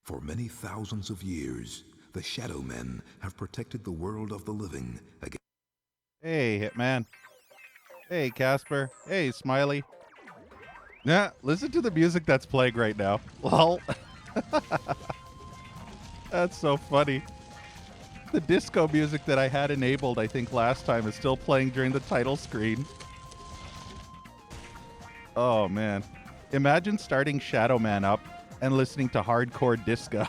For many thousands of years, the Shadow Men have protected the world of the living against... Hey, Hitman. Hey, Casper. Hey, Smiley. Yeah, listen to the music that's playing right now. Lol. That's so funny. The disco music that I had enabled, I think, last time is still playing during the title screen. Oh, man. Imagine starting Shadow Man up and listening to hardcore disco.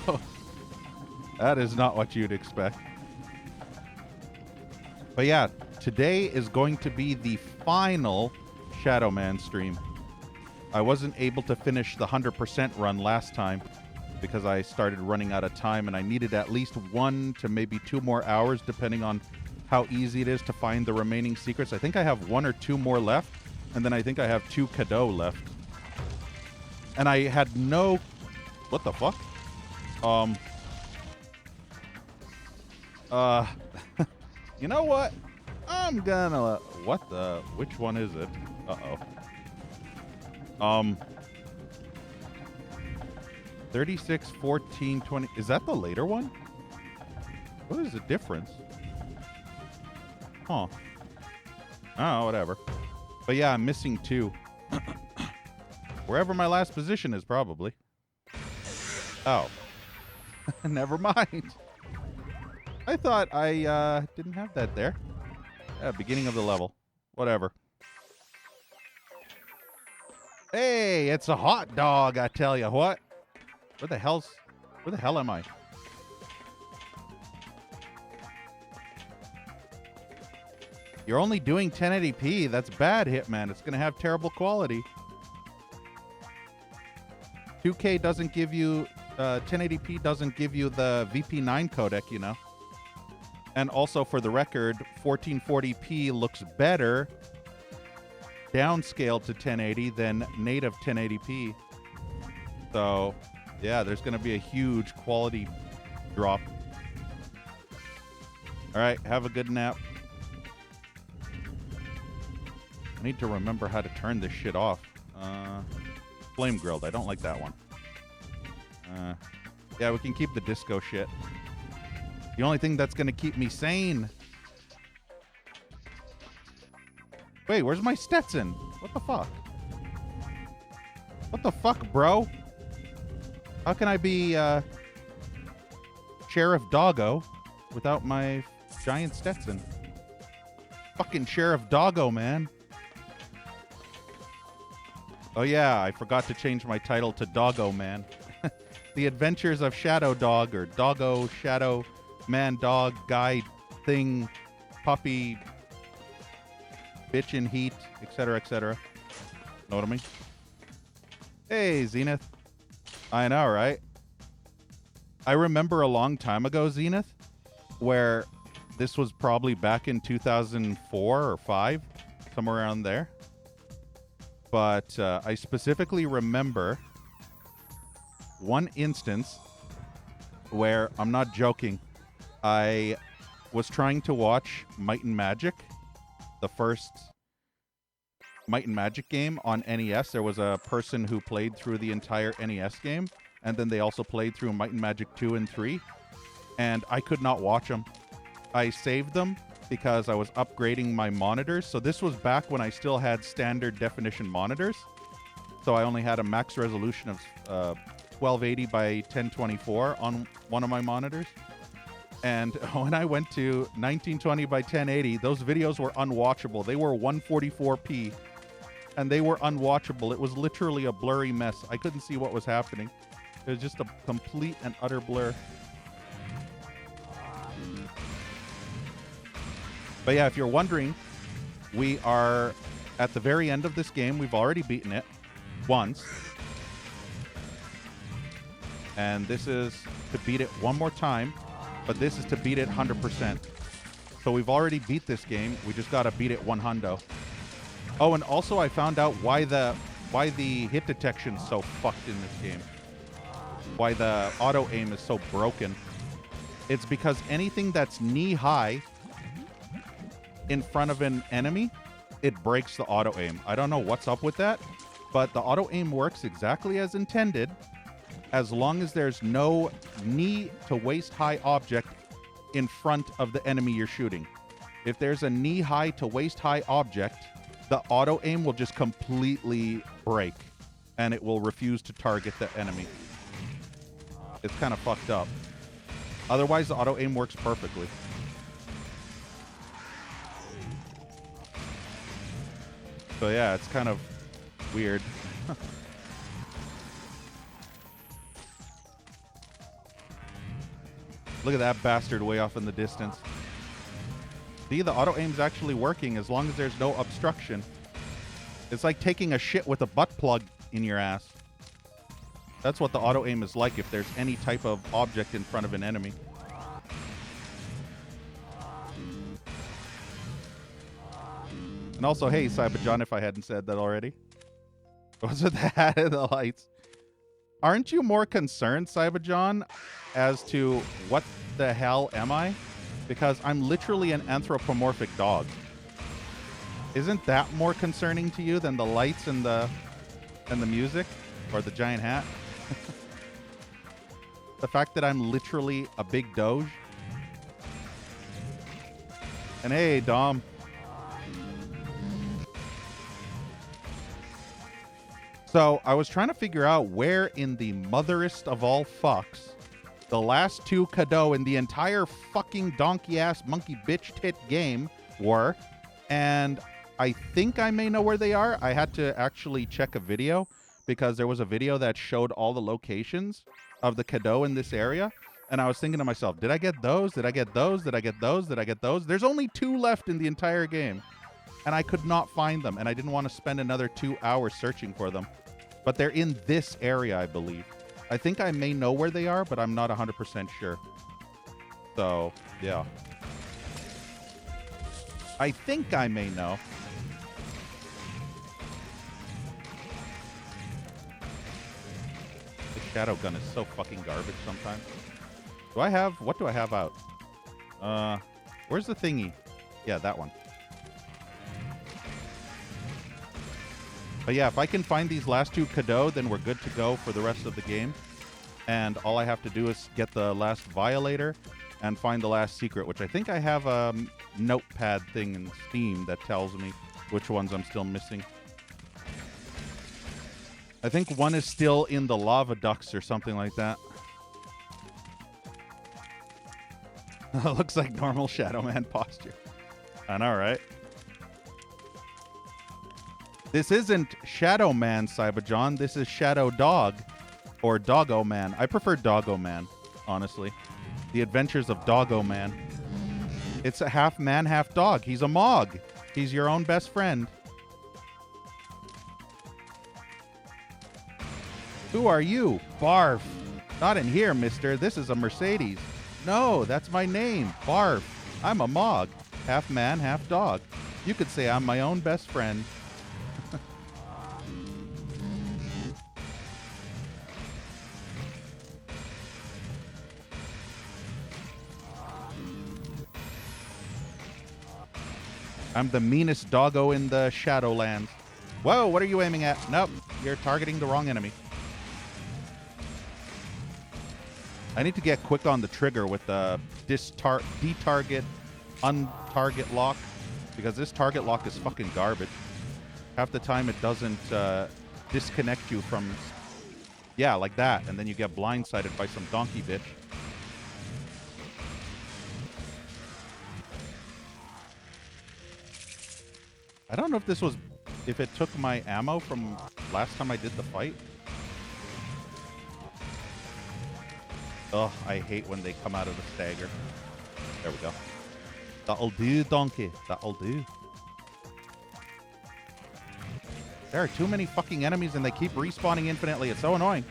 That is not what you'd expect. But yeah, today is going to be the final Shadow Man stream. I wasn't able to finish the 100% run last time because I started running out of time and I needed at least 1 to maybe 2 more hours depending on how easy it is to find the remaining secrets. I think I have 1 or 2 more left, and then I think I have 2 cadeaux left. And I had no... What the fuck? You know what? I'm gonna... What the... Which one is it? Uh-oh. 36, 14, 20... Is that the later one? What is the difference? Huh. Oh, whatever. But yeah, I'm missing 2. Wherever my last position is, probably. Oh. Never mind. I thought I didn't have that there. Yeah, beginning of the level. Whatever. Hey, it's a hot dog, I tell you what. Where the hell am I? You're only doing 1080p. That's bad, Hitman. It's going to have terrible quality. 2K doesn't give you... 1080p doesn't give you the VP9 codec, you know. And also, for the record, 1440p looks better downscaled to 1080 than native 1080p. So, yeah, there's going to be a huge quality drop. All right, have a good nap. I need to remember how to turn this shit off. Flame grilled. I don't like that one. Yeah, we can keep the disco shit. The only thing that's going to keep me sane. Wait, where's my Stetson? What the fuck? What the fuck, bro? How can I be Sheriff Doggo without my giant Stetson? Fucking Sheriff Doggo, man. Oh yeah, I forgot to change my title to Doggo Man. The Adventures of Shadow Dog, or Doggo, Shadow Man, Dog, Guy, Thing, Puppy, Bitch in Heat, etc., etc. Know what I mean? Hey, Zenith. I know, right? I remember a long time ago, Zenith, where this was probably back in 2004 or 5, somewhere around there. But I specifically remember one instance where, I'm not joking, I was trying to watch Might and Magic, the first Might and Magic game on NES. There was a person who played through the entire NES game, and then they also played through Might and Magic 2 and 3, and I could not watch them. I saved them because I was upgrading my monitors. So this was back when I still had standard definition monitors. So I only had a max resolution of 1280 by 1024 on one of my monitors. And when I went to 1920 by 1080, those videos were unwatchable. They were 144p, and they were unwatchable. It was literally a blurry mess. I couldn't see what was happening. It was just a complete and utter blur. But yeah, if you're wondering, we are at the very end of this game. We've already beaten it once. And this is to beat it one more time, but this is to beat it 100%. So we've already beat this game. We just got to beat it 100. Oh, and also I found out why the hit detection is so fucked in this game. Why the auto aim is so broken. It's because anything that's knee high in front of an enemy, it breaks the auto aim. I don't know what's up with that, but the auto aim works exactly as intended, as long as there's no knee to waist high object in front of the enemy you're shooting. If there's a knee high to waist high object, the auto aim will just completely break and it will refuse to target the enemy. It's kind of fucked up. Otherwise, the auto aim works perfectly. So yeah, it's kind of weird. Look at that bastard way off in the distance. See, the auto aim's actually working as long as there's no obstruction. It's like taking a shit with a butt plug in your ass. That's what the auto aim is like if there's any type of object in front of an enemy. And also, hey, Cyberjohn, if I hadn't said that already. What's with that in the lights? Aren't you more concerned, Cyberjohn, as to what the hell am I? Because I'm literally an anthropomorphic dog. Isn't that more concerning to you than the lights and the music or the giant hat? The fact that I'm literally a big doge. And hey, Dom. So I was trying to figure out where in the motherest of all fucks the last two Cadeaux in the entire fucking donkey-ass monkey bitch tit game were. And I think I may know where they are. I had to actually check a video because there was a video that showed all the locations of the Cadeaux in this area. And I was thinking to myself, did I get those? Did I get those? Did I get those? Did I get those? There's only 2 left in the entire game. And I could not find them. And I didn't want to spend another 2 hours searching for them. But they're in this area, I believe. I think I may know where they are, but I'm not 100% sure. So, yeah. I think I may know. The shadow gun is so fucking garbage sometimes. What do I have out? Where's the thingy? Yeah, that one. But yeah, if I can find these last 2 Cadeaux, then we're good to go for the rest of the game. And all I have to do is get the last Violator and find the last secret, which I think I have a notepad thing in Steam that tells me which ones I'm still missing. I think one is still in the lava ducts or something like that. Looks like normal Shadow Man posture. I know, right? This isn't Shadow Man, Cyberjohn. This is Shadow Dog or Doggo Man. I prefer Doggo Man, honestly. The Adventures of Doggo Man. It's a half man, half dog. He's a Mog. He's your own best friend. Who are you? Barf. Not in here, mister. This is a Mercedes. No, that's my name. Barf. I'm a Mog. Half man, half dog. You could say I'm my own best friend. I'm the meanest doggo in the Shadowlands. Whoa, what are you aiming at? Nope, you're targeting the wrong enemy. I need to get quick on the trigger with the detarget, untarget lock, because this target lock is fucking garbage. Half the time it doesn't disconnect you from, yeah, like that, and then you get blindsided by some donkey bitch. I don't know if it took my ammo from last time I did the fight. Oh, I hate when they come out of the stagger. There we go. That'll do, donkey. That'll do. There are too many fucking enemies and they keep respawning infinitely. It's so annoying.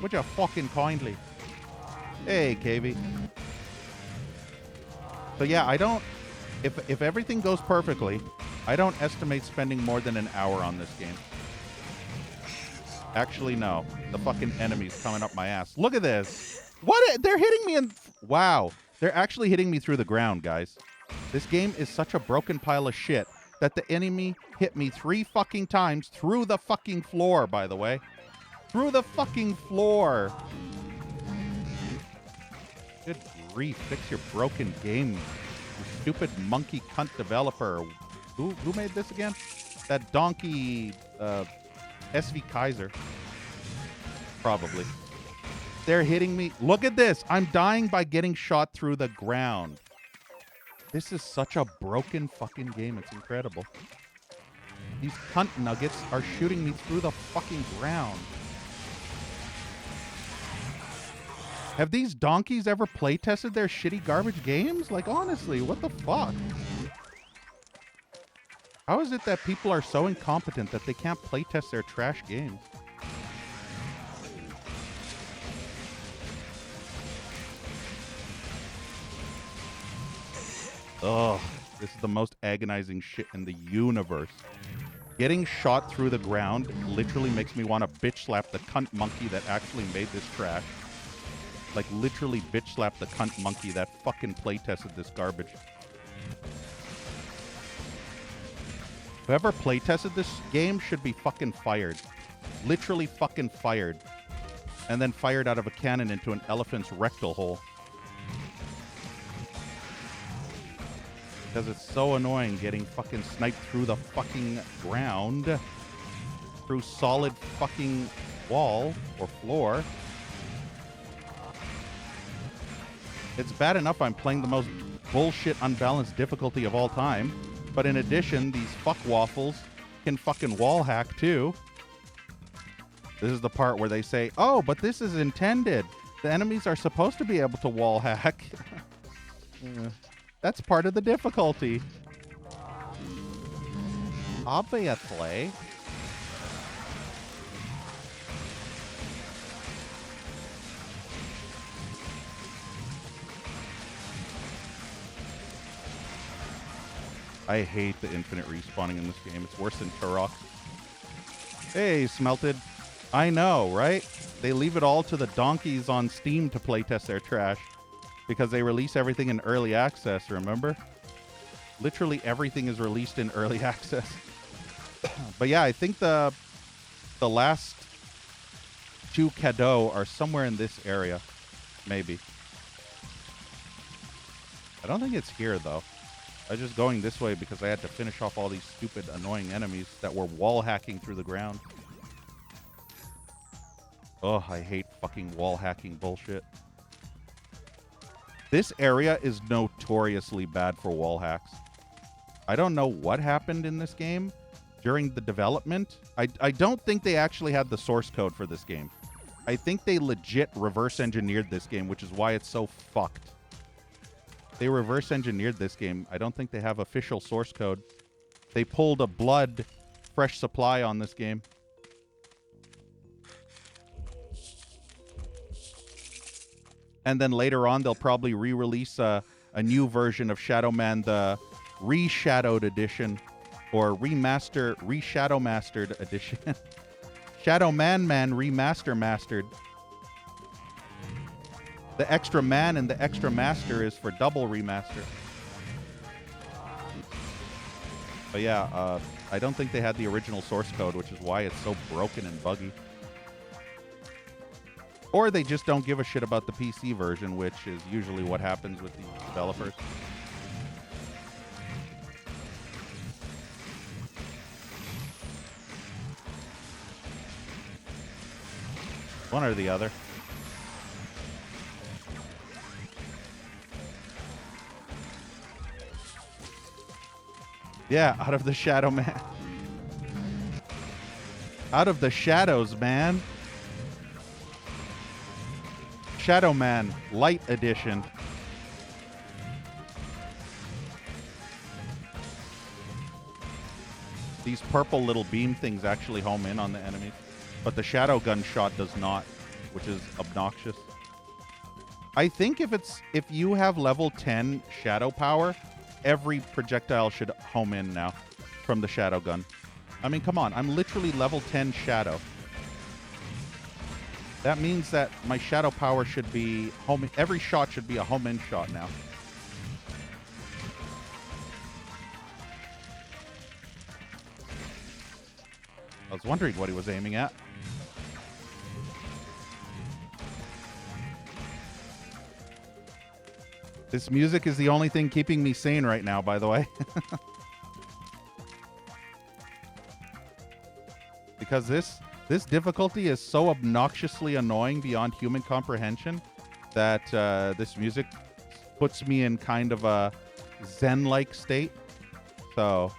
Would you fucking kindly? Hey, KV. So yeah, I don't... If everything goes perfectly, I don't estimate spending more than an hour on this game. Actually, no. The fucking enemy's coming up my ass. Look at this. What? They're hitting me in... Wow. They're actually hitting me through the ground, guys. This game is such a broken pile of shit that the enemy hit me 3 fucking times through the fucking floor, by the way. Through the fucking floor. Good grief. Fix your broken game. You stupid monkey cunt developer. Who made this again? That donkey SV Kaiser. Probably. They're hitting me. Look at this. I'm dying by getting shot through the ground. This is such a broken fucking game. It's incredible. These cunt nuggets are shooting me through the fucking ground. Have these donkeys ever play tested their shitty garbage games? Like, honestly, what the fuck? How is it that people are so incompetent that they can't play test their trash games? Ugh, this is the most agonizing shit in the universe. Getting shot through the ground literally makes me want to bitch slap the cunt monkey that actually made this trash. Like, literally bitch slap the cunt monkey that fucking play tested this garbage. Whoever play tested this game should be fucking fired. Literally fucking fired. And then fired out of a cannon into an elephant's rectal hole. Because it's so annoying getting fucking sniped through the fucking ground. Through solid fucking wall or floor. It's bad enough I'm playing the most bullshit unbalanced difficulty of all time. But in addition, these fuck waffles can fucking wall hack too. This is the part where they say, oh, but this is intended. The enemies are supposed to be able to wall hack. That's part of the difficulty. Obviously. I hate the infinite respawning in this game. It's worse than Turok. Hey, Smelted. I know, right? They leave it all to the donkeys on Steam to playtest their trash. Because they release everything in early access, remember? Literally everything is released in early access. But yeah, I think the last two cadeaux are somewhere in this area. Maybe. I don't think it's here, though. I was just going this way because I had to finish off all these stupid, annoying enemies that were wall hacking through the ground. Oh, I hate fucking wall hacking bullshit. This area is notoriously bad for wall hacks. I don't know what happened in this game during the development. I don't think they actually had the source code for this game. I think they legit reverse engineered this game, which is why it's so fucked. They reverse engineered this game. I don't think they have official source code. They pulled a blood fresh supply on this game. And then later on, they'll probably re-release a new version of Shadow Man, the Reshadowed edition, or Reshadow Mastered edition. Shadow Man Remastered. The extra man and the extra master is for double remaster. But yeah, I don't think they had the original source code, which is why it's so broken and buggy. Or they just don't give a shit about the PC version, which is usually what happens with these developers. One or the other. Yeah, out of the Shadow Man. Out of the shadows, man. Shadow Man Light Edition. These purple little beam things actually home in on the enemies, but the shadow gun shot does not, which is obnoxious. I think if you have level 10 shadow power, every projectile should home in now from the shadow gun. I mean, come on, I'm literally level 10 shadow. That means that my shadow power should be home. Every shot should be a home in shot now. I was wondering what he was aiming at. This music is the only thing keeping me sane right now, by the way. Because this difficulty is so obnoxiously annoying beyond human comprehension that this music puts me in kind of a zen-like state. So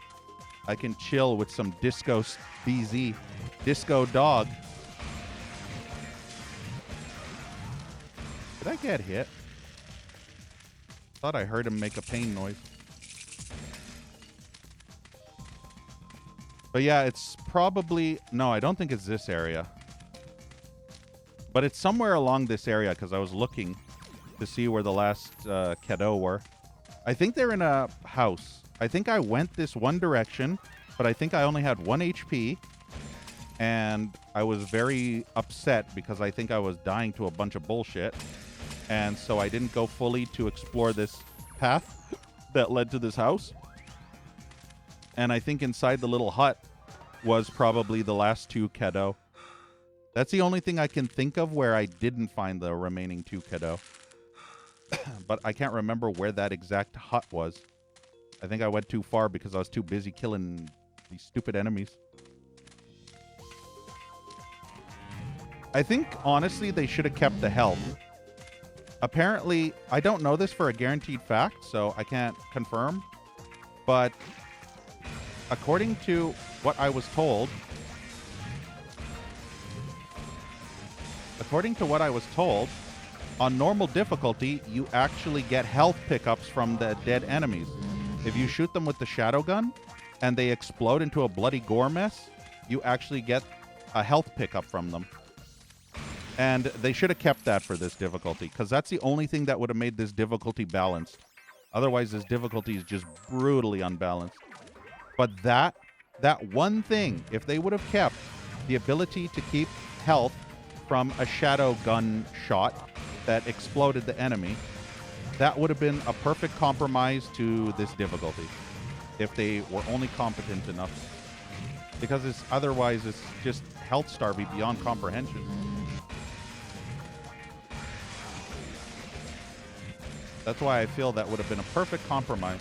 I can chill with some disco BZ, disco dog. Did I get hit? Thought I heard him make a pain noise. But yeah, it's probably... No, I don't think it's this area. But it's somewhere along this area because I was looking to see where the last Shadow were. I think they're in a house. I think I went this one direction, but I think I only had 1 HP. And I was very upset because I think I was dying to a bunch of bullshit. And so I didn't go fully to explore this path that led to this house. And I think inside the little hut was probably the last 2 Shadow. That's the only thing I can think of where I didn't find the remaining 2 Shadow. But I can't remember where that exact hut was. I think I went too far because I was too busy killing these stupid enemies. I think, honestly, they should have kept the health. Apparently, I don't know this for a guaranteed fact, so I can't confirm. But according to what I was told, on normal difficulty, you actually get health pickups from the dead enemies. If you shoot them with the shadow gun and they explode into a bloody gore mess, you actually get a health pickup from them. And they should have kept that for this difficulty, because that's the only thing that would have made this difficulty balanced. Otherwise, this difficulty is just brutally unbalanced. But that one thing, if they would have kept the ability to keep health from a shadow gun shot that exploded the enemy, that would have been a perfect compromise to this difficulty, if they were only competent enough. Because otherwise, it's just health starving beyond comprehension. That's why I feel that would have been a perfect compromise.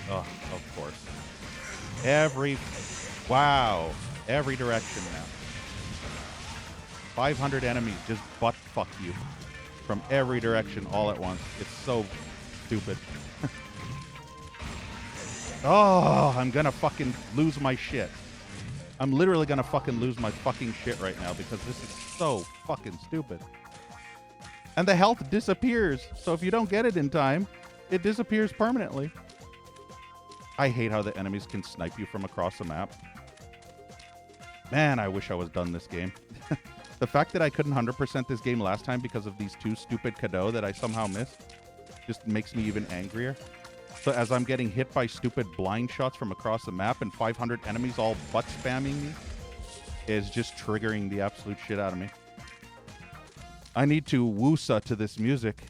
Oh, of course. Every direction now. 500 enemies just butt fuck you from every direction all at once. It's so stupid. Oh, I'm gonna fucking lose my shit. I'm literally gonna fucking lose my fucking shit right now because this is so fucking stupid. And the health disappears, so if you don't get it in time, it disappears permanently. I hate how the enemies can snipe you from across the map. Man, I wish I was done this game. The fact that I couldn't 100% this game last time because of these 2 stupid Shadow that I somehow missed just makes me even angrier. So as I'm getting hit by stupid blind shots from across the map and 500 enemies all butt spamming me, is just triggering the absolute shit out of me. I need to woosa to this music.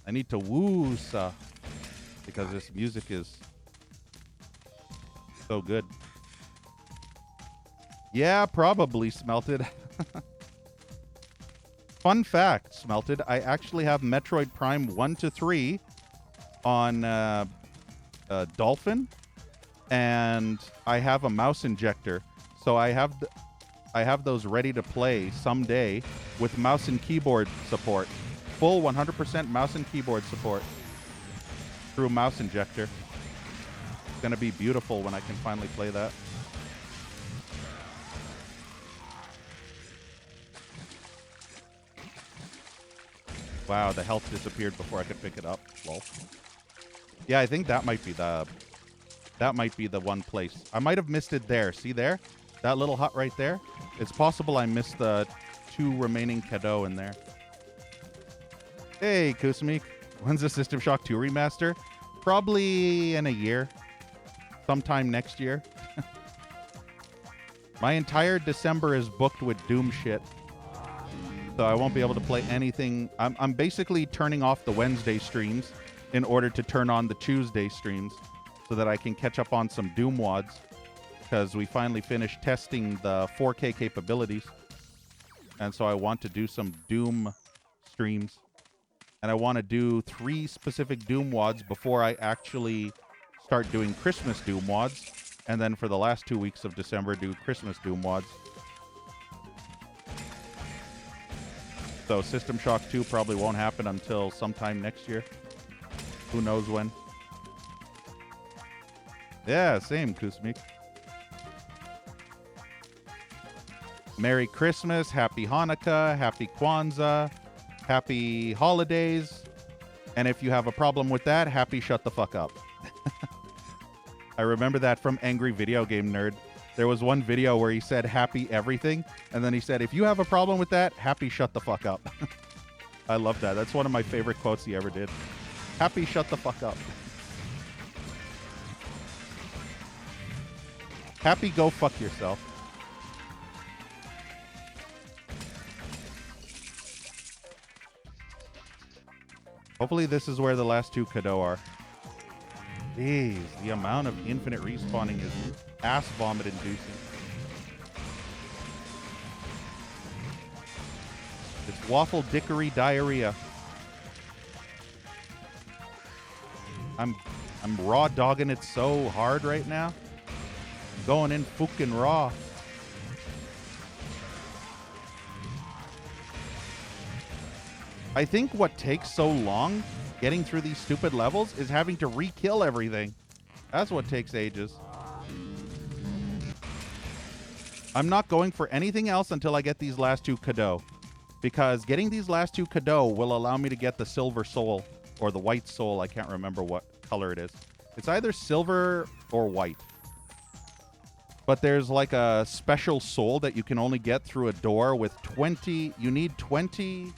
I need to woosa because this music is so good. Yeah, probably, Smelted. Fun fact, Smelted, I actually have Metroid Prime 1 to 3 on Dolphin, and I have a mouse injector, so I have those ready to play someday with mouse and keyboard support, full 100% mouse and keyboard support through mouse injector. It's gonna be beautiful when I can finally play that. Wow, the health disappeared before I could pick it up. Lol. Yeah, I think that might be the one place. I might have missed it there. See there? That little hut right there? It's possible I missed the 2 remaining Shadow in there. Hey, Kusmik. When's the System Shock 2 remaster? Probably in a year. Sometime next year. My entire December is booked with Doom shit. So I won't be able to play anything. I'm basically turning off the Wednesday streams in order to turn on the Tuesday streams so that I can catch up on some Doom wads, because we finally finished testing the 4K capabilities. And so I want to do some Doom streams. And I want to do 3 specific Doom WODs before I actually start doing Christmas Doom WODs. And then for the last 2 weeks of December, do Christmas Doom WODs. So System Shock 2 probably won't happen until sometime next year. Who knows when. Yeah, same, Kusmik. Merry Christmas, Happy Hanukkah, Happy Kwanzaa, Happy Holidays. And if you have a problem with that, happy shut the fuck up. I remember that from Angry Video Game Nerd. There was one video where he said happy everything, and then he said, if you have a problem with that, happy shut the fuck up. I love that. That's one of my favorite quotes he ever did. Happy shut the fuck up. Happy go fuck yourself. Hopefully this is where the last 2 Cadeaux are. Jeez, the amount of infinite respawning is ass vomit inducing. It's waffle dickery diarrhea. I'm raw dogging it so hard right now. I'm going in fucking raw. I think what takes so long getting through these stupid levels is having to re-kill everything. That's what takes ages. I'm not going for anything else until I get these last 2 Cadeaux. Because getting these last 2 Cadeaux will allow me to get the silver soul. Or the white soul. I can't remember what color it is. It's either silver or white. But there's like a special soul that you can only get through a door with 20... You need 20...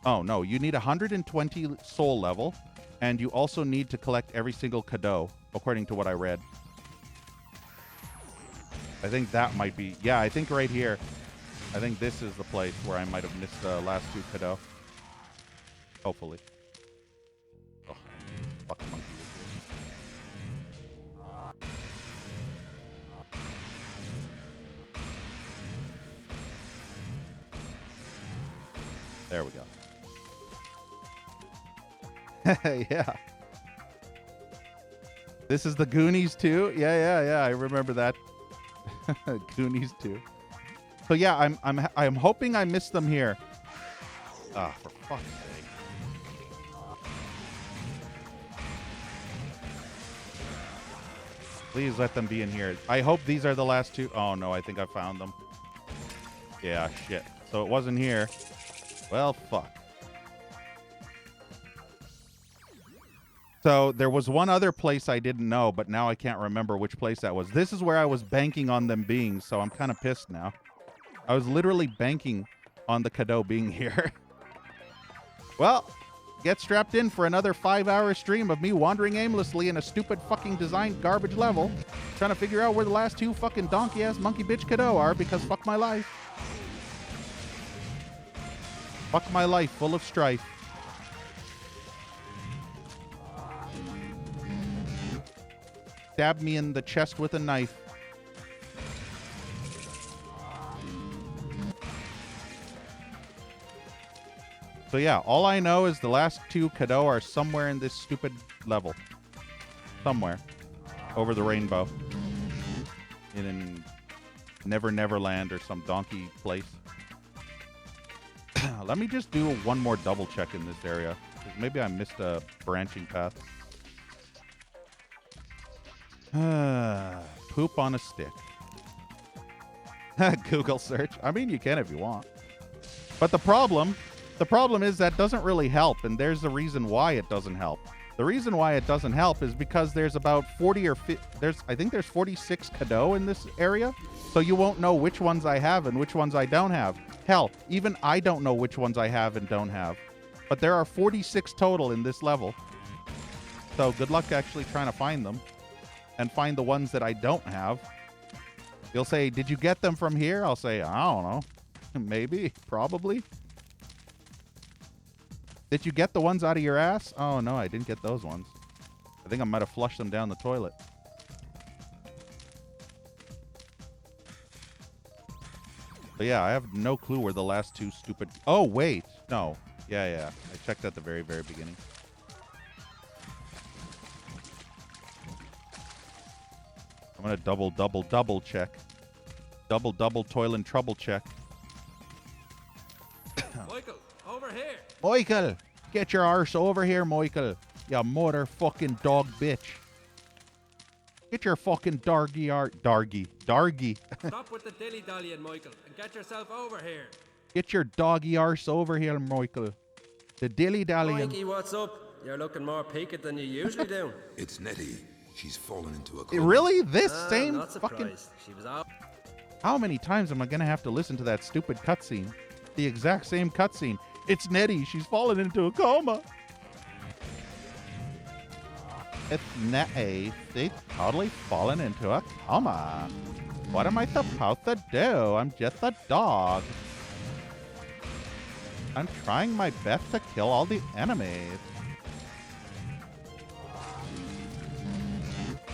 Oh, no. You need 120 soul level. And you also need to collect every single Cadeau, according to what I read. I think that might be... Yeah, I think right here. I think this is the place where I might have missed the last 2 Cadeaux. Hopefully. Oh, fuck monkey. There we go. Yeah. This is the Goonies too? Yeah. I remember that. Goonies too. So yeah, I'm hoping I missed them here. Ah, for fuck's sake. Please let them be in here. I hope these are the last 2. Oh no, I think I found them. Yeah, shit. So it wasn't here. Well, fuck. So there was one other place I didn't know, but now I can't remember which place that was. This is where I was banking on them being, so I'm kind of pissed now. I was literally banking on the Cadeau being here. Well, get strapped in for another 5-hour stream of me wandering aimlessly in a stupid fucking designed garbage level, trying to figure out where the last 2 fucking donkey-ass monkey bitch Cadeau are, because fuck my life. Fuck my life, full of strife. Stab me in the chest with a knife. So yeah, all I know is the last 2 Cadeaux are somewhere in this stupid level. Somewhere. Over the rainbow. In Never Neverland or some donkey place. Let me just do one more double check in this area. 'Cause maybe I missed a branching path. Poop on a stick. Google search. I mean, you can if you want. But the problem is that doesn't really help, and there's the reason why it doesn't help. The reason why it doesn't help is because there's about 40 or 50, I think there's 46 Cadeaux in this area, so you won't know which ones I have and which ones I don't have. Hell, even I don't know which ones I have and don't have. But there are 46 total in this level. So good luck actually trying to find them. And find the ones that I don't have. You'll say, did you get them from here? I'll say, I don't know. Maybe. Probably. Did you get the ones out of your ass? Oh, no, I didn't get those ones. I think I might have flushed them down the toilet. But yeah, I have no clue where the last two stupid... Oh, wait. No. Yeah. I checked at the very, very beginning. I'm going to double check. Double toil and trouble check. Michael, over here. Michael! Get your arse over here, Michael. You motherfucking dog bitch. Get your fucking Dargy. Stop with the dilly-dallying, Michael, and get yourself over here. Get your doggy arse over here, Michael. The dilly-dallying. Mikey, what's up? You're looking more peaked than you usually do. It's Nettie. She's fallen into a coma. Really? This same Not fucking... surprised. She was out. How many times am I going to have to listen to that stupid cutscene? The exact same cutscene. It's Nettie. She's fallen into a coma. It's Nettie. She's totally fallen into a coma. What am I supposed to do? I'm just a dog. I'm trying my best to kill all the enemies.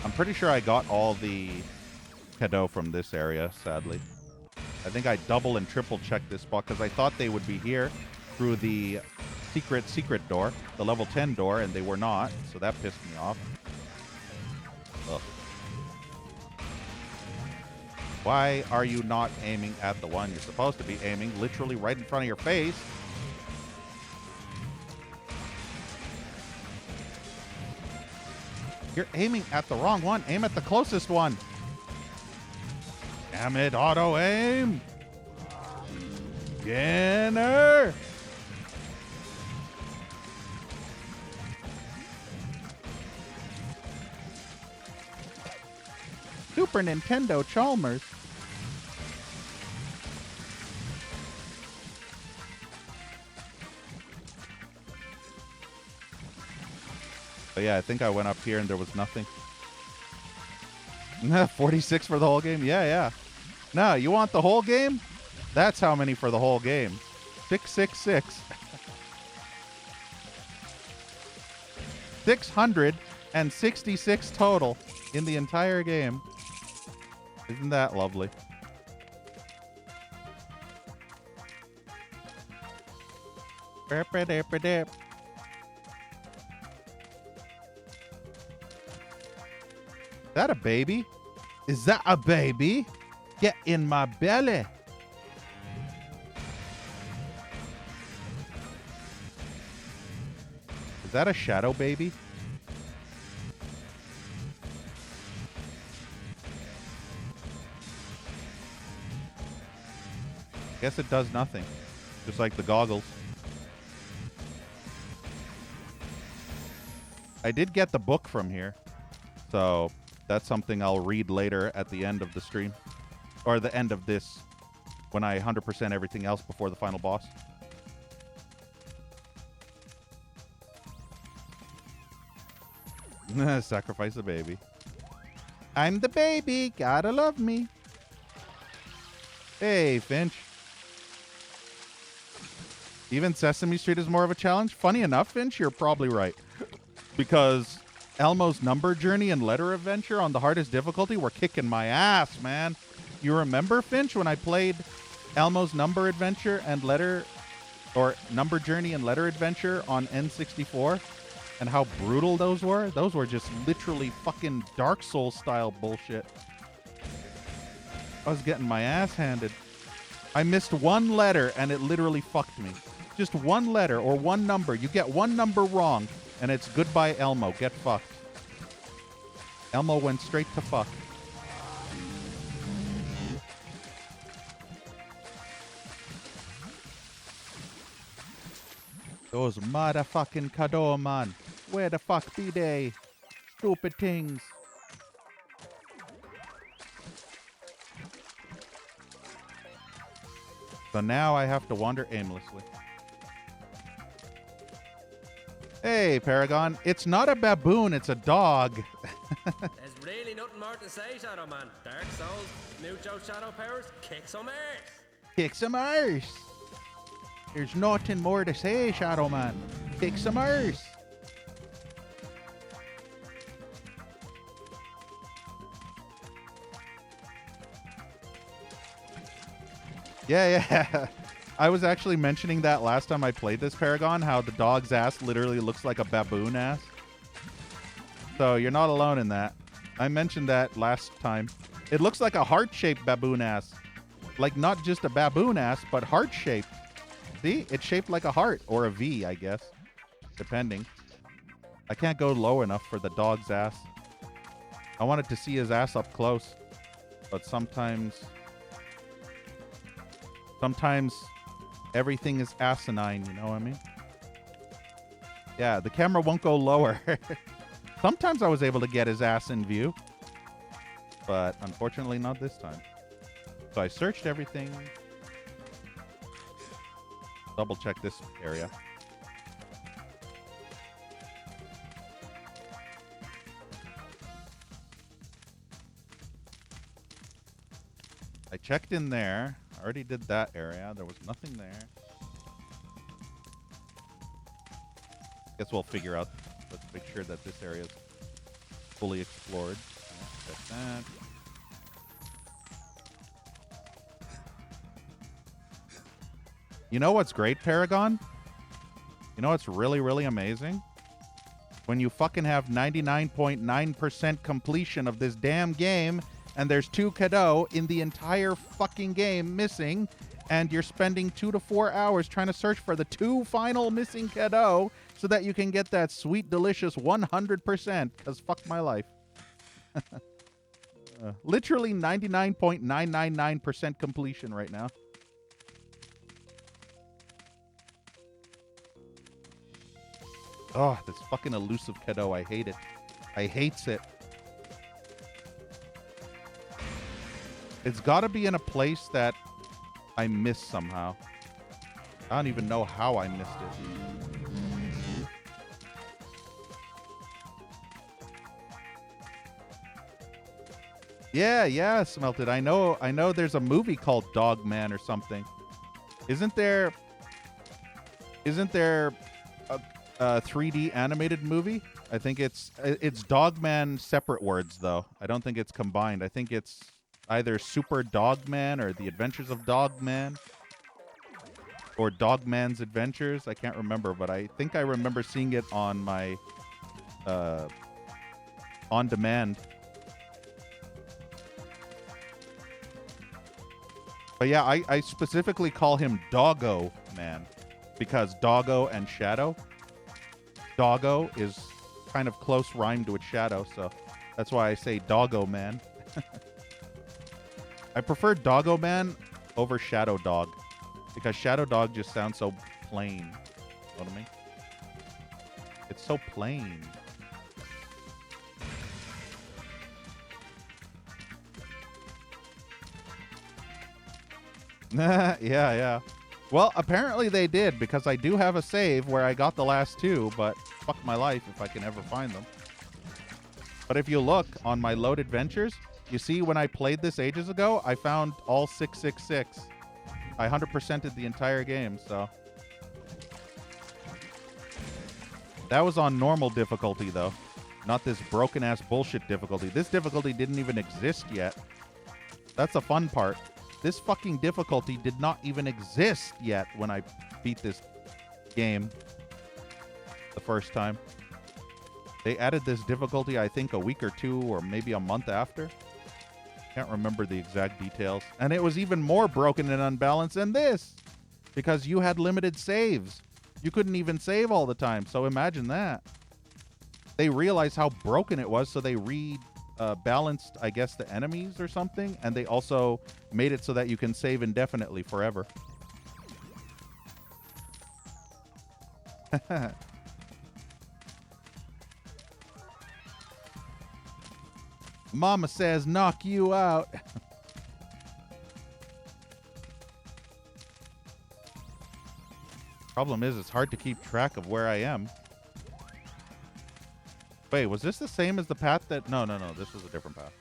I'm pretty sure I got all the cadeau from this area, sadly. I think I double and triple checked this spot because I thought they would be here through the secret door, the level 10 door, and they were not, so that pissed me off. Ugh. Why are you not aiming at the one you're supposed to be aiming literally right in front of your face? You're aiming at the wrong one. Aim at the closest one. Damn it, auto aim. Skinner. Super Nintendo Chalmers. But yeah, I think I went up here and there was nothing. 46 for the whole game? Yeah. No, you want the whole game? That's how many for the whole game. 666. 666 total in the entire game. Isn't that lovely? Is that a baby? Is that a baby? Get in my belly. Is that a shadow baby? Guess it does nothing. Just like the goggles. I did get the book from here. So that's something I'll read later at the end of the stream. Or the end of this. When I 100% everything else before the final boss. Sacrifice the baby. I'm the baby. Gotta love me. Hey, Finch. Even Sesame Street is more of a challenge? Funny enough, Finch, you're probably right. Because Elmo's Number Journey and Letter Adventure on the hardest difficulty were kicking my ass, man. You remember, Finch, when I played Elmo's Number Adventure and Letter... Or Number Journey and Letter Adventure on N64? And how brutal those were? Those were just literally fucking Dark Souls style bullshit. I was getting my ass handed. I missed one letter and it literally fucked me. Just one letter or one number. You get one number wrong and it's goodbye Elmo. Get fucked. Elmo went straight to fuck. Those motherfucking Kado, man. Where the fuck be they? Stupid things. So now I have to wander aimlessly. Hey, Paragon. It's not a baboon, it's a dog. There's really nothing more to say, Shadow Man. Dark Souls, Mucho Shadow Powers, kick some ass. Kick some arse. There's nothing more to say, Shadow Man. Kick some arse. Yeah, yeah. I was actually mentioning that last time I played this Paragon, how the dog's ass literally looks like a baboon ass. So you're not alone in that. I mentioned that last time. It looks like a heart-shaped baboon ass. Like not just a baboon ass, but heart-shaped. See? It's shaped like a heart, or a V, I guess. Depending. I can't go low enough for the dog's ass. I wanted to see his ass up close. But sometimes everything is asinine, you know what I mean? Yeah, the camera won't go lower. Sometimes I was able to get his ass in view. But unfortunately not this time. So I searched everything. Double check this area. I checked in there. I already did that area. There was nothing there. Guess we'll figure out. Let's make sure that this area is fully explored. Check that. You know what's great, Paragon? You know what's really, really amazing? When you fucking have 99.9% completion of this damn game, and there's 2 Cadeau in the entire fucking game missing, and you're spending 2 to 4 hours trying to search for the 2 final missing Cadeau so that you can get that sweet, delicious 100%, because fuck my life. Literally 99.999% completion right now. Oh, this fucking elusive Cadeau. I hate it. I hates it. It's got to be in a place that I missed somehow. I don't even know how I missed it. Yeah, Smelted. I know there's a movie called Dog Man or something. Isn't there a 3D animated movie? I think it's Dogman separate words though. I don't think it's combined. I think it's either Super Dogman or The Adventures of Dogman or Dogman's Adventures. I can't remember, but I think I remember seeing it on my on demand. But yeah, I specifically call him Doggo Man because Doggo and Shadow. Doggo is kind of close rhymed with Shadow, so that's why I say Doggo Man. I prefer Doggo Man over Shadow Dog because Shadow Dog just sounds so plain. You know what I mean? It's so plain. Yeah. Well, apparently they did, because I do have a save where I got the last 2, but fuck my life if I can ever find them. But if you look on my load adventures, you see when I played this ages ago, I found all 666. I 100%ed the entire game, so. That was on normal difficulty, though. Not this broken-ass bullshit difficulty. This difficulty didn't even exist yet. That's the fun part. This fucking difficulty did not even exist yet when I beat this game the first time. They added this difficulty, I think, a week or 2 or maybe a month after. Can't remember the exact details. And it was even more broken and unbalanced than this because you had limited saves. You couldn't even save all the time. So imagine that. They realized how broken it was, so they balanced, I guess, the enemies or something, and they also made it so that you can save indefinitely forever. Mama says knock you out. Problem is, it's hard to keep track of where I am. Wait, was this the same as the path that... No, this was a different path.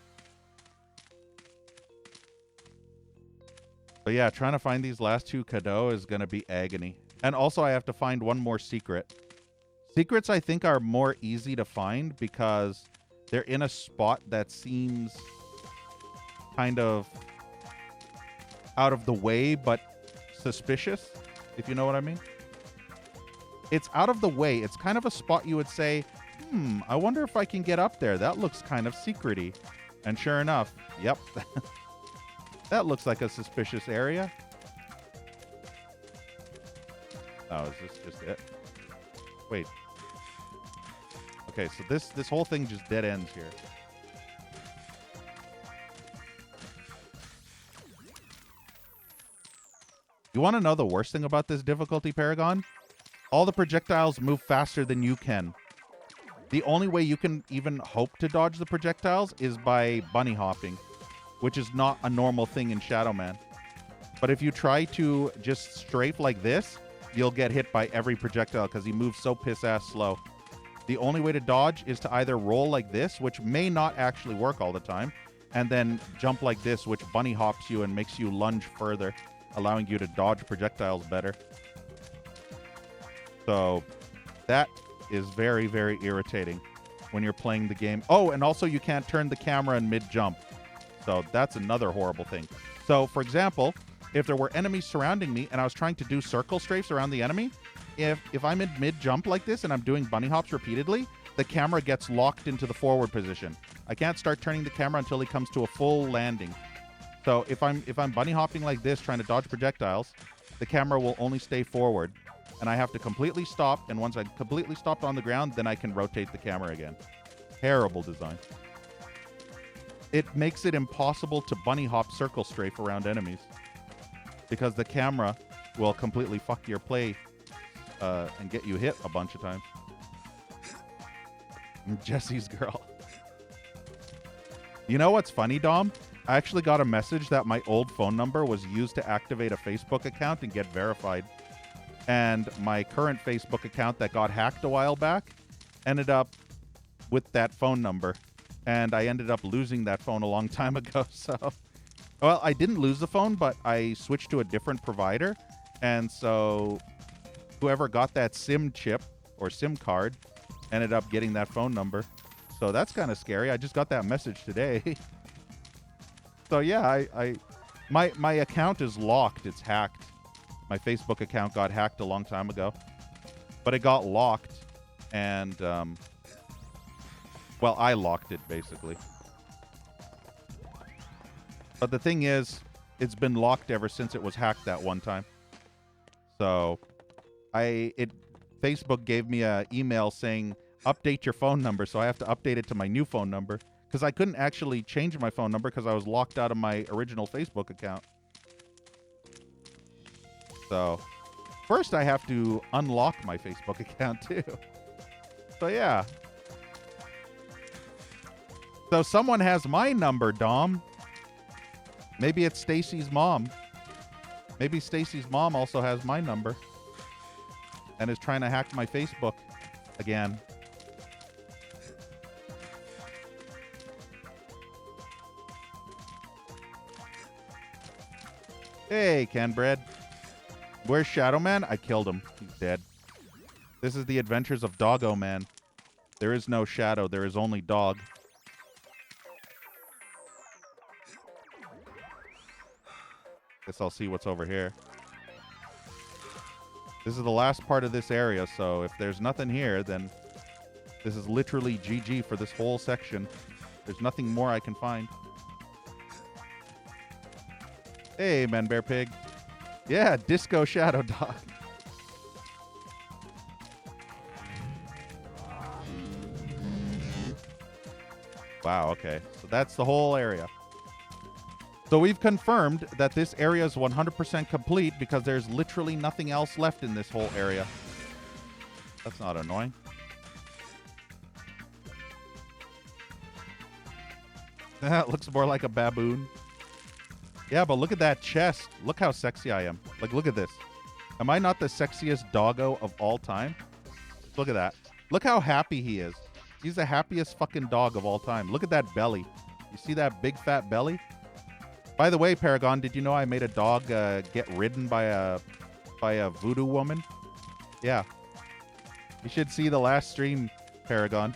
But yeah, trying to find these last 2 Cadeau is going to be agony. And also I have to find one more secret. Secrets, I think, are more easy to find because they're in a spot that seems kind of out of the way, but suspicious, if you know what I mean. It's out of the way. It's kind of a spot you would say, I wonder if I can get up there. That looks kind of secrety. And sure enough, yep, that looks like a suspicious area. Oh, is this just it? Wait. Okay, so this whole thing just dead ends here. You want to know the worst thing about this difficulty, Paragon? All the projectiles move faster than you can. The only way you can even hope to dodge the projectiles is by bunny hopping, which is not a normal thing in Shadow Man. But if you try to just strafe like this, you'll get hit by every projectile because he moves so piss-ass slow. The only way to dodge is to either roll like this, which may not actually work all the time, and then jump like this, which bunny hops you and makes you lunge further, allowing you to dodge projectiles better. So that is very, very irritating when you're playing the game. Oh, and also you can't turn the camera in mid-jump. So that's another horrible thing. So, for example, if there were enemies surrounding me and I was trying to do circle strafes around the enemy, if I'm in mid-jump like this and I'm doing bunny hops repeatedly, the camera gets locked into the forward position. I can't start turning the camera until he comes to a full landing. So if I'm bunny hopping like this, trying to dodge projectiles, the camera will only stay forward. And I have to completely stop, and once I completely stopped on the ground, then I can rotate the camera again. Terrible design. It makes it impossible to bunny hop circle strafe around enemies, because the camera will completely fuck your play and get you hit a bunch of times. Jesse's girl. You know what's funny, Dom? I actually got a message that my old phone number was used to activate a Facebook account and get verified. And my current Facebook account that got hacked a while back ended up with that phone number. And I ended up losing that phone a long time ago. So, well, I didn't lose the phone, but I switched to a different provider. And so whoever got that SIM chip or SIM card ended up getting that phone number. So that's kind of scary. I just got that message today. So yeah, my account is locked. It's hacked. My Facebook account got hacked a long time ago, but it got locked, and well, I locked it basically. But the thing is, it's been locked ever since it was hacked that one time. So Facebook gave me an email saying update your phone number, so I have to update it to my new phone number because I couldn't actually change my phone number because I was locked out of my original Facebook account. So, first I have to unlock my Facebook account too. So yeah. So someone has my number, Dom. Maybe it's Stacy's mom. Maybe Stacy's mom also has my number and is trying to hack my Facebook again. Hey, Canbread. Where's Shadow Man? I killed him. He's dead. This is the adventures of Doggo Man. There is no shadow. There is only dog. Guess I'll see what's over here. This is the last part of this area, so if there's nothing here, then this is literally GG for this whole section. There's nothing more I can find. Hey, Man Bear Pig. Yeah, Disco Shadow Dog. Wow, okay. So that's the whole area. So we've confirmed that this area is 100% complete because there's literally nothing else left in this whole area. That's not annoying. That looks more like a baboon. Yeah, but look at that chest. Look how sexy I am. Like, look at this. Am I not the sexiest doggo of all time? Look at that. Look how happy he is. He's the happiest fucking dog of all time. Look at that belly. You see that big fat belly? By the way, Paragon, did you know I made a dog get ridden by a voodoo woman? Yeah. You should see the last stream, Paragon.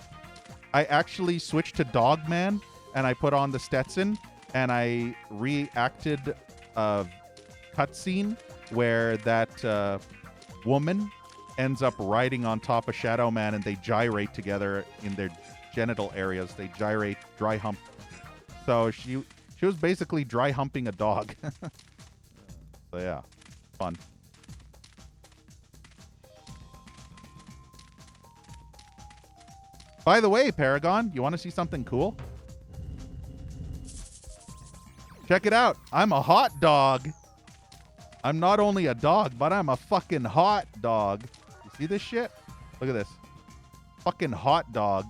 I actually switched to Dog Man, and I put on the Stetson, and I reacted cutscene where that woman ends up riding on top of Shadow Man and they gyrate together in their genital areas. They gyrate, dry hump. So she was basically dry humping a dog. So yeah, fun. By the way, Paragon, you want to see something cool? Check it out. I'm a hot dog. I'm not only a dog, but I'm a fucking hot dog. You see this shit? Look at this. Fucking hot dog.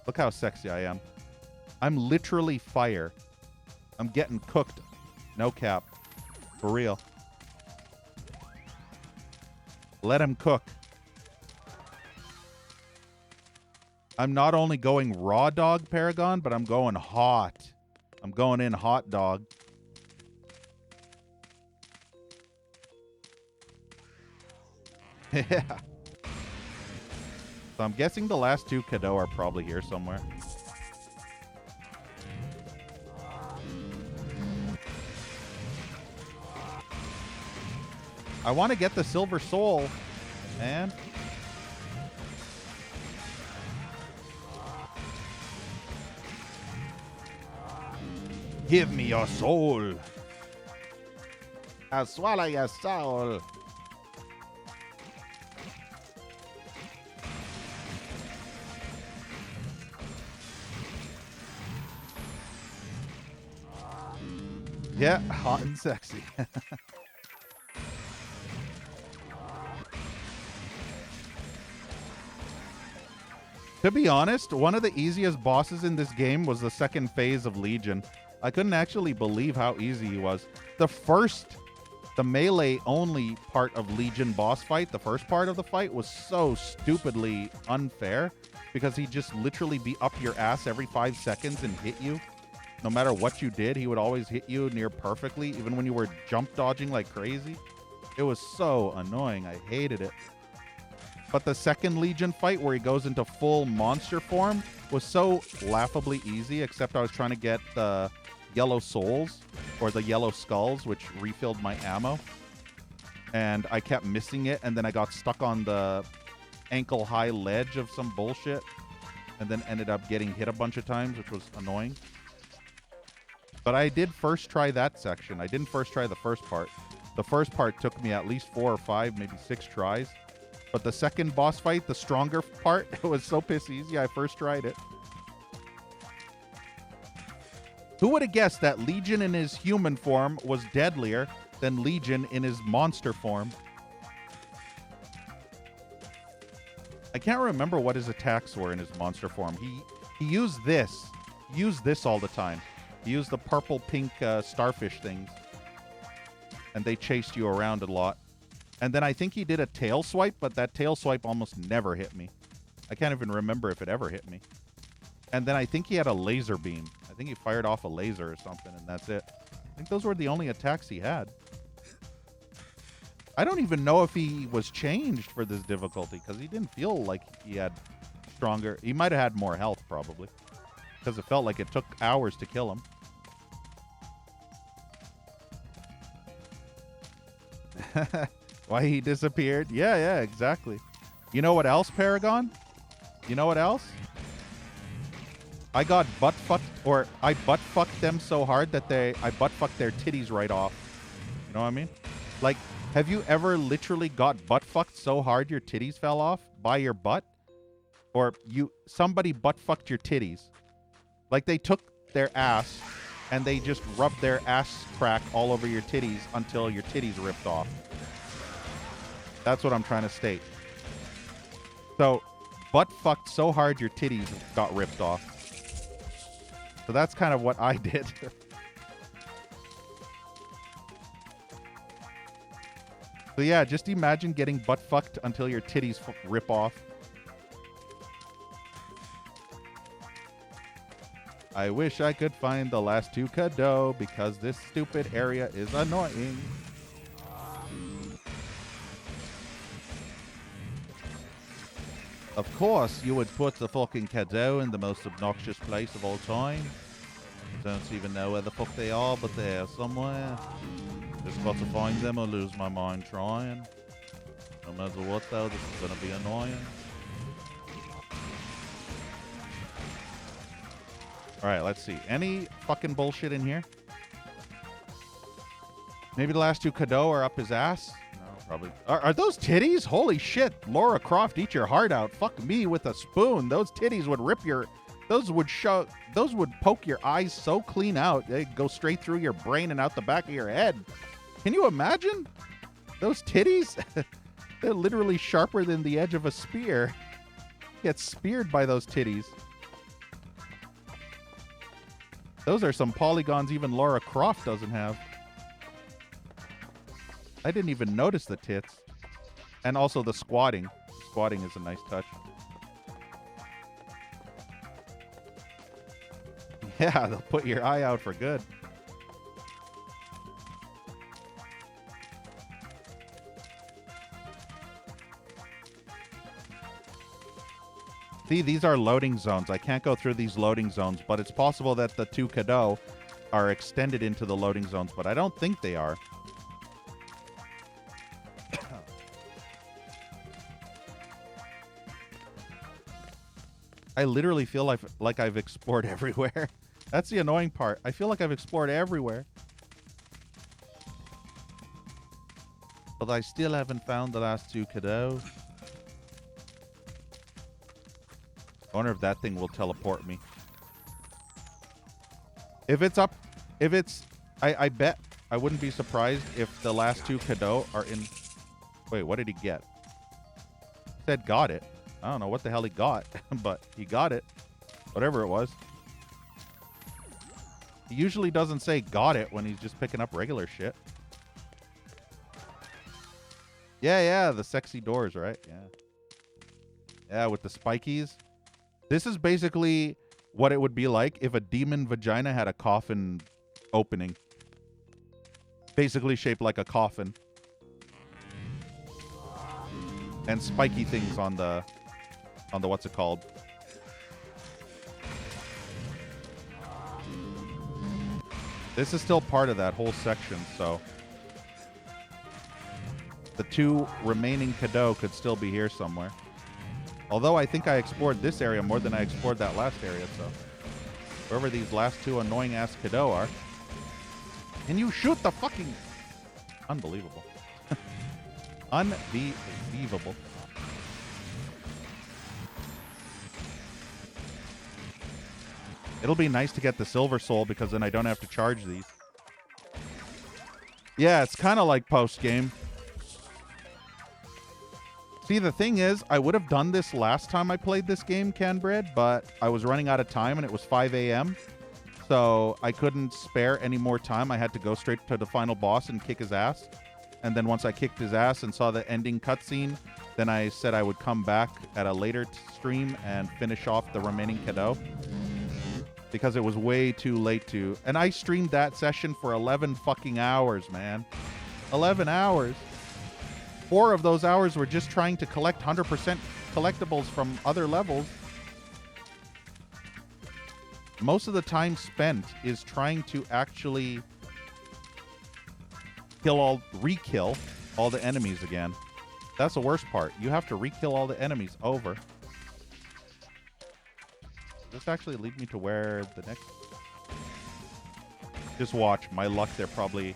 Look how sexy I am. I'm literally fire. I'm getting cooked. No cap. For real. Let him cook. I'm not only going raw dog, Paragon, but I'm going hot. I'm going in hot dog. Yeah. So I'm guessing the last two Cadeau are probably here somewhere. I want to get the Silver Soul, man. Give me your soul. I'll swallow your soul. Yeah, hot and sexy. To be honest, one of the easiest bosses in this game was the second phase of Legion. I couldn't actually believe how easy he was. The melee only part of Legion boss fight, the first part of the fight, was so stupidly unfair because he'd just literally be up your ass every 5 seconds and hit you. No matter what you did, he would always hit you near perfectly, even when you were jump dodging like crazy. It was so annoying. I hated it. But the second Legion fight where he goes into full monster form was so laughably easy, except I was trying to get the yellow souls or the yellow skulls, which refilled my ammo. And I kept missing it, and then I got stuck on the ankle-high ledge of some bullshit, and then ended up getting hit a bunch of times, which was annoying. But I did first try that section. I didn't first try the first part. The first part took me at least 4 or 5, maybe 6 tries. But the second boss fight, the stronger part, it was so piss easy, I first tried it. Who would have guessed that Legion in his human form was deadlier than Legion in his monster form? I can't remember what his attacks were in his monster form. He used this. He used this all the time. He used the purple-pink starfish things. And they chased you around a lot. And then I think he did a tail swipe, but that tail swipe almost never hit me. I can't even remember if it ever hit me. And then I think he had a laser beam. I think he fired off a laser or something, and that's it. I think those were the only attacks he had. I don't even know if he was changed for this difficulty, because he didn't feel like he had stronger... He might have had more health, probably. Because it felt like it took hours to kill him. Why he disappeared? Yeah, exactly. You know what else, Paragon? You know what else? I got butt-fucked, or I butt-fucked them so hard that I butt-fucked their titties right off. You know what I mean? Like, have you ever literally got butt-fucked so hard your titties fell off by your butt? Or somebody butt-fucked your titties. Like, they took their ass and they just rubbed their ass crack all over your titties until your titties ripped off. That's what I'm trying to state. So, butt-fucked so hard your titties got ripped off. So that's kind of what I did. So yeah, just imagine getting butt-fucked until your titties rip off. I wish I could find the last 2 Cadeau because this stupid area is annoying. Of course, you would put the fucking Cadeau in the most obnoxious place of all time. Don't even know where the fuck they are, but they're somewhere. Just got to find them or lose my mind trying. No matter what, though, this is gonna be annoying. Alright, let's see. Any fucking bullshit in here? Maybe the last two Cadeau are up his ass? No, probably. Are those titties? Holy shit. Laura Croft, eat your heart out. Fuck me with a spoon. Those titties would rip your... Those would poke your eyes so clean out. They'd go straight through your brain and out the back of your head. Can you imagine? Those titties? They're literally sharper than the edge of a spear. Get speared by those titties. Those are some polygons even Laura Croft doesn't have. I didn't even notice the tits. And also the squatting. Squatting is a nice touch. Yeah, they'll put your eye out for good. See, these are loading zones. I can't go through these loading zones, but it's possible that the two Cadeau are extended into the loading zones, but I don't think they are. I literally feel like I've explored everywhere. That's the annoying part. I feel like I've explored everywhere. But I still haven't found the last two Cadeau. I wonder if that thing will teleport me. If it's up... If it's... I bet I wouldn't be surprised if the last two Cadeau are in... Wait, what did he get? He said got it. I don't know what the hell he got, but he got it. Whatever it was. He usually doesn't say got it when he's just picking up regular shit. Yeah, the sexy doors, right? Yeah, with the spikies. This is basically what it would be like if a demon vagina had a coffin opening. Basically shaped like a coffin. And spiky things on the what's it called? This is still part of that whole section, so the two remaining Cadeau could still be here somewhere. Although I think I explored this area more than I explored that last area, so wherever these last two annoying ass Cadeau are. Can you shoot the fucking... Unbelievable. Unbelievable. It'll be nice to get the Silver Soul because then I don't have to charge these. Yeah, it's kind of like post-game. See, the thing is, I would have done this last time I played this game, Canbread, but I was running out of time and it was 5 a.m. So I couldn't spare any more time. I had to go straight to the final boss and kick his ass. And then once I kicked his ass and saw the ending cutscene, then I said I would come back at a later stream and finish off the remaining Cadeau. Because it was way too late to... And I streamed that session for 11 fucking hours, man. 11 hours. 4 of those hours were just trying to collect 100% collectibles from other levels. Most of the time spent is trying to actually re-kill all the enemies again. That's the worst part. You have to re-kill all the enemies over. Does this actually lead me to where the next... Just watch. My luck, they're probably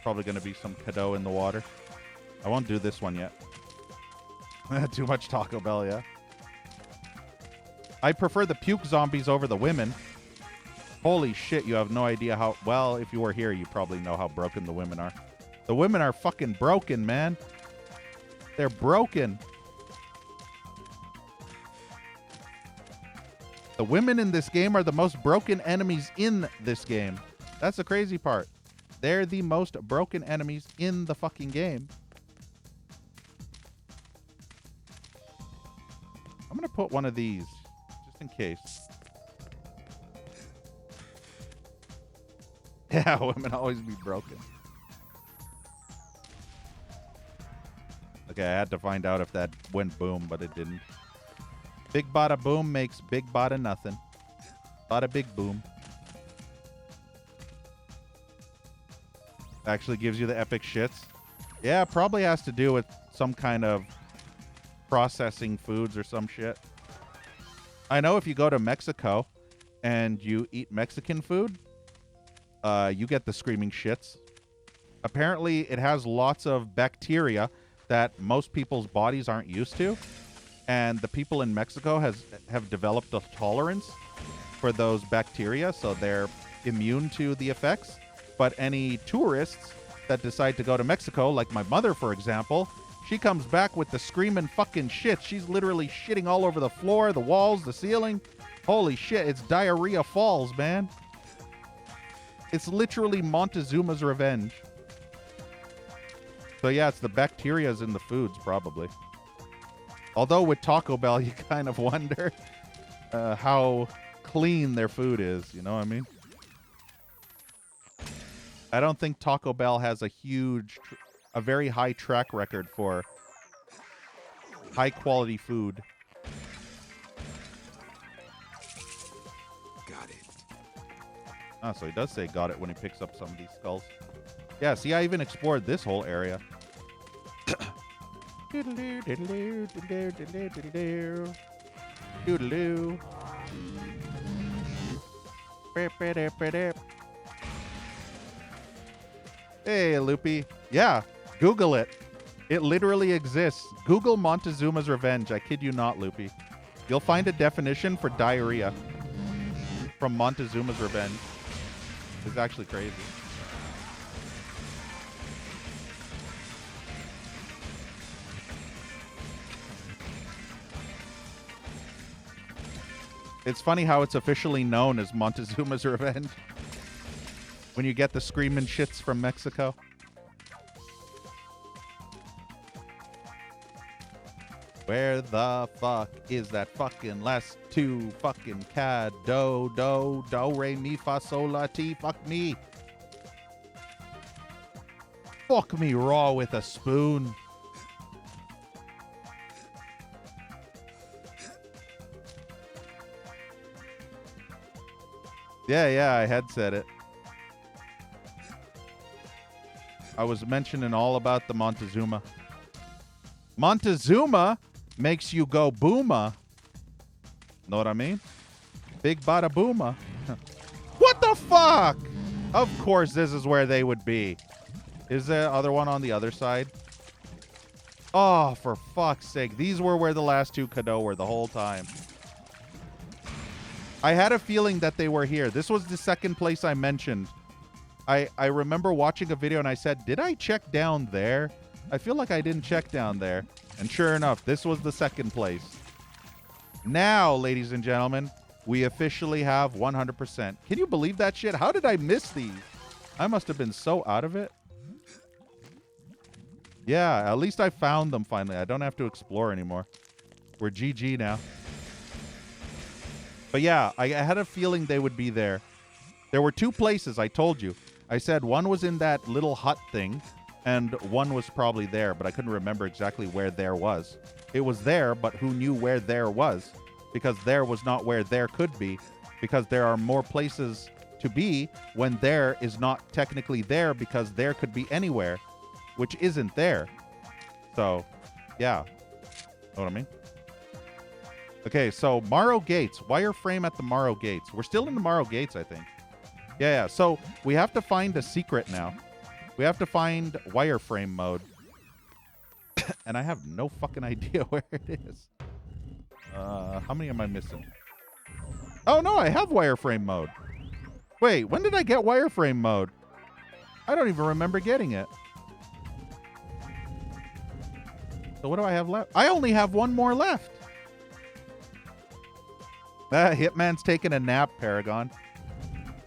going to be some Cadeau in the water. I won't do this one yet. Too much Taco Bell, yeah. I prefer the puke zombies over the women. Holy shit, you have no idea how... Well, if you were here, you probably know how broken the women are. The women are fucking broken, man. They're broken. The women in this game are the most broken enemies in this game. That's the crazy part. They're the most broken enemies in the fucking game. I'm going to put one of these, just in case. Yeah, women always be broken. Okay, I had to find out if that went boom, but it didn't. Big bada boom makes big bada nothing. Bada big boom. Actually gives you the epic shits. Yeah, probably has to do with some kind of processing foods or some shit. I know if you go to Mexico and you eat Mexican food, you get the screaming shits. Apparently, it has lots of bacteria that most people's bodies aren't used to. And the people in Mexico have developed a tolerance for those bacteria, so they're immune to the effects. But any tourists that decide to go to Mexico, like my mother, for example, she comes back with the screaming fucking shit. She's literally shitting all over the floor, the walls, the ceiling. Holy shit, it's diarrhea falls, man. It's literally Montezuma's revenge. So yeah, it's the bacterias in the foods, probably. Although with Taco Bell, you kind of wonder how clean their food is. You know what I mean? I don't think Taco Bell has a very high track record for high quality food. Got it. Ah, so he does say got it when he picks up some of these skulls. Yeah, see, I even explored this whole area. Doodaloo, doodaloo, doodaloo, doodaloo, doodaloo. Doodaloo. Hey, Loopy. Yeah, Google it. It literally exists. Google Montezuma's Revenge. I kid you not, Loopy. You'll find a definition for diarrhea from Montezuma's Revenge. It's actually crazy. It's funny how it's officially known as Montezuma's Revenge when you get the screaming shits from Mexico. Where the fuck is that fucking last two fucking cad do re mi fa sol la ti? Fuck me. Fuck me raw with a spoon. Yeah, I had said it. I was mentioning all about the Montezuma. Montezuma makes you go booma. Know what I mean? Big bada booma. What the fuck? Of course, this is where they would be. Is there other one on the other side? Oh, for fuck's sake. These were where the last two Kado were the whole time. I had a feeling that they were here. This was the second place I mentioned. I remember watching a video and I said, did I check down there? I feel like I didn't check down there. And sure enough, this was the second place. Now, ladies and gentlemen, we officially have 100%. Can you believe that shit? How did I miss these? I must have been so out of it. Yeah, at least I found them finally. I don't have to explore anymore. We're GG now. But yeah, I had a feeling they would be there. There were two places, I told you. I said one was in that little hut thing, and one was probably there, but I couldn't remember exactly where there was. It was there, but who knew where there was? Because there was not where there could be, because there are more places to be when there is not technically there, because there could be anywhere, which isn't there. So, yeah. Know what I mean? Okay, so Morrow Gates. Wireframe at the Morrow Gates. We're still in the Morrow Gates, I think. Yeah. So we have to find a secret now. We have to find wireframe mode. And I have no fucking idea where it is. How many am I missing? Oh, no, I have wireframe mode. Wait, when did I get wireframe mode? I don't even remember getting it. So what do I have left? I only have one more left. Hitman's taking a nap, Paragon.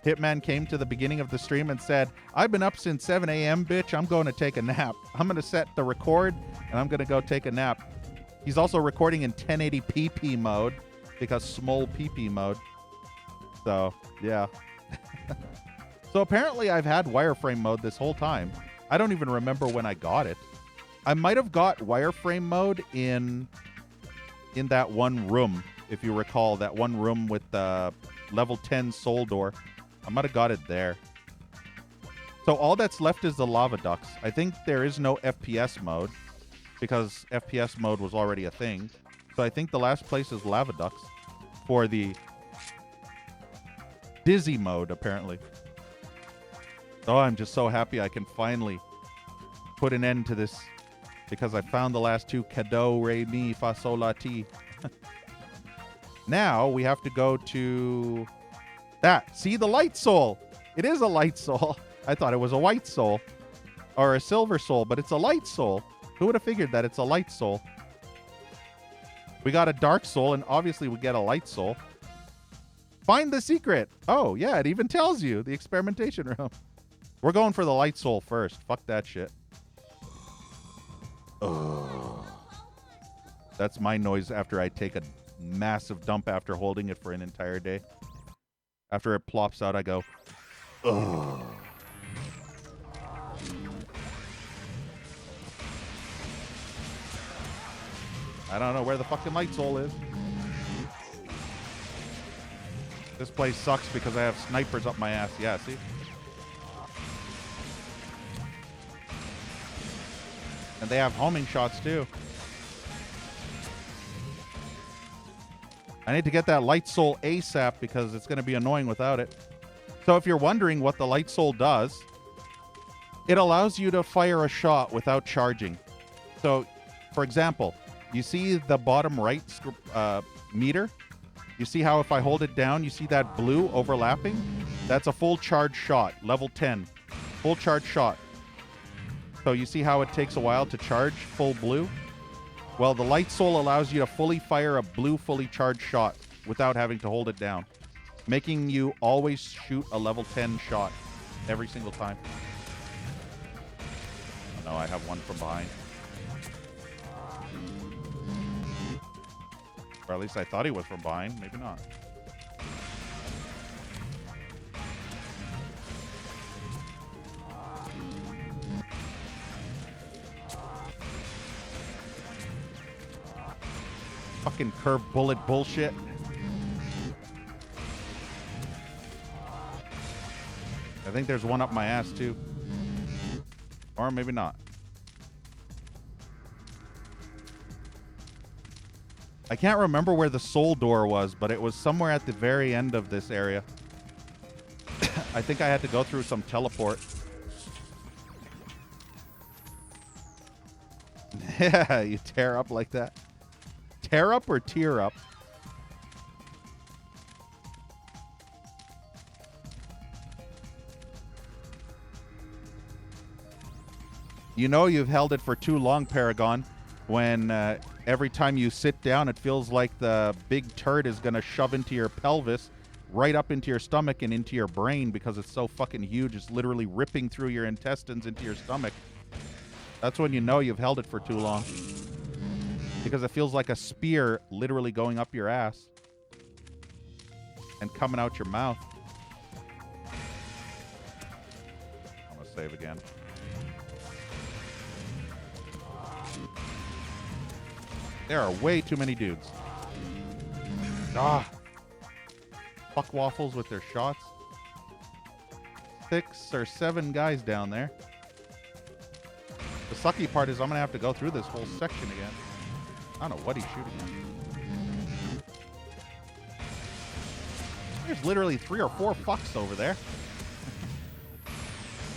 Hitman came to the beginning of the stream and said, I've been up since 7 a.m., bitch. I'm going to take a nap. I'm going to set the record, and I'm going to go take a nap. He's also recording in 1080p mode, because small PP mode. So, yeah. So apparently I've had wireframe mode this whole time. I don't even remember when I got it. I might have got wireframe mode in that one room. If you recall, that one room with the level 10 soul door. I might have got it there. So all that's left is the lava ducts. I think there is no FPS mode because FPS mode was already a thing. So I think the last place is lava ducts for the dizzy mode, apparently. Oh, I'm just so happy I can finally put an end to this because I found the last two, Kado, Re, Mi, Fa, Sol, La, Ti. Now we have to go to that. See, the light soul. It is a light soul. I thought it was a white soul or a silver soul, but it's a light soul. Who would have figured that it's a light soul? We got a dark soul, and obviously we get a light soul. Find the secret. Oh, yeah, it even tells you. The experimentation room. We're going for the light soul first. Fuck that shit. Oh. That's my noise after I take a massive dump after holding it for an entire day. After it plops out, I go, ugh. I don't know where the fucking light soul is. This place sucks because I have snipers up my ass. Yeah, see? And they have homing shots too. I need to get that light soul ASAP because it's going to be annoying without it. So if you're wondering what the light soul does, it allows you to fire a shot without charging. So, for example, you see the bottom right meter? You see how if I hold it down, you see that blue overlapping? That's a full charge shot, level 10. Full charge shot. So you see how it takes a while to charge full blue? Well, the light soul allows you to fully fire a blue fully charged shot without having to hold it down, making you always shoot a level 10 shot every single time. Oh, no, I have one from behind. Or at least I thought he was from behind. Maybe not. Fucking curved bullet bullshit. I think there's one up my ass too. Or maybe not. I can't remember where the soul door was, but it was somewhere at the very end of this area. I think I had to go through some teleport. Yeah, you tear up like that. Tear up or tear up? You know you've held it for too long, Paragon, when every time you sit down, it feels like the big turd is going to shove into your pelvis, right up into your stomach and into your brain because it's so fucking huge. It's literally ripping through your intestines into your stomach. That's when you know you've held it for too long. Because it feels like a spear literally going up your ass and coming out your mouth. I'm going to save again. There are way too many dudes. Ah. Fuck waffles with their shots. 6 or 7 guys down there. The sucky part is I'm going to have to go through this whole section again. I don't know what he's shooting at. There's literally 3 or 4 fucks over there.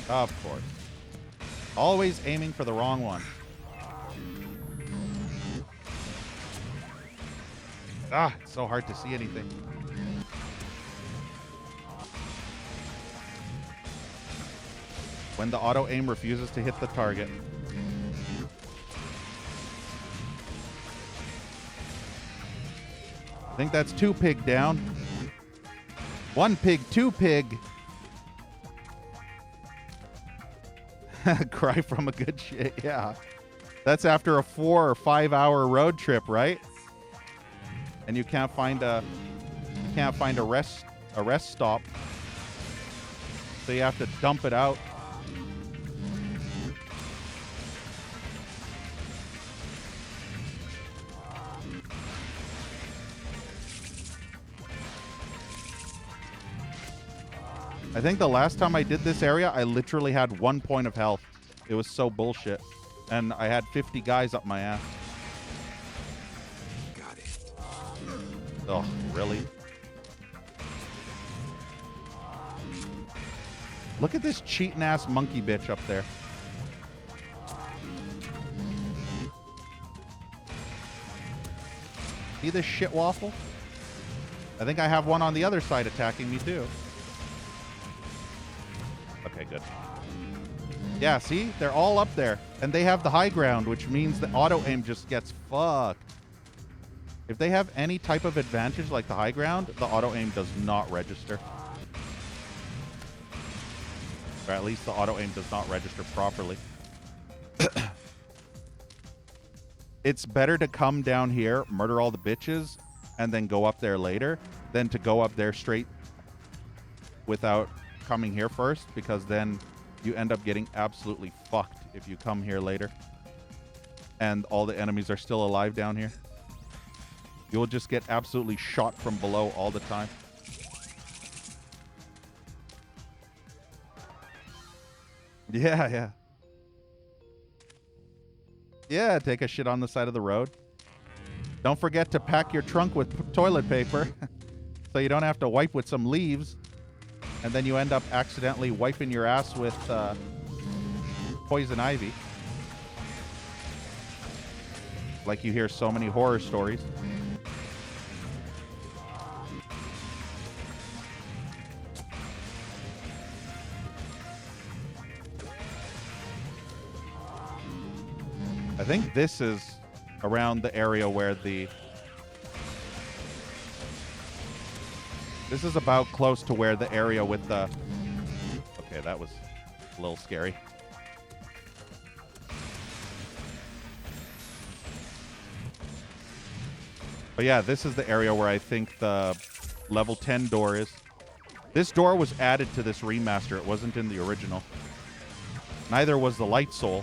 Of course. Always aiming for the wrong one. Ah, it's so hard to see anything. When the auto aim refuses to hit the target. I think that's 2 pig down. 1 pig, 2 pig. Cry from a good shit, yeah. That's after a 4 or 5 hour road trip, right? And you can't find a rest stop. So you have to dump it out. I think the last time I did this area, I literally had 1 point of health. It was so bullshit. And I had 50 guys up my ass. Got it. Oh, really? Look at this cheating ass monkey bitch up there. See this shit waffle? I think I have one on the other side attacking me too. Okay, good. Yeah, see? They're all up there. And they have the high ground, which means the auto-aim just gets fucked. If they have any type of advantage like the high ground, the auto-aim does not register. Or at least the auto-aim does not register properly. It's better to come down here, murder all the bitches, and then go up there later, than to go up there straight without coming here first, because then you end up getting absolutely fucked if you come here later. And all the enemies are still alive down here. You'll just get absolutely shot from below all the time. Yeah, yeah. Yeah, take a shit on the side of the road. Don't forget to pack your trunk with toilet paper so you don't have to wipe with some leaves. And then you end up accidentally wiping your ass with poison ivy. Like you hear so many horror stories. I think this is around the area where the... This is about close to where the area with the... Okay, that was a little scary. But yeah, this is the area where I think the level 10 door is. This door was added to this remaster. It wasn't in the original. Neither was the light soul.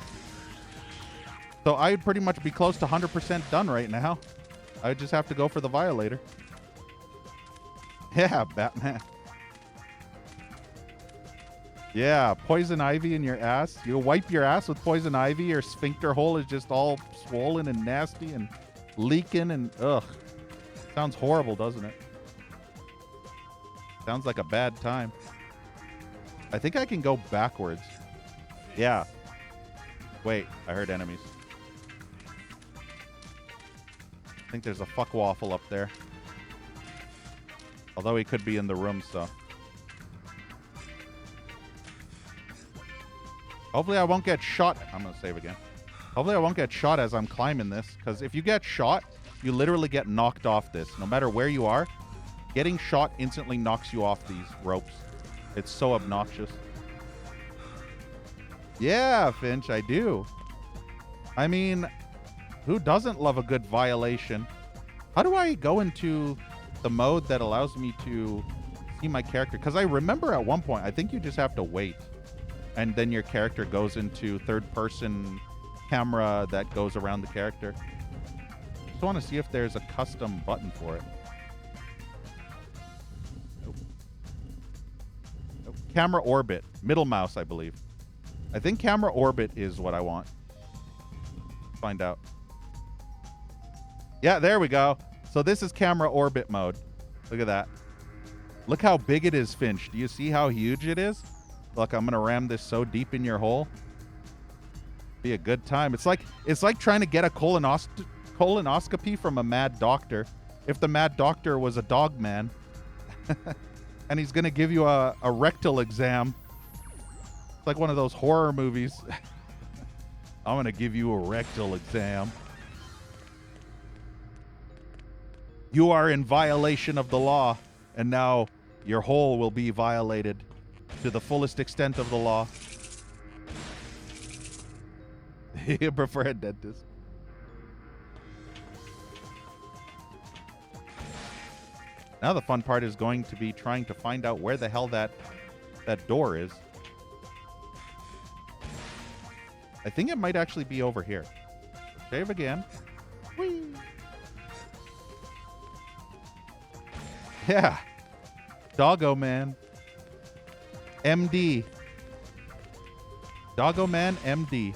So I'd pretty much be close to 100% done right now. I just have to go for the Violator. Yeah, Batman. Yeah, poison ivy in your ass. You wipe your ass with poison ivy. Your sphincter hole is just all swollen and nasty and leaking and ugh. Sounds horrible, doesn't it? Sounds like a bad time. I think I can go backwards. Yeah. Wait, I heard enemies. I think there's a fuck waffle up there. Although he could be in the room, so. Hopefully I won't get shot. I'm going to save again. Hopefully I won't get shot as I'm climbing this. Because if you get shot, you literally get knocked off this. No matter where you are, getting shot instantly knocks you off these ropes. It's so obnoxious. Yeah, Finch, I do. I mean, who doesn't love a good violation? How do I go into the mode that allows me to see my character? Because I remember at one point, I think you just have to wait. And then your character goes into third-person camera that goes around the character. Just want to see if there's a custom button for it. Nope. Nope. Camera orbit. Middle mouse, I believe. I think camera orbit is what I want. Find out. Yeah, there we go. So this is camera orbit mode. Look at that. Look how big it is, Finch. Do you see how huge it is? Look, I'm going to ram this so deep in your hole. Be a good time. It's like trying to get a colonoscopy from a mad doctor. If the mad doctor was a dog man. And he's going to give you a rectal exam. It's like one of those horror movies. I'm going to give you a rectal exam. You are in violation of the law, and now your hole will be violated to the fullest extent of the law. You prefer a dentist. Now the fun part is going to be trying to find out where the hell that door is. I think it might actually be over here. Shave again. Whee! Yeah. Doggo man. MD. Doggo Man MD.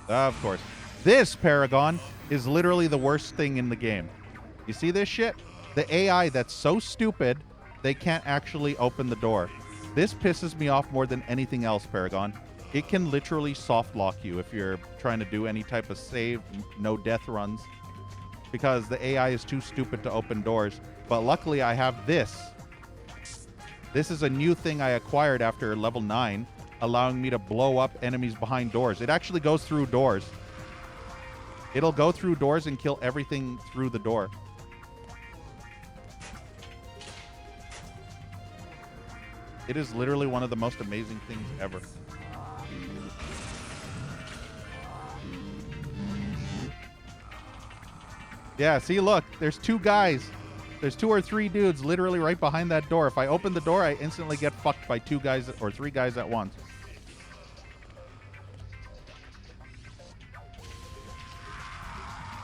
Of course. This, Paragon, is literally the worst thing in the game. You see this shit? The AI that's so stupid, they can't actually open the door. This pisses me off more than anything else, Paragon. It can literally soft lock you if you're trying to do any type of save, no death runs, because the AI is too stupid to open doors. But luckily, I have this. This is a new thing I acquired after level 9, allowing me to blow up enemies behind doors. It actually goes through doors. It'll go through doors and kill everything through the door. It is literally one of the most amazing things ever. Yeah, see, look, there's 2 guys. There's 2 or 3 dudes literally right behind that door. If I open the door, I instantly get fucked by 2 guys or 3 guys at once.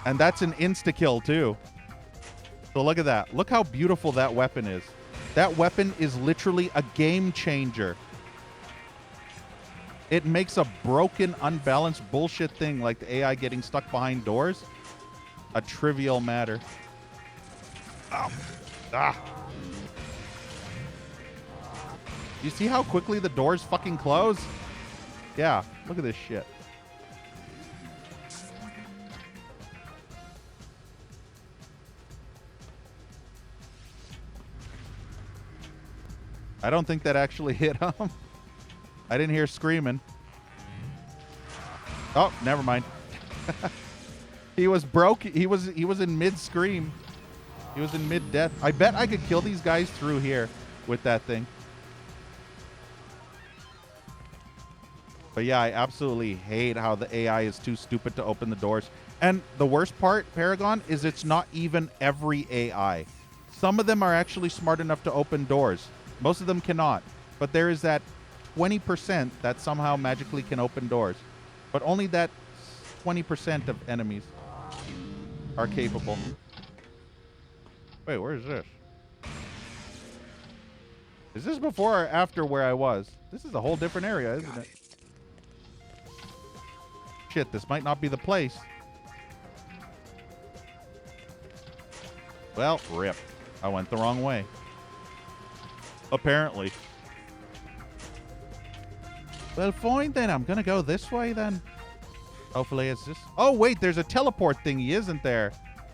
And that's an insta-kill, too. So look at that. Look how beautiful that weapon is. That weapon is literally a game changer. It makes a broken, unbalanced bullshit thing like the AI getting stuck behind doors a trivial matter. Oh. Ah. You see how quickly the doors fucking close? Yeah, look at this shit. I don't think that actually hit him. I didn't hear screaming. Oh, never mind. He was broke. He was in mid-scream. He was in mid-death. I bet I could kill these guys through here with that thing. But yeah, I absolutely hate how the AI is too stupid to open the doors. And the worst part, Paragon, is it's not even every AI. Some of them are actually smart enough to open doors. Most of them cannot. But there is that 20% that somehow magically can open doors. But only that 20% of enemies are capable. Wait, where is this? Is this before or after where I was? This is a whole different area, isn't it? Shit, this might not be the place. Well, rip. I went the wrong way. Apparently. Well, fine then. I'm gonna go this way then. Hopefully it's this. Oh, wait, there's a teleport thingy, isn't there?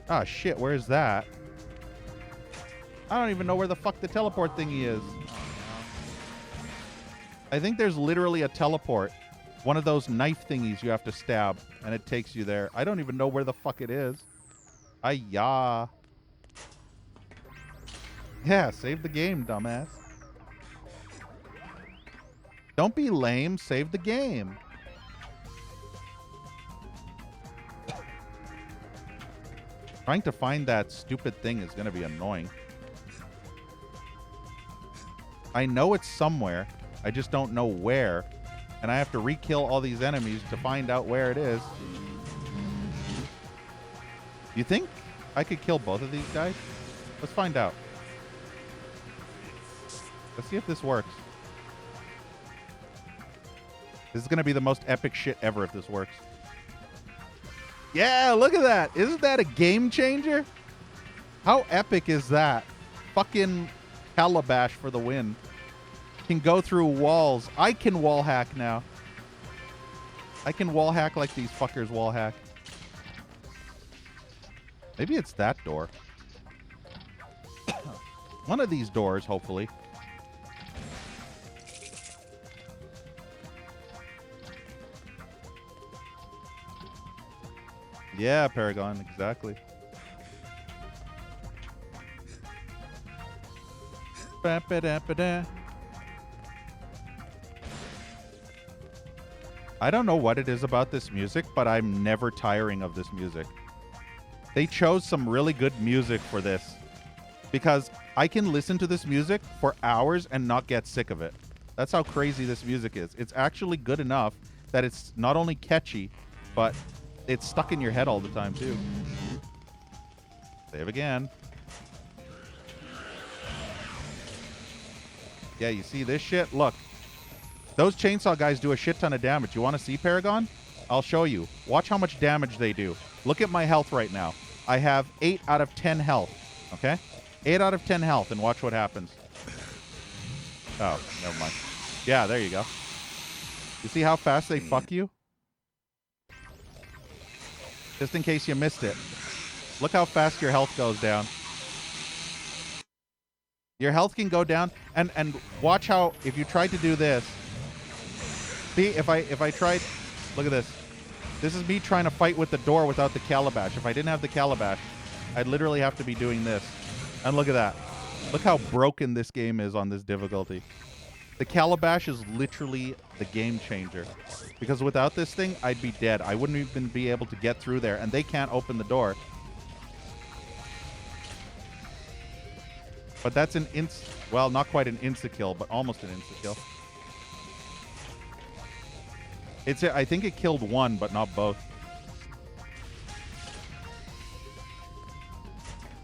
Ah, shit, where's that? I don't even know where the fuck the teleport thingy is. I think there's literally a teleport. One of those knife thingies you have to stab, and it takes you there. I don't even know where the fuck it is. Ay-ya. Yeah, save the game, dumbass. Don't be lame. Save the game. Trying to find that stupid thing is going to be annoying. I know it's somewhere. I just don't know where. And I have to re-kill all these enemies to find out where it is. You think I could kill both of these guys? Let's find out. Let's see if this works. This is going to be the most epic shit ever if this works. Yeah, look at that. Isn't that a game changer? How epic is that? Fucking calabash for the win. Can go through walls. I can wall hack now. I can wall hack like these fuckers wall hack. Maybe it's that door. One of these doors, hopefully. Yeah, Paragon, exactly. Ba-ba-da-ba-da. I don't know what it is about this music, but I'm never tiring of this music. They chose some really good music for this because I can listen to this music for hours and not get sick of it. That's how crazy this music is. It's actually good enough that it's not only catchy, but it's stuck in your head all the time, too. Save again. Yeah, you see this shit? Look. Those chainsaw guys do a shit ton of damage. You want to see, Paragon? I'll show you. Watch how much damage they do. Look at my health right now. I have 8 out of 10 health. Okay? 8 out of 10 health, and watch what happens. Oh, never mind. Yeah, there you go. You see how fast they fuck you? Just in case you missed it. Look how fast your health goes down. Your health can go down, and watch how, if you tried to do this, see, if I tried, look at this. This is me trying to fight with the door without the calabash. If I didn't have the calabash, I'd literally have to be doing this. And look at that. Look how broken this game is on this difficulty. The calabash is literally the game changer. Because without this thing, I'd be dead. I wouldn't even be able to get through there, and they can't open the door. But that's an well, not quite an insta-kill, but almost an insta-kill. I think it killed one, but not both.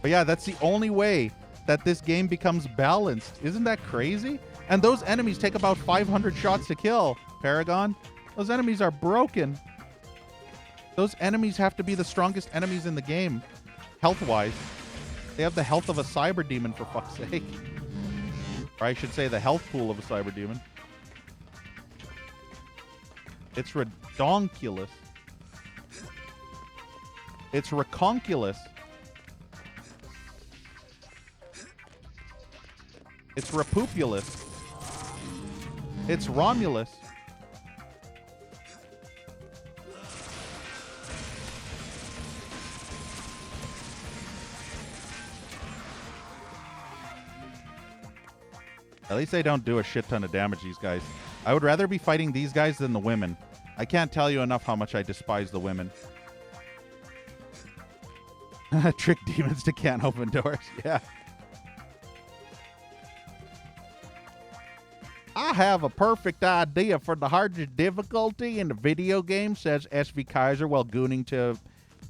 But yeah, that's the only way that this game becomes balanced. Isn't that crazy? And those enemies take about 500 shots to kill, Paragon. Those enemies are broken. Those enemies have to be the strongest enemies in the game, health-wise. They have the health of a cyber demon, for fuck's sake. Or I should say the health pool of a cyber demon. It's redonkulous. It's reconculous. It's repupulous. It's Romulus. At least they don't do a shit ton of damage, these guys. I would rather be fighting these guys than the women. I can't tell you enough how much I despise the women. Trick demons to can't open doors. Yeah. I have a perfect idea for the hardest difficulty in the video game, says SV Kaiser while gooning to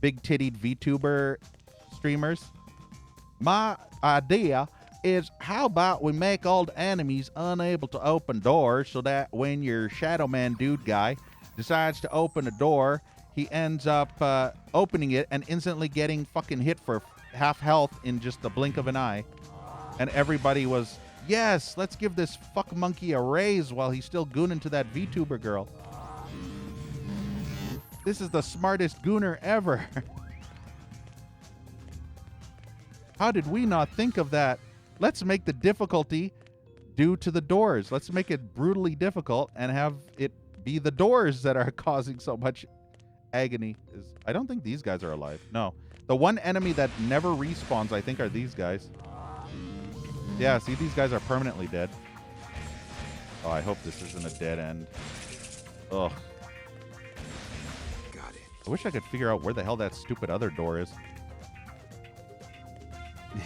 big-tittied VTuber streamers. My idea is, how about we make all the enemies unable to open doors so that when your Shadow Man dude guy decides to open a door, he ends up opening it and instantly getting fucking hit for half health in just the blink of an eye. And everybody was, yes, let's give this fuck monkey a raise while he's still gooning to that VTuber girl. This is the smartest gooner ever. How did we not think of that? Let's make the difficulty due to the doors. Let's make it brutally difficult and have it be the doors that are causing so much agony. I don't think these guys are alive. No. The one enemy that never respawns, I think, are these guys. Yeah, see, these guys are permanently dead. Oh, I hope this isn't a dead end. Ugh. Got it. I wish I could figure out where the hell that stupid other door is.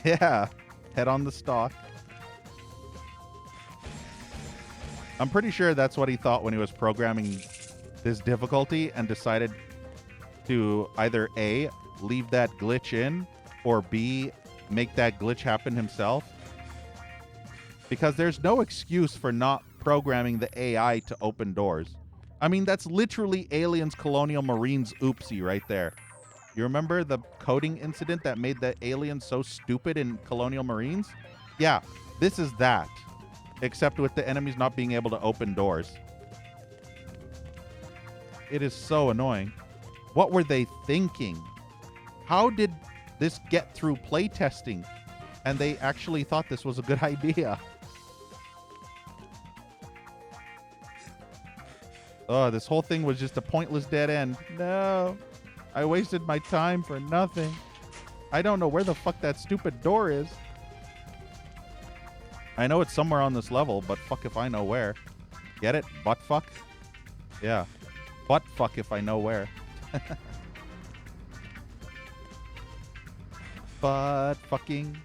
Yeah. Head on the stalk. I'm pretty sure that's what he thought when he was programming this difficulty and decided to either A, leave that glitch in, or B, make that glitch happen himself. Because there's no excuse for not programming the AI to open doors. I mean, that's literally Aliens Colonial Marines oopsie right there. You remember the coding incident that made the aliens so stupid in Colonial Marines? Yeah, this is that. Except with the enemies not being able to open doors. It is so annoying. What were they thinking? How did this get through playtesting? And they actually thought this was a good idea. Oh, this whole thing was just a pointless dead end. No. I wasted my time for nothing. I don't know where the fuck that stupid door is. I know it's somewhere on this level, but fuck if I know where. Get it? Butt fuck? Yeah. Butt fuck if I know where. Butt fucking.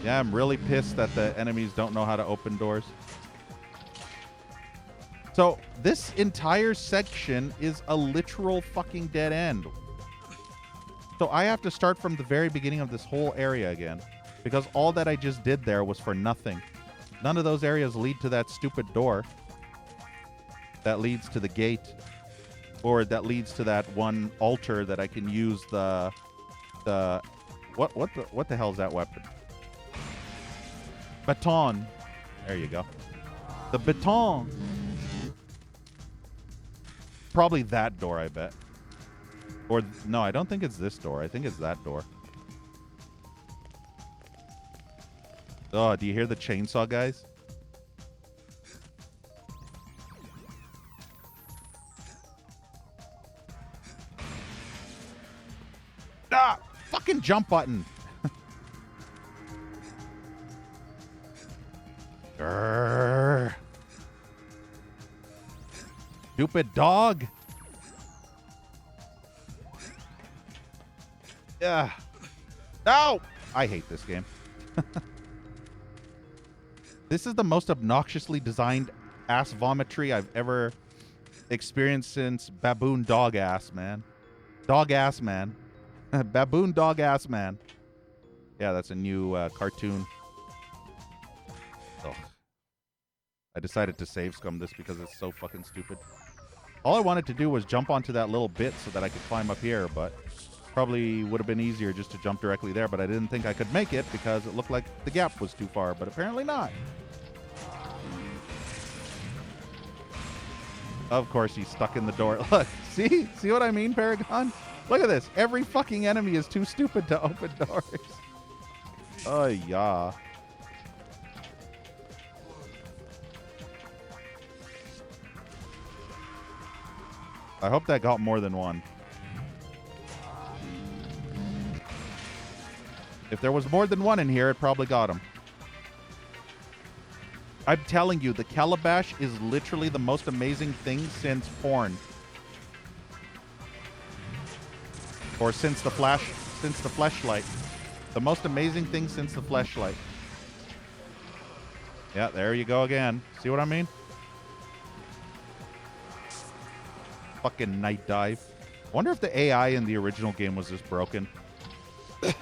Yeah, I'm really pissed that the enemies don't know how to open doors. So this entire section is a literal fucking dead end. So I have to start from the very beginning of this whole area again, because all that I just did there was for nothing. None of those areas lead to that stupid door that leads to the gate, or that leads to that one altar that I can use the what the hell is that weapon? Baton. There you go. The baton. Probably that door, I bet. Or no, I don't think it's this door. I think it's that door. Oh, do you hear the chainsaw, guys? Ah! Fucking jump button! Grrr. Stupid dog! Yeah. No! I hate this game. This is the most obnoxiously designed ass vomitory I've ever experienced since Baboon Dog Ass, man. Dog Ass Man. Baboon Dog Ass Man. Yeah, that's a new cartoon. Ugh. I decided to save scum this because it's so fucking stupid. All I wanted to do was jump onto that little bit so that I could climb up here, but probably would have been easier just to jump directly there, but I didn't think I could make it because it looked like the gap was too far, but apparently not. Of course, he's stuck in the door. Look, see what I mean, Paragon? Look at this. Every fucking enemy is too stupid to open doors. Oh, yeah. I hope that got more than one. If there was more than one in here, it probably got him. I'm telling you, the calabash is literally the most amazing thing since porn. Or since the fleshlight. The most amazing thing since the fleshlight. Yeah, there you go again. See what I mean? Fucking night dive. Wonder if the AI in the original game was just broken. Did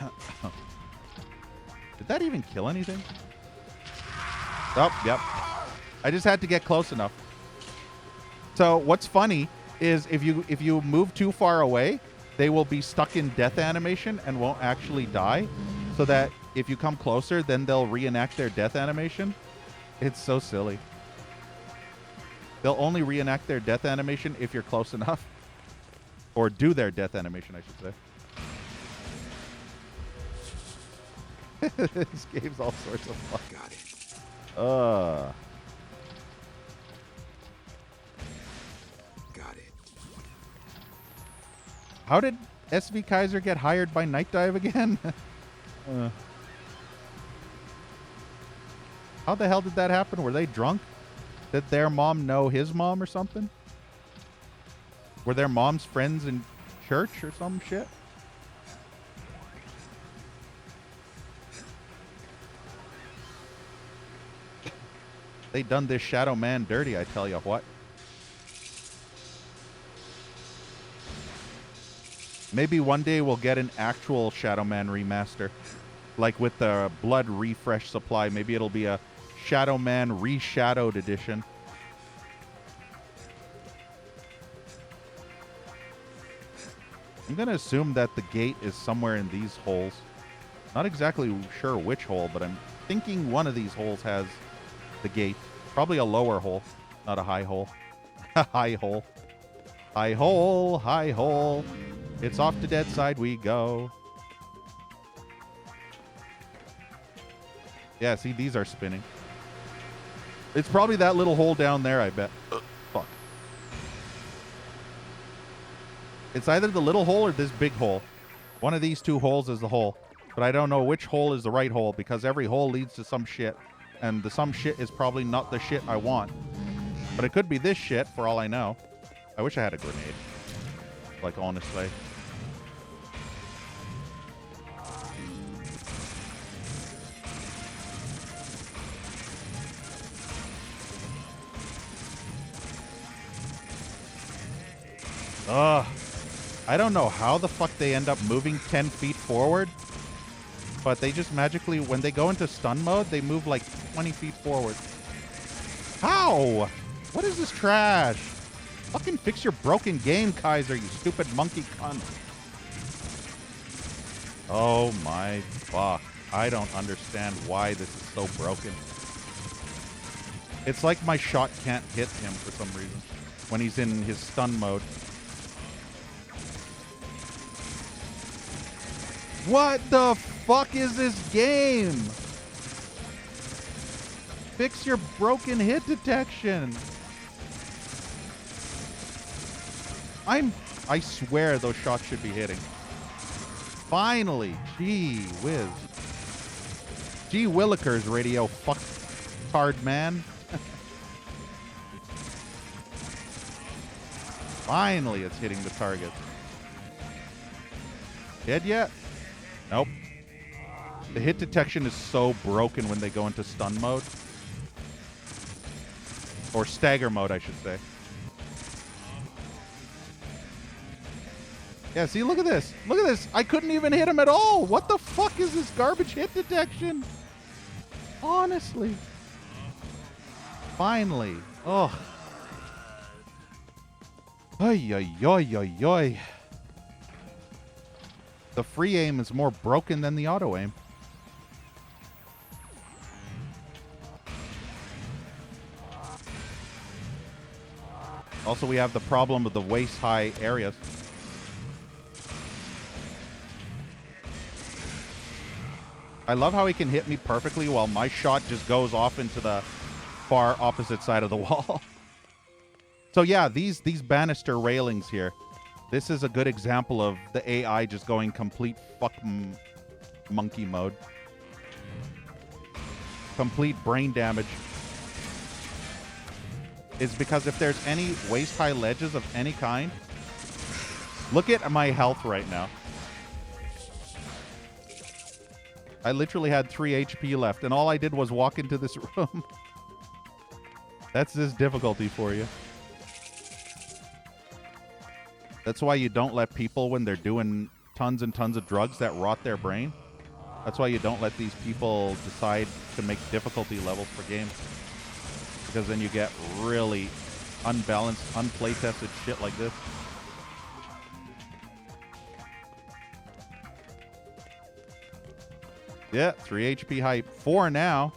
that even kill anything? Oh, yep. I just had to get close enough. So what's funny is if you move too far away, they will be stuck in death animation and won't actually die. So that if you come closer, then they'll reenact their death animation. It's so silly. They'll only reenact their death animation if you're close enough. Or do their death animation, I should say. This game's all sorts of fun. Got it. Got it. How did SV Kaiser get hired by Night Dive again? How the hell did that happen? Were they drunk? Did their mom know his mom or something? Were their moms friends in church or some shit? They done this Shadow Man dirty, I tell you what. Maybe one day we'll get an actual Shadow Man remaster. Like with the blood refresh supply. Maybe it'll be a Shadow Man reshadowed edition. I'm going to assume that the gate is somewhere in these holes. Not exactly sure which hole, but I'm thinking one of these holes has the gate. Probably a lower hole, not a high hole. High hole. High hole, high hole. It's off to dead side we go. Yeah, see, these are spinning. It's probably that little hole down there, I bet. Fuck. It's either the little hole or this big hole. One of these two holes is the hole. But I don't know which hole is the right hole because every hole leads to some shit. And the some shit is probably not the shit I want. But it could be this shit for all I know. I wish I had a grenade. Like, honestly. Ugh. I don't know how the fuck they end up moving 10 feet forward, but they just magically, when they go into stun mode, they move like 20 feet forward. How? What is this trash? Fucking fix your broken game, Kaiser, you stupid monkey cunt. Oh my fuck. I don't understand why this is so broken. It's like my shot can't hit him for some reason when he's in his stun mode. What the fuck is this game? Fix your broken hit detection. I swear those shots should be hitting. Finally. Gee whiz. Gee Willikers, radio fuck card man. Finally it's hitting the target. Dead yet? Nope. The hit detection is so broken when they go into stun mode. Or stagger mode, I should say. Yeah, see, look at this. Look at this. I couldn't even hit him at all. What the fuck is this garbage hit detection? Honestly. Finally. Oh. Ay, ay, ay, ay, ay. The free aim is more broken than the auto aim. Also, we have the problem of the waist-high areas. I love how he can hit me perfectly while my shot just goes off into the far opposite side of the wall. So yeah, these banister railings here, this is a good example of the AI just going complete monkey mode. Complete brain damage. Is because if there's any waist-high ledges of any kind, look at my health right now. I literally had 3 HP left, and all I did was walk into this room. That's this difficulty for you. That's why you don't let people, when they're doing tons and tons of drugs that rot their brain, that's why you don't let these people decide to make difficulty levels for games. Because then you get really unbalanced, unplay-tested shit like this. Yeah, 3 HP hype. 4 now.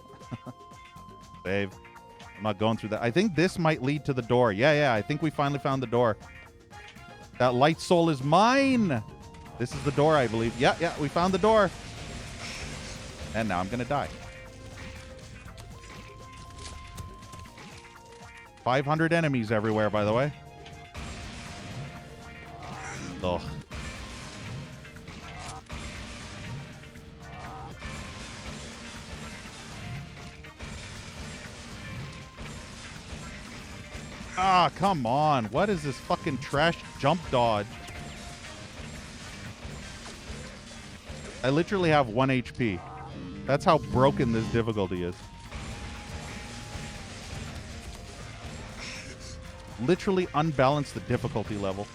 Save. I'm not going through that. I think this might lead to the door. Yeah, I think we finally found the door. That light soul is mine. This is the door, I believe. Yeah, we found the door. And now I'm going to die. 500 enemies everywhere, by the way. Ugh. Ah, come on. What is this fucking trash jump dodge? I literally have 1 HP. That's how broken this difficulty is. Literally unbalance the difficulty level.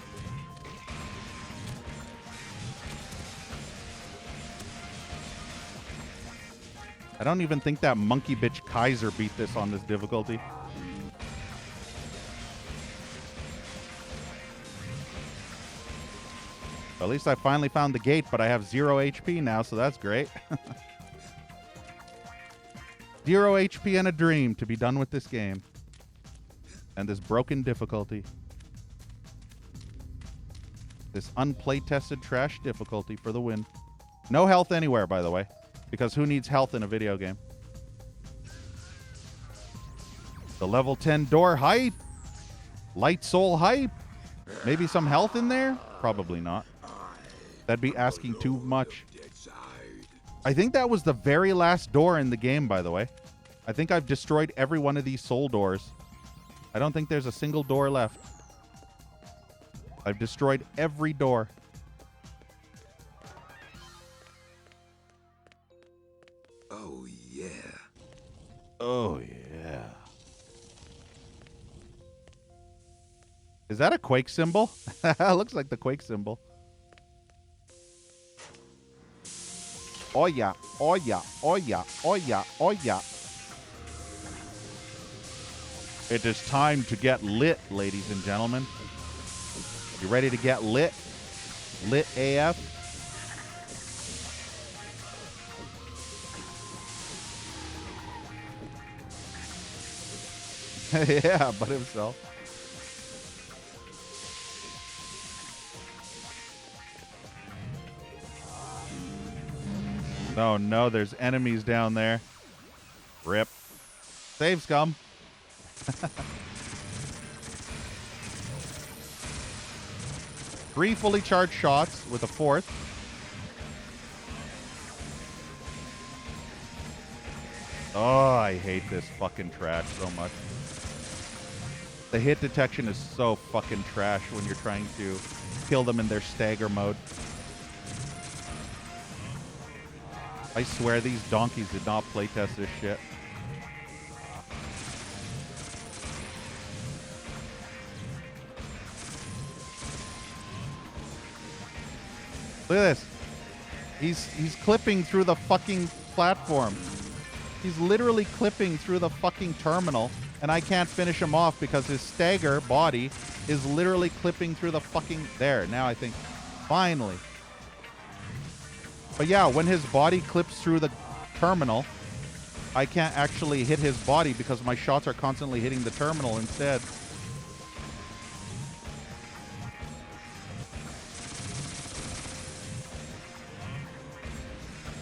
I don't even think that monkey bitch Kaiser beat this on this difficulty. At least I finally found the gate, but I have 0 HP now, so that's great. 0 HP and a dream to be done with this game. And this broken difficulty. This unplay-tested trash difficulty for the win. No health anywhere, by the way. Because who needs health in a video game? The level 10 door hype. Light soul hype. Maybe some health in there? Probably not. That'd be asking too much. I think that was the very last door in the game, by the way. I think I've destroyed every one of these soul doors. I don't think there's a single door left. I've destroyed every door. Oh, yeah. Oh, yeah. Is that a Quake symbol? Looks like the Quake symbol. Oh yeah, oh yeah, oh yeah, oh yeah, oh yeah. It is time to get lit, ladies and gentlemen. You ready to get lit? Lit AF? Yeah, but himself. Oh no, there's enemies down there. Rip. Save scum. Three fully charged shots with a fourth. Oh, I hate this fucking trash so much. The hit detection is so fucking trash when you're trying to kill them in their stagger mode. I swear these donkeys did not playtest this shit. Look at this. He's clipping through the fucking platform. He's literally clipping through the fucking terminal, and I can't finish him off because his stagger body is literally clipping through the fucking... There, now I think. Finally. But yeah, when his body clips through the terminal, I can't actually hit his body because my shots are constantly hitting the terminal instead.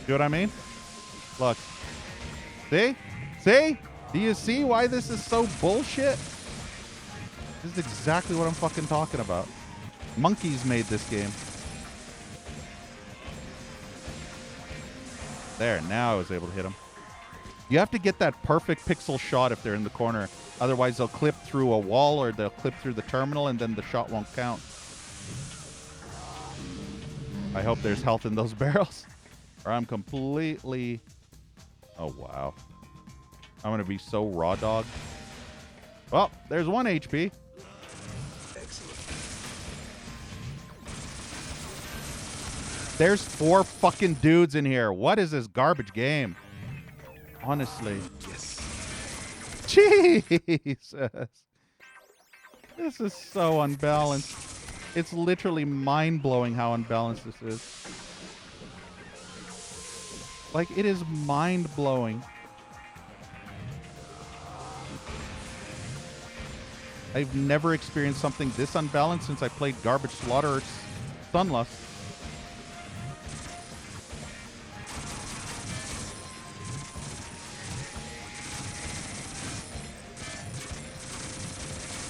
See what I mean? Look. See? See? Do you see why this is so bullshit? This is exactly what I'm fucking talking about. Monkeys made this game. There, now I was able to hit them. You have to get that perfect pixel shot if they're in the corner. Otherwise, they'll clip through a wall or they'll clip through the terminal and then the shot won't count. I hope there's health in those barrels. Or I'm completely... Oh, wow. I'm going to be so raw dog. Well, there's 1 HP. Excellent. There's 4 fucking dudes in here. What is this garbage game? Honestly. Yes. Jesus. This is so unbalanced. It's literally mind-blowing how unbalanced this is. Like, it is mind-blowing. I've never experienced something this unbalanced since I played Garbage Slaughter or Sunlust.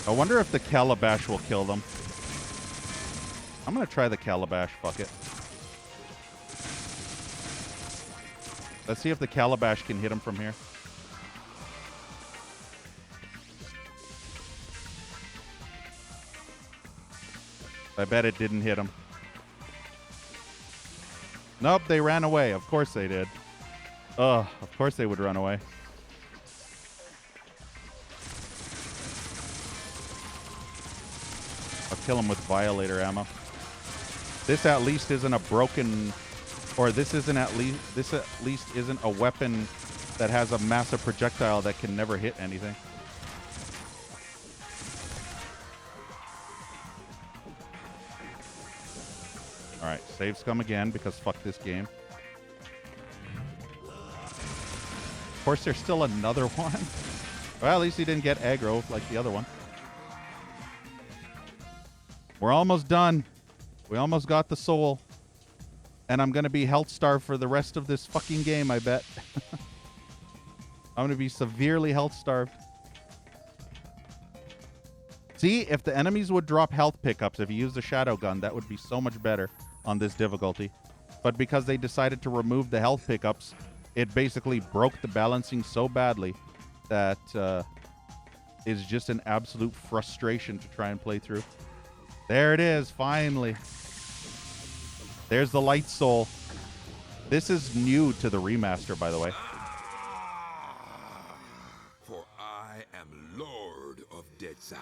I wonder if the Calabash will kill them. I'm going to try the Calabash. Fuck it. Let's see if the Calabash can hit him from here. I bet it didn't hit him. Nope, they ran away. Of course they did. Ugh, of course they would run away. I'll kill him with Violator ammo. This at least isn't a broken... Or this isn't at least isn't a weapon that has a massive projectile that can never hit anything. All right, save scum again because fuck this game. Of course, there's still another one. Well, at least he didn't get aggro like the other one. We're almost done. We almost got the soul. And I'm going to be health starved for the rest of this fucking game, I bet. I'm going to be severely health starved. See, if the enemies would drop health pickups, if you use the shadow gun, that would be so much better on this difficulty. But because they decided to remove the health pickups, it basically broke the balancing so badly that is just an absolute frustration to try and play through. There it is, finally. There's the light soul. This is new to the remaster, by the way. For I am Lord of Deadside.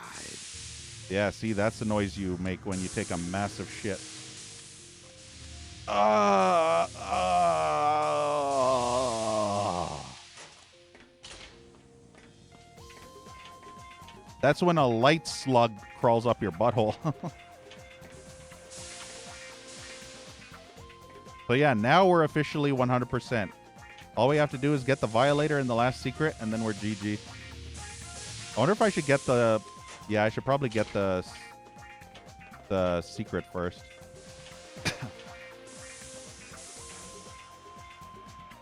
Yeah, see, that's the noise you make when you take a massive shit. That's when a light slug crawls up your butthole. But yeah, now we're officially 100%. All we have to do is get the Violator and the last secret, and then we're GG. I wonder if I should get the... Yeah, I should probably get the secret first.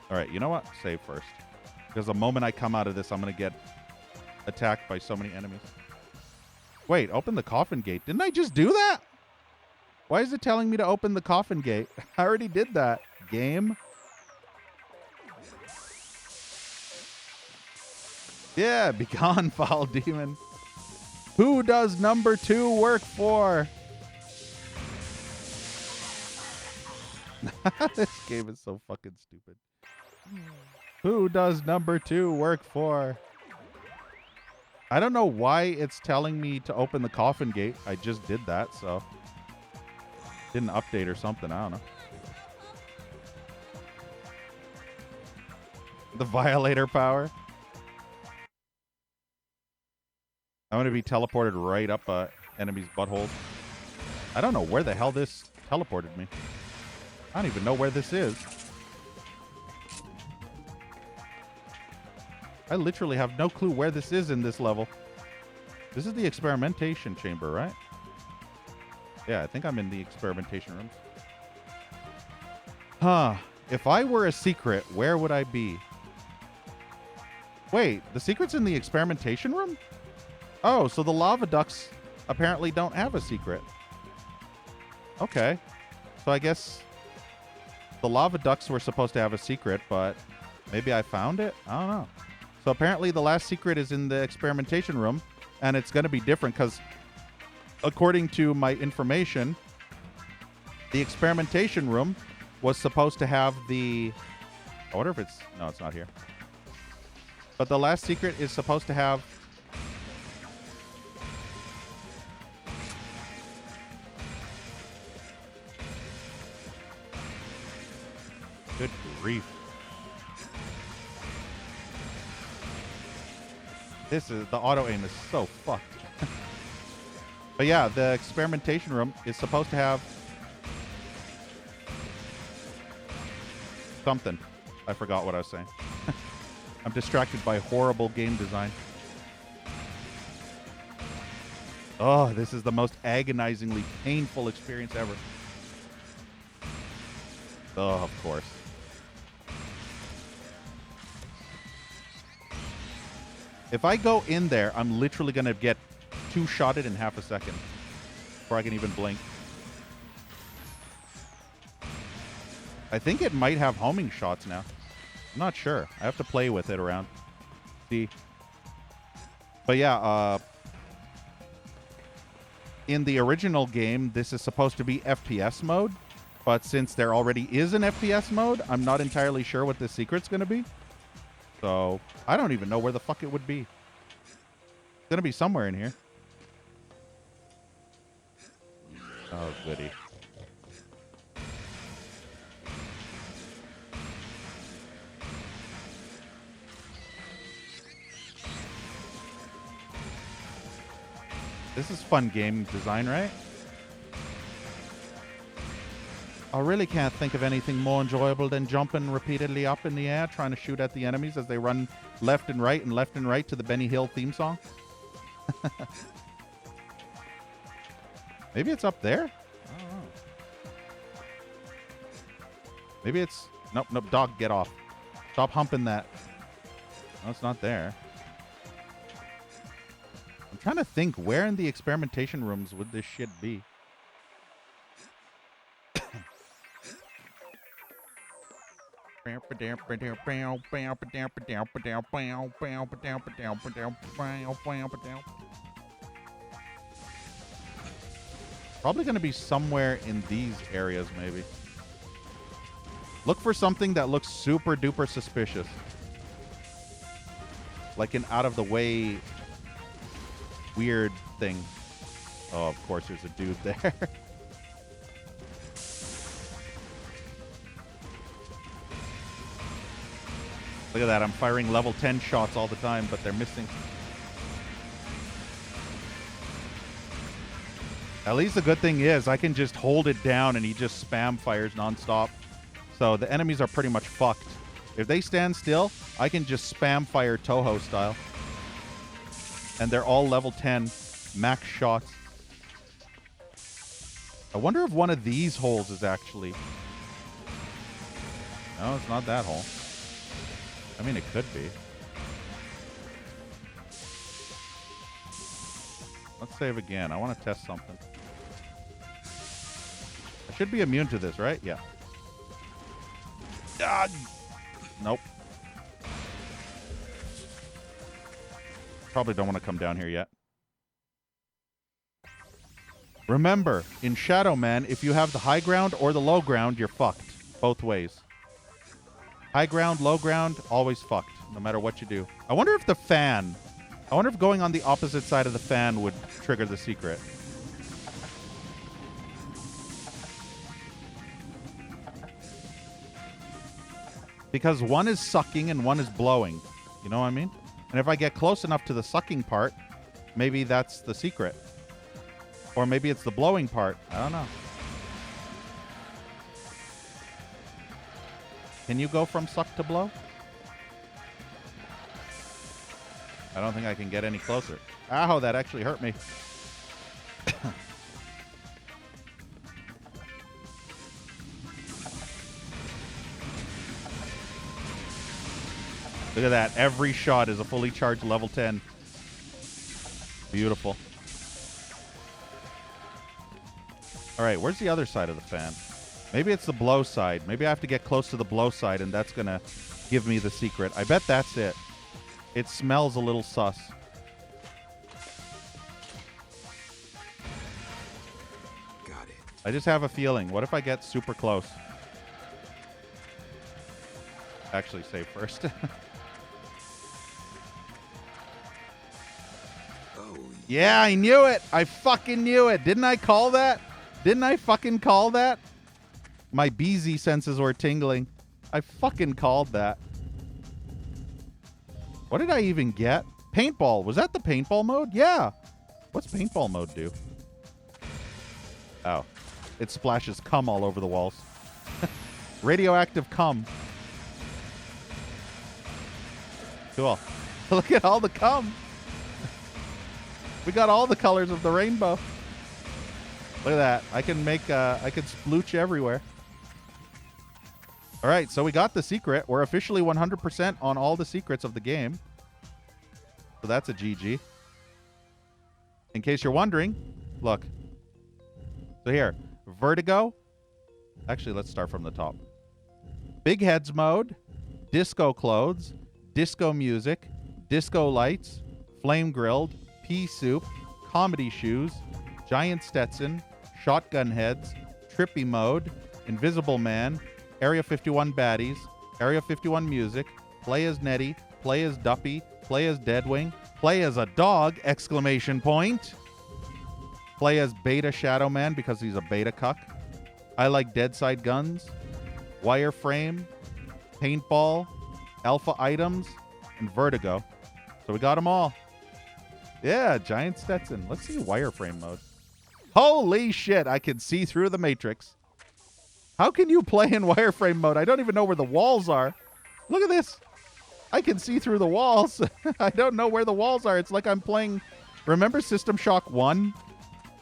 All right, you know what? Save first. Because the moment I come out of this, I'm going to get attacked by so many enemies. Wait, open the coffin gate. Didn't I just do that? Why is it telling me to open the coffin gate? I already did that. Game. Yeah, be gone, foul demon. Who does number 2 work for? This game is so fucking stupid. Who does number 2 work for? I don't know why it's telling me to open the coffin gate. I just did that, so... Didn't update or something. I don't know. The Violator power. I'm going to be teleported right up enemy's butthole. I don't know where the hell this teleported me. I don't even know where this is. I literally have no clue where this is in this level. This is the experimentation chamber, right? Yeah, I think I'm in the experimentation rooms. Huh. If I were a secret, where would I be? Wait, the secret's in the experimentation room? Oh, so the lava ducks apparently don't have a secret. Okay. So I guess the lava ducks were supposed to have a secret, but maybe I found it? I don't know. So apparently the last secret is in the experimentation room, and it's going to be different because according to my information, the experimentation room was supposed to have the... I wonder if it's... No, it's not here. But the last secret is supposed to have... Good grief. This is... The auto aim is so fucked. But yeah, the experimentation room is supposed to have something. I forgot what I was saying. I'm distracted by horrible game design. Oh, this is the most agonizingly painful experience ever. Oh, of course. If I go in there, I'm literally going to get two-shotted in half a second before I can even blink. I think it might have homing shots now. I'm not sure. I have to play with it around. See. But yeah, in the original game, this is supposed to be FPS mode. But since there already is an FPS mode, I'm not entirely sure what the secret's going to be. So, I don't even know where the fuck it would be. It's going to be somewhere in here. Oh, goody. This is fun game design, right? I really can't think of anything more enjoyable than jumping repeatedly up in the air, trying to shoot at the enemies as they run left and right to the Benny Hill theme song. Maybe it's up there? I don't know. Maybe it's... Nope, nope, dog, get off. Stop humping that. No, it's not there. I'm trying to think, where in the experimentation rooms would this shit be? Probably going to be somewhere in these areas, maybe. Look for something that looks super duper suspicious. Like an out of the way weird thing. Oh, of course, there's a dude there. Look at that. I'm firing level 10 shots all the time, but they're missing. At least the good thing is I can just hold it down and he just spam fires nonstop. So the enemies are pretty much fucked. If they stand still, I can just spam fire Toho style. And they're all level 10 max shots. I wonder if one of these holes is actually... No, it's not that hole. I mean, it could be. Let's save again. I want to test something. I should be immune to this, right? Yeah. Ah, nope. Probably don't want to come down here yet. Remember, in Shadow Man, if you have the high ground or the low ground, you're fucked. Both ways. High ground, low ground, always fucked, no matter what you do. I wonder if the fan... I wonder if going on the opposite side of the fan would trigger the secret. Because one is sucking and one is blowing. You know what I mean? And if I get close enough to the sucking part, maybe that's the secret. Or maybe it's the blowing part. I don't know. Can you go from suck to blow? I don't think I can get any closer. Ow, that actually hurt me. Look at that. Every shot is a fully charged level 10. Beautiful. All right, where's the other side of the fan? Maybe it's the blow side. Maybe I have to get close to the blow side, and that's going to give me the secret. I bet that's it. It smells a little sus. Got it. I just have a feeling. What if I get super close? Actually, save first. Oh, yeah, I knew it. I fucking knew it. Didn't I call that? Didn't I fucking call that? My BZ senses were tingling. I fucking called that. What did I even get? Paintball. Was that the paintball mode? Yeah. What's paintball mode do? Oh. It splashes cum all over the walls. Radioactive cum. Cool. Look at all the cum. We got all the colors of the rainbow. Look at that. I can make, I can splooch everywhere. All right, so we got the secret. We're officially 100% on all the secrets of the game. So that's a GG. In case you're wondering, look. So here, Vertigo. Actually, let's start from the top. Big Heads mode, Disco Clothes, Disco Music, Disco Lights, Flame Grilled, Pea Soup, Comedy Shoes, Giant Stetson, Shotgun Heads, Trippy Mode, Invisible Man, Area 51 Baddies, Area 51 Music, Play as Nettie, Play as Duppy, Play as Deadwing, Play as a Dog, exclamation point. Play as Beta Shadow Man because he's a beta cuck. I Like Deadside Guns, Wireframe, Paintball, Alpha Items, and Vertigo. So we got them all. Yeah, Giant Stetson. Let's see Wireframe mode. Holy shit, I can see through the Matrix. How can you play in wireframe mode? I don't even know where the walls are. Look at this. I can see through the walls. I don't know where the walls are. It's like I'm playing... Remember System Shock 1?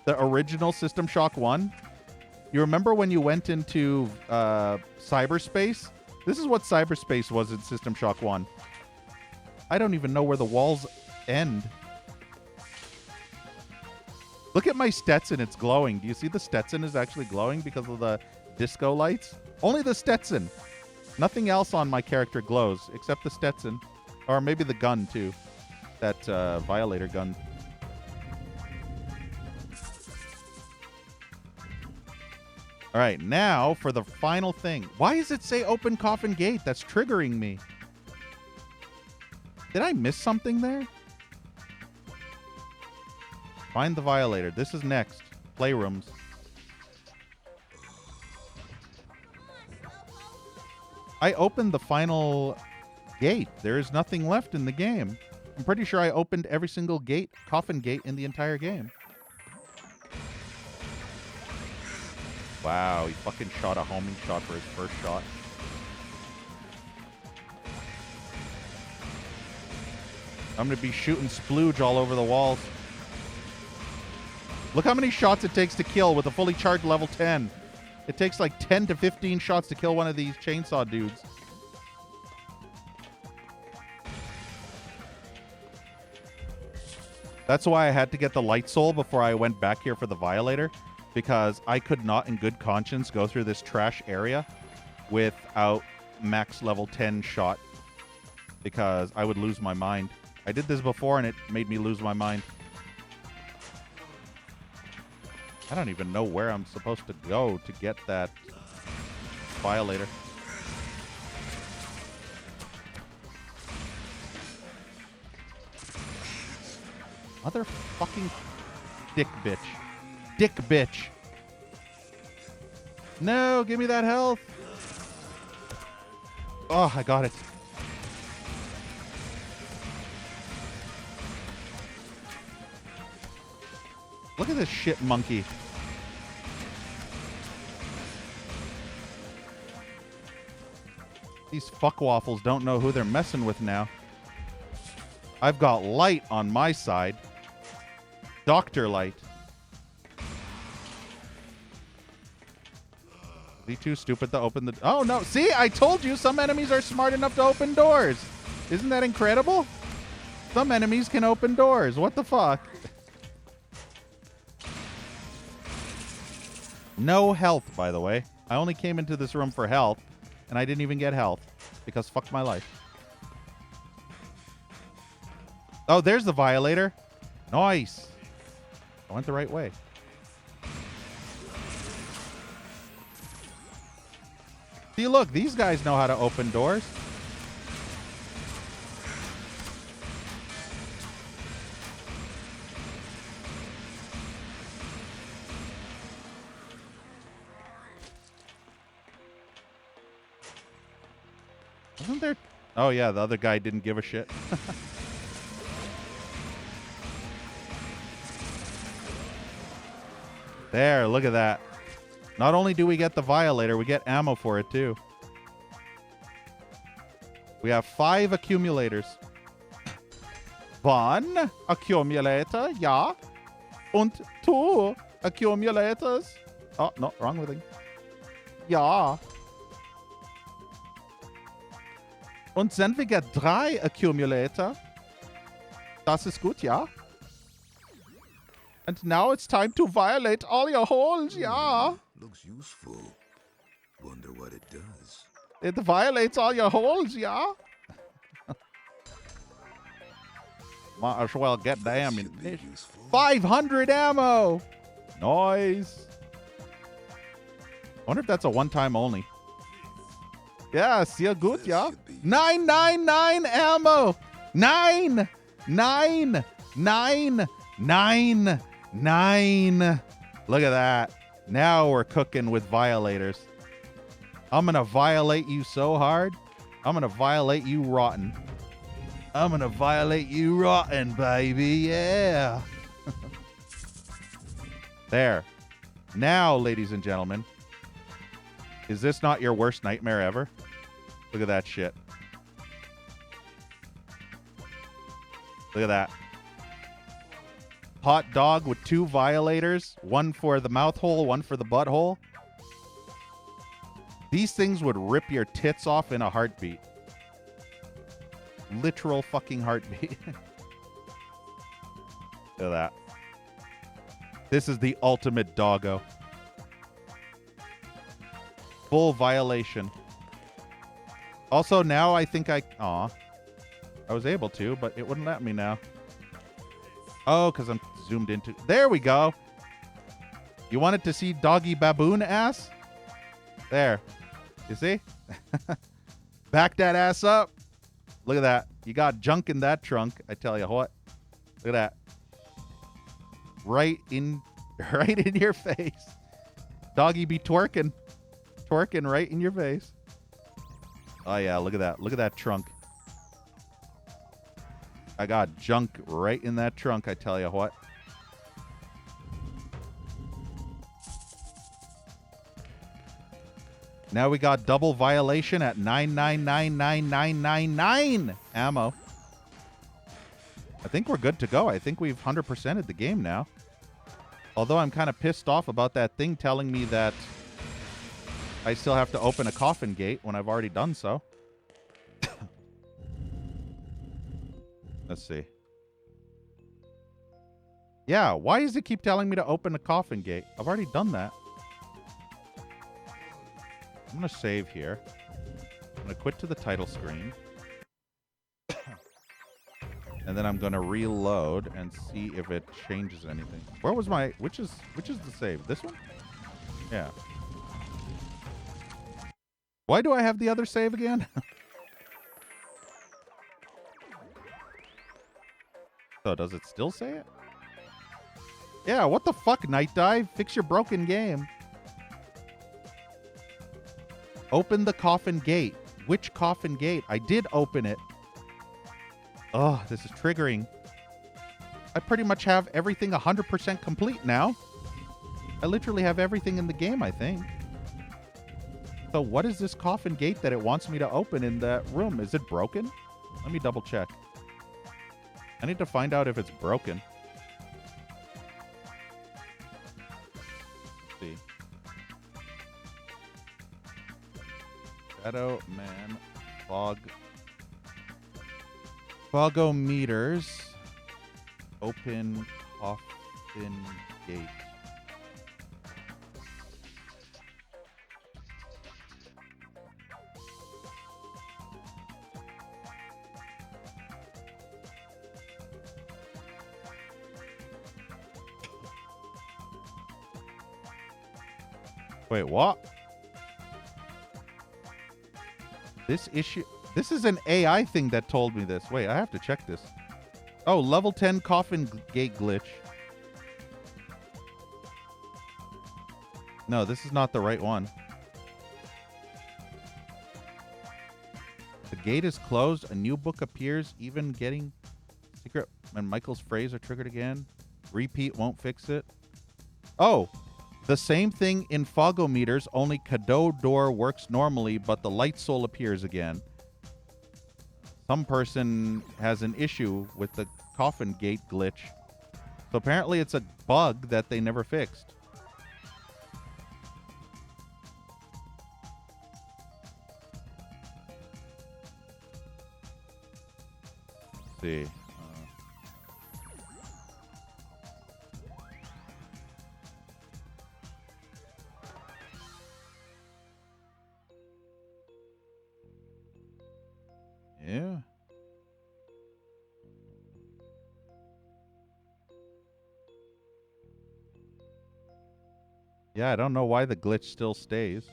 The original System Shock 1? You remember when you went into cyberspace? This is what cyberspace was in System Shock 1. I don't even know where the walls end. Look at my Stetson. It's glowing. Do you see the Stetson is actually glowing because of the disco lights? Only the Stetson. Nothing else on my character glows except the Stetson. Or maybe the gun, too. That Violator gun. All right, now for the final thing. Why does it say open coffin gate? That's triggering me. Did I miss something there? Find the violator. This is next. Playrooms. I opened the final gate. There is nothing left in the game. I'm pretty sure I opened every single gate, coffin gate in the entire game. Wow, he fucking shot a homing shot for his first shot. I'm gonna be shooting splooge all over the walls. Look how many shots it takes to kill with a fully charged level 10. It takes like 10 to 15 shots to kill one of these chainsaw dudes. That's why I had to get the light soul before I went back here for the violator, because I could not in good conscience go through this trash area without max level 10 shot, because I would lose my mind. I did this before and it made me lose my mind. I don't even know where I'm supposed to go to get that violator. Motherfucking dick bitch. Dick bitch. No, give me that health. Oh, I got it. Look at this shit monkey. These fuckwaffles don't know who they're messing with now. I've got light on my side. Dr. Light. Are you too stupid to open the... Oh, no. See, I told you some enemies are smart enough to open doors. Isn't that incredible? Some enemies can open doors. What the fuck? No health, by the way. I only came into this room for health, and I didn't even get health, because fuck my life. Oh, there's the violator. Nice. I went the right way. See, look, these guys know how to open doors. Wasn't there... Oh, yeah, the other guy didn't give a shit. There, look at that. Not only do we get the violator, we get ammo for it, too. We have 5 accumulators. 1 accumulator, ja. Und 2 accumulators. Oh, no, wrong thing. Ja. Und sind wir 3 accumulator. Das ist gut, ja. And now it's time to violate all your holes, yeah. Looks useful. Wonder what it does. It violates all your holes, yeah. Might as well get the ammunition. 500 ammo! Nice. Wonder if that's a one-time only. Yeah, sehr gut, yeah. 999 ammo! 9! 9! 9! 9! 9! Look at that. Now we're cooking with violators. I'm gonna violate you so hard. I'm gonna violate you rotten. I'm gonna violate you rotten, baby. Yeah. There. Now, ladies and gentlemen, is this not your worst nightmare ever? Look at that shit. Look at that. Hot dog with 2 violators. One for the mouth hole, one for the butthole. These things would rip your tits off in a heartbeat. Literal fucking heartbeat. Look at that. This is the ultimate doggo. Full violation. Also, now I think I was able to, but it wouldn't let me now. Oh, because I'm zoomed into... There we go. You wanted to see doggy baboon ass? There. You see? Back that ass up. Look at that. You got junk in that trunk. I tell you what. Look at that. right in your face. Doggy be twerking right in your face. Oh yeah, look at that. Look at that trunk. I got junk right in that trunk, I tell you what. Now we got double violation at 9999999 ammo. I think we're good to go. I think we've 100%ed the game now. Although I'm kind of pissed off about that thing telling me that I still have to open a coffin gate when I've already done so. Let's see. Yeah, why does it keep telling me to open a coffin gate? I've already done that. I'm going to save here. I'm going to quit to the title screen. And then I'm going to reload and see if it changes anything. Where was my... Which is the save? This one? Yeah. Why do I have the other save again? So does it still say it? Yeah, what the fuck, Night Dive? Fix your broken game. Open the coffin gate. Which coffin gate? I did open it. Oh, this is triggering. I pretty much have everything 100% complete now. I literally have everything in the game, I think. So what is this coffin gate that it wants me to open in that room? Is it broken? Let me double check. I need to find out if it's broken. Let's see. Shadow Man Fogometers. Open coffin gate. Wait, what? This issue... This is an AI thing that told me this. Wait, I have to check this. Oh, level 10 coffin gate glitch. No, this is not the right one. The gate is closed. A new book appears. Even getting secret and Michael's phrase are triggered again. Repeat won't fix it. Oh, the same thing in Fogometers, only Cadeau door works normally, but the light soul appears again. Some person has an issue with the coffin gate glitch. So apparently it's a bug that they never fixed. Let's see. Yeah. Yeah, I don't know why the glitch still stays.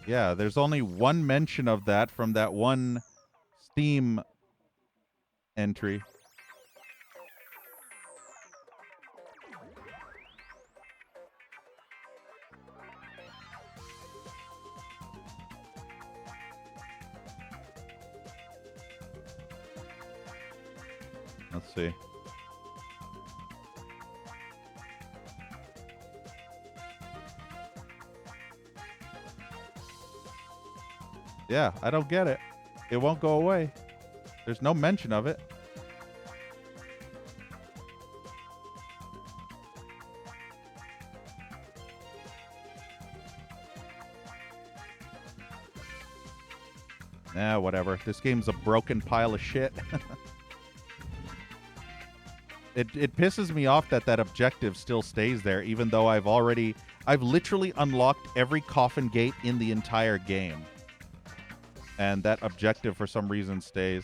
Yeah, there's only one mention of that from that one Steam entry. Let's see. Yeah, I don't get it. It won't go away. There's no mention of it. Whatever. This game's a broken pile of shit. It pisses me off that that objective still stays there, even though I've literally unlocked every coffin gate in the entire game. And that objective for some reason stays.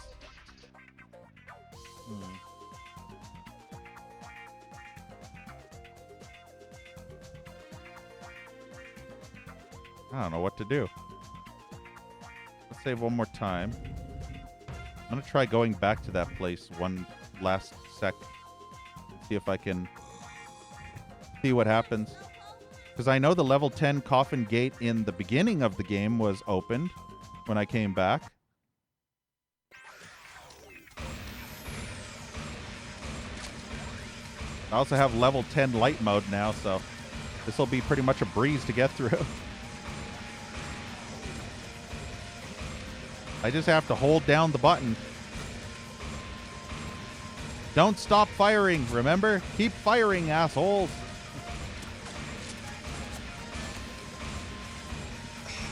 I don't know what to do. Let's save one more time. I'm going to try going back to that place one last sec. See if I can see what happens. Because I know the level 10 coffin gate in the beginning of the game was opened when I came back. I also have level 10 light mode now, so this will be pretty much a breeze to get through. I just have to hold down the button. Don't stop firing, remember? Keep firing, assholes.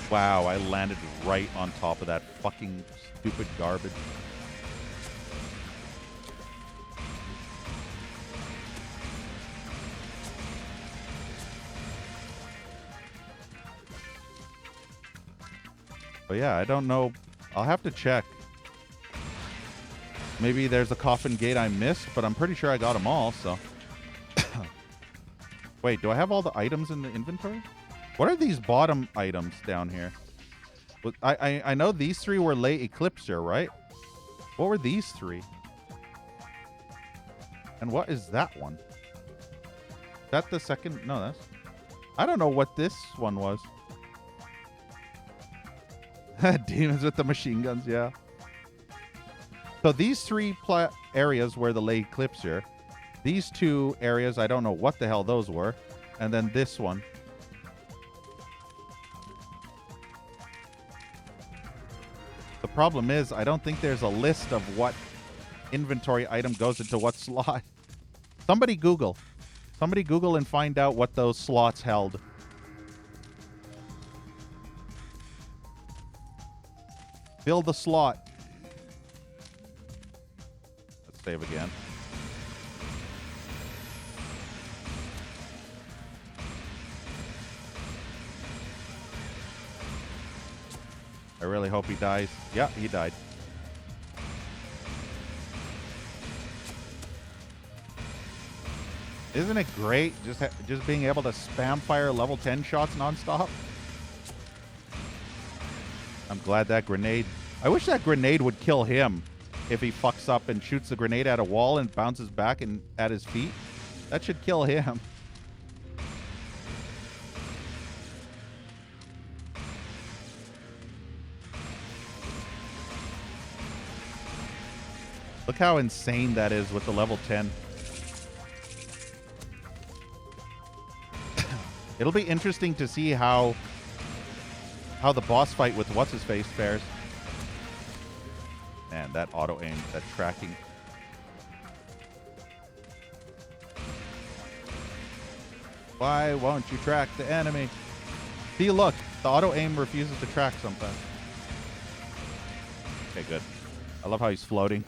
Wow, I landed right on top of that fucking stupid garbage. But yeah, I don't know. I'll have to check. Maybe there's a coffin gate I missed, but I'm pretty sure I got them all, so. Wait, do I have all the items in the inventory? What are these bottom items down here? I know these three were late Eclipser, right? What were these three? And what is that one? Is that the second? No, that's... I don't know what this one was. Demons with the machine guns, yeah. So these three areas were the late Eclipser. These two areas, I don't know what the hell those were. And then this one. The problem is, I don't think there's a list of what inventory item goes into what slot. Somebody Google. Somebody Google and find out what those slots held. Fill the slot. Let's save again. I really hope he dies. Yeah, he died. Isn't it great just being able to spam fire level 10 shots nonstop? I'm glad that grenade... I wish that grenade would kill him if he fucks up and shoots the grenade at a wall and bounces back and at his feet. That should kill him. Look how insane that is with the level 10. It'll be interesting to see how the boss fight with what's-his-face fares. Man, that auto-aim, that tracking. Why won't you track the enemy? See, look, the auto-aim refuses to track sometimes. Okay, good. I love how he's floating.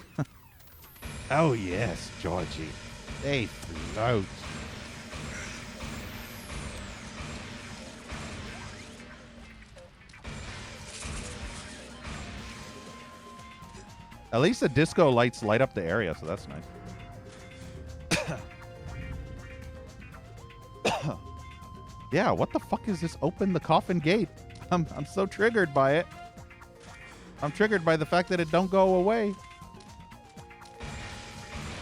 Oh, yes, Georgie. They float. At least the disco lights light up the area, so that's nice. Yeah, what the fuck is this open the coffin gate? I'm so triggered by it. I'm triggered by the fact that it don't go away.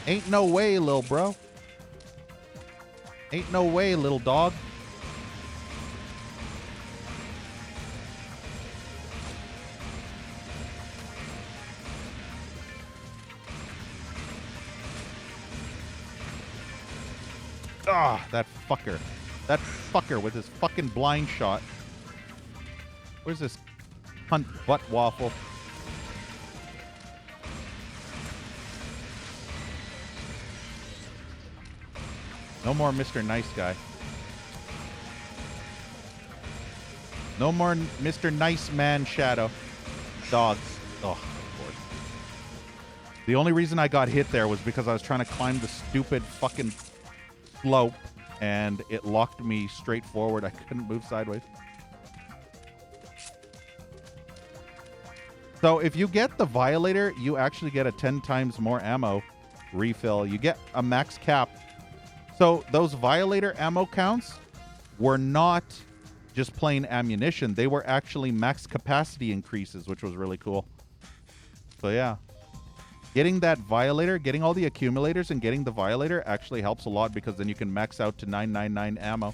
Ain't no way, little bro. Ain't no way, little dog. Ah, that fucker. That fucker with his fucking blind shot. Where's this cunt butt waffle? No more Mr. Nice Guy. No more Mr. Nice Man Shadow. Dogs. Oh, of course. The only reason I got hit there was because I was trying to climb the stupid fucking slope, and it locked me straight forward. I couldn't move sideways. So if you get the Violator, you actually get a 10 times more ammo refill. You get a max cap. So those Violator ammo counts were not just plain ammunition. They were actually max capacity increases, which was really cool. So yeah. Getting that Violator, getting all the accumulators and getting the Violator actually helps a lot, because then you can max out to 999 ammo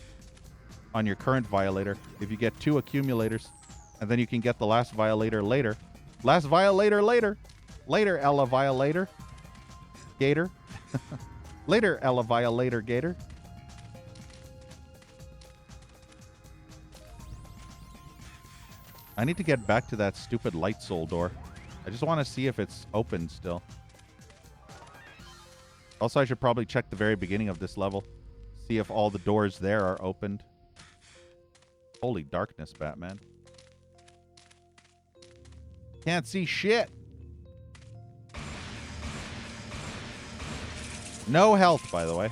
on your current Violator if you get 2 accumulators. And then you can get the last Violator later. Last Violator later. Later, Ella Violator. Gator. Later, Ella Violator Gator. I need to get back to that stupid light soul door. I just want to see if it's open still. Also, I should probably check the very beginning of this level. See if all the doors there are opened. Holy darkness, Batman. Can't see shit. No health, by the way.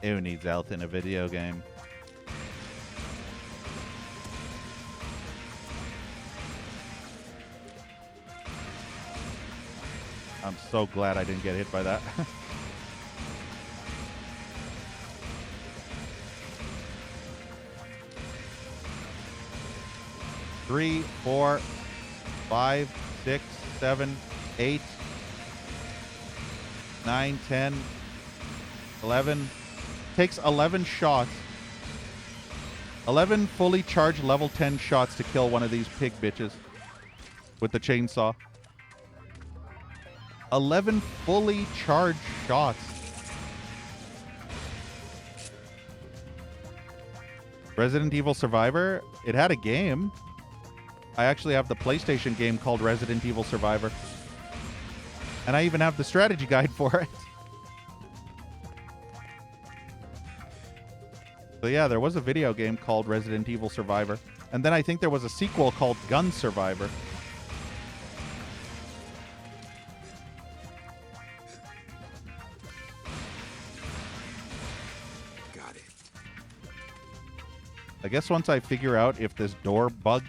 Who needs health in a video game? I'm so glad I didn't get hit by that. Three, 4, 5, 6, 7, 8, 9, 10, 11. Takes 11 shots. 11 fully charged level 10 shots to kill one of these pig bitches with the chainsaw. 11 fully charged shots. Resident Evil Survivor. It had a game. I actually have the PlayStation game called Resident Evil Survivor. And I even have the strategy guide for it. So yeah, there was a video game called Resident Evil Survivor. And then I think there was a sequel called Gun Survivor. Got it. I guess once I figure out if this door bug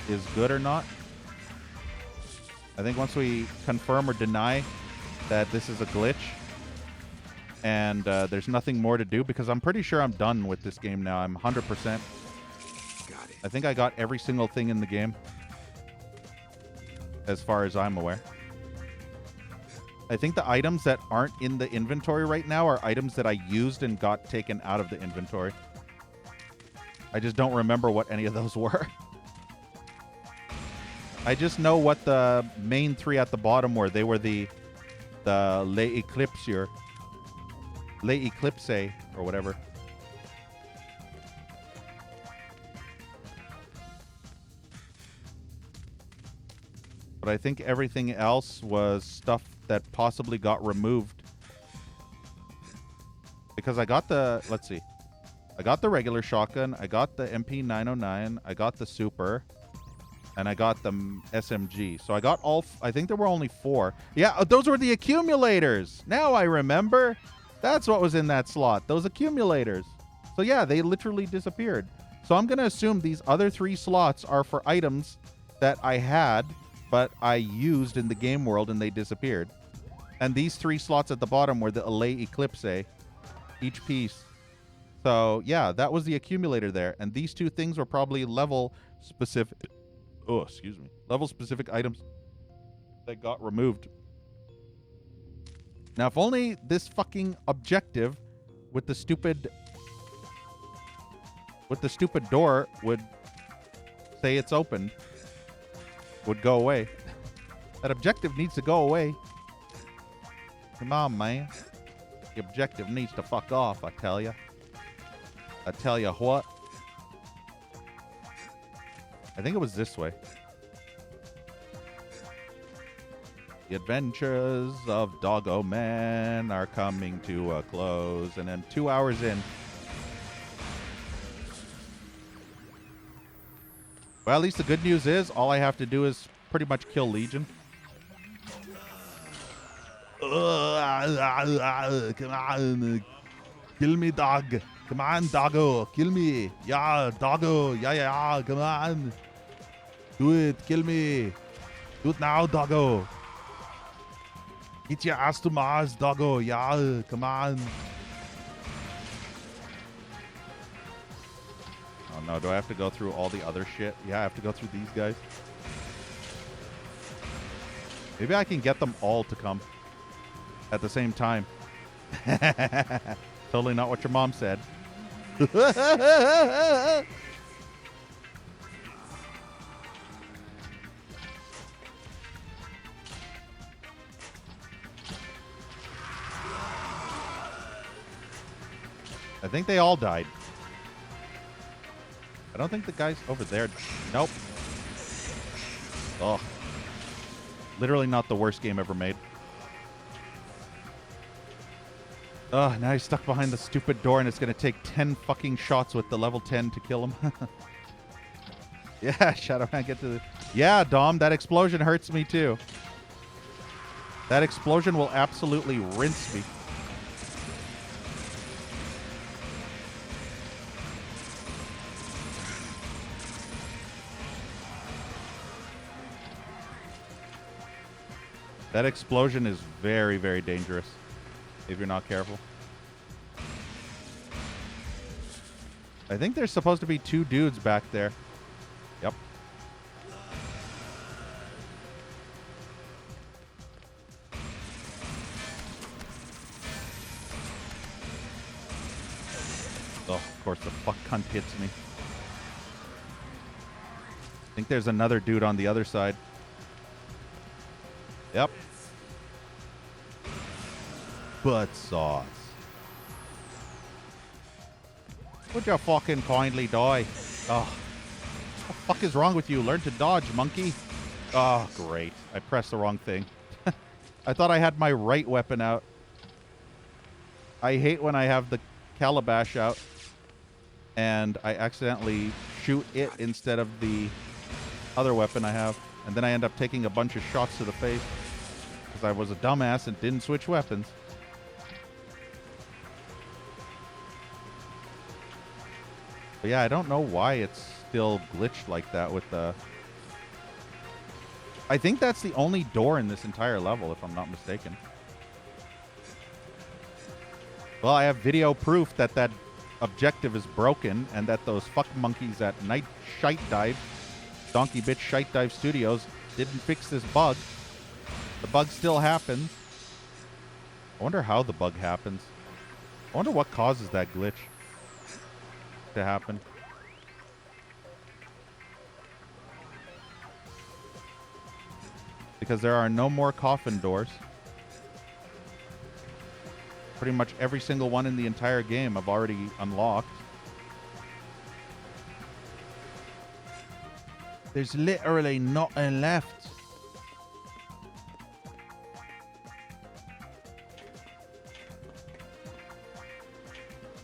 is good or not, I think once we confirm or deny that this is a glitch and there's nothing more to do, because I'm pretty sure I'm done with this game now. I'm 100%. Got it. I think I got every single thing in the game as far as I'm aware. I think the items that aren't in the inventory right now are items that I used and got taken out of the inventory. I just don't remember what any of those were. I just know what the main 3 at the bottom were. They were the Les Eclipses, or whatever. But I think everything else was stuff that possibly got removed. Because I got the, let's see. I got the regular shotgun, I got the MP909, I got the super, and I got the SMG. So I got all, I think there were only 4. Yeah, those were the accumulators. Now I remember. That's what was in that slot, those accumulators. So yeah, they literally disappeared. So I'm going to assume these other 3 slots are for items that I had, but I used in the game world and they disappeared. And these 3 slots at the bottom were the Les Eclipses, each piece. So yeah, that was the accumulator there. And these 2 things were probably level specific. Oh, excuse me. Level specific items that got removed. Now, if only this fucking objective with the stupid door would say it's open, would go away. That objective needs to go away. Come on, man. The objective needs to fuck off, I tell ya. I tell ya what. I think it was this way. The adventures of Doggo Man are coming to a close. And then 2 hours in. Well, at least the good news is all I have to do is pretty much kill Legion. Come on. Kill me, dog. Come on, doggo. Kill me. Yeah, doggo. Yeah. Come on. Do it. Kill me. Do it now, doggo. Get your ass to Mars, doggo. Yeah, come on. Oh no, do I have to go through all the other shit? Yeah, I have to go through these guys. Maybe I can get them all to come at the same time. Totally not what your mom said. I think they all died. I don't think the guys over there... Nope. Oh. Literally not the worst game ever made. Oh, now he's stuck behind the stupid door and it's going to take 10 fucking shots with the level 10 to kill him. Yeah, Shadow Man, get to the... Yeah, Dom, that explosion hurts me too. That explosion will absolutely rinse me. That explosion is very, very dangerous if you're not careful. I think there's supposed to be 2 dudes back there. Yep. Oh, of course, the fuck cunt hits me. I think there's another dude on the other side. Yep. Butt sauce. Would you fucking kindly die? Oh. What the fuck is wrong with you? Learn to dodge, monkey. Oh, great. I pressed the wrong thing. I thought I had my right weapon out. I hate when I have the calabash out and I accidentally shoot it instead of the other weapon I have. And then I end up taking a bunch of shots to the face because I was a dumbass and didn't switch weapons. But yeah, I don't know why it's still glitched like that with the... I think that's the only door in this entire level, if I'm not mistaken. Well, I have video proof that that objective is broken and that those fuck monkeys at Night Shite Dive, Donkey Bitch Shite Dive Studios, didn't fix this bug. The bug still happens. I wonder how the bug happens. I wonder what causes that glitch to happen. Because there are no more coffin doors. Pretty much every single one in the entire game I've already unlocked. There's literally nothing left.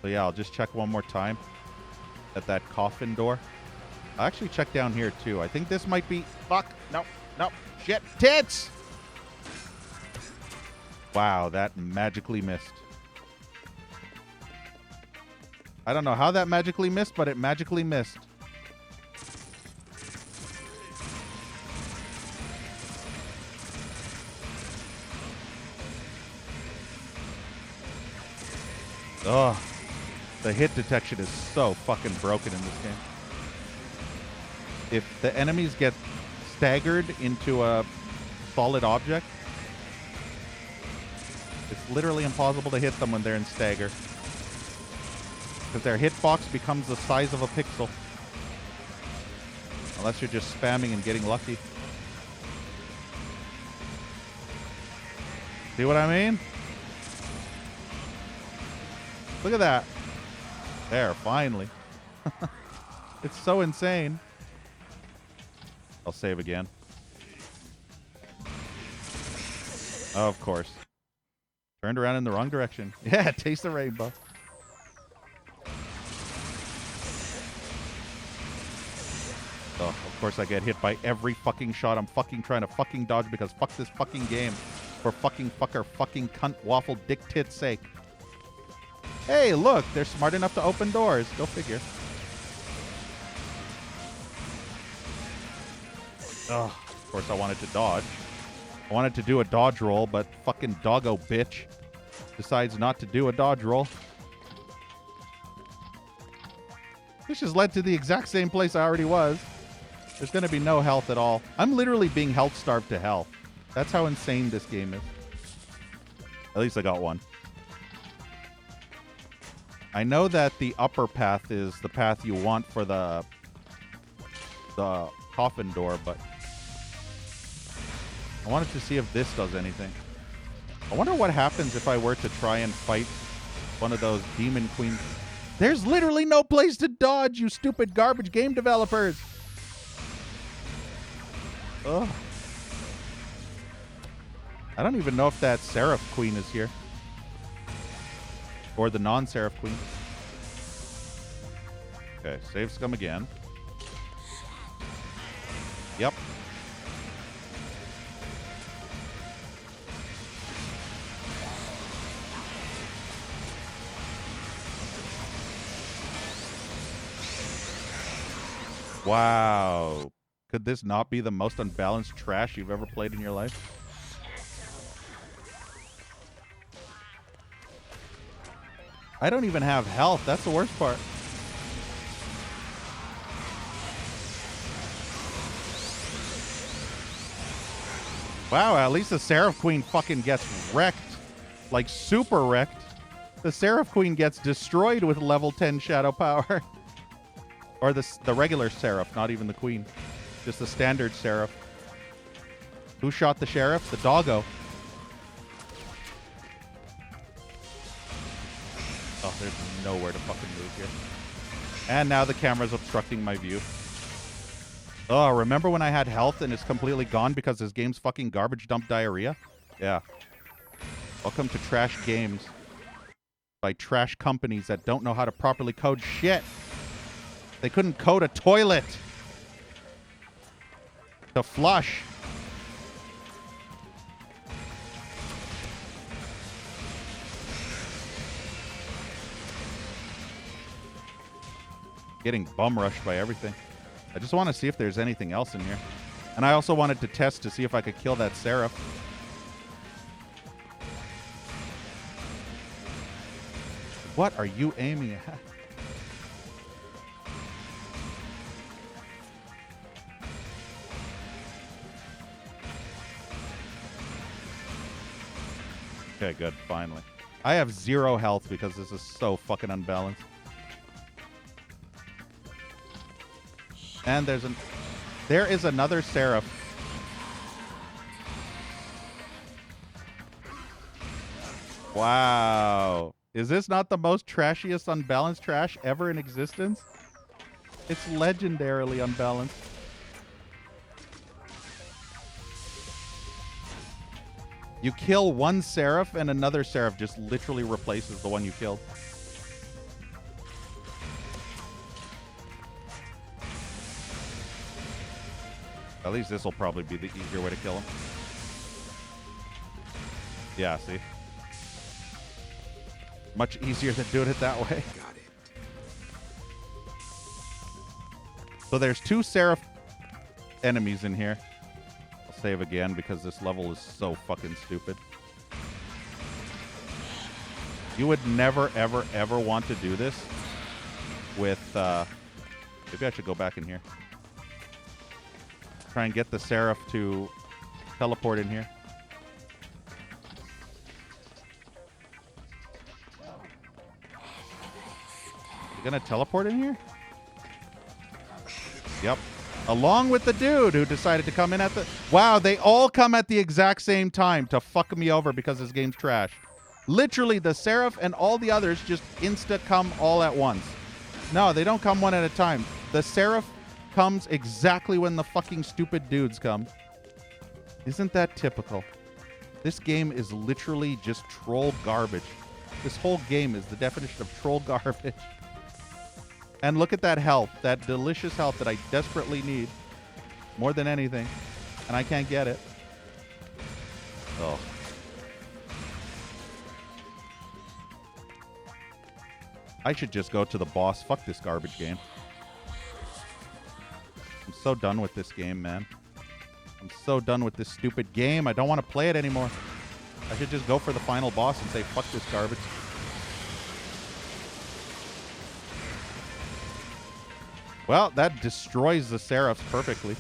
So yeah, I'll just check one more time at that coffin door. I'll actually check down here too. I think this might be... Fuck! No, no, shit! Tits! Wow, that magically missed. I don't know how that magically missed, but it magically missed. Ugh. The hit detection is so fucking broken in this game. If the enemies get staggered into a solid object, it's literally impossible to hit them when they're in stagger. Because their hitbox becomes the size of a pixel. Unless you're just spamming and getting lucky. See what I mean? Look at that. There, finally. It's so insane. I'll save again. Oh, of course. Turned around in the wrong direction. Yeah, taste the rainbow. Oh, Of course, I get hit by every fucking shot I'm fucking trying to fucking dodge because fuck this fucking game. For fucking fucker fucking cunt waffle dick tit's sake. Hey, look, they're smart enough to open doors. Go figure. Ugh, of course I wanted to dodge. I wanted to do a dodge roll, but fucking doggo bitch decides not to do a dodge roll. This just led to the exact same place I already was. There's going to be no health at all. I'm literally being health starved to hell. That's how insane this game is. At least I got one. I know that the upper path is the path you want for the coffin door, but I wanted to see if this does anything. I wonder what happens if I were to try and fight one of those demon queens. There's literally no place to dodge, you stupid garbage game developers. Ugh. I don't even know if that Seraph Queen is here. Or the non-Seraph Queen. Okay, save scum again. Yep. Wow. Could this not be the most unbalanced trash you've ever played in your life? I don't even have health. That's the worst part. Wow, at least the Seraph Queen fucking gets wrecked. Like super wrecked. The Seraph Queen gets destroyed with level 10 shadow power. Or the regular Seraph, not even the Queen. Just the standard Seraph. Who shot the Sheriff? The doggo. Oh, there's nowhere to fucking move here. And now the camera's obstructing my view. Oh, remember when I had health and it's completely gone because this game's fucking garbage dump diarrhea? Yeah. Welcome to trash games. By trash companies that don't know how to properly code shit. They couldn't code a toilet to flush. Getting bum rushed by everything. I just want to see if there's anything else in here. And I also wanted to test to see if I could kill that Seraph. What are you aiming at? Okay, good. Finally. I have 0 health because this is so fucking unbalanced. And there is another Seraph. Wow. Is this not the most trashiest unbalanced trash ever in existence? It's legendarily unbalanced. You kill one Seraph and another Seraph just literally replaces the one you killed. At least this will probably be the easier way to kill him. Yeah, see? Much easier than doing it that way. Got it. So there's 2 Seraph enemies in here. I'll save again because this level is so fucking stupid. You would never, ever, ever want to do this with... maybe I should go back in here. Try and get the Seraph to teleport in here. You gonna teleport in here? Yep. Along with the dude who decided to come in at the... Wow, they all come at the exact same time to fuck me over because this game's trash. Literally, the Seraph and all the others just insta-come all at once. No, they don't come one at a time. The Seraph comes exactly when the fucking stupid dudes come. Isn't that typical? This game is literally just troll garbage. This whole game is the definition of troll garbage. And look at that health, that delicious health that I desperately need. more than anything, and I can't get it. Oh. I should just go to the boss. Fuck this garbage game. I'm so done with this game, man. I'm so done with this stupid game. I don't want to play it anymore. I should just go for the final boss and say, fuck this garbage. Well, that destroys the Seraphs perfectly.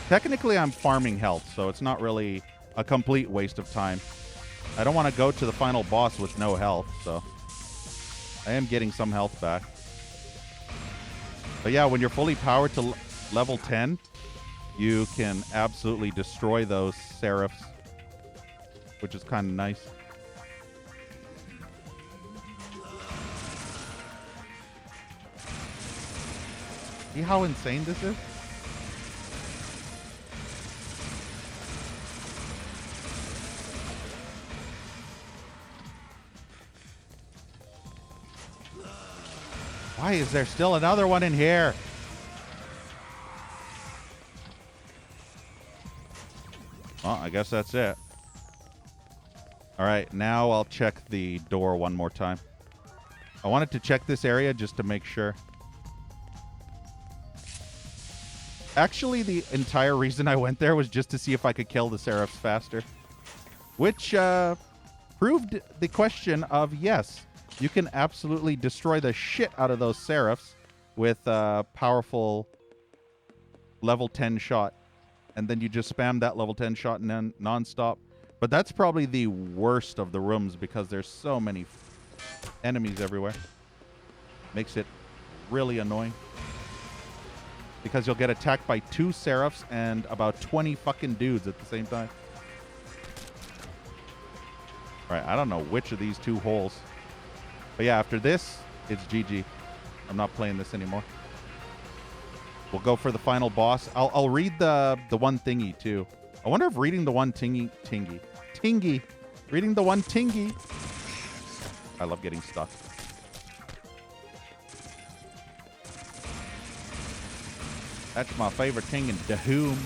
Technically, I'm farming health, so it's not really a complete waste of time. I don't want to go to the final boss with no health, so I am getting some health back. But yeah, when you're fully powered to level 10, you can absolutely destroy those Seraphs, which is kind of nice. See how insane this is? Why is there still another one in here? Well, I guess that's it. All right, now I'll check the door one more time. I wanted to check this area just to make sure. Actually, the entire reason I went there was just to see if I could kill the Seraphs faster. Which proved the question of yes. You can absolutely destroy the shit out of those Seraphs with a powerful level 10 shot. And then you just spam that level 10 shot non-stop. But that's probably the worst of the rooms because there's so many enemies everywhere. Makes it really annoying. Because you'll get attacked by 2 Seraphs and about 20 fucking dudes at the same time. Alright, I don't know which of these 2 holes. But yeah, after this, it's GG. I'm not playing this anymore. We'll go for the final boss. I'll read the one thingy too. I wonder if reading the one tingy. Reading the one tingy. I love getting stuck. That's my favorite thing in Doom.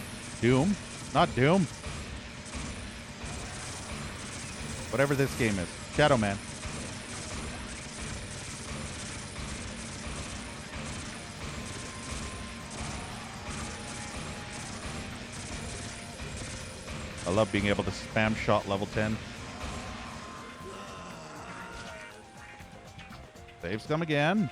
Doom? Not Doom. Whatever this game is. Shadow Man. I love being able to spam shot level 10. Saves come again.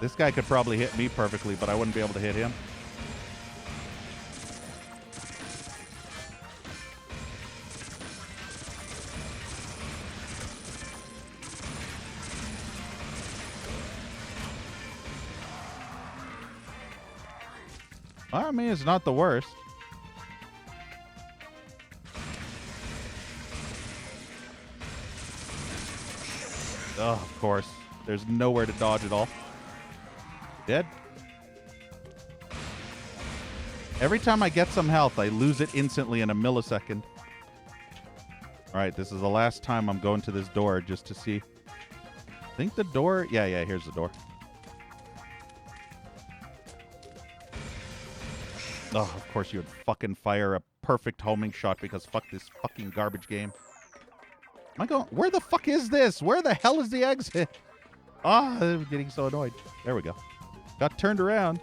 This guy could probably hit me perfectly, but I wouldn't be able to hit him. I mean, it's not the worst. Oh, of course. There's nowhere to dodge at all. Dead. Every time I get some health, I lose it instantly in a millisecond. All right, this is the last time I'm going to this door just to see. I think the door... Yeah, here's the door. Oh, of course you would fucking fire a perfect homing shot because fuck this fucking garbage game. Am I going... Where the fuck is this? Where the hell is the exit? Ah, I'm getting so annoyed. There we go. Got turned around.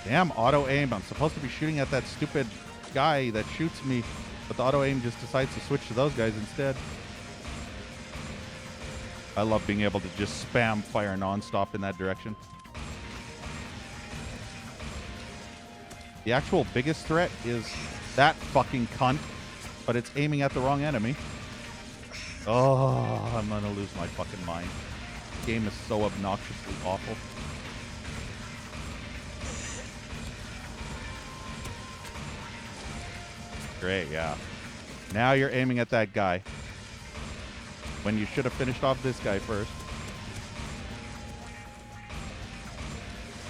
Damn auto aim. I'm supposed to be shooting at that stupid guy that shoots me, but the auto aim just decides to switch to those guys instead. I love being able to just spam fire nonstop in that direction. The actual biggest threat is that fucking cunt, but it's aiming at the wrong enemy. Oh, I'm gonna lose my fucking mind. This game is so obnoxiously awful. Great, yeah. Now you're aiming at that guy. When you should have finished off this guy first.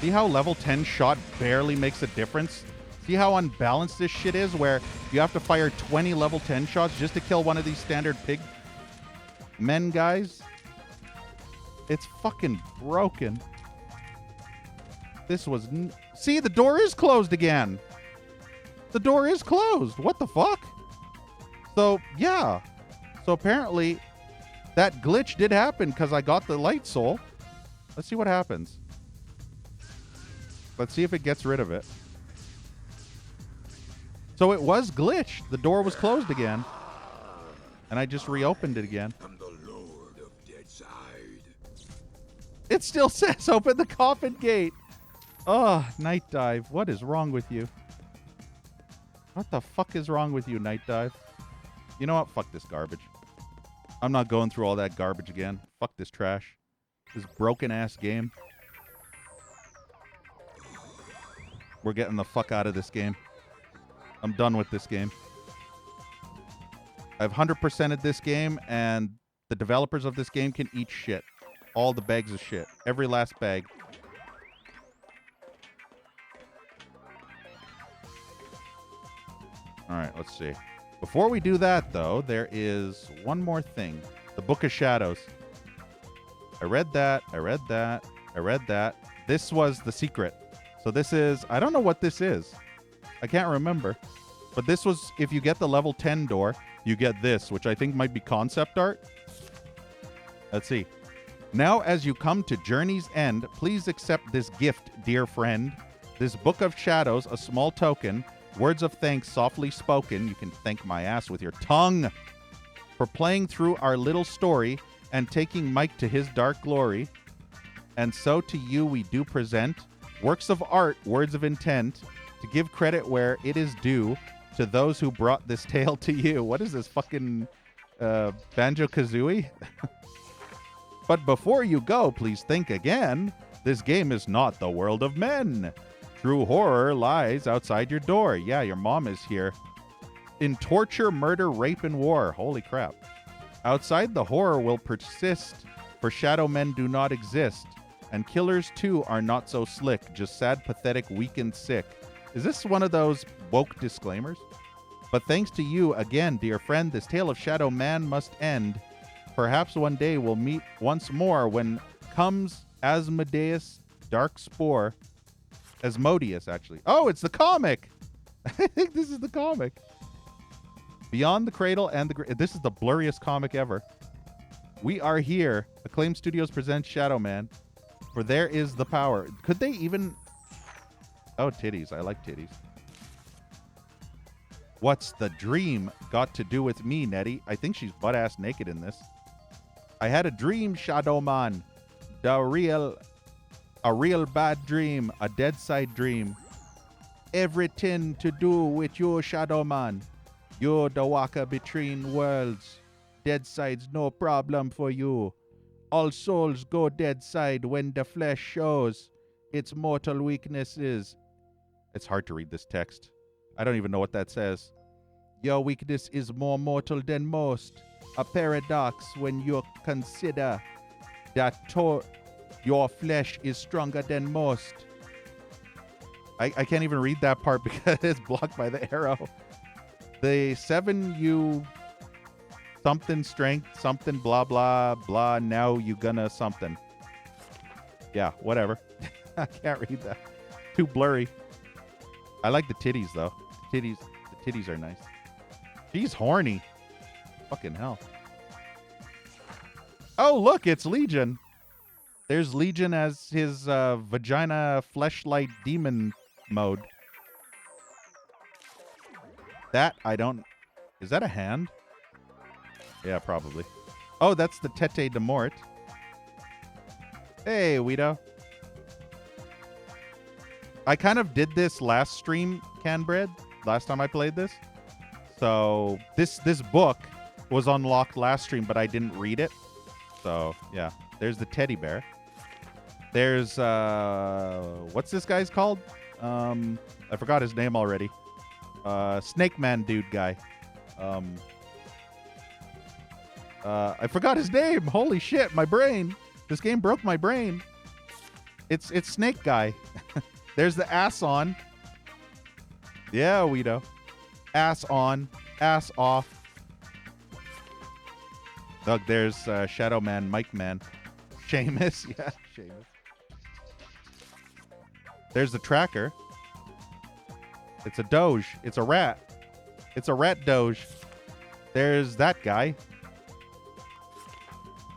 See how level 10 shot barely makes a difference? See how unbalanced this shit is, where you have to fire 20 level 10 shots just to kill one of these standard pig men guys? It's fucking broken. This was... See, the door is closed again. The door is closed. What the fuck? So, yeah. So apparently, that glitch did happen because I got the light soul. Let's see what happens. Let's see if it gets rid of it. So it was glitched. The door was closed again. And I just reopened it again. I'm the Lord of Deadside. It still says open the coffin gate. Oh, Night Dive. What is wrong with you? What the fuck is wrong with you, Night Dive? You know what? Fuck this garbage. I'm not going through all that garbage again. Fuck this trash. This broken ass game. We're getting the fuck out of this game. I'm done with this game. I've 100%ed this game, and the developers of this game can eat shit. All the bags of shit. Every last bag. Alright, let's see. Before we do that, though, there is one more thing. The Book of Shadows. I read that. I read that. I read that. This was the secret. So this is... I don't know what this is. I can't remember. But this was... If you get the level 10 door, you get this, which I think might be concept art. Let's see. Now, as you come to Journey's End, please accept this gift, dear friend. This Book of Shadows, a small token... Words of thanks softly spoken. You can thank my ass with your tongue for playing through our little story and taking Mike to his dark glory. And so to you we do present works of art, words of intent, to give credit where it is due to those who brought this tale to you. What is this, fucking Banjo-Kazooie? But before you go, please think again. This game is not the world of men. True horror lies outside your door. Yeah, your mom is here. In torture, murder, rape, and war. Holy crap. Outside, the horror will persist, for shadow men do not exist. And killers, too, are not so slick, just sad, pathetic, weak, and sick. Is this one of those woke disclaimers? But thanks to you, again, dear friend, this tale of Shadow Man must end. Perhaps one day we'll meet once more when comes Asmodeus Dark Spore. Asmodeus, actually. Oh, it's the comic! I think this is the comic. Beyond the Cradle and the... This is the blurriest comic ever. We are here. Acclaim Studios presents Shadow Man. For there is the power. Could they even... Oh, titties. I like titties. What's the dream got to do with me, Nettie? I think she's butt-ass naked in this. I had a dream, Shadow Man. A real bad dream, a dead side dream. Everything to do with you, Shadow Man. You're the walker between worlds. Dead side's no problem for you. All souls go dead side when the flesh shows its mortal weaknesses. It's hard to read this text. I don't even know what that says. Your weakness is more mortal than most. A paradox when you consider that your flesh is stronger than most. I can't even read that part because it's blocked by the arrow. The 7U something strength, something blah, blah, blah. Now you gonna something. Yeah, whatever. I can't read that. Too blurry. I like the titties, though. The titties are nice. She's horny. Fucking hell. Oh, look, it's Legion. There's Legion as his vagina fleshlight demon mode. That, I don't... Is that a hand? Yeah, probably. Oh, that's the Tete de Mort. Hey, Weedo. I kind of did this last stream, Canbread, last time I played this. So, this book was unlocked last stream, but I didn't read it. So, yeah. There's the teddy bear. There's, what's this guy's called? I forgot his name already. Snake Man dude guy. I forgot his name. Holy shit, my brain. This game broke my brain. It's Snake Guy. There's the ass on. Yeah, Weedo. Ass on, ass off. Look, there's Shadow Man, Mike Man. Seamus. Yeah, Seamus. There's the tracker. It's a Doge. It's a rat. It's a rat Doge. There's that guy.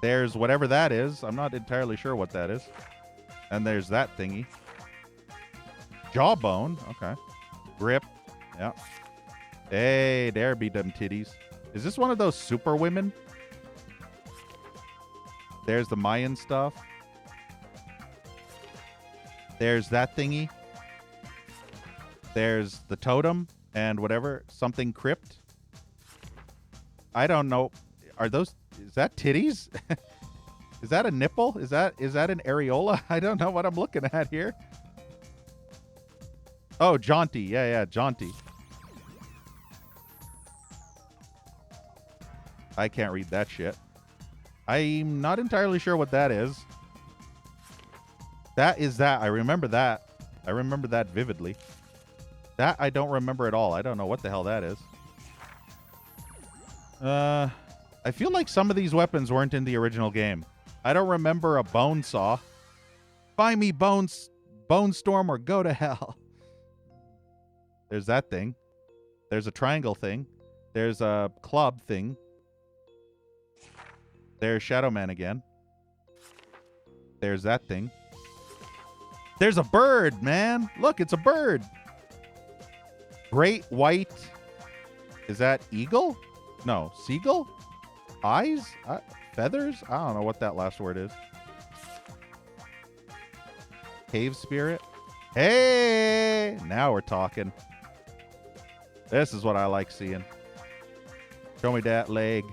There's whatever that is. I'm not entirely sure what that is. And there's that thingy. Jawbone. Okay. Grip. Yeah. Hey, there be them titties. Is this one of those super women? There's the Mayan stuff. There's that thingy. There's the totem and whatever. Something crypt. I don't know. Are those... Is that titties? Is that a nipple? Is that an areola? I don't know what I'm looking at here. Oh, jaunty. Yeah, jaunty. I can't read that shit. I'm not entirely sure what that is. That is that. I remember that. I remember that vividly. That I don't remember at all. I don't know what the hell that is. I feel like some of these weapons weren't in the original game. I don't remember a bone saw. Find me bone storm or go to hell. There's that thing. There's a triangle thing. There's a club thing. There's Shadow Man again. There's that thing. There's a bird, man. Look, it's a bird. Great white. Is that eagle? No, seagull? Eyes? Feathers? I don't know what that last word is. Cave spirit? Hey! Now we're talking. This is what I like seeing. Show me that leg.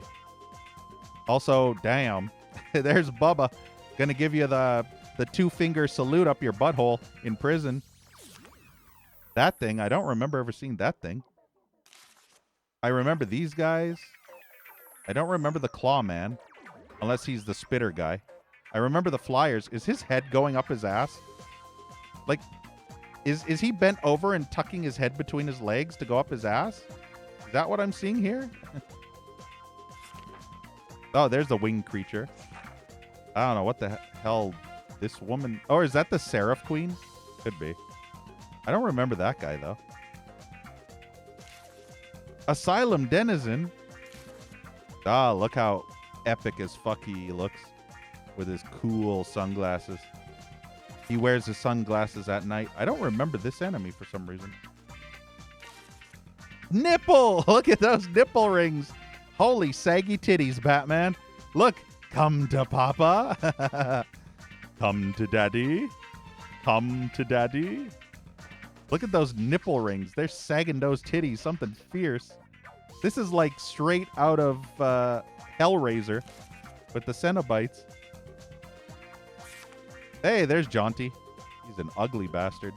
Also, damn. There's Bubba. Gonna give you the two-finger salute up your butthole in prison. That thing. I don't remember ever seeing that thing. I remember these guys. I don't remember the Claw Man, unless he's the spitter guy. I remember the flyers. Is his head going up his ass? Like, is he bent over and tucking his head between his legs to go up his ass? Is that what I'm seeing here? Oh, there's the winged creature. I don't know what the hell this woman... Oh, is that the Seraph Queen? Could be. I don't remember that guy, though. Asylum Denizen. Ah, look how epic as fuck he looks with his cool sunglasses. He wears his sunglasses at night. I don't remember this enemy for some reason. Nipple! Look at those nipple rings. Holy saggy titties, Batman. Look. Come to Papa. Come to Daddy. Come to Daddy. Look at those nipple rings. They're sagging those titties. Something fierce. This is like straight out of Hellraiser with the Cenobites. Hey, there's Jaunty. He's an ugly bastard.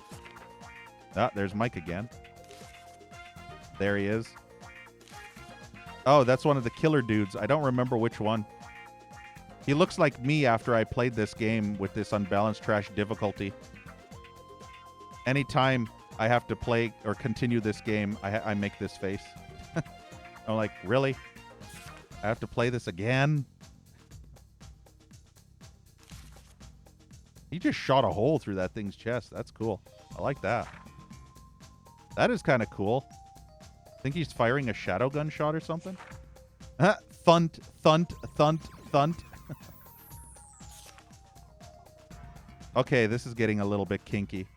Ah, there's Mike again. There he is. Oh, that's one of the killer dudes. I don't remember which one. He looks like me after I played this game with this unbalanced trash difficulty. Anytime I have to play or continue this game, I make this face. I'm like, really? I have to play this again? He just shot a hole through that thing's chest. That's cool. I like that. That is kind of cool. I think he's firing a shadow gun shot or something. Thunt, thunt, thunt, thunt. Okay, this is getting a little bit kinky.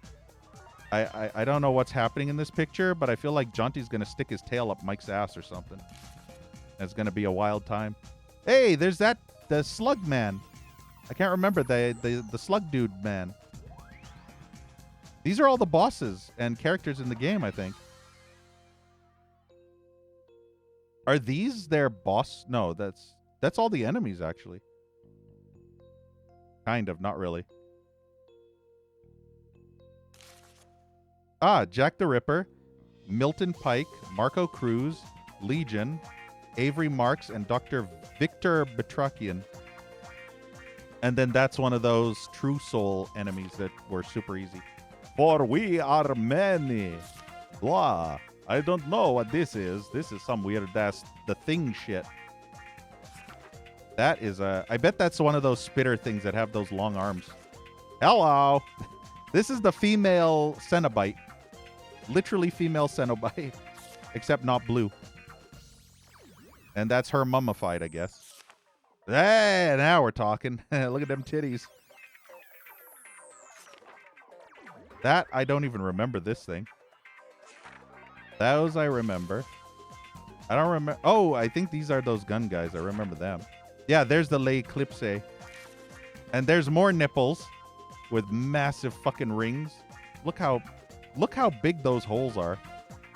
I don't know what's happening in this picture, but I feel like Jaunty's going to stick his tail up Mike's ass or something. It's going to be a wild time. Hey, there's the slug man. I can't remember the slug dude man. These are all the bosses and characters in the game, I think. Are these their boss? No, that's all the enemies, actually. Kind of, not really. Ah, Jack the Ripper, Milton Pike, Marco Cruz, Legion, Avery Marks, and Dr. Victor Batrakian. And then that's one of those true soul enemies that were super easy. For we are many. Blah. I don't know what this is. This is some weird ass the thing shit. That is I bet that's one of those spitter things that have those long arms. Hello. This is the female Cenobite. Literally female Cenobite. Except not blue. And that's her mummified, I guess. Hey, now we're talking. Look at them titties. That, I don't even remember this thing. Those I remember. I don't remember. Oh, I think these are those gun guys. I remember them. Yeah, there's the L'Eclipse. And there's more nipples with massive fucking rings. Look how big those holes are.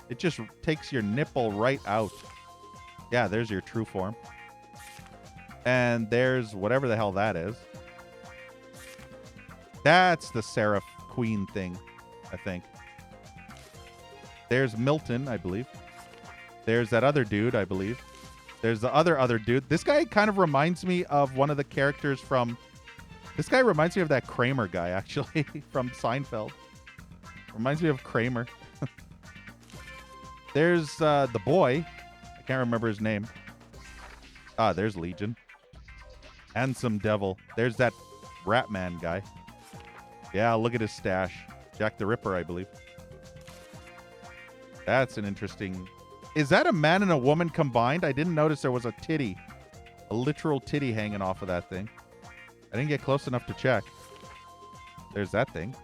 It just takes your nipple right out. Yeah, there's your true form. And there's whatever the hell that is. That's the Seraph Queen thing, I think. There's Milton, I believe. There's that other dude, I believe. There's the other dude. This guy kind of reminds me of one of the characters from... This guy reminds me of that Kramer guy, actually, from Seinfeld. Reminds me of Kramer. There's the boy. I can't remember his name. Ah, there's Legion. Handsome Devil. There's that Ratman guy. Yeah, look at his stash. Jack the Ripper, I believe. That's an interesting... Is that a man and a woman combined? I didn't notice there was a titty. A literal titty hanging off of that thing. I didn't get close enough to check. There's that thing.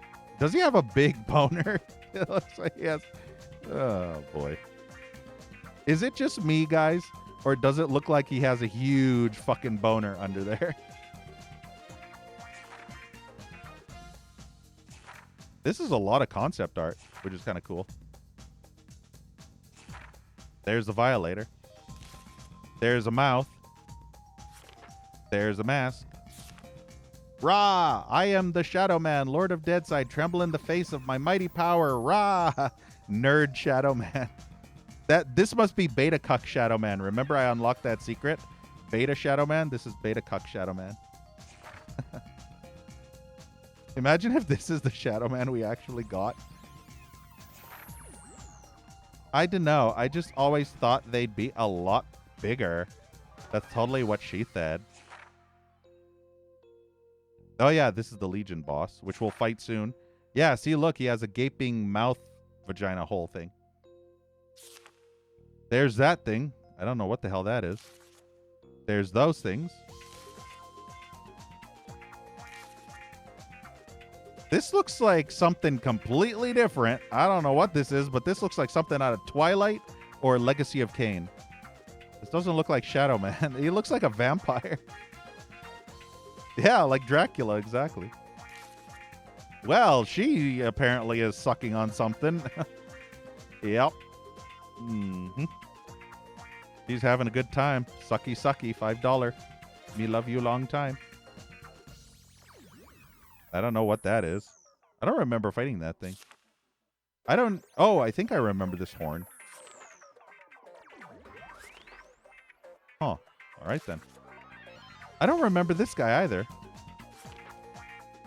Does he have a big boner? It looks like he has... Oh, boy. Is it just me, guys? Or does it look like he has a huge fucking boner under there? This is a lot of concept art, which is kind of cool. There's the Violator. There's a mouth. There's a mask. Rah! I am the Shadow Man, Lord of Deadside. Tremble in the face of my mighty power. Rah! Nerd Shadow Man. This must be Beta Cuck Shadow Man. Remember I unlocked that secret? Beta Shadow Man? This is Beta Cuck Shadow Man. Imagine if this is the Shadow Man we actually got. I don't know. I just always thought they'd be a lot bigger. That's totally what she said. Oh yeah, this is the Legion boss, which we'll fight soon. Yeah, see, look, he has a gaping mouth vagina hole thing. There's that thing. I don't know what the hell that is. There's those things. This looks like something completely different. I don't know what this is, but this looks like something out of Twilight or Legacy of Kain. This doesn't look like Shadow Man. He looks like a vampire. Yeah, like Dracula, exactly. Well, she apparently is sucking on something. Yep. Mm-hmm. She's having a good time. Sucky, sucky, $5. Me love you long time. I don't know what that is. I don't remember fighting that thing. Oh, I think I remember this horn. Huh. All right, then. I don't remember this guy either.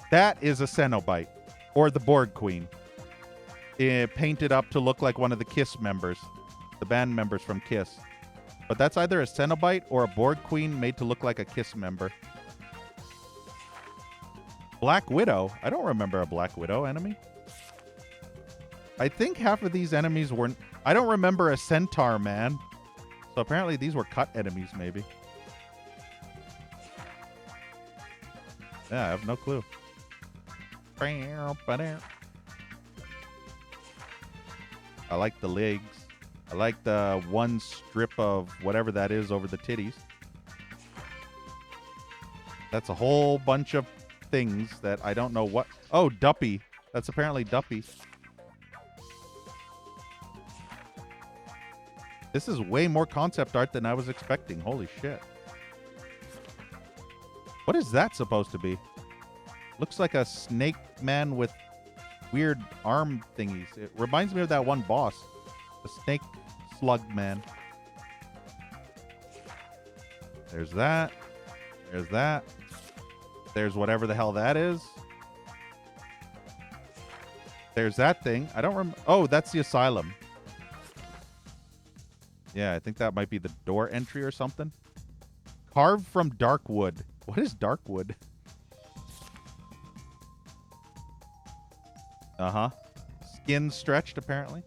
That is a Cenobite. Or the Borg Queen. Painted up to look like one of the Kiss members. The band members from Kiss. But that's either a Cenobite or a Borg Queen made to look like a Kiss member. Black Widow. I don't remember a Black Widow enemy. I think half of these enemies weren't... I don't remember a Centaur Man. So apparently these were cut enemies, maybe. Yeah, I have no clue. I like the legs. I like the one strip of whatever that is over the titties. That's a whole bunch of things that I don't know what... Oh, Duppy. That's apparently Duppy. This is way more concept art than I was expecting. Holy shit. What is that supposed to be? Looks like a snake man with weird arm thingies. It reminds me of that one boss. The snake slug man. There's that. There's that. There's whatever the hell that is. There's that thing. I don't remember. Oh, that's the asylum. Yeah, I think that might be the door entry or something. Carved from dark wood. What is dark wood? Uh-huh. Skin stretched, apparently.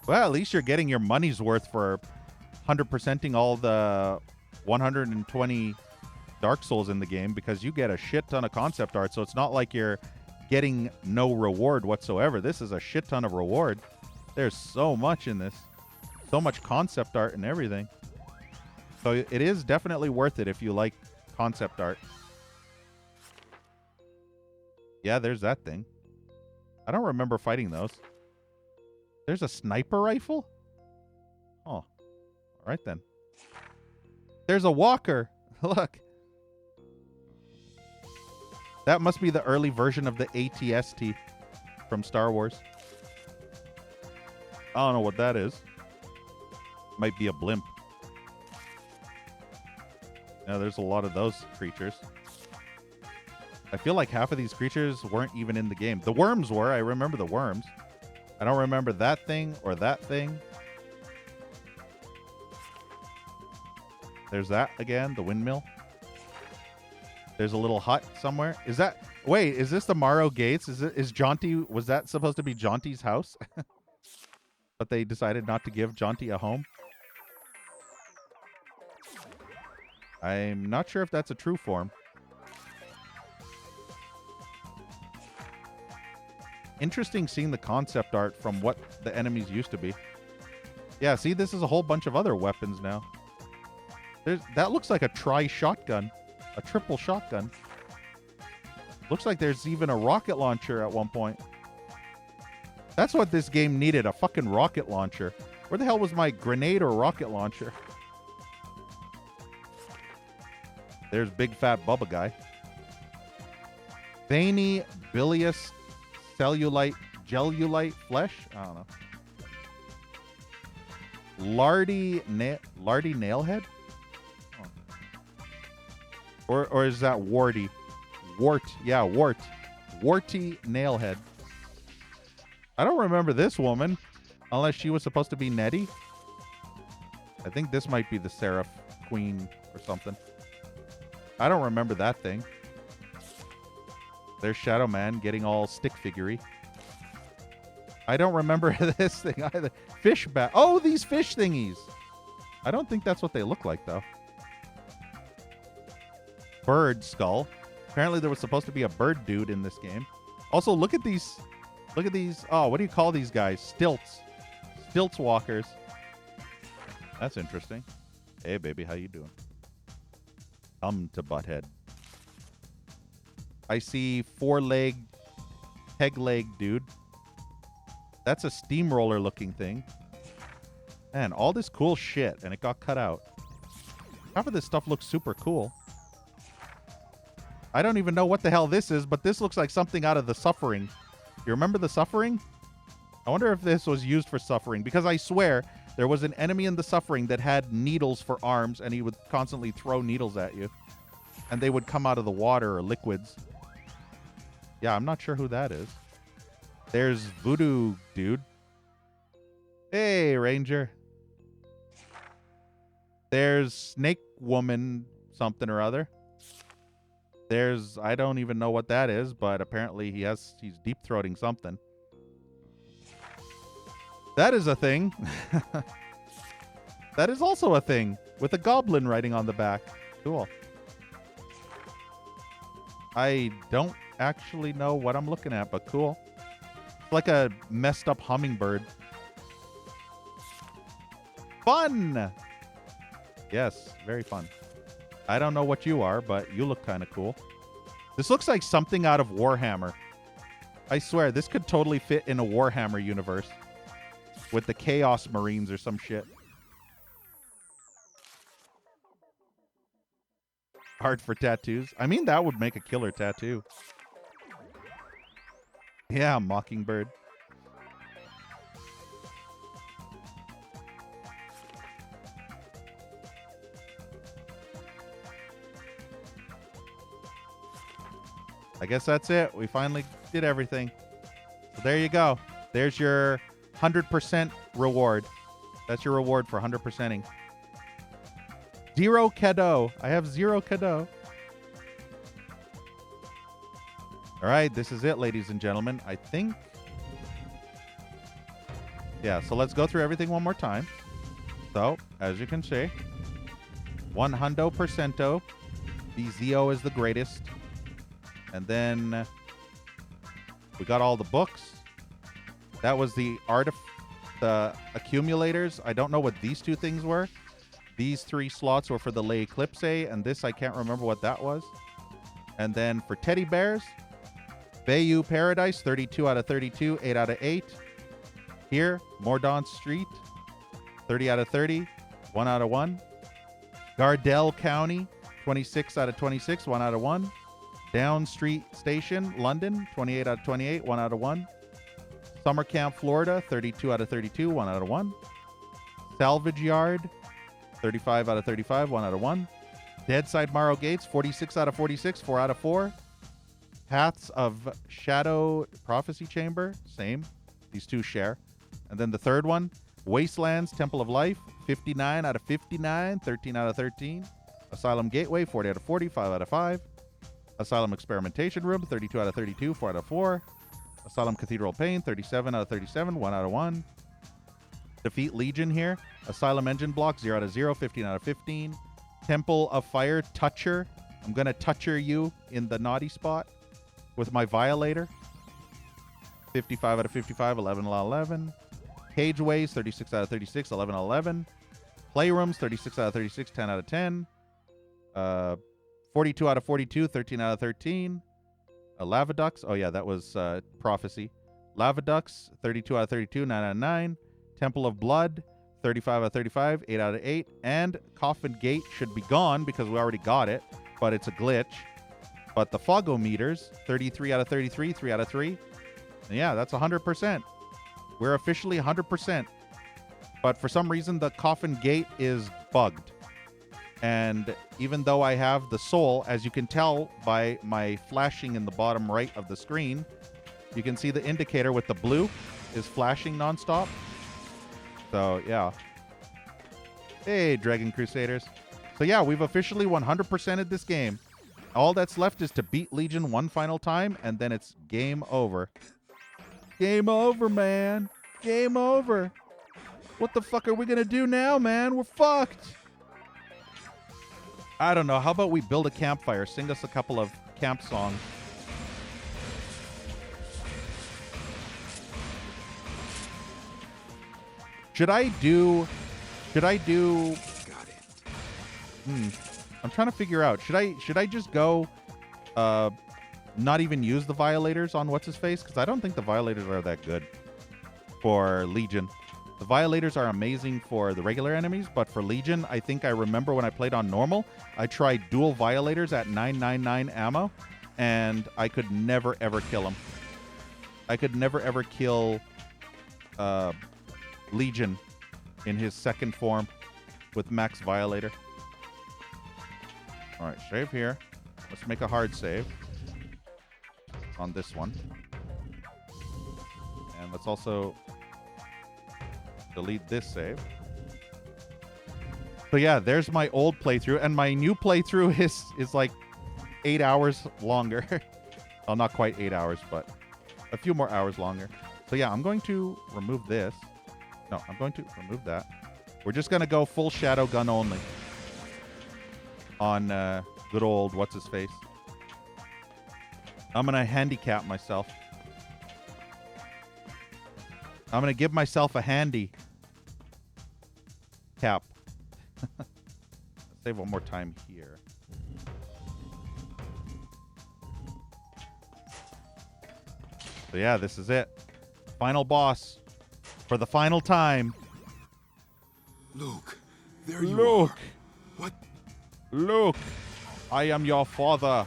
Well, at least you're getting your money's worth for 100%ing all the 120 Dark Souls in the game, because you get a shit ton of concept art, so it's not like you're getting no reward whatsoever. This is a shit ton of reward. There's so much in this. So much concept art and everything. So it is definitely worth it if you like concept art. Yeah, there's that thing. I don't remember fighting those. There's a sniper rifle? Oh. All right, then. There's a walker. Look. That must be the early version of the ATST from Star Wars. I don't know what that is. Might be a blimp. Yeah, there's a lot of those creatures. I feel like half of these creatures weren't even in the game. The worms were. I remember the worms. I don't remember that thing or that thing. There's that again, the windmill. There's a little hut somewhere. Is that... Wait, is this the Morrow Gates? Is Jaunty... Was that supposed to be Jaunty's house? But they decided not to give Jaunty a home? I'm not sure if that's a true form. Interesting seeing the concept art from what the enemies used to be. Yeah, see, this is a whole bunch of other weapons now. That looks like a tri-shotgun. A triple shotgun. Looks like there's even a rocket launcher at one point. That's what this game needed, a fucking rocket launcher. Where the hell was my grenade or rocket launcher? There's big fat Bubba guy. Veiny, bilious, cellulite, gellulite flesh? I don't know. Lardy nailhead? Or is that warty? Wart. Yeah, wart. Warty nailhead. I don't remember this woman. Unless she was supposed to be Nettie. I think this might be the Seraph Queen or something. I don't remember that thing. There's Shadow Man getting all stick figurey. I don't remember this thing either. Fish bat. Oh, these fish thingies. I don't think that's what they look like, though. Bird skull. Apparently there was supposed to be a bird dude in this game. Also, look at these. Look at these. Oh, what do you call these guys? Stilts. Stilts walkers. That's interesting. Hey, baby, how you doing? Come to Butthead. I see four-leg, peg-leg dude. That's a steamroller looking thing. Man, all this cool shit, and it got cut out. Half of this stuff looks super cool. I don't even know what the hell this is, but this looks like something out of The Suffering. You remember The Suffering? I wonder if this was used for Suffering, because I swear there was an enemy in The Suffering that had needles for arms, and he would constantly throw needles at you. And they would come out of the water or liquids. Yeah, I'm not sure who that is. There's Voodoo Dude. Hey, Ranger. There's Snake Woman something or other. There's, I don't even know what that is, but apparently he's deep-throating something. That is a thing. That is also a thing, with a goblin writing on the back. Cool. I don't actually know what I'm looking at, but cool. It's like a messed up hummingbird. Fun! Yes, very fun. I don't know what you are, but you look kind of cool. This looks like something out of Warhammer. I swear, this could totally fit in a Warhammer universe. With the Chaos Marines or some shit. Hard for tattoos. I mean, that would make a killer tattoo. Yeah, Mockingbird. I guess that's it. We finally did everything. So there you go. There's your 100% reward. That's your reward for 100%ing. 0 cadeau. I have 0 cadeau. All right, this is it, ladies and gentlemen. I think. Yeah, so let's go through everything one more time. So, as you can see, 100%. BZO is the greatest. And then we got all the books. That was the accumulators. I don't know what these two things were. These 3 slots were for the Le Eclipse, and this I can't remember what that was. And then for teddy bears, Bayou Paradise, 32 out of 32, 8 out of 8. Here, Mordaunt Street, 30 out of 30, 1 out of 1. Gardell County, 26 out of 26, 1 out of 1. Down Street Station, London, 28 out of 28, 1 out of 1. Summer Camp, Florida, 32 out of 32, 1 out of 1. Salvage Yard, 35 out of 35, 1 out of 1. Deadside Morrow Gates, 46 out of 46, 4 out of 4. Paths of Shadow Prophecy Chamber, same. These two share. And then the third one, Wastelands Temple of Life, 59 out of 59, 13 out of 13. Asylum Gateway, 40 out of 40, 5 out of 5. Asylum Experimentation Room, 32 out of 32, 4 out of 4. Asylum Cathedral Pain, 37 out of 37, 1 out of 1. Defeat Legion here. Asylum Engine Block, 0 out of 0, 15 out of 15. Temple of Fire, Toucher. I'm going to toucher you in the naughty spot with my Violator. 55 out of 55, 11 out of 11. Cageways, 36 out of 36, 11 out of 11. Playrooms, 36 out of 36, 10 out of 10. 42 out of 42, 13 out of 13. Lava Ducks. Oh, yeah, that was Prophecy. Lava Ducks, 32 out of 32, 9 out of 9. Temple of Blood, 35 out of 35, 8 out of 8. And Coffin Gate should be gone because we already got it, but it's a glitch. But the Fogometers, 33 out of 33, 3 out of 3. And yeah, that's 100%. We're officially 100%. But for some reason, the Coffin Gate is bugged. And even though I have the soul, as you can tell by my flashing in the bottom right of the screen, you can see the indicator with the blue is flashing nonstop. So, yeah. Hey, Dragon Crusaders. So, yeah, we've officially 100%ed this game. All that's left is to beat Legion one final time, and then it's game over. Game over, man. Game over. What the fuck are we going to do now, man? We're fucked. I don't know. How about we build a campfire? Sing us a couple of camp songs. Should I do... Got it. I'm trying to figure out. Should I just go not even use the Violators on what's-his-face? Because I don't think the Violators are that good for Legion. The Violators are amazing for the regular enemies, but for Legion, I think I remember when I played on normal, I tried dual Violators at 999 ammo, and I could never, ever kill them. I could never, ever kill Legion in his second form with Max Violator. All right, save here. Let's make a hard save on this one. And let's also delete this save. So yeah, there's my old playthrough, and my new playthrough is like 8 hours longer. Well, not quite 8 hours, but a few more hours longer. So yeah, I'm going to remove this. No, I'm going to remove that. We're just going to go full shadow gun only on good old what's-his-face. I'm going to handicap myself. I'm going to give myself a handy cap. Let's save one more time here. So yeah, this is it. Final boss for the final time. Luke, there you are. What? Luke, I am your father.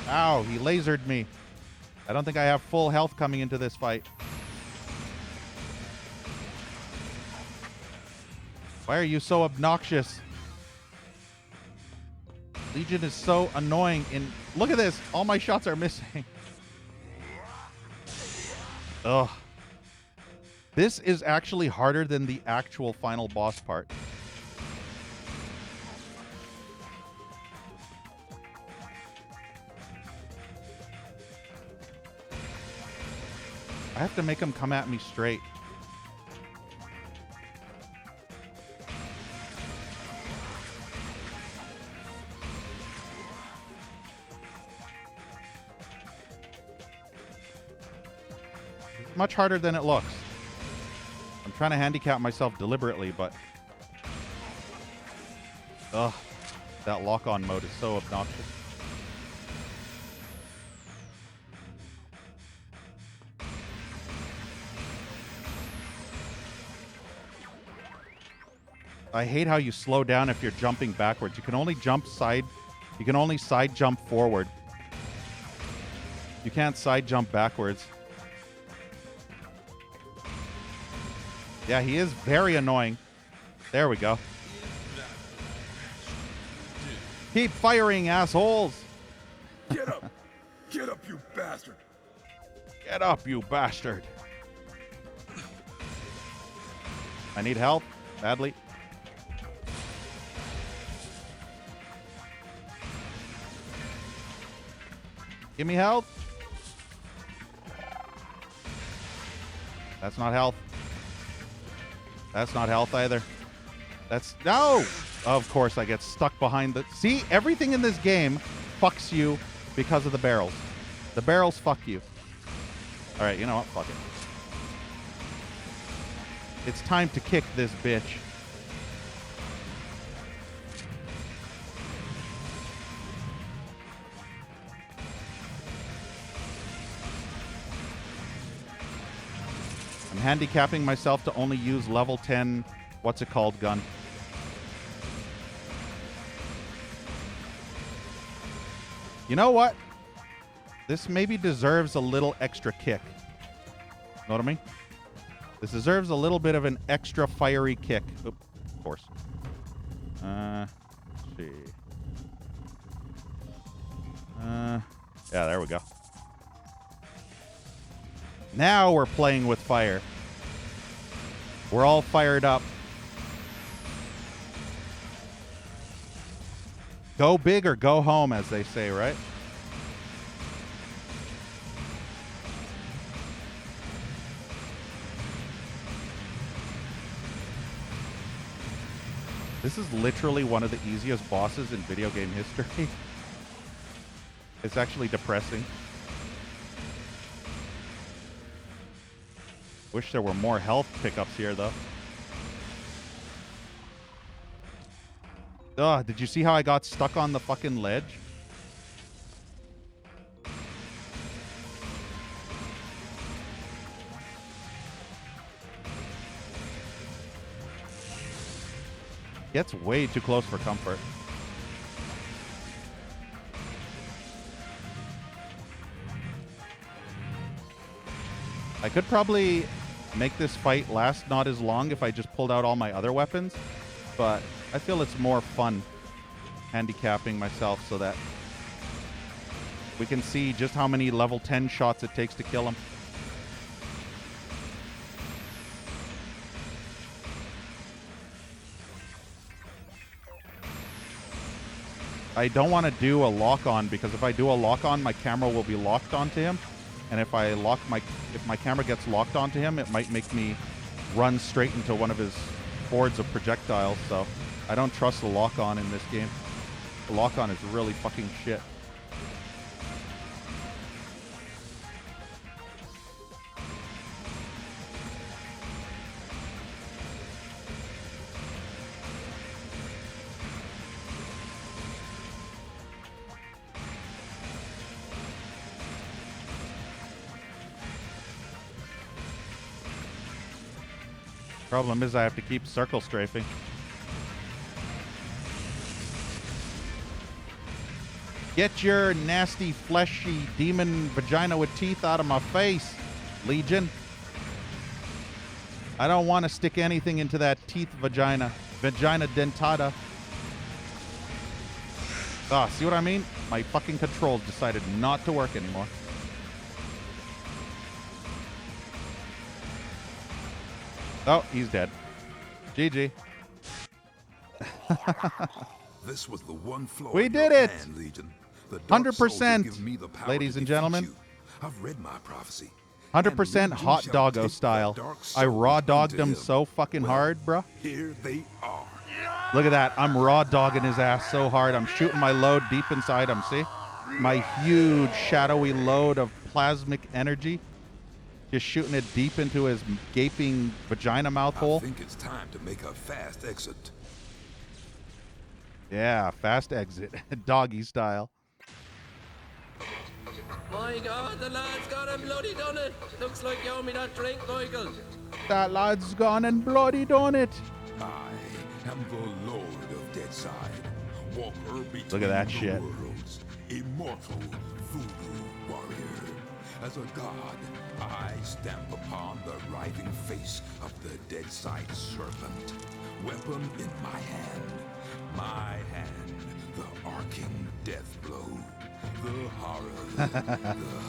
Ow, he lasered me. I don't think I have full health coming into this fight. Why are you so obnoxious? Legion is so annoying. Look at this. All my shots are missing. Ugh. This is actually harder than the actual final boss part. I have to make him come at me straight. It's much harder than it looks. I'm trying to handicap myself deliberately, but... Ugh. That lock-on mode is so obnoxious. I hate how you slow down if you're jumping backwards. You can only jump side... You can only side jump forward. You can't side jump backwards. Yeah, he is very annoying. There we go. Keep firing, assholes! Get up! Get up, you bastard! Get up, you bastard! I need help, badly. Give me help. That's not health. That's not health either. That's... No! Of course, I get stuck behind the... See? Everything in this game fucks you because of the barrels. The barrels fuck you. Alright, you know what? Fuck it. It's time to kick this bitch. I'm handicapping myself to only use level 10, what's it called, gun. You know what? This maybe deserves a little extra kick. Know what I mean? This deserves a little bit of an extra fiery kick. Oop, of course. Let's see. Yeah, there we go. Now we're playing with fire. We're all fired up. Go big or go home, as they say, right? This is literally one of the easiest bosses in video game history. It's actually depressing. Wish there were more health pickups here, though. Ugh, did you see how I got stuck on the fucking ledge? Gets way too close for comfort. I could probably make this fight last not as long if I just pulled out all my other weapons, but I feel it's more fun handicapping myself so that we can see just how many level 10 shots it takes to kill him. I don't want to do a lock-on because if I do a lock-on, my camera will be locked onto him. And if my camera gets locked onto him, it might make me run straight into one of his hordes of projectiles. So I don't trust the lock-on in this game. The lock-on is really fucking shit. Problem is I have to keep circle strafing. Get your nasty, fleshy demon vagina with teeth out of my face, Legion. I don't want to stick anything into that teeth vagina. Vagina dentata. Ah, see what I mean? My fucking controls decided not to work anymore. Oh, he's dead. GG. This was the one flaw We in did your it! plan, Legion. The Dark 100%, Souls have given me the power ladies to and defeat gentlemen. you. I've read my prophecy. 100% And hot Legion shall doggo take style. the Dark I raw Souls dogged unto him so fucking Well, hard, bruh. Here they are. Look at that. I'm raw dogging his ass so hard. I'm shooting my load deep inside him. See? My huge shadowy load of plasmic energy. Just shooting it deep into his gaping vagina mouth I hole. think it's time to make a fast exit. Yeah, fast exit. Doggy style. My God, the lad's got him bloody done it. Looks like you owe me that drink, Michael. That lad's gone and bloody done it. I am the Lord of Deadside, walker between Look at that the shit. worlds, immortal voodoo warrior. As a god, I stamp upon the writhing face of the Deadside serpent. Weapon in my hand, the arcing death blow. The horror, the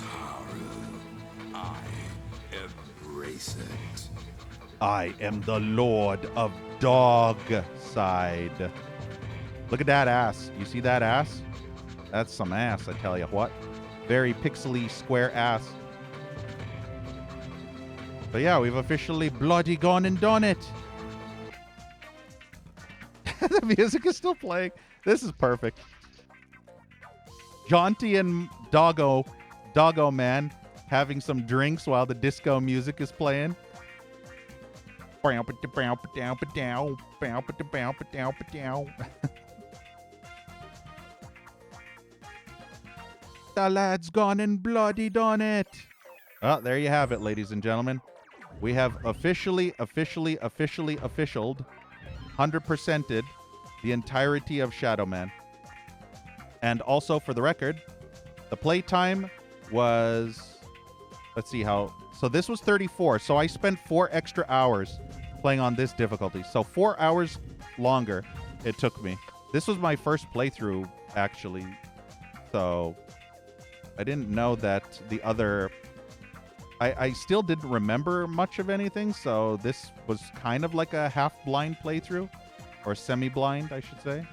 horror. I embrace it. I am the Lord of Dog Side. Look at that ass. You see that ass? That's some ass, I tell you what. Very pixely square ass. But yeah, we've officially bloody gone and done it. The music is still playing. This is perfect. Jaunty and Doggo Man having some drinks while the disco music is playing. The lad's gone and bloody done it. Well, there you have it, ladies and gentlemen. We have officially officialed 100%ed the entirety of Shadow Man. And also, for the record, the playtime was, let's see how, so this was 34. So I spent 4 extra hours playing on this difficulty. So 4 hours longer it took me. This was my first playthrough, actually. So I didn't know that the other, I still didn't remember much of anything. So this was kind of like a half-blind playthrough, or semi-blind, I should say.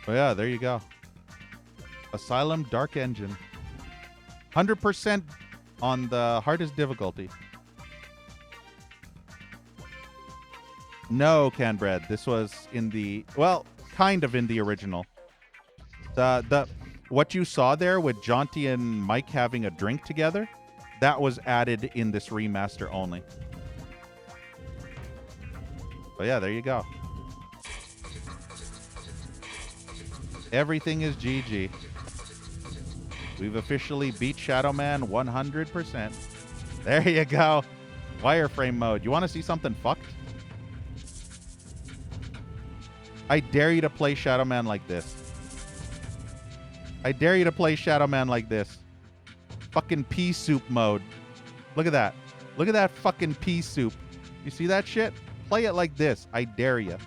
But yeah, there you go. Asylum Dark Engine. 100% on the hardest difficulty. No, Canbread. This was in the, well, kind of in the original. The what you saw there with Jaunty and Mike having a drink together, that was added in this remaster only. But yeah, there you go. Everything is GG. We've officially beat Shadow Man 100%. There you go. Wireframe mode. You want to see something fucked? I dare you to play Shadow Man like this. I dare you to play Shadow Man like this. Fucking pea soup mode. Look at that. Look at that fucking pea soup. You see that shit? Play it like this. I dare you.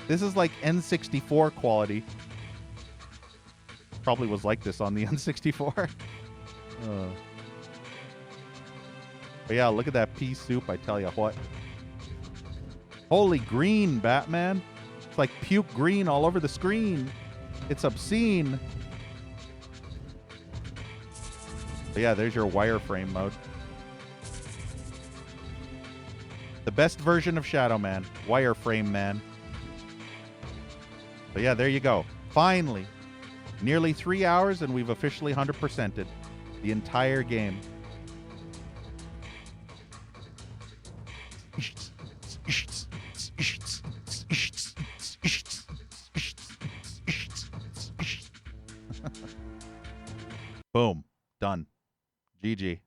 This is like N64 quality. Probably was like this on the N64. But yeah, look at that pea soup, I tell you what. Holy green, Batman. It's like puke green all over the screen. It's obscene. But yeah, there's your wireframe mode. The best version of Shadow Man. Wireframe Man. But yeah, there you go. Finally. Nearly 3 hours and we've officially 100%ed the entire game. Boom. Done. GG.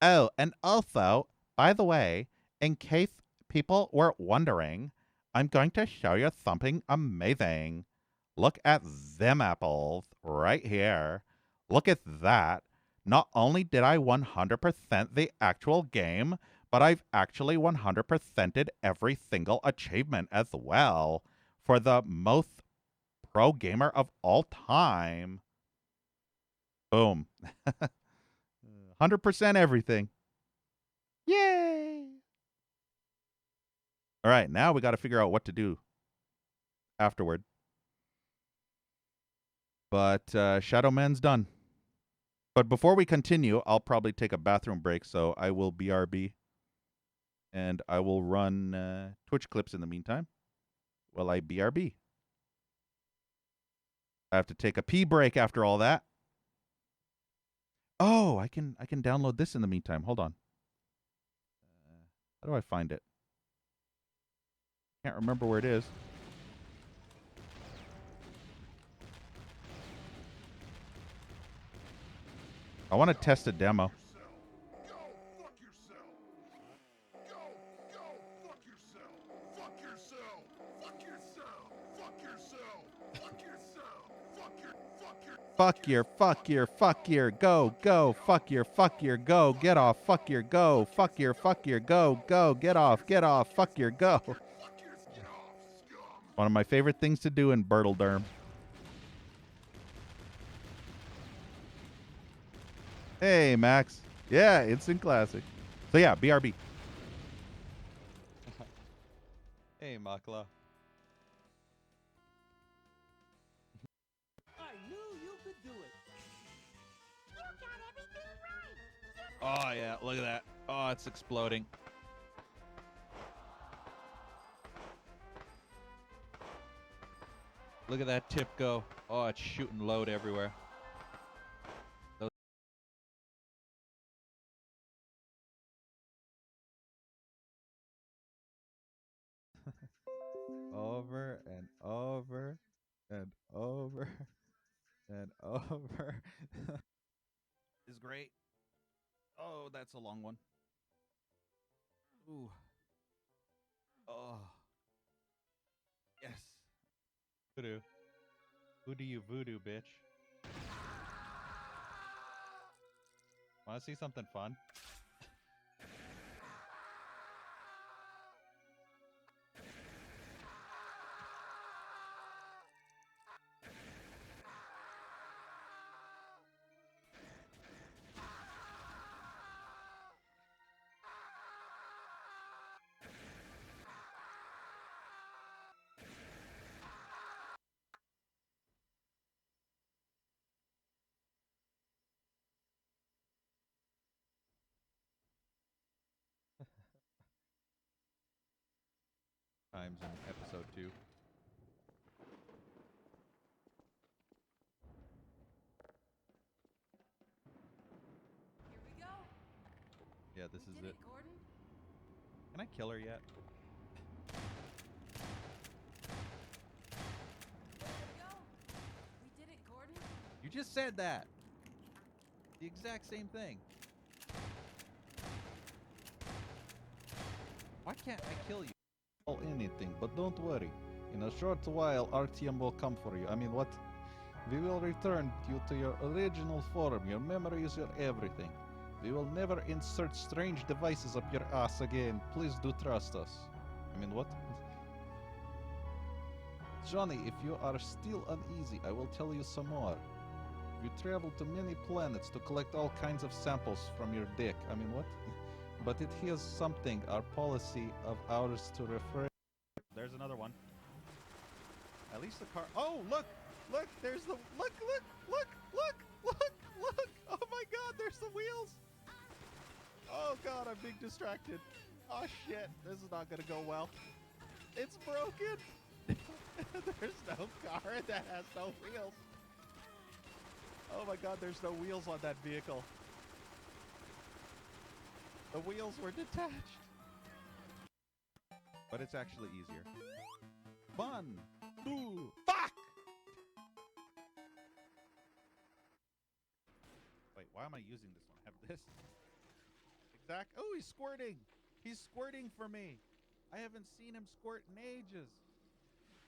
Oh, and also, by the way, in case people were wondering, I'm going to show you something amazing. Look at them apples right here. Look at that. Not only did I 100% the actual game, but I've actually 100%ed every single achievement as well. for the most pro gamer of all time. Boom. 100% everything. Yay! All right, now we got to figure out what to do afterward. But Shadow Man's done. But before we continue, I'll probably take a bathroom break, so I will BRB. And I will run Twitch clips in the meantime while I BRB. I have to take a pee break after all that. Oh, I can download this in the meantime. Hold on. How do I find it? Can't remember where it is. I want to test a demo. Fuck your, go, fuck your, go, get off, fuck your, go, go, get off, fuck your, go. One of my favorite things to do in Bertlederm. Hey, Max. Yeah, instant classic. So yeah, BRB. Hey, Makla. I knew you could do it. Oh, yeah, look at that. Oh, it's exploding. Look at that tip go. Oh, it's shooting load everywhere. Over and over and over and over. Is great. Oh, that's a long one. Ooh. Oh. Yes. Voodoo. Who do you voodoo, bitch? Want to see something fun? Times in episode 2. Here we go. Yeah, this We is did it. Gordon. Can I kill her yet? There we go. We did it, Gordon. You just said that. The exact same thing. Why can't I kill you? Or anything, but don't worry. In a short while, RTM will come for you. I mean, what? We will return you to your original form, your memories, your everything. We will never insert strange devices up your ass again. Please do trust us. I mean, what? Johnny, if you are still uneasy, I will tell you some more. You travel to many planets to collect all kinds of samples from your dick. I mean, what? But it is something, our policy of ours to refer. There's another one. At least the car. Oh, look! Look! There's the. Look! Look! Look! Look! Look! Look! Oh my God! There's the wheels! Oh God! I'm being distracted. Oh shit! This is not gonna go well. It's broken. There's no car that has no wheels. Oh my God! There's no wheels on that vehicle. The wheels were detached. But it's actually easier. 1, 2, fuck! Wait, why am I using this one? I have this. Exact. Oh, he's squirting. He's squirting for me. I haven't seen him squirt in ages.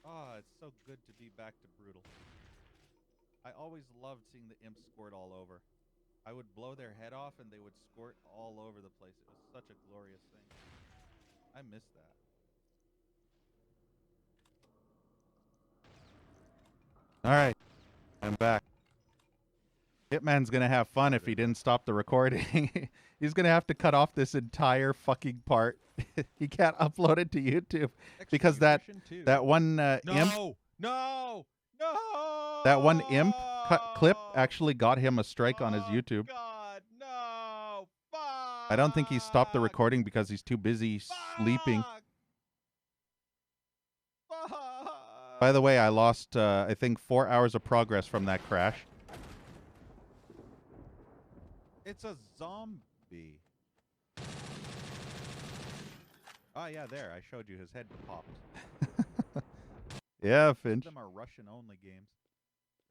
Oh, it's so good to be back to Brutal. I always loved seeing the imps squirt all over. I would blow their head off and they would squirt all over the place. It was such a glorious thing. I miss that. All right, I'm back. Hitman's gonna have fun if he didn't stop the recording. He's gonna have to cut off this entire fucking part. He can't upload it to YouTube because that one imp, No! No! No! that one imp clip actually got him a strike on his YouTube. God, no! Fuck! I don't think he stopped the recording because he's too busy sleeping. Fuck! By the way, I lost I think 4 hours of progress from that crash. It's a zombie. Oh yeah, there. I showed you his head popped. Yeah, Finch. Them are Russian-only games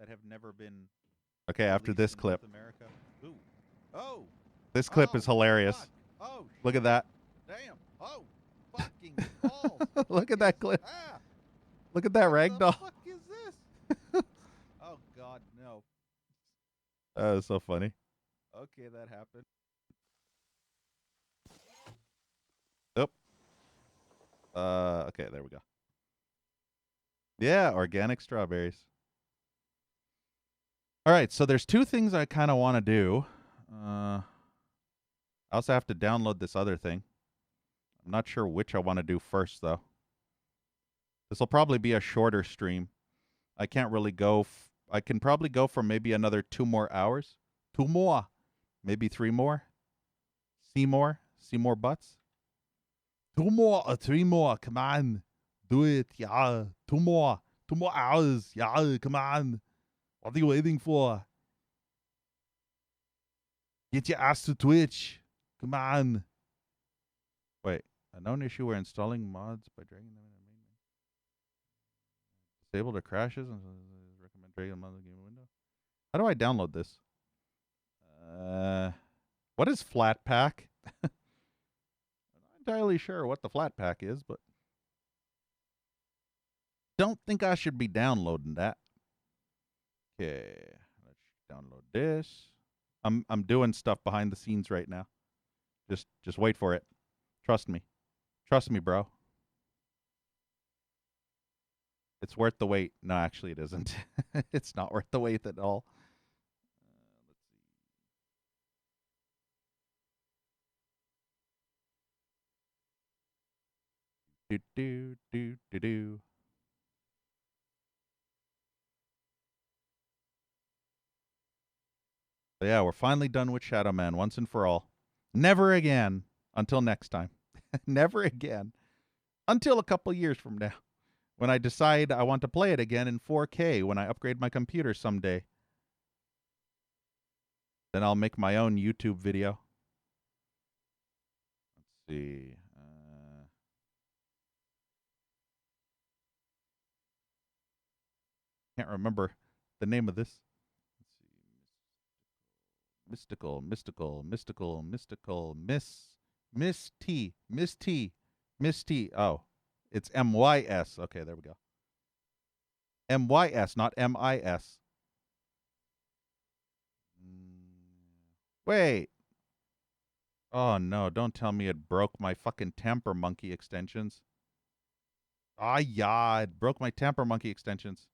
that have never been. Okay, after released this in clip. North America. Ooh. Oh. This clip is hilarious. Fuck. Oh. Look at that. Damn. Oh. Fucking balls. Look at that clip. Ah. Look at that What the ragdoll. fuck is this? Oh God, no. That was so funny. Okay, that happened. Oop. Okay, there we go. Yeah, organic strawberries. All right, so there's two things I kind of want to do. I also have to download this other thing. I'm not sure which I want to do first, though. This will probably be a shorter stream. I can't really go. I can probably go for maybe another 2 more hours. 2 more. Maybe 3 more. See more. See more butts. 2 more or 3 more. Come on. Do it. Yeah. 2 more. 2 more hours. Yeah. Come on. What are you waiting for? Get your ass to Twitch. Come on. Wait. A known issue where installing mods by dragging them in the main menu. Disable the crashes and recommend dragging them on the game window. How do I download this? What is Flatpak? I'm not entirely sure what the Flatpak is, but don't think I should be downloading that. Okay, let's download this. I'm doing stuff behind the scenes right now. Just wait for it. Trust me. Trust me, bro. It's worth the wait. No, actually it isn't. It's not worth the wait at all. Let's see. Do. So yeah, we're finally done with Shadow Man once and for all. Never again. Until next time. Never again. Until a couple years from now. When I decide I want to play it again in 4K when I upgrade my computer someday. Then I'll make my own YouTube video. Let's see. Can't remember the name of this. Let's see. Mystical. Miss T. Oh, it's MYS. Okay, there we go. MYS, not MIS. Wait. Oh no, don't tell me it broke my fucking Tamper Monkey extensions. Ah, yeah, it broke my Tamper Monkey extensions.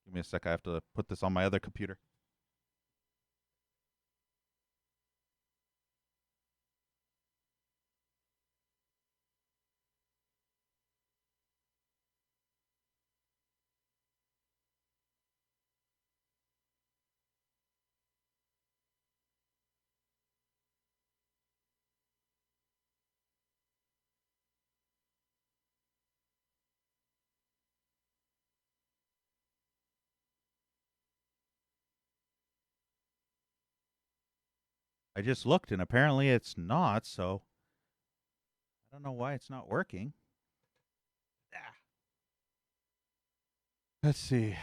Give me a sec, I have to put this on my other computer. I just looked and apparently it's not, so I don't know why it's not working. Ah. Let's see.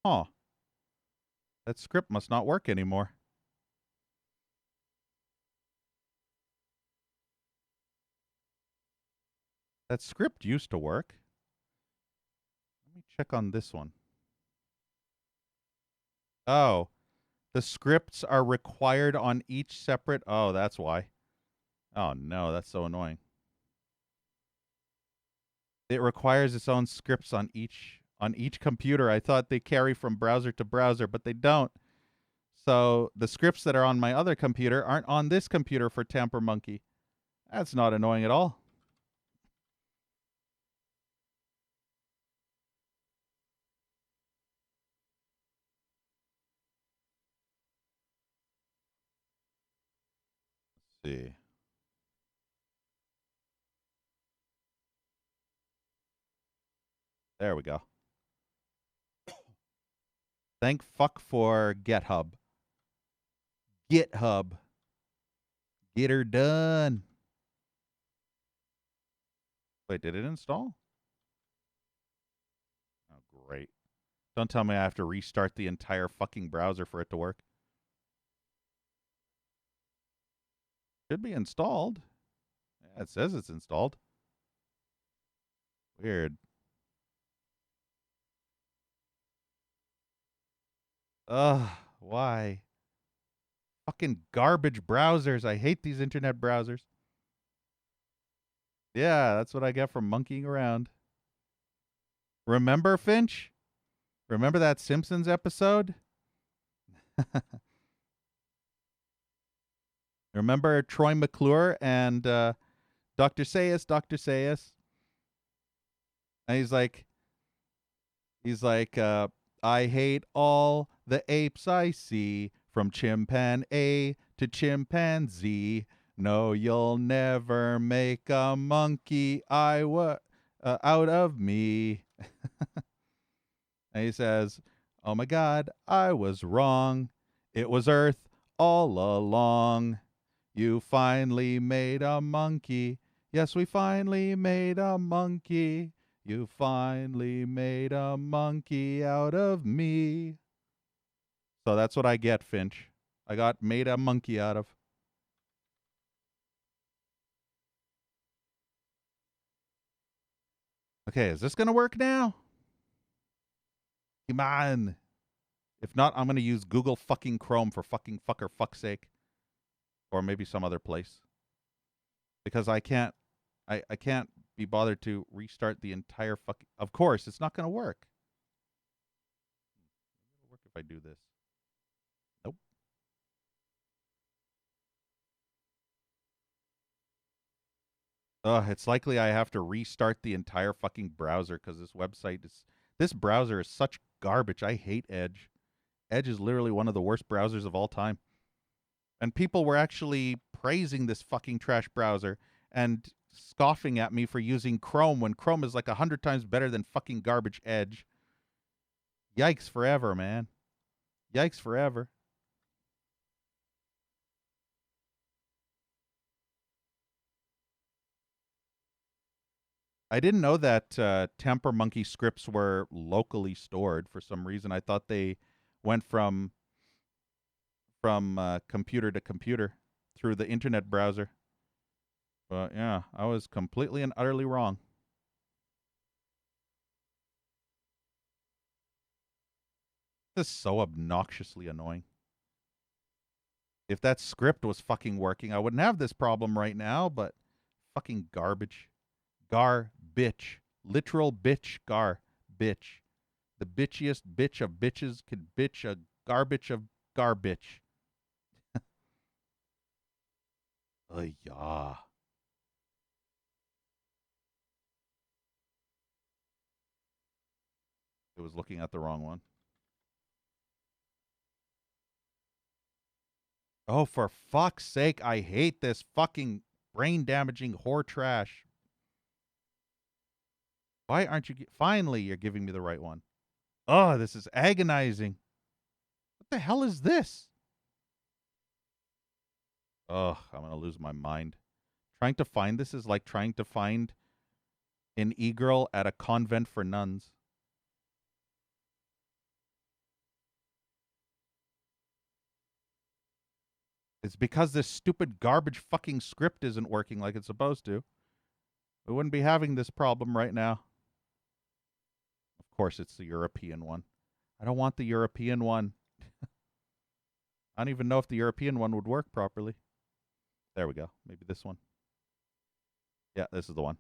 Huh. That script must not work anymore. That script used to work. Let me check on this one. Oh, the scripts are required on each separate. Oh, that's why. Oh, no, that's so annoying. It requires its own scripts on each computer. I thought they carry from browser to browser, but they don't. So the scripts that are on my other computer aren't on this computer for Tamper Monkey. That's not annoying at all. Let's see. There we go. Thank fuck for GitHub. GitHub. Get her done. Wait, did it install? Oh, great. Don't tell me I have to restart the entire fucking browser for it to work. Should be installed. Yeah, it says it's installed. Weird. Ugh, why? Fucking garbage browsers. I hate these internet browsers. Yeah, that's what I get from monkeying around. Remember, Finch? Remember that Simpsons episode? Remember Troy McClure and Dr. Sayus, Dr. Sayus? And he's like, I hate all the apes I see, from chimpanzee to chimpanzee. No, you'll never make a monkey out of me. And he says, oh my God, I was wrong. It was Earth all along. You finally made a monkey. Yes, we finally made a monkey. You finally made a monkey out of me. So that's what I get, Finch. I got made a monkey out of. Okay, is this going to work now? Come on. If not, I'm going to use Google fucking Chrome for fucking fucker fuck's sake. Or maybe some other place. Because I can't be bothered to restart the entire fucking... Of course, it's not going to work. It'll work if I do this. Nope. It's likely I have to restart the entire fucking browser because this browser is such garbage. I hate Edge. Edge is literally one of the worst browsers of all time. And people were actually praising this fucking trash browser and scoffing at me for using Chrome when Chrome is like 100 times better than fucking garbage Edge. Yikes forever, man. Yikes forever. I didn't know that Tamper Monkey scripts were locally stored for some reason. I thought they went from computer to computer through the internet browser. But yeah, I was completely and utterly wrong. This is so obnoxiously annoying. If that script was fucking working, I wouldn't have this problem right now, but fucking garbage. Gar-bitch. Literal bitch gar-bitch. The bitchiest bitch of bitches could bitch a garbage of garbage. Yeah. It was looking at the wrong one. Oh, for fuck's sake, I hate this fucking brain-damaging whore trash. Why aren't you... Finally, you're giving me the right one. Oh, this is agonizing. What the hell is this? Oh, I'm going to lose my mind. Trying to find this is like trying to find an e-girl at a convent for nuns. It's because this stupid garbage fucking script isn't working like it's supposed to. We wouldn't be having this problem right now. Of course, it's the European one. I don't want the European one. I don't even know if the European one would work properly. There we go. Maybe this one. Yeah, this is the one.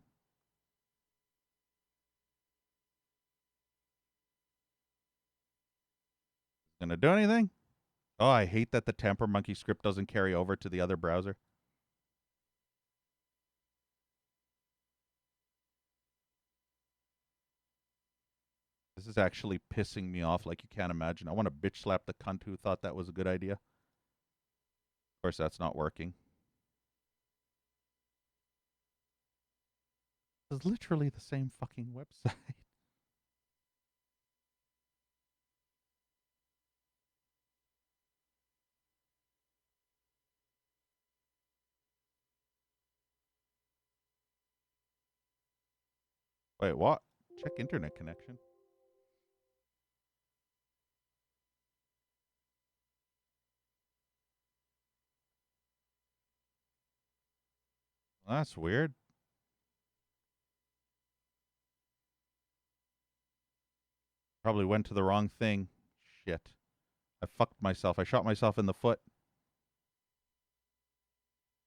Gonna do anything? Oh, I hate that the Tamper Monkey script doesn't carry over to the other browser. This is actually pissing me off like you can't imagine. I want to bitch slap the cunt who thought that was a good idea. Of course, that's not working. It's literally the same fucking website. Wait, what? Check internet connection. That's weird. Probably went to the wrong thing. Shit. I fucked myself. I shot myself in the foot.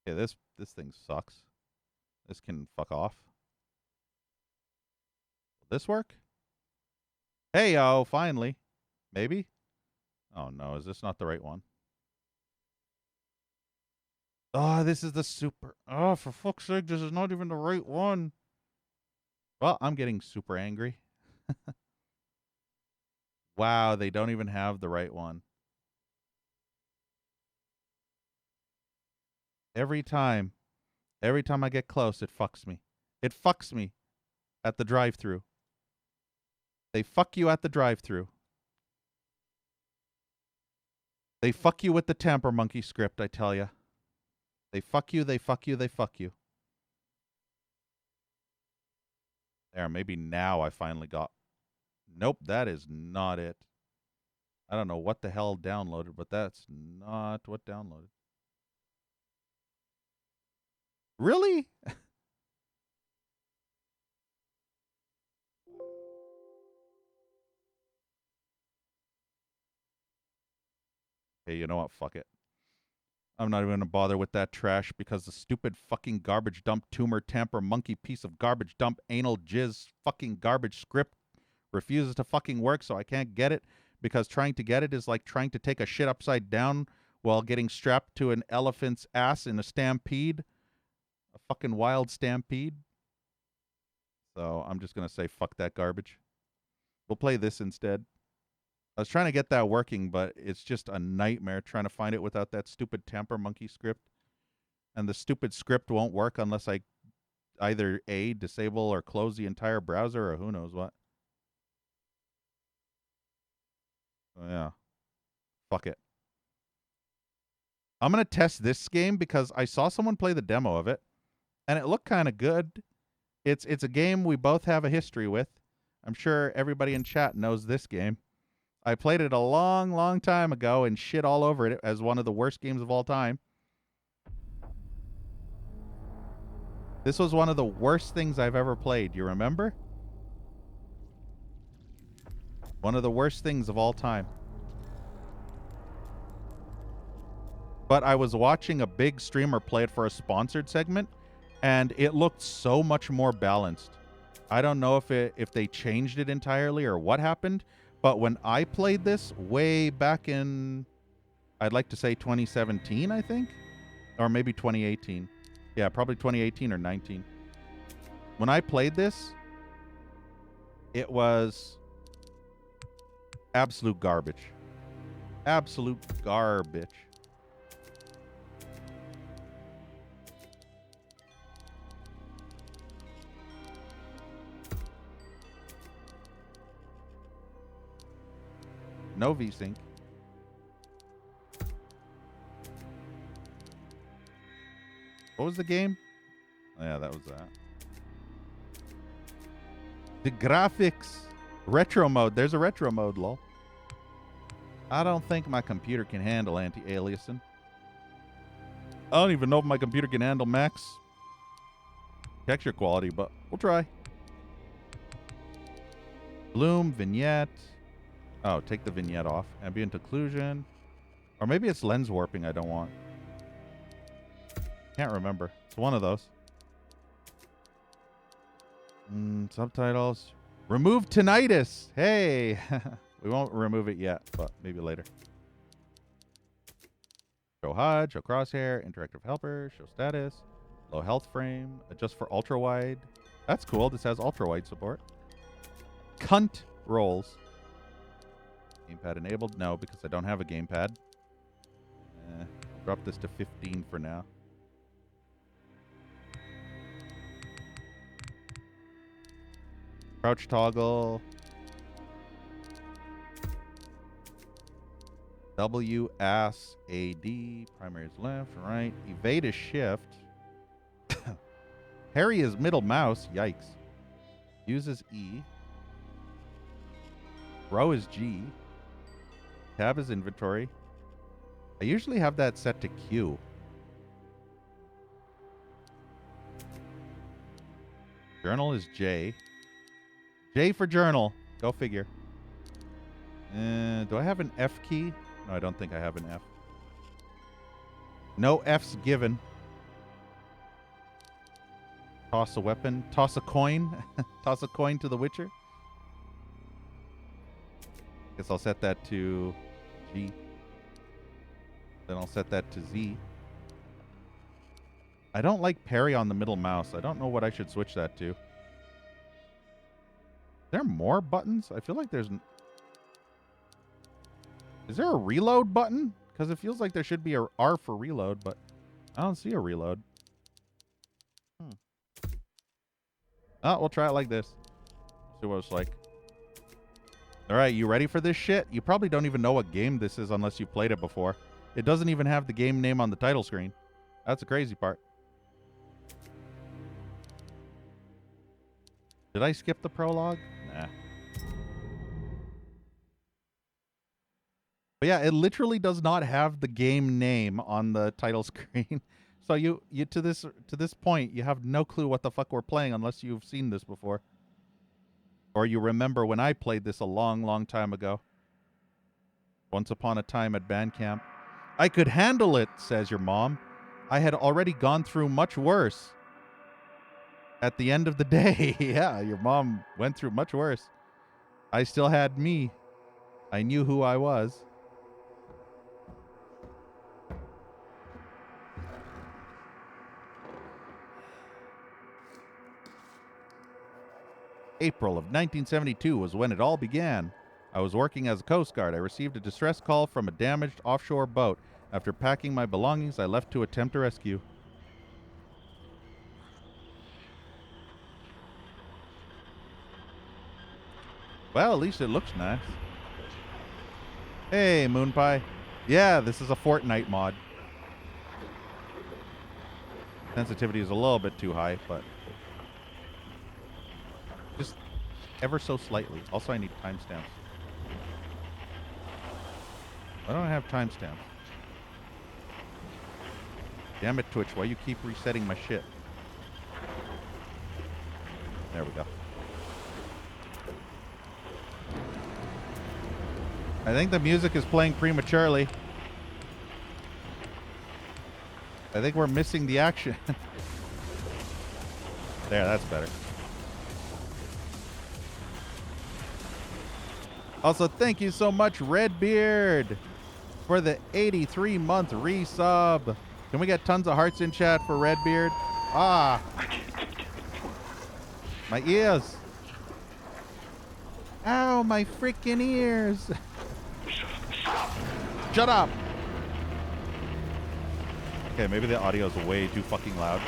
Okay, this thing sucks. This can fuck off. Will this work? Hey, oh, finally. Maybe? Oh, no. Is this not the right one? Oh, this is the super. Oh, for fuck's sake, this is not even the right one. Well, I'm getting super angry. Wow, they don't even have the right one. Every time I get close, it fucks me. It fucks me at the drive-thru. They fuck you at the drive-thru. They fuck you with the Tamper Monkey script, I tell ya. They fuck you, they fuck you, they fuck you. There, maybe now I finally got... Nope, that is not it. I don't know what the hell downloaded, but that's not what downloaded. Really? Hey, you know what? Fuck it. I'm not even going to bother with that trash because the stupid fucking garbage dump tumor tamper monkey piece of garbage dump anal jizz fucking garbage script refuses to fucking work, so I can't get it because trying to get it is like trying to take a shit upside down while getting strapped to an elephant's ass in a stampede. A fucking wild stampede. So I'm just going to say fuck that garbage. We'll play this instead. I was trying to get that working, but it's just a nightmare trying to find it without that stupid Tamper Monkey script. And the stupid script won't work unless I either A, disable or close the entire browser or who knows what. Oh, yeah. Fuck it. I'm going to test this game because I saw someone play the demo of it, and it looked kind of good. It's a game we both have a history with. I'm sure everybody in chat knows this game. I played it a long, long time ago and shit all over it as one of the worst games of all time. This was one of the worst things I've ever played. You remember? One of the worst things of all time. But I was watching a big streamer play it for a sponsored segment, and it looked so much more balanced. I don't know if they changed it entirely or what happened, but when I played this way back in, I'd like to say 2017, I think, or maybe 2018. Yeah, probably 2018 or 19. When I played this, it was absolute garbage. Absolute garbage. No VSync. What was the game? Oh, yeah, that was that. The graphics. Retro mode. There's a retro mode, lol. I don't think my computer can handle anti-aliasing. I don't even know if my computer can handle max texture quality, but we'll try. Bloom, vignette. Oh, take the vignette off. Ambient occlusion. Or maybe it's lens warping I don't want. Can't remember. It's one of those. Subtitles. Remove tinnitus. Hey. We won't remove it yet, but maybe later. Show HUD, show crosshair, interactive helper, show status, low health frame, adjust for ultra wide. That's cool. This has ultra wide support. Cunt rolls. Gamepad enabled? No, because I don't have a gamepad. Drop this to 15 for now. Crouch toggle. W, ass, A, D. Primary is left, right. Evade is shift. Harry is middle mouse. Yikes. Uses E. Row is G. Tab is inventory. I usually have that set to Q. Journal is J. J for journal. Go figure. Do I have an F key? No, I don't think I have an F. No F's given. Toss a weapon. Toss a coin. Toss a coin to the Witcher. Guess I'll set that to G. Then I'll set that to Z. I don't like parry on the middle mouse. I don't know what I should switch that to. Is there more buttons? I feel like there's... Is there a reload button? Because it feels like there should be a R for reload, but I don't see a reload. Oh, we'll try it like this. See what it's like. All right, you ready for this shit? You probably don't even know what game this is unless you played it before. It doesn't even have the game name on the title screen. That's the crazy part. Did I skip the prologue? Nah. But yeah, it literally does not have the game name on the title screen. So you to this point, you have no clue what the fuck we're playing unless you've seen this before. Or you remember when I played this a long, long time ago. Once upon a time at band camp. I could handle it, says your mom. I had already gone through much worse. At the end of the day, yeah, your mom went through much worse. I still had me. I knew who I was. April of 1972 was when it all began. I was working as a Coast Guard. I received a distress call from a damaged offshore boat. After packing my belongings, I left to attempt a rescue. Well, at least it looks nice. Hey, Moon Pie. Yeah, this is a Fortnite mod. Sensitivity is a little bit too high, but just ever so slightly. Also, I need timestamps. Why don't I have timestamps? Damn it, Twitch. Why you keep resetting my shit? There we go. I think the music is playing prematurely. I think we're missing the action. There, that's better. Also, thank you so much, Redbeard, for the 83-month resub. Can we get tons of hearts in chat for Redbeard? Ah. My ears. Ow, my freaking ears. Shut up. Okay, maybe the audio is way too fucking loud.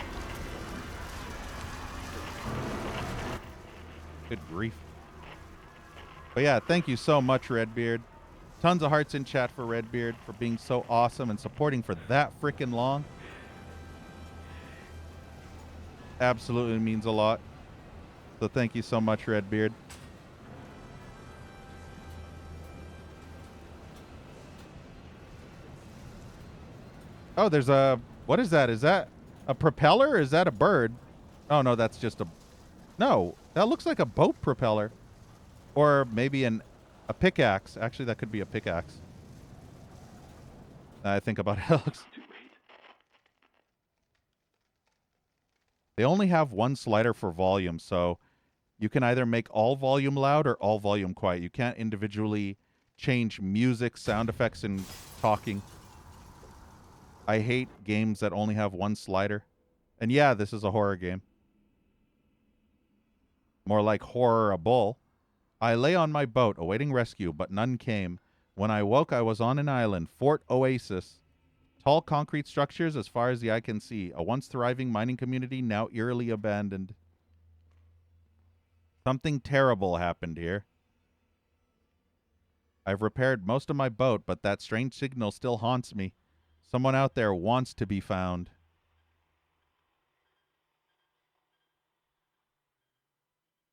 Good grief. But yeah, thank you so much, Redbeard. Tons of hearts in chat for Redbeard for being so awesome and supporting for that freaking long. Absolutely means a lot. So thank you so much, Redbeard. Oh, there's a... What is that? Is that a propeller or is that a bird? Oh, no, that's just a... No, that looks like a boat propeller. Or maybe a pickaxe. Actually, that could be a pickaxe. I think about it. It looks... They only have one slider for volume, so you can either make all volume loud or all volume quiet. You can't individually change music, sound effects, and talking. I hate games that only have one slider. And yeah, this is a horror game. More like horrible. I lay on my boat, awaiting rescue, but none came. When I woke, I was on an island, Fort Oasis. Tall concrete structures as far as the eye can see. A once thriving mining community, now eerily abandoned. Something terrible happened here. I've repaired most of my boat, but that strange signal still haunts me. Someone out there wants to be found.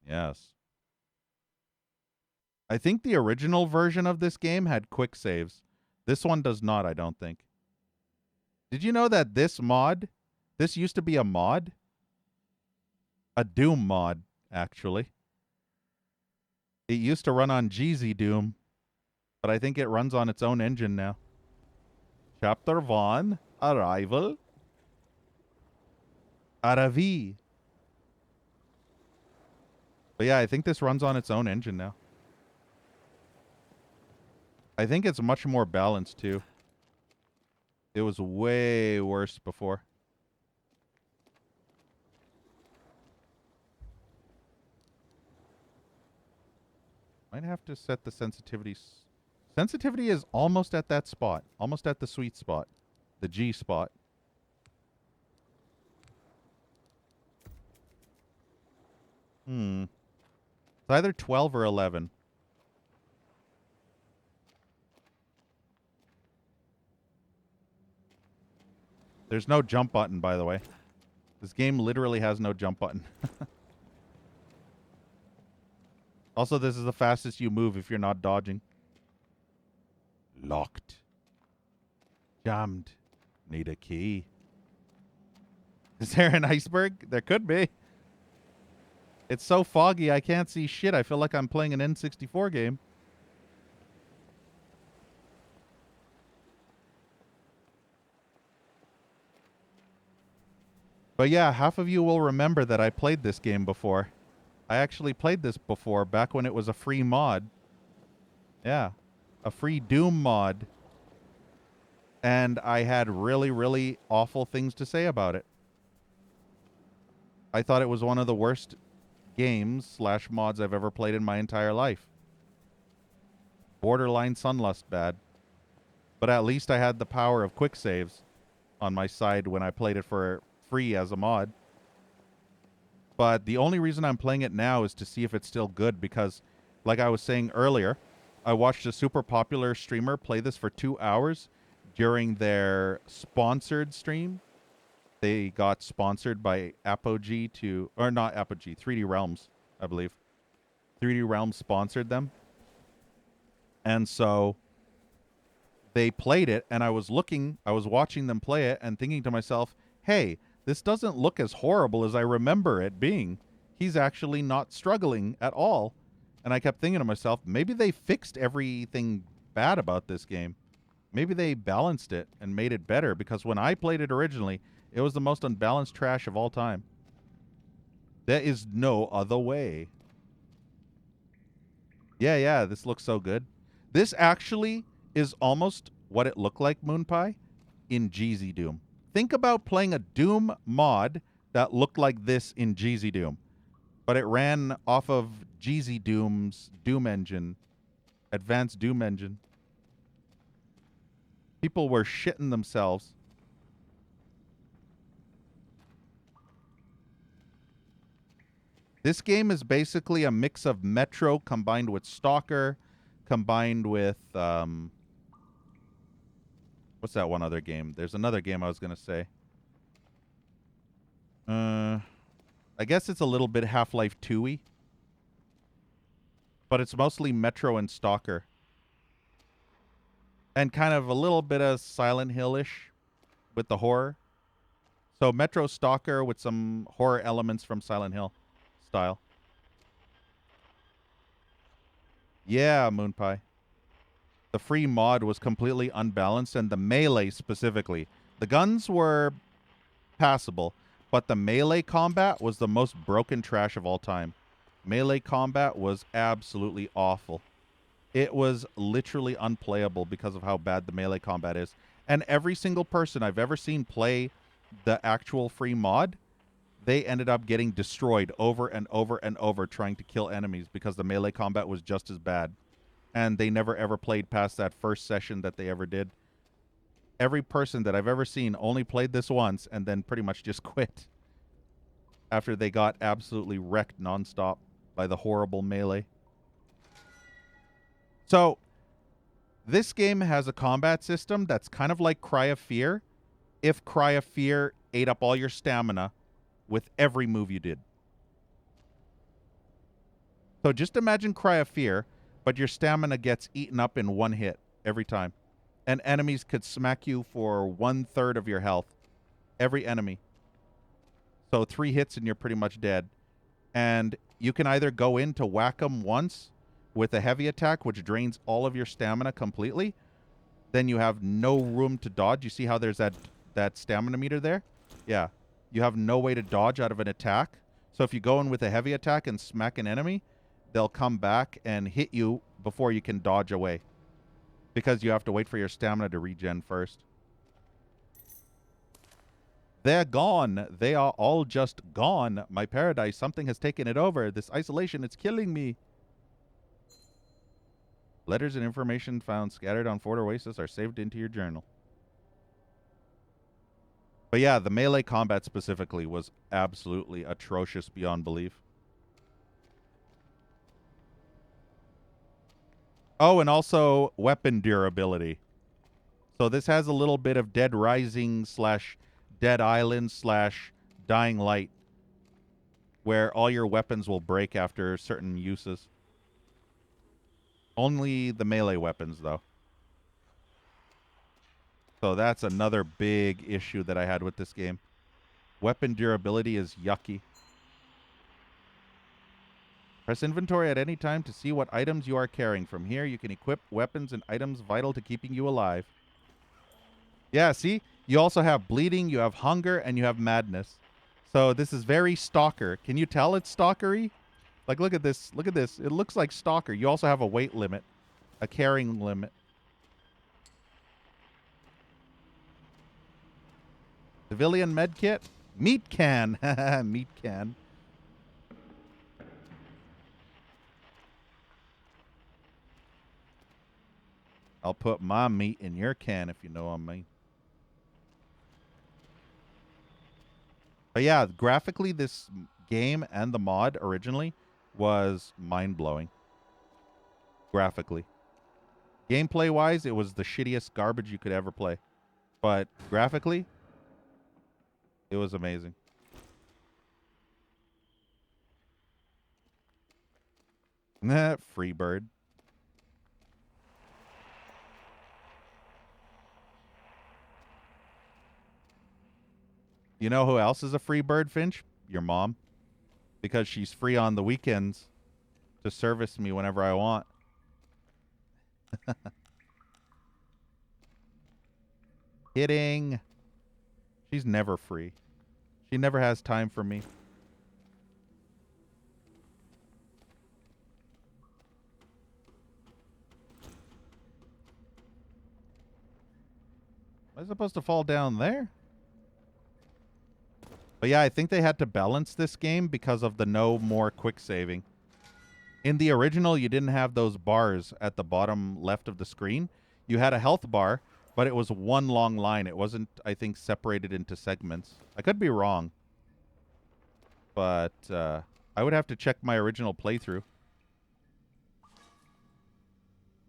Yes. I think the original version of this game had quick saves. This one does not, I don't think. Did you know that this used to be a mod? A Doom mod, actually. It used to run on GZ Doom, but I think it runs on its own engine now. Chapter 1, Arrival. Aravi. But yeah, I think this runs on its own engine now. I think it's much more balanced, too. It was way worse before. Might have to set the sensitivity. Sensitivity is almost at that spot. Almost at the sweet spot. The G spot. It's either 12 or 11. There's no jump button, by the way. This game literally has no jump button. Also, this is the fastest you move if you're not dodging. Locked. Jammed. Need a key. Is there an iceberg? There could be. It's so foggy I can't see shit. I feel like I'm playing an N64 game. But yeah, half of you will remember that I played this game before. I actually played this before, back when it was a free mod. Yeah, a free Doom mod. And I had really, really awful things to say about it. I thought it was one of the worst games / mods I've ever played in my entire life. Borderline Sunlust bad. But at least I had the power of quick saves on my side when I played it for free as a mod. But the only reason I'm playing it now is to see if it's still good, because like I was saying earlier, I watched a super popular streamer play this for 2 hours during their sponsored stream. They got sponsored by Apogee or not Apogee, 3D Realms, I believe. 3D Realms sponsored them. And so they played it, and I was watching them play it and thinking to myself, hey, this doesn't look as horrible as I remember it being. He's actually not struggling at all. And I kept thinking to myself, maybe they fixed everything bad about this game. Maybe they balanced it and made it better, because when I played it originally, it was the most unbalanced trash of all time. There is no other way. Yeah, this looks so good. This actually is almost what it looked like, Moon Pie, in GZ Doom. Think about playing a Doom mod that looked like this in GZ Doom. But it ran off of GZ Doom's Doom engine. Advanced Doom engine. People were shitting themselves. This game is basically a mix of Metro combined with Stalker, combined with what's that one other game? There's another game I was going to say. I guess it's a little bit Half-Life 2-y. But it's mostly Metro and Stalker. And kind of a little bit of Silent Hill-ish with the horror. So Metro Stalker with some horror elements from Silent Hill style. Yeah, Moon Pie. The free mod was completely unbalanced, and the melee specifically. The guns were passable, but the melee combat was the most broken trash of all time. Melee combat was absolutely awful. It was literally unplayable because of how bad the melee combat is. And every single person I've ever seen play the actual free mod, they ended up getting destroyed over and over and over trying to kill enemies because the melee combat was just as bad. And they never ever played past that first session that they ever did. Every person that I've ever seen only played this once and then pretty much just quit after they got absolutely wrecked nonstop by the horrible melee. So, this game has a combat system that's kind of like Cry of Fear, if Cry of Fear ate up all your stamina with every move you did. So just imagine Cry of Fear, but your stamina gets eaten up in one hit every time. And enemies could smack you for 1/3 of your health. Every enemy. So 3 hits and you're pretty much dead. And you can either go in to whack them once with a heavy attack, which drains all of your stamina completely. Then you have no room to dodge. You see how there's that stamina meter there? Yeah. You have no way to dodge out of an attack. So if you go in with a heavy attack and smack an enemy, they'll come back and hit you before you can dodge away. Because you have to wait for your stamina to regen first. They're gone. They are all just gone. My paradise, something has taken it over. This isolation, it's killing me. Letters and information found scattered on Fort Oasis are saved into your journal. But yeah, the melee combat specifically was absolutely atrocious beyond belief. Oh, and also weapon durability. So this has a little bit of Dead Rising / Dead Island / Dying Light, where all your weapons will break after certain uses. Only the melee weapons, though. So that's another big issue that I had with this game. Weapon durability is yucky. Press inventory at any time to see what items you are carrying. From here, you can equip weapons and items vital to keeping you alive. Yeah, see? You also have bleeding, you have hunger, and you have madness. So this is very Stalker. Can you tell it's stalkery? Like, look at this. Look at this. It looks like Stalker. You also have a weight limit, a carrying limit. Civilian medkit? Meat can. Meat can. I'll put my meat in your can, if you know what I mean. But yeah, graphically, this game and the mod originally was mind-blowing. Graphically. Gameplay-wise, it was the shittiest garbage you could ever play. But graphically, it was amazing. Nah, Freebird. You know who else is a free bird, Finch? Your mom. Because she's free on the weekends to service me whenever I want. Kidding. She's never free. She never has time for me. Am I supposed to fall down there? But yeah, I think they had to balance this game because of the no more quick saving. In the original, you didn't have those bars at the bottom left of the screen. You had a health bar, but it was one long line. It wasn't, I think, separated into segments. I could be wrong. But I would have to check my original playthrough.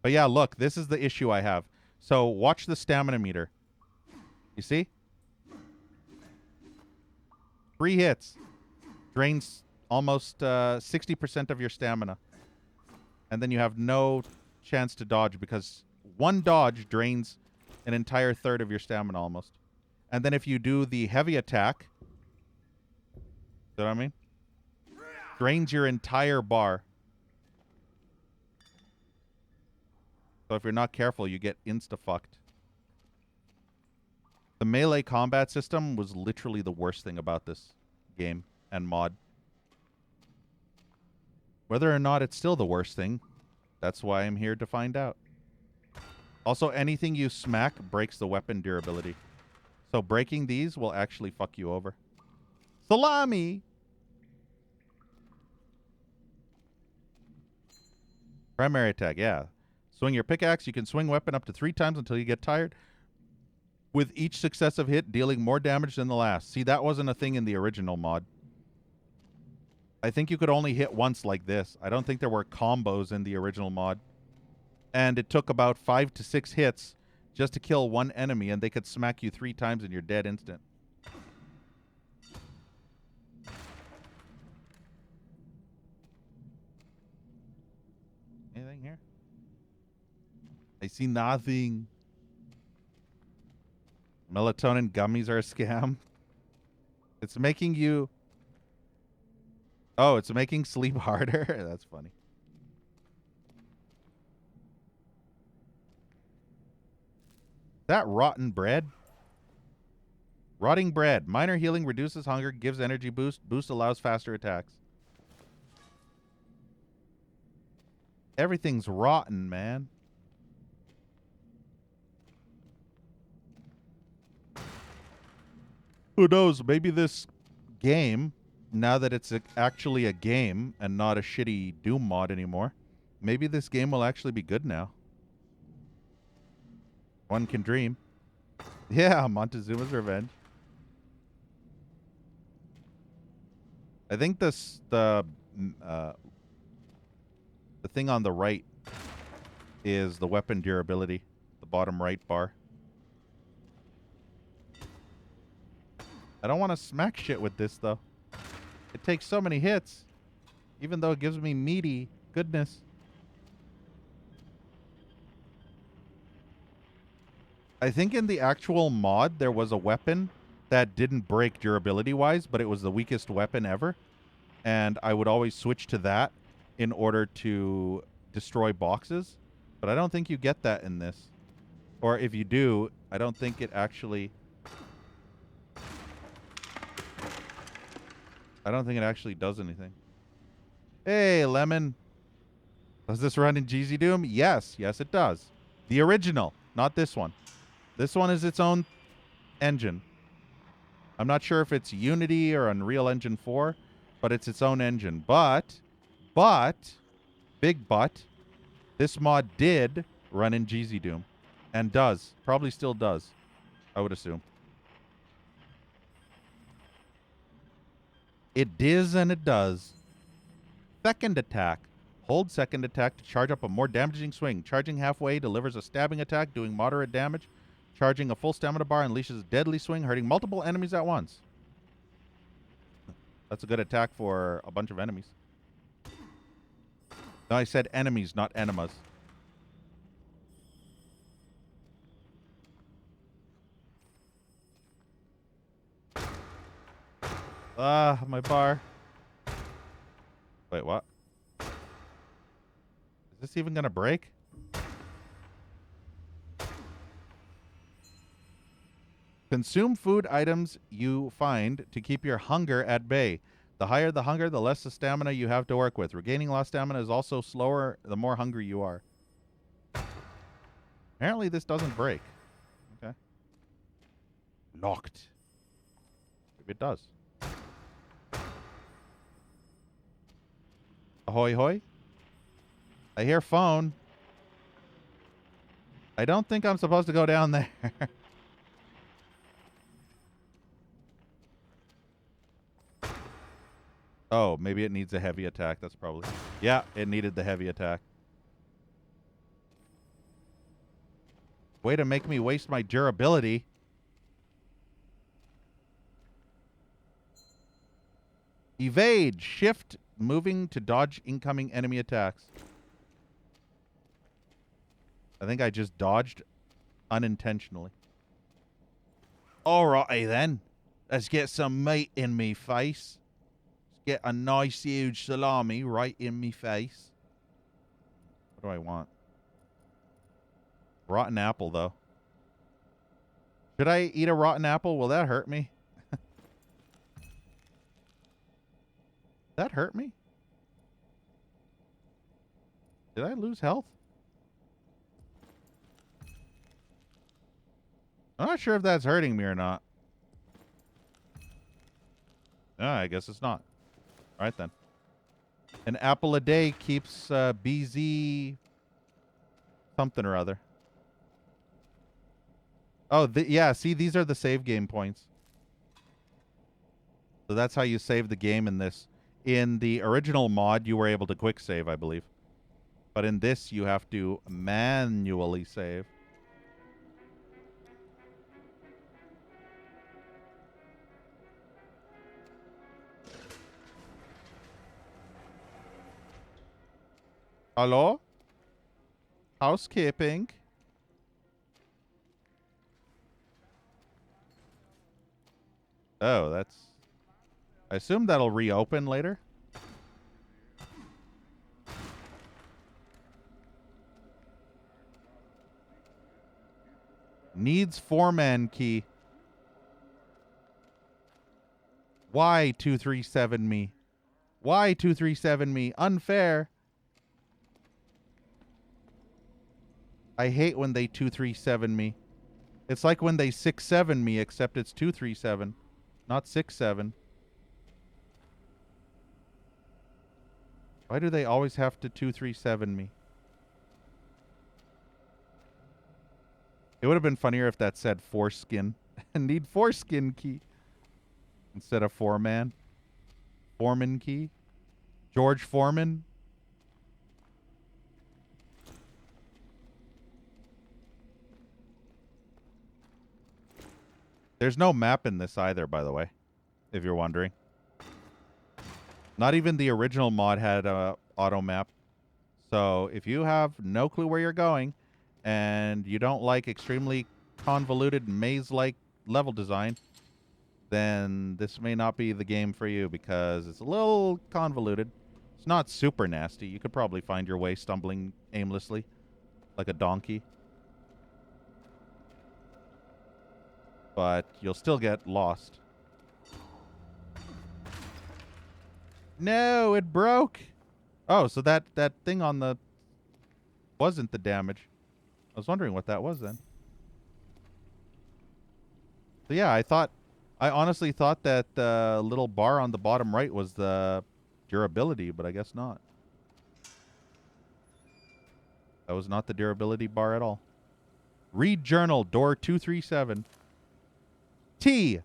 But yeah, look, this is the issue I have. So watch the stamina meter. You see? 3 hits. Drains almost 60% of your stamina. And then you have no chance to dodge because one dodge drains an entire third of your stamina almost. And then if you do the heavy attack, you know what I mean? Drains your entire bar. So if you're not careful, you get insta-fucked. The melee combat system was literally the worst thing about this game and mod. Whether or not it's still the worst thing, That's why I'm here to find out. Also, anything you smack breaks the weapon durability. So breaking these will actually fuck you over. Salami! Primary attack, yeah. Swing your pickaxe. You can swing weapon up to 3 times until you get tired. With each successive hit, dealing more damage than the last. See, that wasn't a thing in the original mod. I think you could only hit once like this. I don't think there were combos in the original mod. And it took about 5 to 6 hits just to kill one enemy, and they could smack you 3 times and you're dead instant. Anything here? I see nothing. Melatonin gummies are a scam. It's making you... Oh, it's making sleep harder? That's funny. That rotten bread? Rotting bread. Minor healing reduces hunger, gives energy boost. Boost allows faster attacks. Everything's rotten, man. Who knows? Maybe this game, now that it's actually a game and not a shitty Doom mod anymore, maybe this game will actually be good now. One can dream. Yeah, Montezuma's Revenge. I think the thing on the right is the weapon durability, the bottom right bar. I don't want to smack shit with this, though. It takes so many hits, even though it gives me meaty goodness. I think in the actual mod, there was a weapon that didn't break durability-wise, but it was the weakest weapon ever. And I would always switch to that in order to destroy boxes. But I don't think you get that in this. Or if you do, I don't think it actually... I don't think it actually does anything. Hey, Lemon. Does this run in GZ Doom? Yes. Yes, it does. The original, not this one. This one is its own engine. I'm not sure if it's Unity or Unreal Engine 4, but it's its own engine. But, big but, this mod did run in GZ Doom. And does. Probably still does, I would assume. It does and it does. Second attack. Hold second attack to charge up a more damaging swing. Charging halfway delivers a stabbing attack, doing moderate damage. Charging a full stamina bar unleashes a deadly swing, hurting multiple enemies at once. That's a good attack for a bunch of enemies. No, I said enemies, not enemas. Ah, my bar. Wait, what? Is this even gonna break? Consume food items you find to keep your hunger at bay. The higher the hunger, the less the stamina you have to work with. Regaining lost stamina is also slower the more hungry you are. Apparently this doesn't break. Okay. Locked. Maybe it does. Ahoy hoy. I hear phone. I don't think I'm supposed to go down there. Oh, maybe it needs a heavy attack. That's probably... Yeah, it needed the heavy attack. Way to make me waste my durability. Evade. Shift. Moving to dodge incoming enemy attacks. I think I just dodged unintentionally. Alrighty then. Let's get some meat in me face. Let's get a nice huge salami right in me face. What do I want? Rotten apple, though. Should I eat a rotten apple? Will that hurt me? That hurt me? Did I lose health? I'm not sure if that's hurting me or not. I guess it's not. All right, then. An apple a day keeps BZ something or other. Oh, yeah, see, these are the save game points. So that's how you save the game in this. In the original mod, you were able to quick save, I believe. But in this, you have to manually save. Hello? Housekeeping? Oh, that's... I assume that'll reopen later. Needs foreman key. Why 237 me? Why 237 me? Unfair. I hate when they 237 me. It's like when they 67 me, except it's 237, not 67. Why do they always have to 237 me? It would have been funnier if that said foreskin. Need foreskin key. Instead of foreman. Foreman key. George Foreman. There's no map in this either, by the way, if you're wondering. Not even the original mod had a auto map. So if you have no clue where you're going and you don't like extremely convoluted maze-like level design, then this may not be the game for you because it's a little convoluted. It's not super nasty. You could probably find your way stumbling aimlessly like a donkey. But you'll still get lost. No, it broke. Oh, so that thing on the... wasn't the damage. I was wondering what that was then. So yeah, I honestly thought that the little bar on the bottom right was the durability, but I guess not. That was not the durability bar at all. Read journal, door 237. T,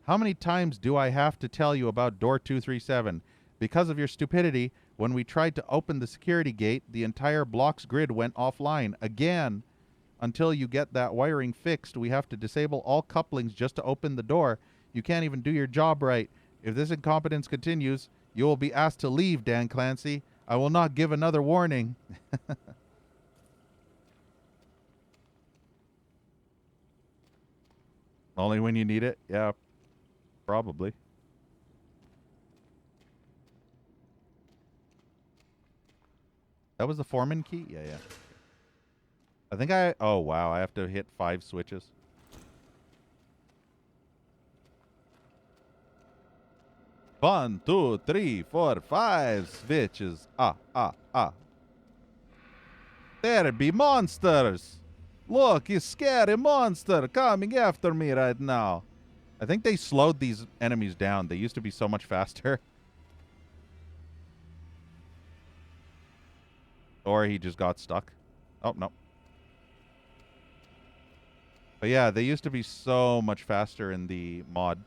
how many times do I have to tell you about door 237? Because of your stupidity, when we tried to open the security gate, the entire block's grid went offline again. Until you get that wiring fixed, we have to disable all couplings just to open the door. You can't even do your job right. If this incompetence continues, you will be asked to leave, Dan Clancy. I will not give another warning. Only when you need it? Yeah, probably. That was the foreman key? Yeah, yeah. I think oh, wow. I have to hit 5 switches. One, two, three, four, 5 switches. There be monsters. Look, a scary monster coming after me right now. I think they slowed these enemies down. They used to be so much faster. Or he just got stuck. Oh, no. But yeah, they used to be so much faster in the mod.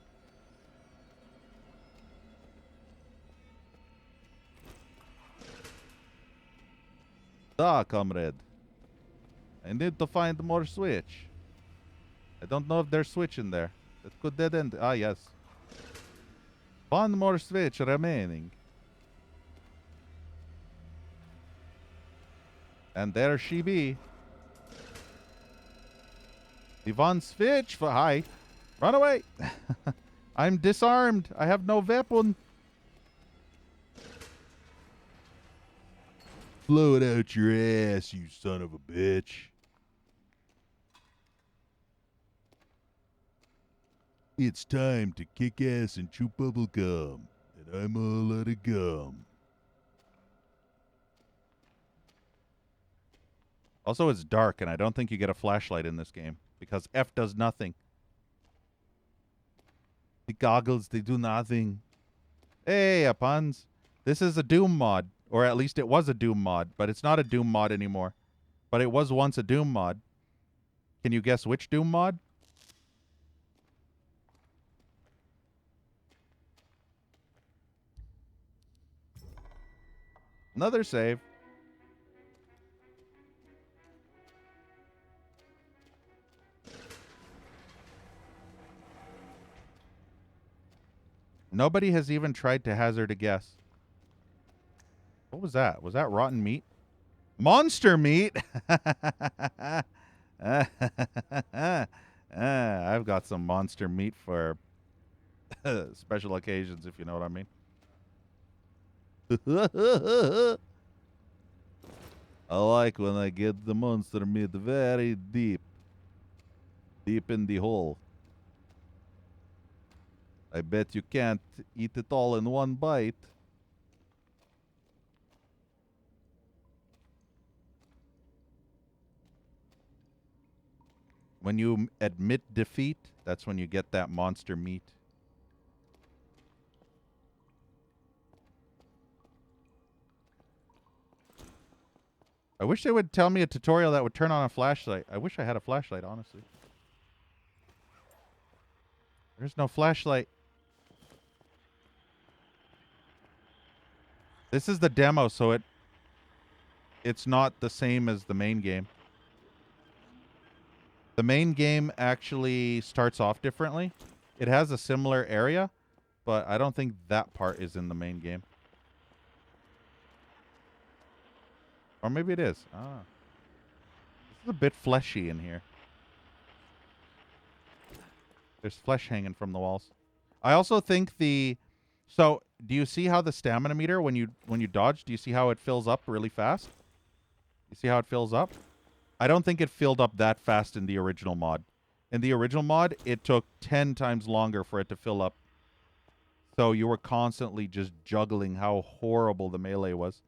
Da, comrade. I need to find more switch. I don't know if there's switch in there. It could dead end. Ah, yes. One more switch remaining. And there she be. The one switch for... Hi. Run away. I'm disarmed. I have no weapon. Blow it out your ass, you son of a bitch. It's time to kick ass and chew bubble gum. And I'm all out of gum. Also, it's dark, and I don't think you get a flashlight in this game because F does nothing. The goggles, they do nothing. Hey, Apons. This is a Doom mod, or at least it was a Doom mod, but it's not a Doom mod anymore. But it was once a Doom mod. Can you guess which Doom mod? Another save. Nobody has even tried to hazard a guess. What was that? Was that rotten meat? Monster meat? I've got some monster meat for special occasions, if you know what I mean. I like when I get the monster meat very deep. Deep in the hole. I bet you can't eat it all in one bite. When you admit defeat, that's when you get that monster meat. I wish they would tell me a tutorial that would turn on a flashlight. I wish I had a flashlight, honestly. There's no flashlight. This is the demo, so it's not the same as the main game. The main game actually starts off differently. It has a similar area, but I don't think that part is in the main game. Or maybe it is. Ah. This is a bit fleshy in here. There's flesh hanging from the walls. I also think so do you see how the stamina meter when you dodge, do you see how it fills up really fast? You see how it fills up? I don't think it filled up that fast in the original mod. In the original mod, it took 10 times longer for it to fill up. So you were constantly just juggling how horrible the melee was.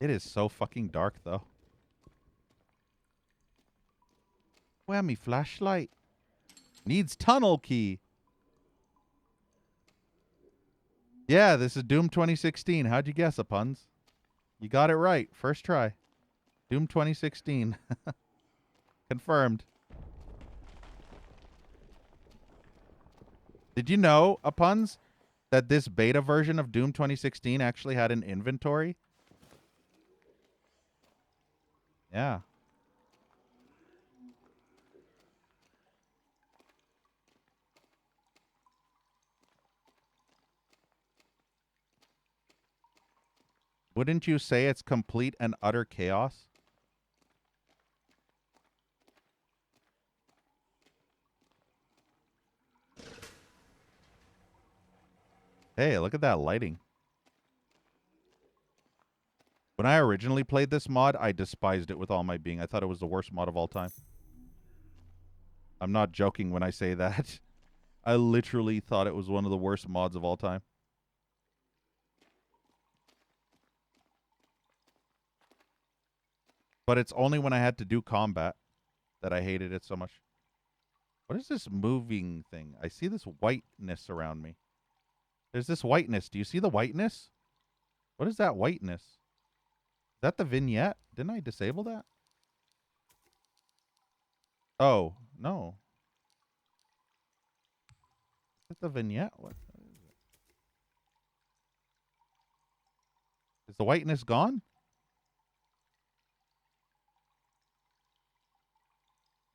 It is so fucking dark, though. Where me flashlight? Needs tunnel key. Yeah, this is Doom 2016. How'd you guess, Puns? You got it right. First try. Doom 2016. Confirmed. Did you know, Puns, that this beta version of Doom 2016 actually had an inventory? Yeah. Wouldn't you say it's complete and utter chaos? Hey, look at that lighting. When I originally played this mod, I despised it with all my being. I thought it was the worst mod of all time. I'm not joking when I say that. I literally thought it was one of the worst mods of all time. But it's only when I had to do combat that I hated it so much. What is this moving thing? I see this whiteness around me. There's this whiteness. Do you see the whiteness? What is that whiteness? Is that the vignette? Didn't I disable that? Oh, no. Is it the vignette? What is it? Is the whiteness gone?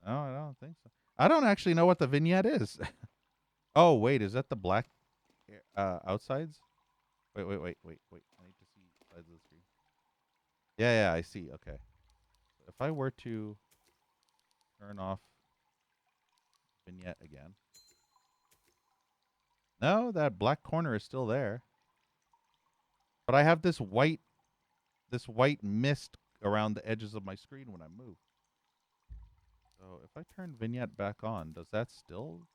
No, I don't think so. I don't actually know what the vignette is. Oh, wait. Is that the black outsides? Wait. I need to see sides of the screen. Yeah, I see. Okay. If I were to turn off vignette again. No, that black corner is still there. But I have this white mist around the edges of my screen when I move. So if I turn vignette back on, does that still...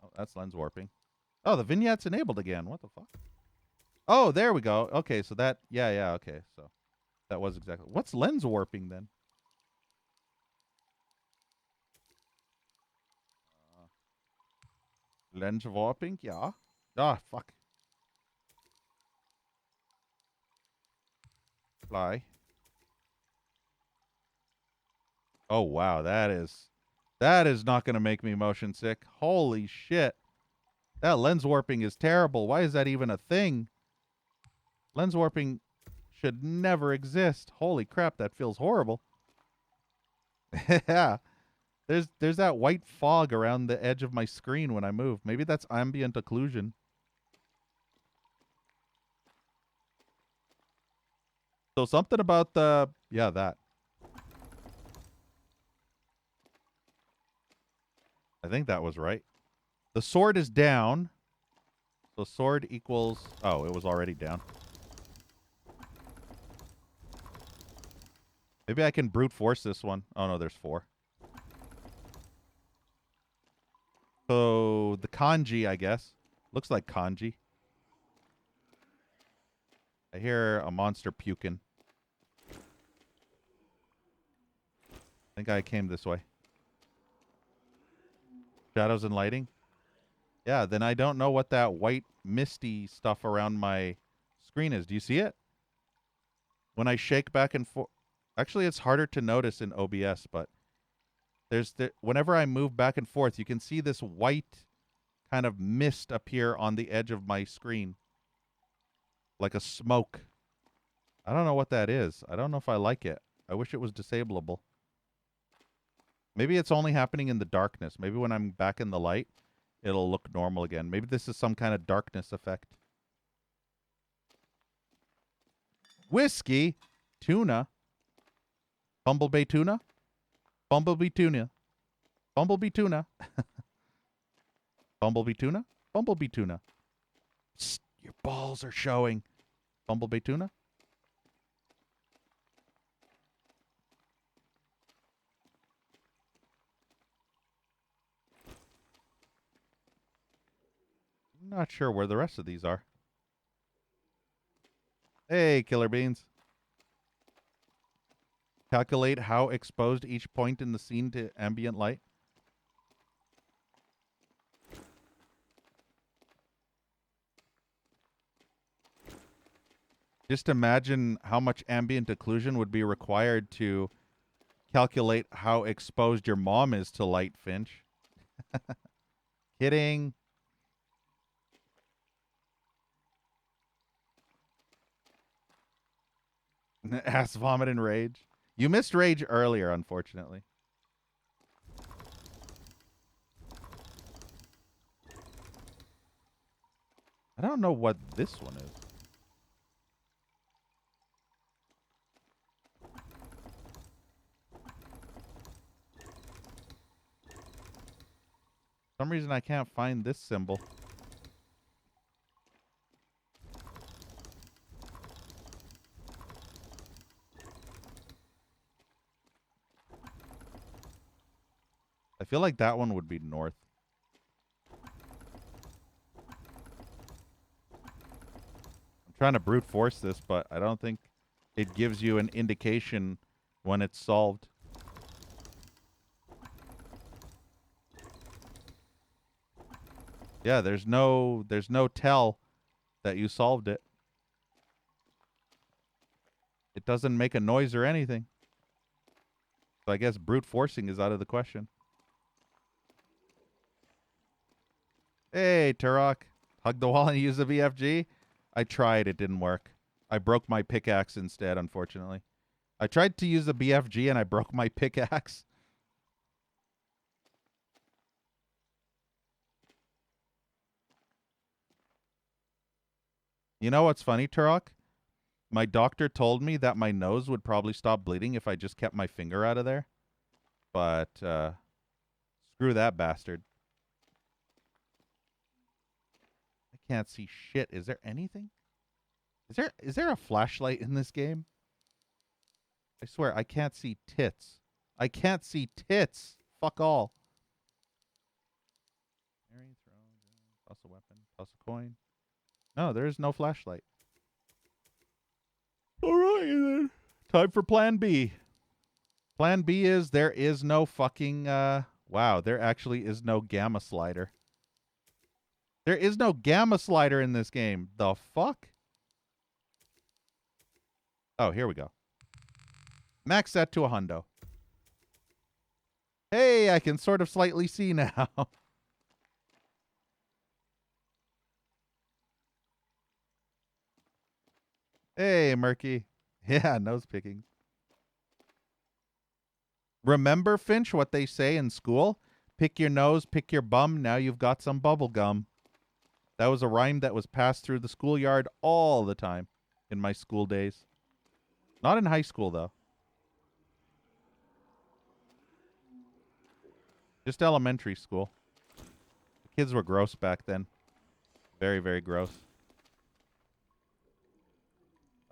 Oh, that's lens warping. Oh, the vignette's enabled again. What the fuck? Oh, there we go. Okay, so that, yeah, okay. So that was exactly. What's lens warping then? Lens warping, yeah. Ah, fuck. Fly. Oh, wow, that is not going to make me motion sick. Holy shit. That lens warping is terrible. Why is that even a thing? Lens warping should never exist. Holy crap, that feels horrible. Yeah. There's that white fog around the edge of my screen when I move. Maybe that's ambient occlusion. So something about the, yeah, that. I think that was right. The sword is down. So sword equals, oh, it was already down. Maybe I can brute force this one. Oh no, there's 4. So the kanji, I guess. Looks like kanji. I hear a monster puking. I think I came this way. Shadows and lighting? Yeah, then I don't know what that white misty stuff around my screen is. Do you see it? When I shake back and forth. Actually, it's harder to notice in OBS, but whenever I move back and forth, you can see this white kind of mist appear on the edge of my screen. Like a smoke. I don't know what that is. I don't know if I like it. I wish it was disableable. Maybe it's only happening in the darkness. Maybe when I'm back in the light, it'll look normal again. Maybe this is some kind of darkness effect. Whiskey? Tuna? Bumblebee tuna? Bumblebee tuna? Bumblebee tuna? Bumblebee tuna? Bumblebee tuna. Psst, your balls are showing. Bumblebee tuna? I'm not sure where the rest of these are. Hey, killer beans. Calculate how exposed each point in the scene to ambient light. Just imagine how much ambient occlusion would be required to calculate how exposed your mom is to light, Finch. Kidding. Ass vomit and rage. You missed rage earlier, unfortunately. I don't know what this one is. For some reason I can't find this symbol. I feel like that one would be north. I'm trying to brute force this, but I don't think it gives you an indication when it's solved. Yeah, there's no tell that you solved it. It doesn't make a noise or anything. So I guess brute forcing is out of the question. Hey, Turok. Hug the wall and use the VFG? I tried. It didn't work. I broke my pickaxe instead, unfortunately. I tried to use the BFG and I broke my pickaxe. You know what's funny, Turok? My doctor told me that my nose would probably stop bleeding if I just kept my finger out of there. But, screw that bastard. I can't see shit. Is there anything? Is there a flashlight in this game? I swear, I can't see tits. I can't see tits. Fuck all. Toss a weapon. Toss a coin. No, there is no flashlight. All right, then. Time for plan B. Plan B is there is no fucking, wow, there actually is no gamma slider. There is no gamma slider in this game. The fuck? Oh, here we go. Max that to a hundo. Hey, I can sort of slightly see now. Hey, Murky. Yeah, nose picking. Remember, Finch, what they say in school? Pick your nose, pick your bum, now you've got some bubble gum. That was a rhyme that was passed through the schoolyard all the time in my school days. Not in high school, though. Just elementary school. The kids were gross back then. Very, very gross.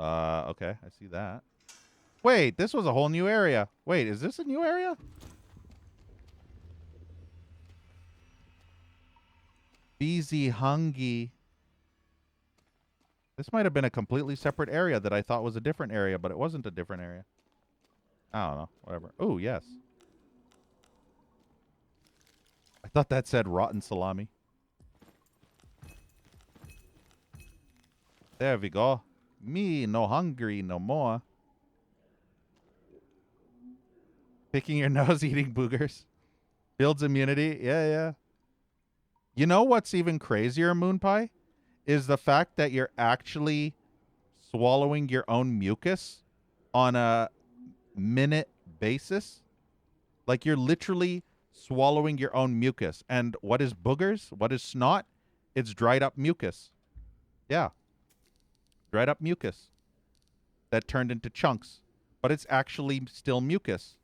Okay, I see that. Wait, this was a whole new area. Wait, is this a new area? BZ. This might have been a completely separate area that I thought was a different area, but it wasn't a different area. I don't know. Whatever. Oh, yes. I thought that said rotten salami. There we go. Me no hungry no more. Picking your nose, eating boogers. Builds immunity. Yeah, yeah. You know what's even crazier, Moon Pie? Is the fact that you're actually swallowing your own mucus on a minute basis. Like you're literally swallowing your own mucus. And what is boogers? What is snot? It's dried up mucus. Yeah. Dried up mucus that turned into chunks. But it's actually still mucus.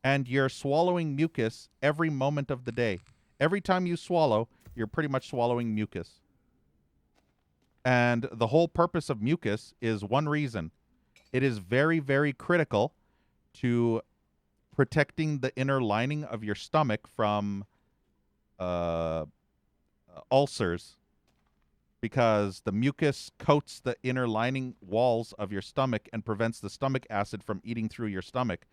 And you're swallowing mucus every moment of the day. Every time you swallow, you're pretty much swallowing mucus. And the whole purpose of mucus is one reason. It is very, very critical to protecting the inner lining of your stomach from ulcers. Because the mucus coats the inner lining walls of your stomach and prevents the stomach acid from eating through your stomach.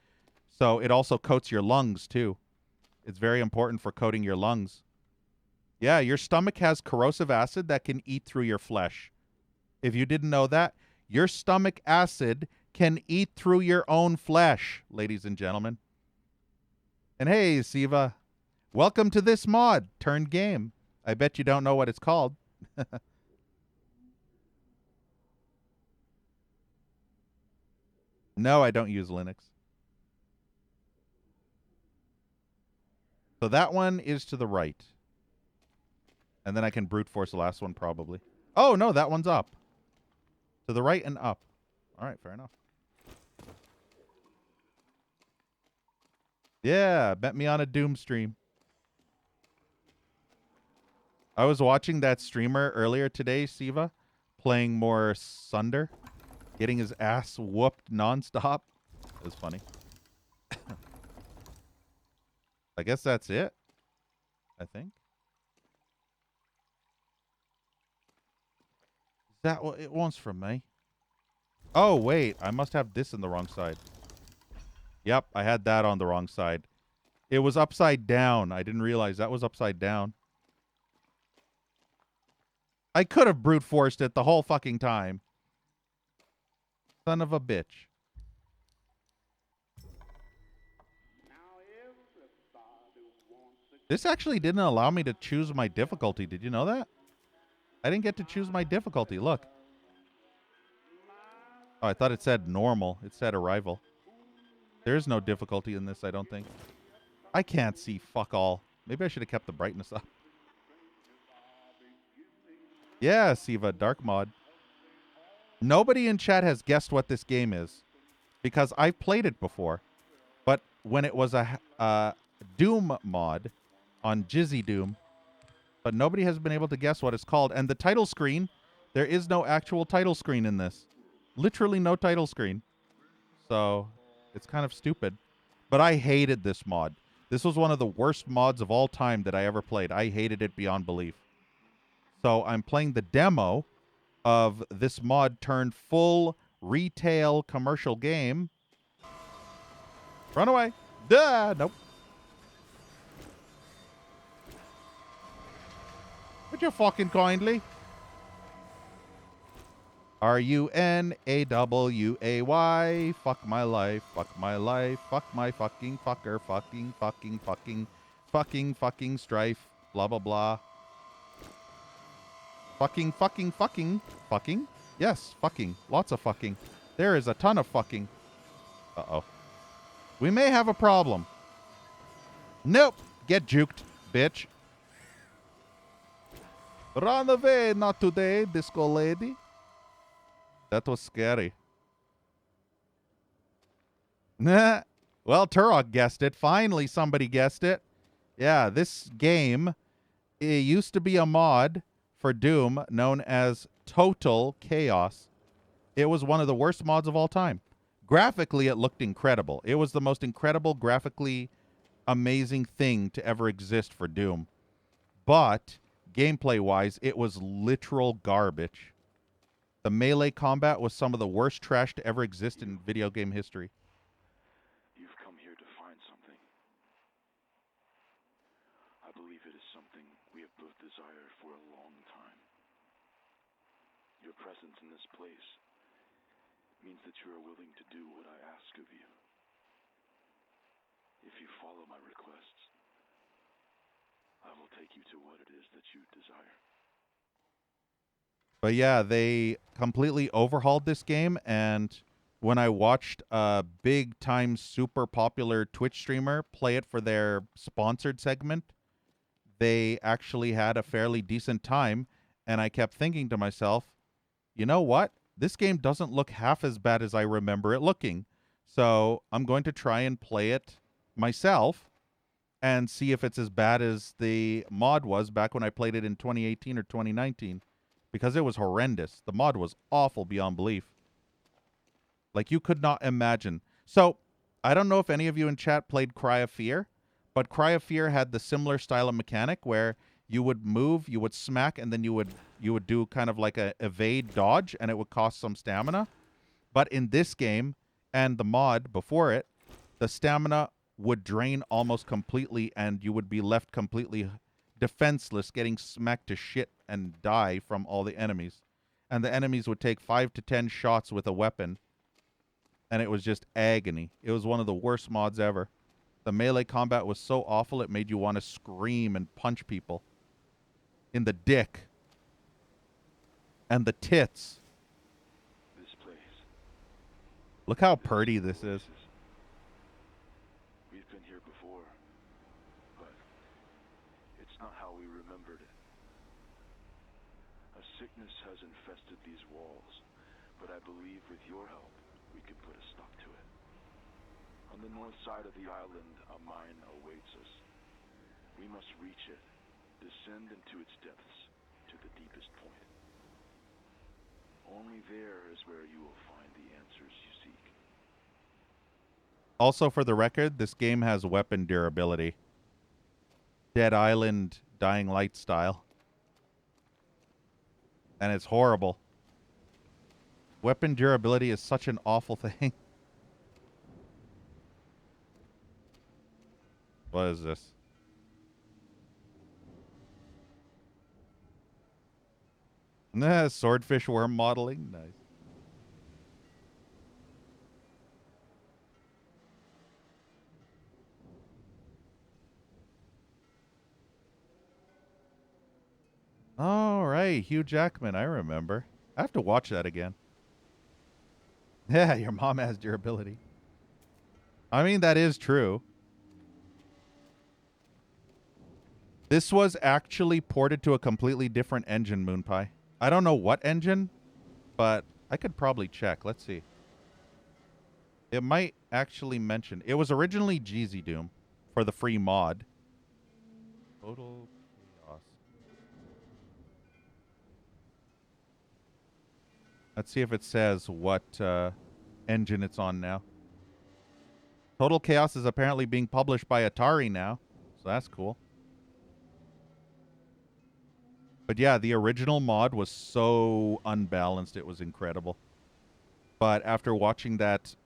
So it also coats your lungs, too. It's very important for coating your lungs. Yeah, your stomach has corrosive acid that can eat through your flesh. If you didn't know that, your stomach acid can eat through your own flesh, ladies and gentlemen. And hey, Siva, welcome to this mod, turned game. I bet you don't know what it's called. No, I don't use Linux. So that one is to the right. And then I can brute force the last one probably. Oh, no, that one's up. To the right and up. All right, fair enough. Yeah, bet me on a Doom stream. I was watching that streamer earlier today, Siva, playing more Sunder, getting his ass whooped nonstop. It was funny. I guess that's it. I think. Is that what it wants from me? Oh, wait. I must have this in the wrong side. Yep, I had that on the wrong side. It was upside down. I didn't realize that was upside down. I could have brute forced it the whole fucking time. Son of a bitch. This actually didn't allow me to choose my difficulty. Did you know that? I didn't get to choose my difficulty. Look. Oh, I thought it said normal. It said arrival. There's no difficulty in this, I don't think. I can't see fuck all. Maybe I should have kept the brightness up. Yeah, Siva, dark mod. Nobody in chat has guessed what this game is. Because I've played it before. But when it was a Doom mod on Jizzy Doom. But nobody has been able to guess what it's called. And the title screen, there is no actual title screen in this. Literally no title screen. So, it's kind of stupid. But I hated this mod. This was one of the worst mods of all time that I ever played. I hated it beyond belief. So I'm playing the demo of this mod turned full retail commercial game. Run away. Duh. Nope. Would you fucking kindly? RUNAWAY. Fuck my life. Fuck my life. Fuck my fucking fucker. Fucking strife. Blah, blah, blah. Fucking. Fucking? Yes, fucking. Lots of fucking. There is a ton of fucking. Uh-oh. We may have a problem. Nope. Get juked, bitch. Run away, not today, disco lady. That was scary. Nah. Well, Turok guessed it. Finally, somebody guessed it. Yeah, this game, it used to be a mod for Doom known as Total Chaos. It was one of the worst mods of all time. Graphically, it looked incredible. It was the most incredible, graphically amazing thing to ever exist for Doom. But gameplay-wise, it was literal garbage. The melee combat was some of the worst trash to ever exist in video game history. You've come here to find something. I believe it is something we have both desired for a long time. Your presence in this place means that you are willing to do what I ask of you. If you follow my requests, I will take you to what it is that you desire. But yeah, they completely overhauled this game, and when I watched a big-time, super popular Twitch streamer play it for their sponsored segment, they actually had a fairly decent time, and I kept thinking to myself, you know what? This game doesn't look half as bad as I remember it looking. So I'm going to try and play it myself and see if it's as bad as the mod was back when I played it in 2018 or 2019. Because it was horrendous. The mod was awful beyond belief. Like, you could not imagine. So, I don't know if any of you in chat played Cry of Fear, but Cry of Fear had the similar style of mechanic where you would move, you would smack, and then you would do kind of like a evade dodge, and it would cost some stamina. But in this game, and the mod before it, the stamina would drain almost completely, and you would be left completely defenseless, getting smacked to shit and die from all the enemies. And the enemies would take 5 to 10 shots with a weapon, and it was just agony. It was one of the worst mods ever. The melee combat was so awful it made you want to scream and punch people in the dick and the tits. This place. Look how purty this is. We've been here before, but it's not how we remembered it. A sickness has infested these walls, but I believe with your help, we can put a stop to it. On the north side of the island, a mine awaits us. We must reach it, descend into its depths to the deepest point. Only there is where you will find the answers you seek. Also, for the record, this game has weapon durability. Dead Island Dying Light style. And it's horrible. Weapon durability is such an awful thing. What is this? Nah, swordfish worm modeling. Nice. All right, Hugh Jackman, I remember. I have to watch that again. Yeah, your mom has durability. I mean, that is true. This was actually ported to a completely different engine, Moonpie. I don't know what engine, but I could probably check. Let's see. It might actually mention. It was originally Jeezy Doom for the free mod. Total Chaos. Let's see if it says what engine it's on now. Total Chaos is apparently being published by Atari now, so that's cool. But yeah, the original mod was so unbalanced. It was incredible. But after watching that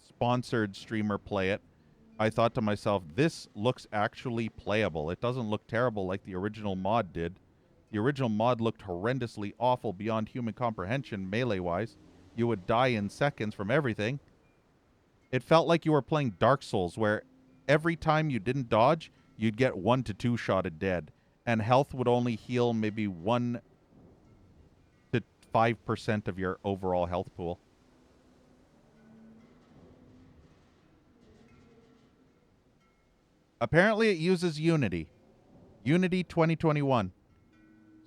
sponsored streamer play it, I thought to myself, this looks actually playable. It doesn't look terrible like the original mod did. The original mod looked horrendously awful beyond human comprehension melee-wise. You would die in seconds from everything. It felt like you were playing Dark Souls, where every time you didn't dodge, you'd get 1 to 2 shotted dead. And health would only heal maybe 1 to 5% of your overall health pool. Apparently it uses Unity. Unity 2021.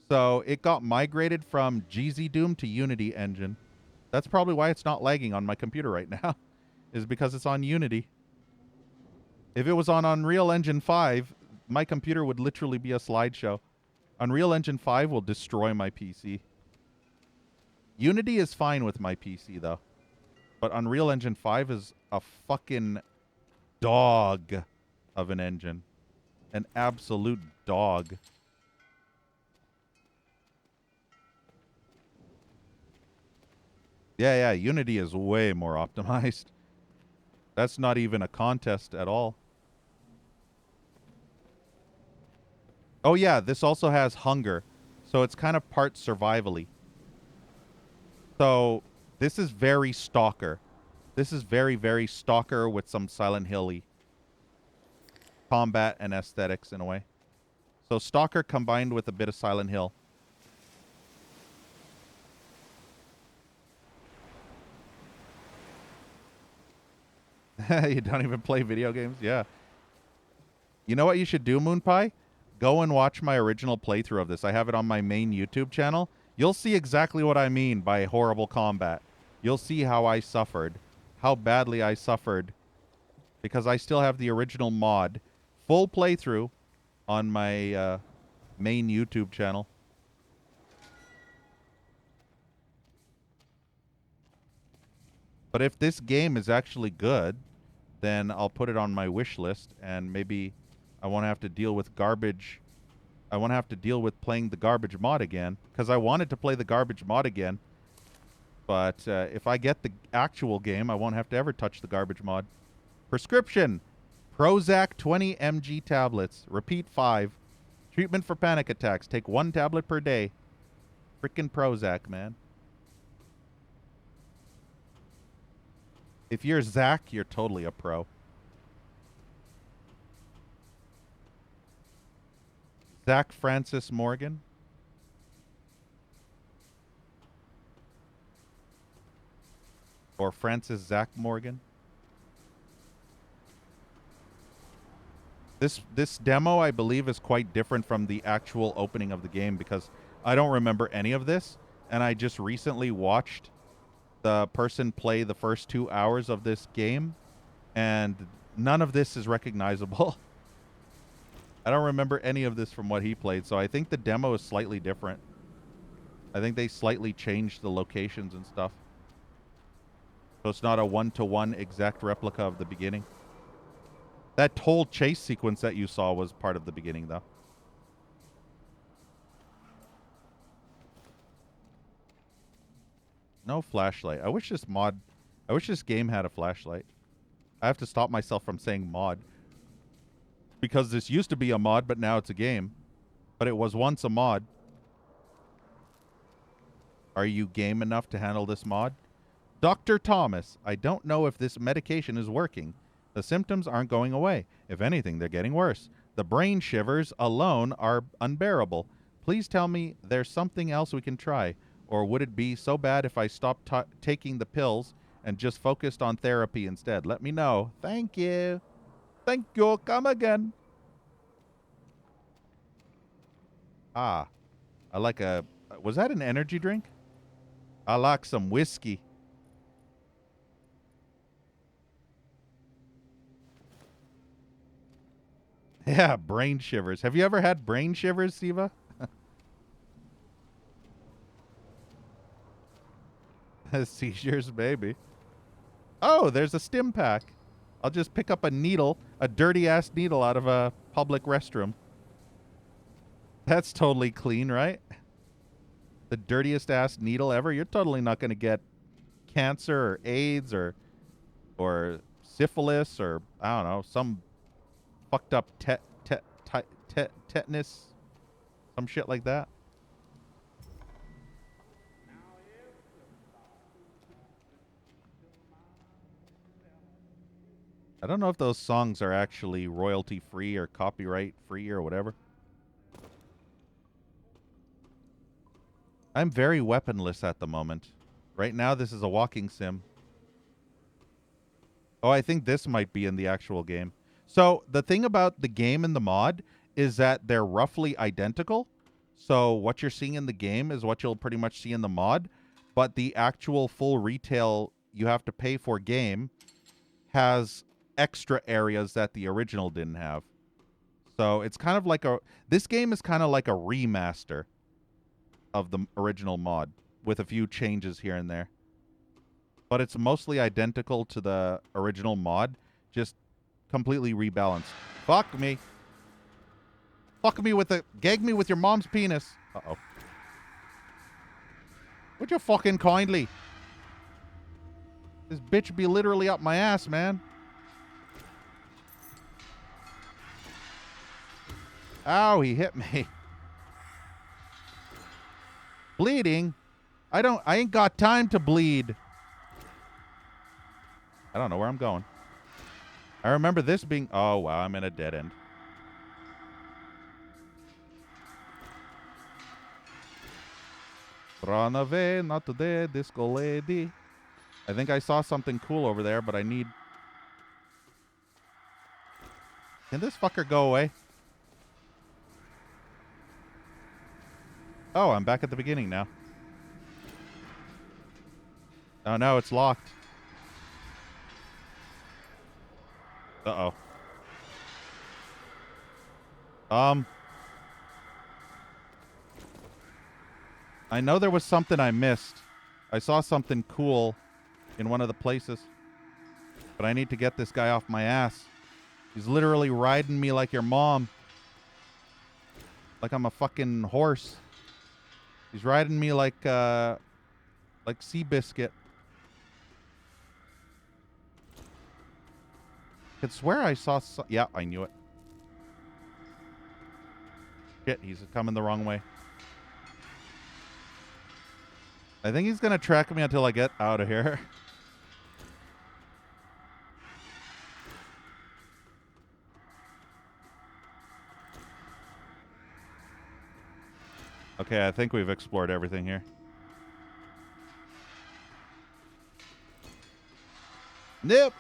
So it got migrated from GZ Doom to Unity engine. That's probably why it's not lagging on my computer right now, is because it's on Unity. If it was on Unreal Engine 5, my computer would literally be a slideshow. Unreal Engine 5 will destroy my PC. Unity is fine with my PC, though. But Unreal Engine 5 is a fucking dog of an engine. An absolute dog. Yeah, Unity is way more optimized. That's not even a contest at all. Oh yeah, this also has hunger. So it's kind of part survivally. So this is very Stalker. This is very, very Stalker with some Silent Hill-y combat and aesthetics in a way. So Stalker combined with a bit of Silent Hill. You don't even play video games? Yeah. You know what you should do, Moonpie? Go and watch my original playthrough of this. I have it on my main YouTube channel. You'll see exactly what I mean by horrible combat. You'll see how I suffered. How badly I suffered. Because I still have the original mod. Full playthrough on my main YouTube channel. But if this game is actually good, then I'll put it on my wish list, and maybe I won't have to deal with garbage. I won't have to deal with playing the garbage mod again, because I wanted to play the garbage mod again. But if I get the actual game, I won't have to ever touch the garbage mod. Prescription. Prozac 20 mg tablets. Repeat 5. Treatment for panic attacks. Take 1 tablet per day. Frickin' Prozac, man. If you're Zach, you're totally a pro. Zach Francis Morgan. Or Francis Zach Morgan. This demo, I believe, is quite different from the actual opening of the game because I don't remember any of this, and I just recently watched the person play the first 2 hours of this game, and none of this is recognizable. I don't remember any of this from what he played, so I think the demo is slightly different. I think they slightly changed the locations and stuff. So it's not a one-to-one exact replica of the beginning. That whole chase sequence that you saw was part of the beginning, though. No flashlight. I wish this game had a flashlight. I have to stop myself from saying mod. Because this used to be a mod, but now it's a game. But it was once a mod. Are you game enough to handle this mod? Dr. Thomas, I don't know if this medication is working. The symptoms aren't going away. If anything, they're getting worse. The brain shivers alone are unbearable. Please tell me there's something else we can try. Or would it be so bad if I stopped taking the pills and just focused on therapy instead? Let me know. Thank you. Thank you. Come again. Ah. I like a... Was that an energy drink? I like some whiskey. Yeah, brain shivers. Have you ever had brain shivers, Siva? Seizures, maybe. Oh, there's a stim pack. I'll just pick up a needle, a dirty-ass needle out of a public restroom. That's totally clean, right? the dirtiest ass needle ever, you're totally not going to get cancer or AIDS or syphilis or I don't know, some fucked up tetanus, some shit like that. I don't know if those songs are actually royalty free or copyright free or whatever. I'm very weaponless at the moment. Right now, this is a walking sim. Oh, I think this might be in the actual game. So the thing about the game and the mod is that they're roughly identical. So what you're seeing in the game is what you'll pretty much see in the mod. But the actual full retail you have to pay for game has extra areas that the original didn't have. So it's kind of like this game is kind of like a remaster of the original mod with a few changes here and there. But it's mostly identical to the original mod, just completely rebalanced. Fuck me. Fuck me with gag me with your mom's penis. Uh-oh. Would you fucking kindly? This bitch be literally up my ass, man. Ow, he hit me. Bleeding? I ain't got time to bleed. I don't know where I'm going. I remember this being... Oh, wow, I'm in a dead end. Run away, not today, disco lady. I think I saw something cool over there, but I need... Can this fucker go away? Oh, I'm back at the beginning now. Oh, no, it's locked. Uh-oh. I know there was something I missed. I saw something cool in one of the places. But I need to get this guy off my ass. He's literally riding me like your mom. Like I'm a fucking horse. He's riding me like Seabiscuit. I could swear I saw yeah, I knew it. Shit, he's coming the wrong way. I think he's gonna track me until I get out of here. Okay, I think we've explored everything here. Nope.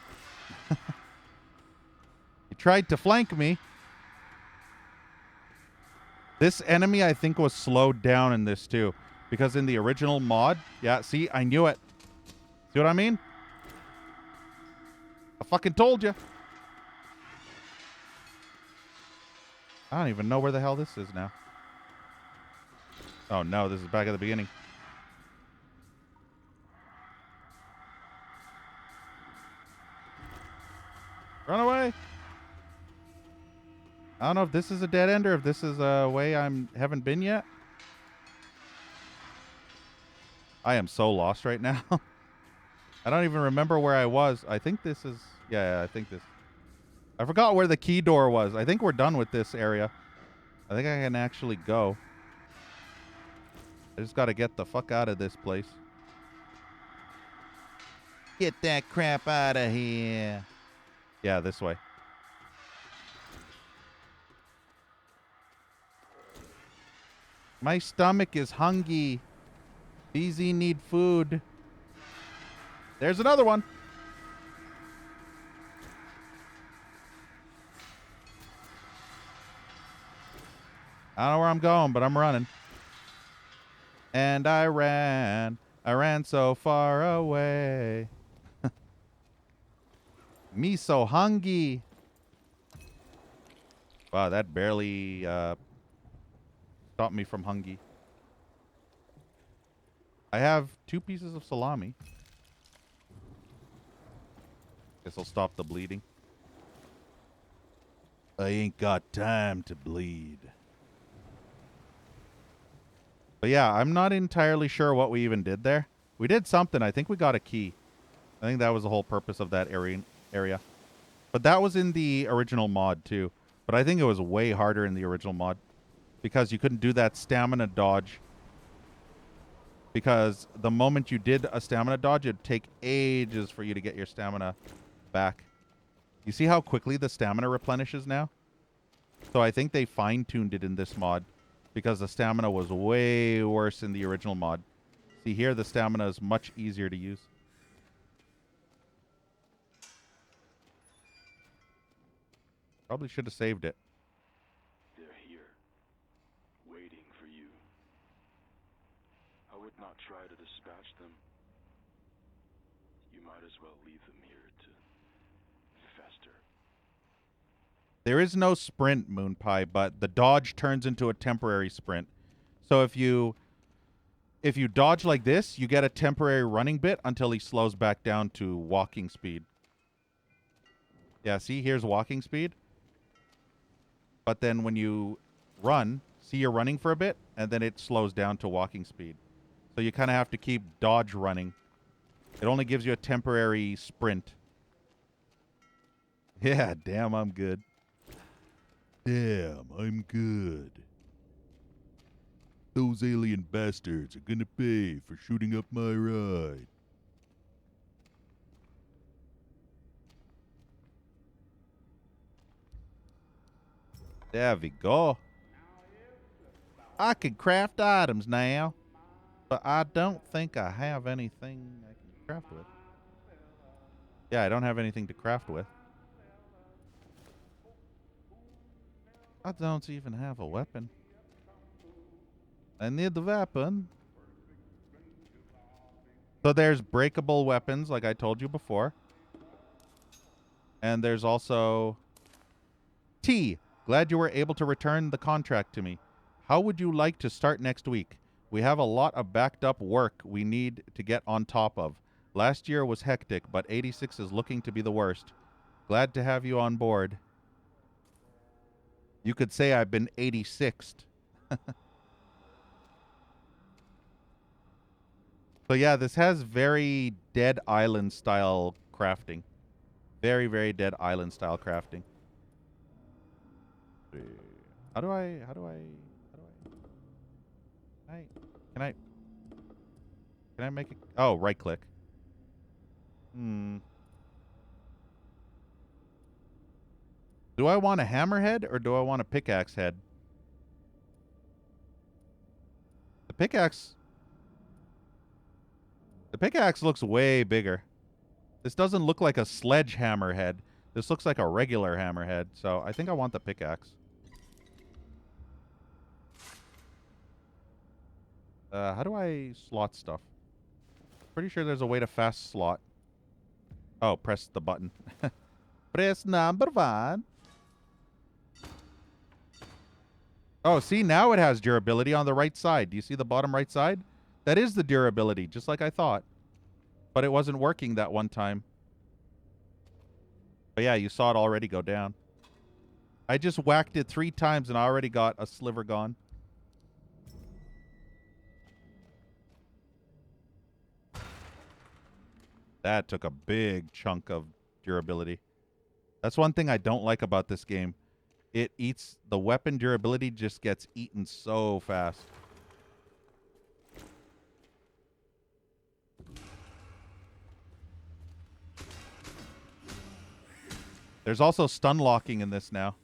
He tried to flank me. This enemy, I think, was slowed down in this, too. Because in the original mod... Yeah, see? I knew it. See what I mean? I fucking told you. I don't even know where the hell this is now. Oh, no. This is back at the beginning. Run away. I don't know if this is a dead end or if this is a way I haven't been yet. I am so lost right now. I don't even remember where I was. I think this is... Yeah, I think this... I forgot where the key door was. I think we're done with this area. I think I can actually go. I just got to get the fuck out of this place. Get that crap out of here. Yeah, this way. My stomach is hungry. BZ need food. There's another one. I don't know where I'm going, but I'm running. And I ran so far away. Me so hungry. Wow, that barely stopped me from hungry. I have 2 pieces of salami. Guess I'll stop the bleeding. I ain't got time to bleed. But yeah, I'm not entirely sure what we even did there. We did something. I think we got a key. I think that was the whole purpose of that area. But that was in the original mod too. But I think it was way harder in the original mod because you couldn't do that stamina dodge. Because the moment you did a stamina dodge, it'd take ages for you to get your stamina back. You see how quickly the stamina replenishes now? So I think they fine-tuned it in this mod because the stamina was way worse in the original mod. See here, the stamina is much easier to use. Probably should have saved it. They're here, waiting for you. I would not try to dispatch them. You might as well leave them here to fester. There is no sprint, Moon Pie, but the dodge turns into a temporary sprint. So if you dodge like this, you get a temporary running bit until he slows back down to walking speed. Yeah, see, here's walking speed. But then when you run, see you're running for a bit, and then it slows down to walking speed. So you kind of have to keep dodge running. It only gives you a temporary sprint. Yeah, damn, I'm good. Damn, I'm good. Those alien bastards are gonna pay for shooting up my ride. There we go. I can craft items now, but I don't think I have anything I can craft with. Yeah, I don't have anything to craft with. I don't even have a weapon. I need the weapon. So there's breakable weapons, like I told you before. And there's also T. Glad you were able to return the contract to me. How would you like to start next week? We have a lot of backed up work we need to get on top of. Last year was hectic, but 86 is looking to be the worst. Glad to have you on board. You could say I've been 86'd. So yeah, this has very Dead Island style crafting. Very, very Dead Island style crafting. How do I can I make it? Oh, right click. Do I want a hammerhead or do I want a pickaxe head? The pickaxe looks way bigger. This doesn't look like a sledgehammer head. This looks like a regular hammerhead, so I think I want the pickaxe. How do I slot stuff? Pretty sure there's a way to fast slot. Oh, press the button. Press number 1. Oh, see, now it has durability on the right side. Do you see the bottom right side? That is the durability, just like I thought. But it wasn't working that one time. But yeah, you saw it already go down. I just whacked it 3 times and I already got a sliver gone. That took a big chunk of durability. That's one thing I don't like about this game. It eats, the weapon durability just gets eaten so fast. There's also stun locking in this now.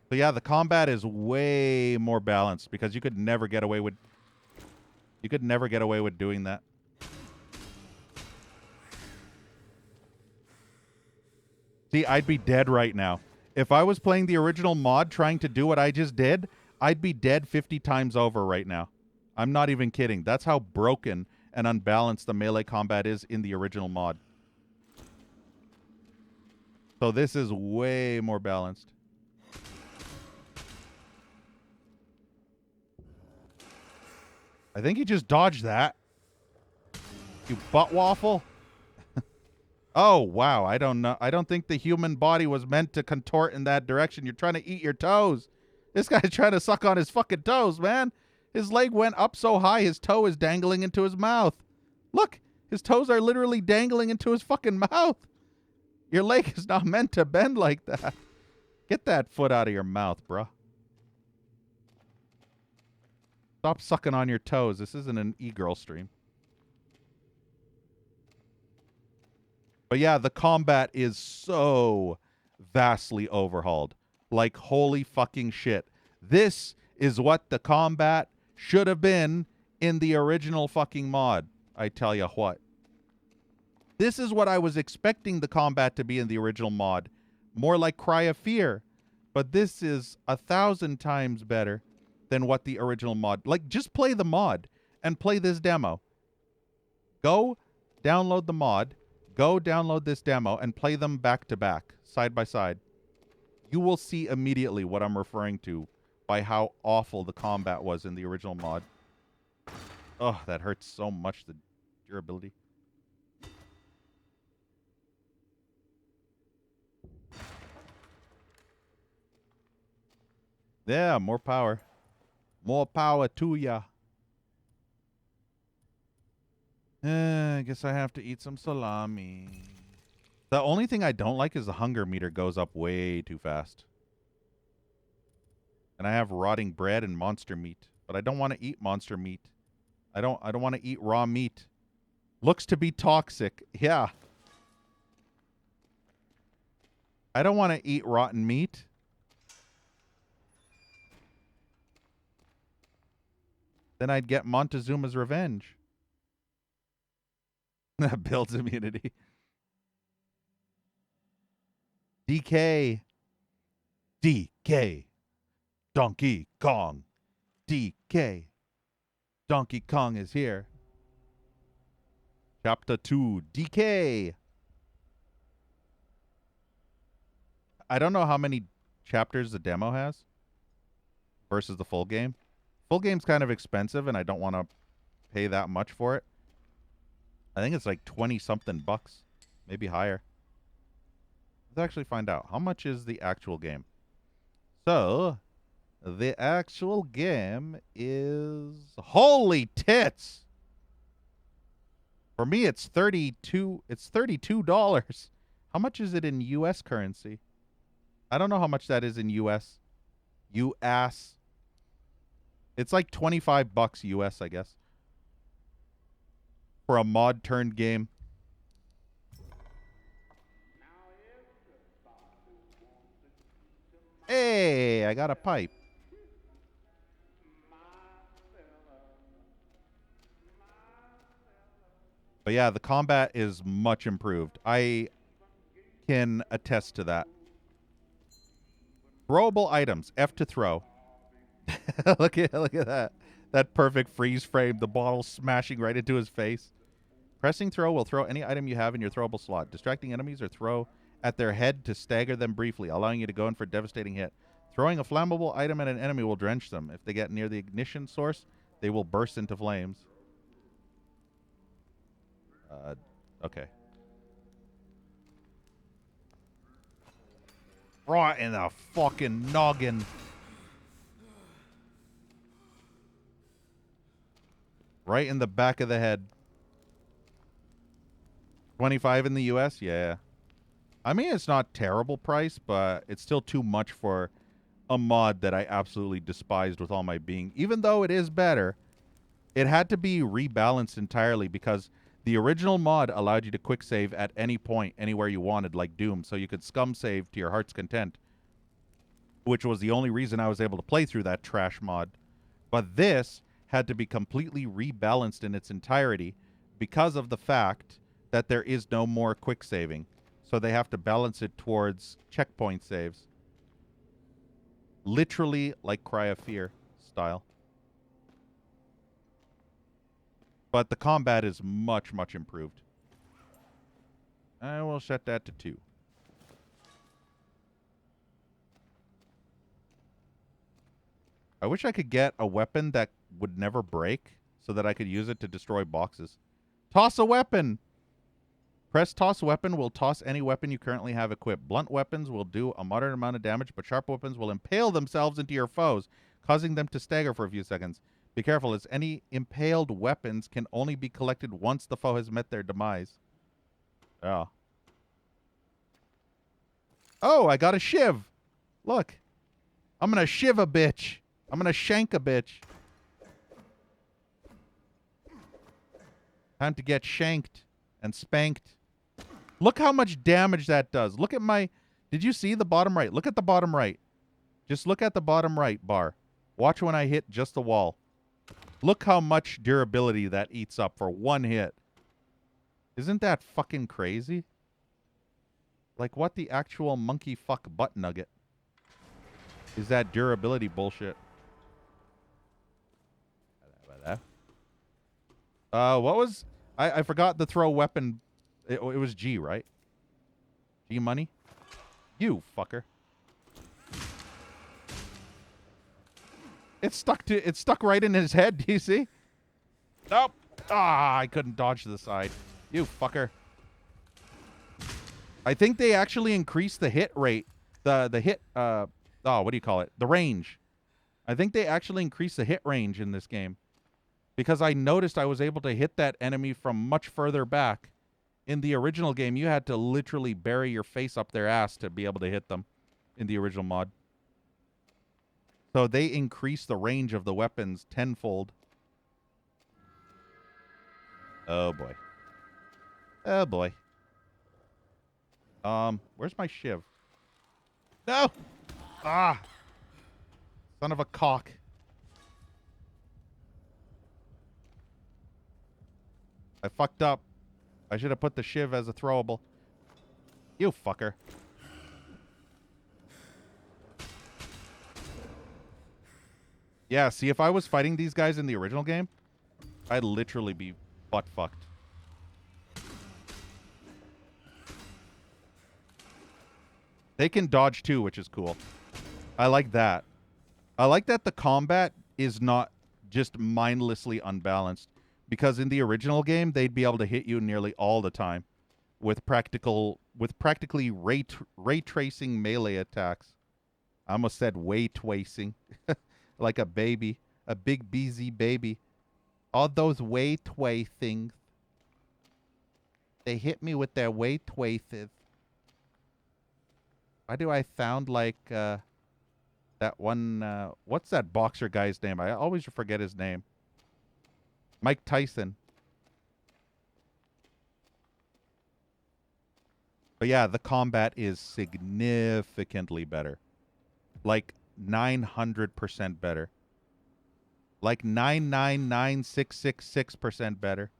So yeah, the combat is way more balanced because you could never get away with doing that. See, I'd be dead right now. If I was playing the original mod trying to do what I just did, I'd be dead 50 times over right now. I'm not even kidding. That's how broken and unbalanced the melee combat is in the original mod. So this is way more balanced. I think you just dodged that. You butt waffle. Oh, wow. I don't know. I don't think the human body was meant to contort in that direction. You're trying to eat your toes. This guy's trying to suck on his fucking toes, man. His leg went up so high, his toe is dangling into his mouth. Look, his toes are literally dangling into his fucking mouth. Your leg is not meant to bend like that. Get that foot out of your mouth, bruh. Stop sucking on your toes. This isn't an e-girl stream. But yeah, the combat is so vastly overhauled. Like, holy fucking shit. This is what the combat should have been in the original fucking mod. I tell you what. This is what I was expecting the combat to be in the original mod. More like Cry of Fear. But this is 1,000 times better than what the original mod... Like, just play the mod and play this demo. Go download the mod, go download this demo, and play them back to back, side by side. You will see immediately what I'm referring to by how awful the combat was in the original mod. Oh, that hurts so much, the durability. Yeah, more power. More power to ya. I guess I have to eat some salami. The only thing I don't like is the hunger meter goes up way too fast. And I have rotting bread and monster meat, but I don't want to eat monster meat. I don't want to eat raw meat. Looks to be toxic. Yeah. I don't want to eat rotten meat. Then I'd get Montezuma's revenge. That builds immunity. DK. DK. Donkey Kong. DK. Donkey Kong is here. Chapter 2. DK. I don't know how many chapters the demo has versus the full game. Full game's kind of expensive, and I don't want to pay that much for it. I think it's like 20-something bucks, maybe higher. Let's actually find out. How much is the actual game? So, the actual game is... Holy tits! For me, it's $32. It's $32. How much is it in U.S. currency? I don't know how much that is in U.S. You ass. It's like 25 bucks US, I guess. For a mod turned game. Hey, I got a pipe. But yeah, the combat is much improved. I can attest to that. Throwable items. F to throw. look at that. That perfect freeze frame. The bottle smashing right into his face. Pressing throw will throw any item you have in your throwable slot. Distracting enemies or throw at their head to stagger them briefly, allowing you to go in for a devastating hit. Throwing a flammable item at an enemy will drench them. If they get near the ignition source, they will burst into flames. Okay. Right in the fucking noggin. Right in the back of the head. 25 in the US? Yeah. I mean, it's not terrible price, but it's still too much for a mod that I absolutely despised with all my being. Even though it is better, it had to be rebalanced entirely because the original mod allowed you to quick save at any point, anywhere you wanted, like Doom, so you could scum save to your heart's content, which was the only reason I was able to play through that trash mod. But this had to be completely rebalanced in its entirety because of the fact that there is no more quick saving. So they have to balance it towards checkpoint saves. Literally like Cry of Fear style. But the combat is much, much improved. I will set that to 2. I wish I could get a weapon that would never break so that I could use it to destroy boxes. Toss a weapon! Press toss weapon will toss any weapon you currently have equipped. Blunt weapons will do a moderate amount of damage, but sharp weapons will impale themselves into your foes, causing them to stagger for a few seconds. Be careful, as any impaled weapons can only be collected once the foe has met their demise. Oh. Oh, I got a shiv. Look. I'm gonna shiv a bitch. I'm gonna shank a bitch. Time to get shanked and spanked. Look how much damage that does. Look at my... Did you see the bottom right? Look at the bottom right. Just look at the bottom right bar. Watch when I hit just the wall. Look how much durability that eats up for one hit. Isn't that fucking crazy? Like, what the actual monkey fuck butt nugget is that durability bullshit? What was... I forgot the throw weapon... It was G, right? G money? You fucker. It's stuck right in his head, do you see? Nope. Ah, I couldn't dodge to the side. You fucker. I think they actually increased the hit rate. The hit what do you call it? The range. I think they actually increased the hit range in this game. Because I noticed I was able to hit that enemy from much further back. In the original game, you had to literally bury your face up their ass to be able to hit them in the original mod. So they increased the range of the weapons tenfold. Oh, boy. Oh, boy. Where's my shiv? No! Ah! Son of a cock. I fucked up. I should have put the shiv as a throwable. You fucker. Yeah, see, if I was fighting these guys in the original game, I'd literally be butt fucked. They can dodge too, which is cool. I like that. I like that the combat is not just mindlessly unbalanced. Because in the original game, they'd be able to hit you nearly all the time with practically ray tracing melee attacks. I almost said way tracing. Like a baby. A big BZ baby. All those way tway things. They hit me with their way twaces. Why do I sound like that one... what's that boxer guy's name? I always forget his name. Mike Tyson. But yeah, the combat is significantly better. Like 900% better. Like 999,666% better.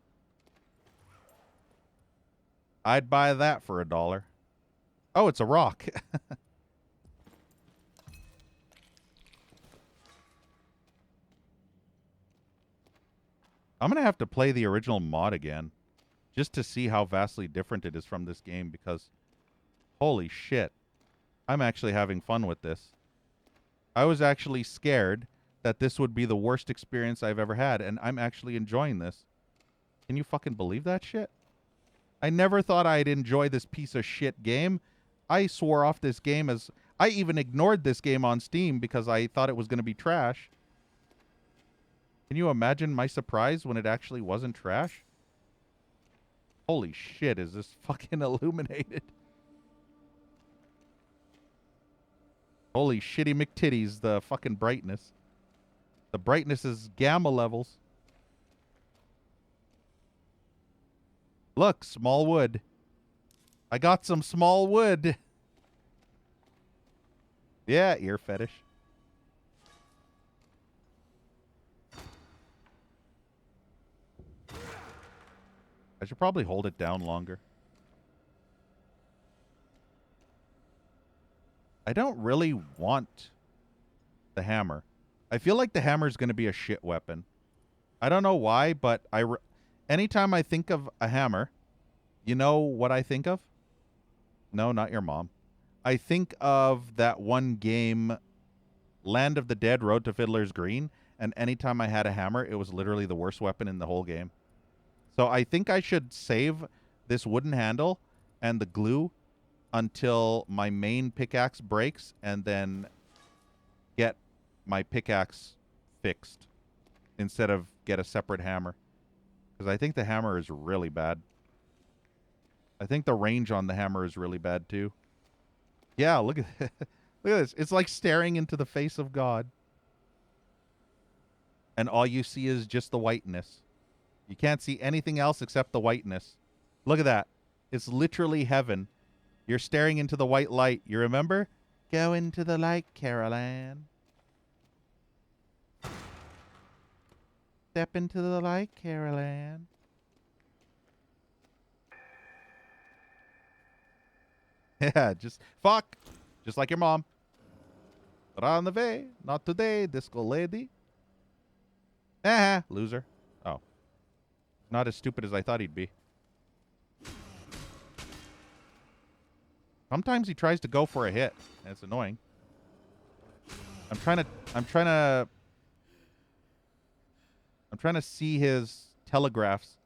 I'd buy that for $1. Oh, it's a rock. I'm going to have to play the original mod again just to see how vastly different it is from this game because holy shit, I'm actually having fun with this. I was actually scared that this would be the worst experience I've ever had, and I'm actually enjoying this. Can you fucking believe that shit? I never thought I'd enjoy this piece of shit game. I swore off this game as... I even ignored this game on Steam because I thought it was going to be trash. Can you imagine my surprise when it actually wasn't trash? Holy shit, is this fucking illuminated? Holy shitty McTitties, the fucking brightness. The brightness is gamma levels. Look, small wood. I got some small wood. Yeah, ear fetish. I should probably hold it down longer. I don't really want the hammer. I feel like the hammer is going to be a shit weapon. I don't know why, but anytime I think of a hammer, you know what I think of? No, not your mom. I think of that one game, Land of the Dead, Road to Fiddler's Green, and anytime I had a hammer, it was literally the worst weapon in the whole game. So I think I should save this wooden handle and the glue until my main pickaxe breaks, and then get my pickaxe fixed instead of get a separate hammer. Because I think the hammer is really bad. I think the range on the hammer is really bad too. Yeah, look at look at this. It's like staring into the face of God. And all you see is just the whiteness. You can't see anything else except the whiteness. Look at that. It's literally heaven. You're staring into the white light. You remember? Go into the light, Carol Ann. Step into the light, Carol Ann. Yeah, just fuck. Just like your mom. Run away. Not today, disco lady. Loser. Oh. Not as stupid as I thought he'd be. Sometimes he tries to go for a hit, and it's annoying. I'm trying to see his telegraphs.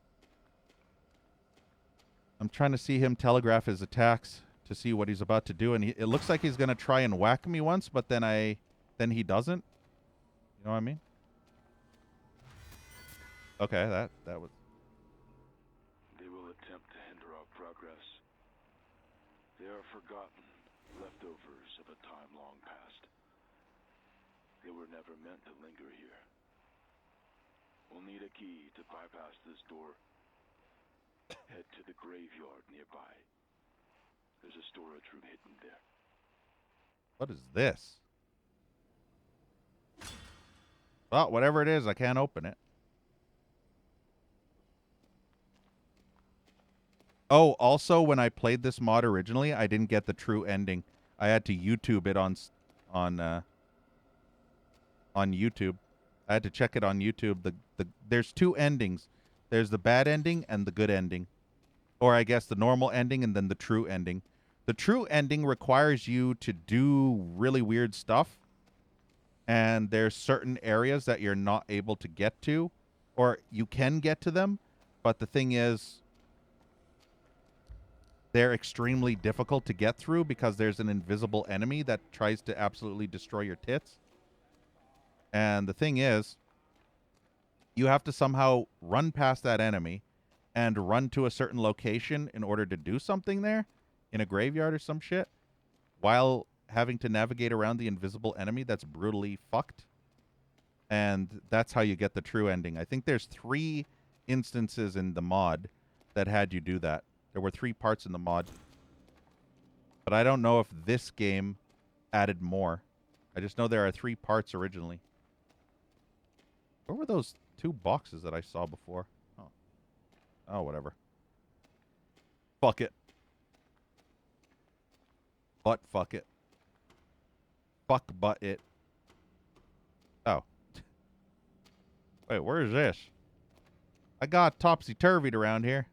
I'm trying to see him telegraph his attacks to see what he's about to do, and it looks like he's gonna try and whack me once, but then he doesn't. You know what I mean? Okay, that was. They will attempt to hinder our progress. They are forgotten, leftovers of a time long past. They were never meant to linger here. We'll need a key to bypass this door. Head to the graveyard nearby. There's a storage room hidden there. What is this? Well, whatever it is, I can't open it. Oh, also, when I played this mod originally, I didn't get the true ending. I had to YouTube it on YouTube. I had to check it on YouTube. There's two endings. There's the bad ending and the good ending. Or I guess the normal ending and then the true ending. The true ending requires you to do really weird stuff. And there's certain areas that you're not able to get to. Or you can get to them. But the thing is, they're extremely difficult to get through because there's an invisible enemy that tries to absolutely destroy your tits. And the thing is, you have to somehow run past that enemy and run to a certain location in order to do something there in a graveyard or some shit while having to navigate around the invisible enemy that's brutally fucked. And that's how you get the true ending. I think there's 3 instances in the mod that had you do that. There were 3 parts in the mod. But I don't know if this game added more. I just know there are 3 parts originally. Where were those 2 boxes that I saw before? Oh, whatever. Fuck it. But fuck it. Fuck but it. Oh. Wait, where is this? I got topsy-turvied around here.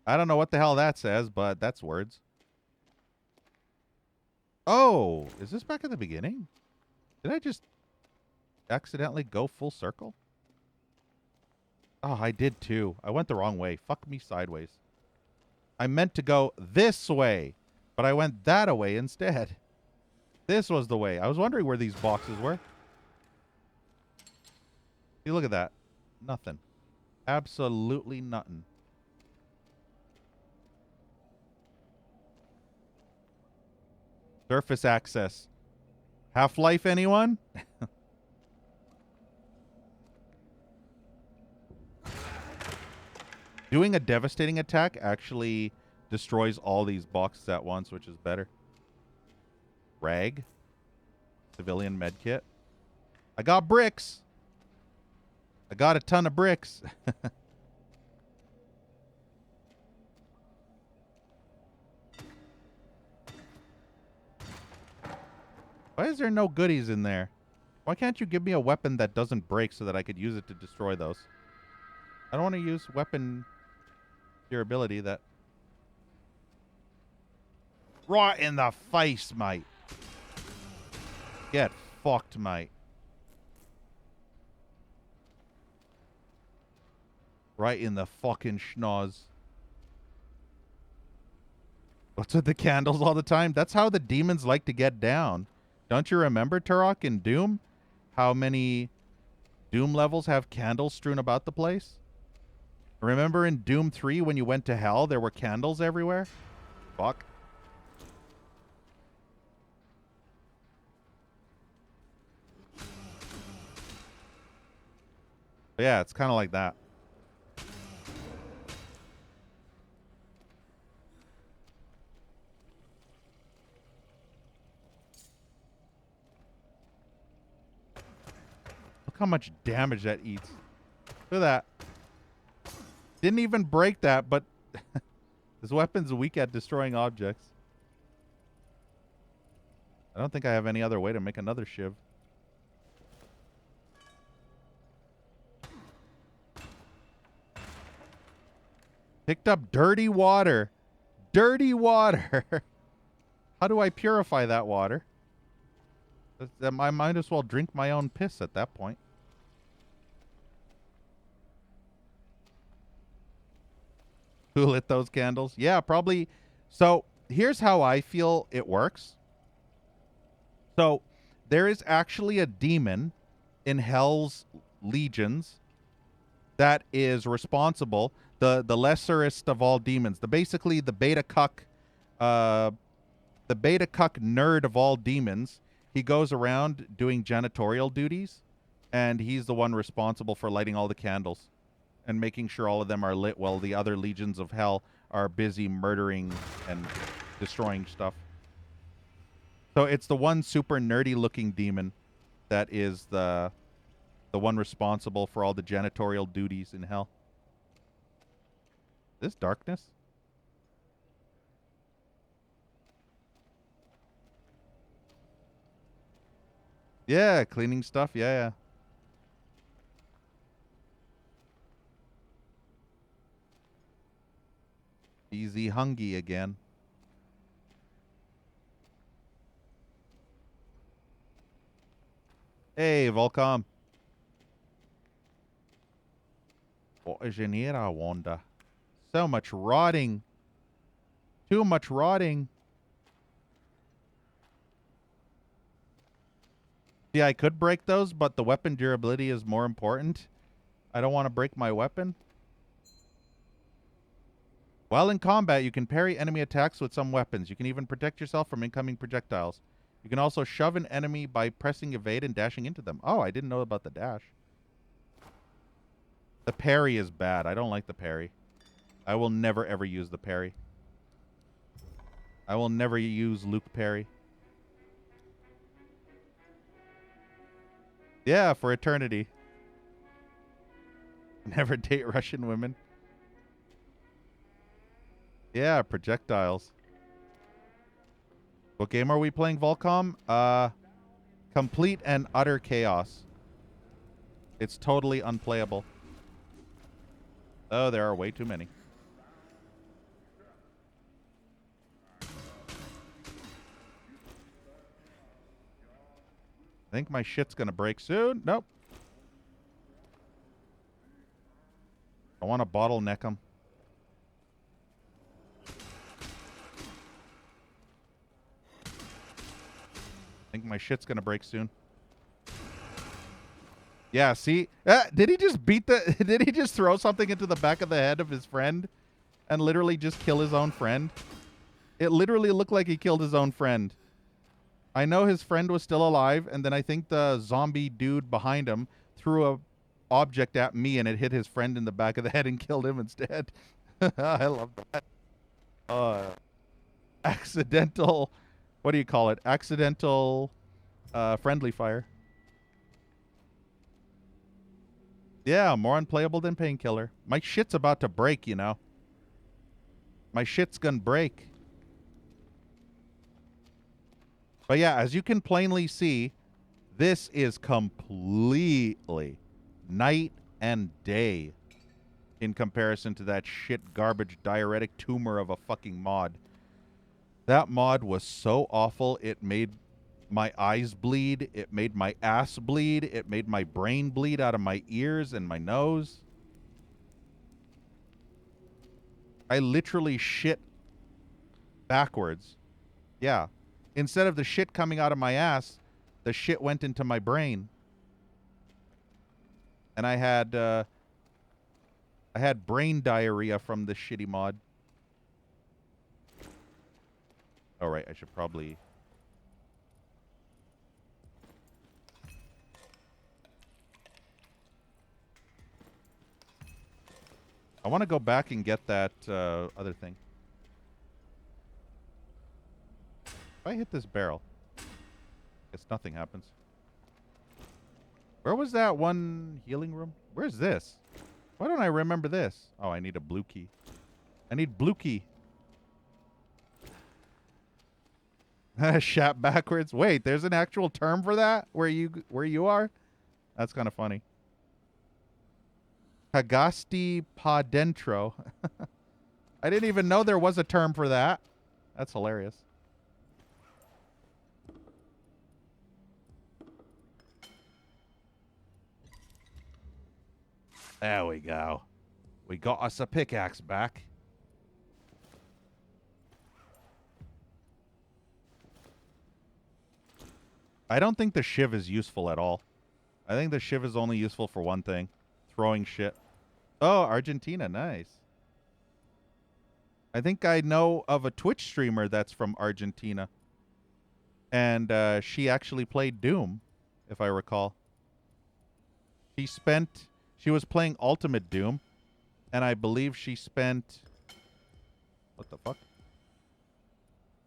I don't know what the hell that says, but that's words. Oh, is this back at the beginning? Did I just accidentally go full circle? Oh, I did too. I went the wrong way. Fuck me sideways. I meant to go this way, but I went that way instead. This was the way. I was wondering where these boxes were. See, look at that. Nothing. Absolutely nothing. Surface access. Half-Life, anyone? Doing a devastating attack actually destroys all these boxes at once, which is better. Rag. Civilian medkit. I got bricks. I got a ton of bricks. Why is there no goodies in there? Why can't you give me a weapon that doesn't break so that I could use it to destroy those? I don't want to use weapon durability that... Right in the face, mate. Get fucked, mate. Right in the fucking schnoz. What's with the candles all the time? That's how the demons like to get down. Don't you remember, Turok, in Doom? How many Doom levels have candles strewn about the place? Remember in Doom 3 when you went to hell, there were candles everywhere? Fuck. But yeah, it's kind of like that. Look how much damage that eats. Look at that. Didn't even break that, but this weapon's weak at destroying objects. I don't think I have any other way to make another shiv. Picked up dirty water. Dirty water. How do I purify that water? I might as well drink my own piss at that point. Who lit those candles? Yeah, probably. So here's how I feel it works. So there is actually a demon in Hell's legions that is responsible, the lesserest of all demons, basically the beta cuck nerd of all demons. He goes around doing janitorial duties, and he's the one responsible for lighting all the candles and making sure all of them are lit while the other legions of hell are busy murdering and destroying stuff. So it's the one super nerdy looking demon that is the one responsible for all the janitorial duties in hell. This darkness? Yeah, cleaning stuff. Yeah. Easy hungry again. Hey, Volcom. What is in here, I wonder? So much rotting. Too much rotting. Yeah, I could break those, but the weapon durability is more important. I don't want to break my weapon. While in combat, you can parry enemy attacks with some weapons. You can even protect yourself from incoming projectiles. You can also shove an enemy by pressing evade and dashing into them. Oh, I didn't know about the dash. The parry is bad. I don't like the parry. I will never, ever use the parry. I will never use Luke parry. Yeah, for eternity. Never date Russian women. Yeah, projectiles. What game are we playing, Volcom? Complete and utter chaos. It's totally unplayable. Oh, there are way too many. I think my shit's gonna break soon. Nope. I want to bottleneck him. I think my shit's gonna break soon. Yeah, see? Did he just beat the... Did he just throw something into the back of the head of his friend and literally just kill his own friend? It literally looked like he killed his own friend. I know his friend was still alive, and then I think the zombie dude behind him threw a object at me, and it hit his friend in the back of the head and killed him instead. I love that. Accidental... What do you call it? Accidental friendly fire. Yeah, more unplayable than Painkiller. My shit's about to break, you know. My shit's gonna break. But yeah, as you can plainly see, this is completely night and day in comparison to that shit garbage diuretic tumor of a fucking mod. That mod was so awful, it made my eyes bleed, it made my ass bleed, it made my brain bleed out of my ears and my nose. I literally shit backwards. Yeah. Instead of the shit coming out of my ass, the shit went into my brain. And I had brain diarrhea from this shitty mod. All right, I should probably... I want to go back and get that other thing. If I hit this barrel, guess nothing happens. Where was that one healing room? Where's this? Why don't I remember this? Oh, I need a blue key. I need blue key. Shat backwards. Wait, there's an actual term for that where you are? That's kind of funny. Hagasti pa dentro. I didn't even know there was a term for that. That's hilarious. There we go. We got us a pickaxe back. I don't think the shiv is useful at all. I think the shiv is only useful for one thing. Throwing shit. Oh, Argentina. Nice. I think I know of a Twitch streamer that's from Argentina. And she actually played Doom, if I recall. She was playing Ultimate Doom. And I believe she spent... What the fuck?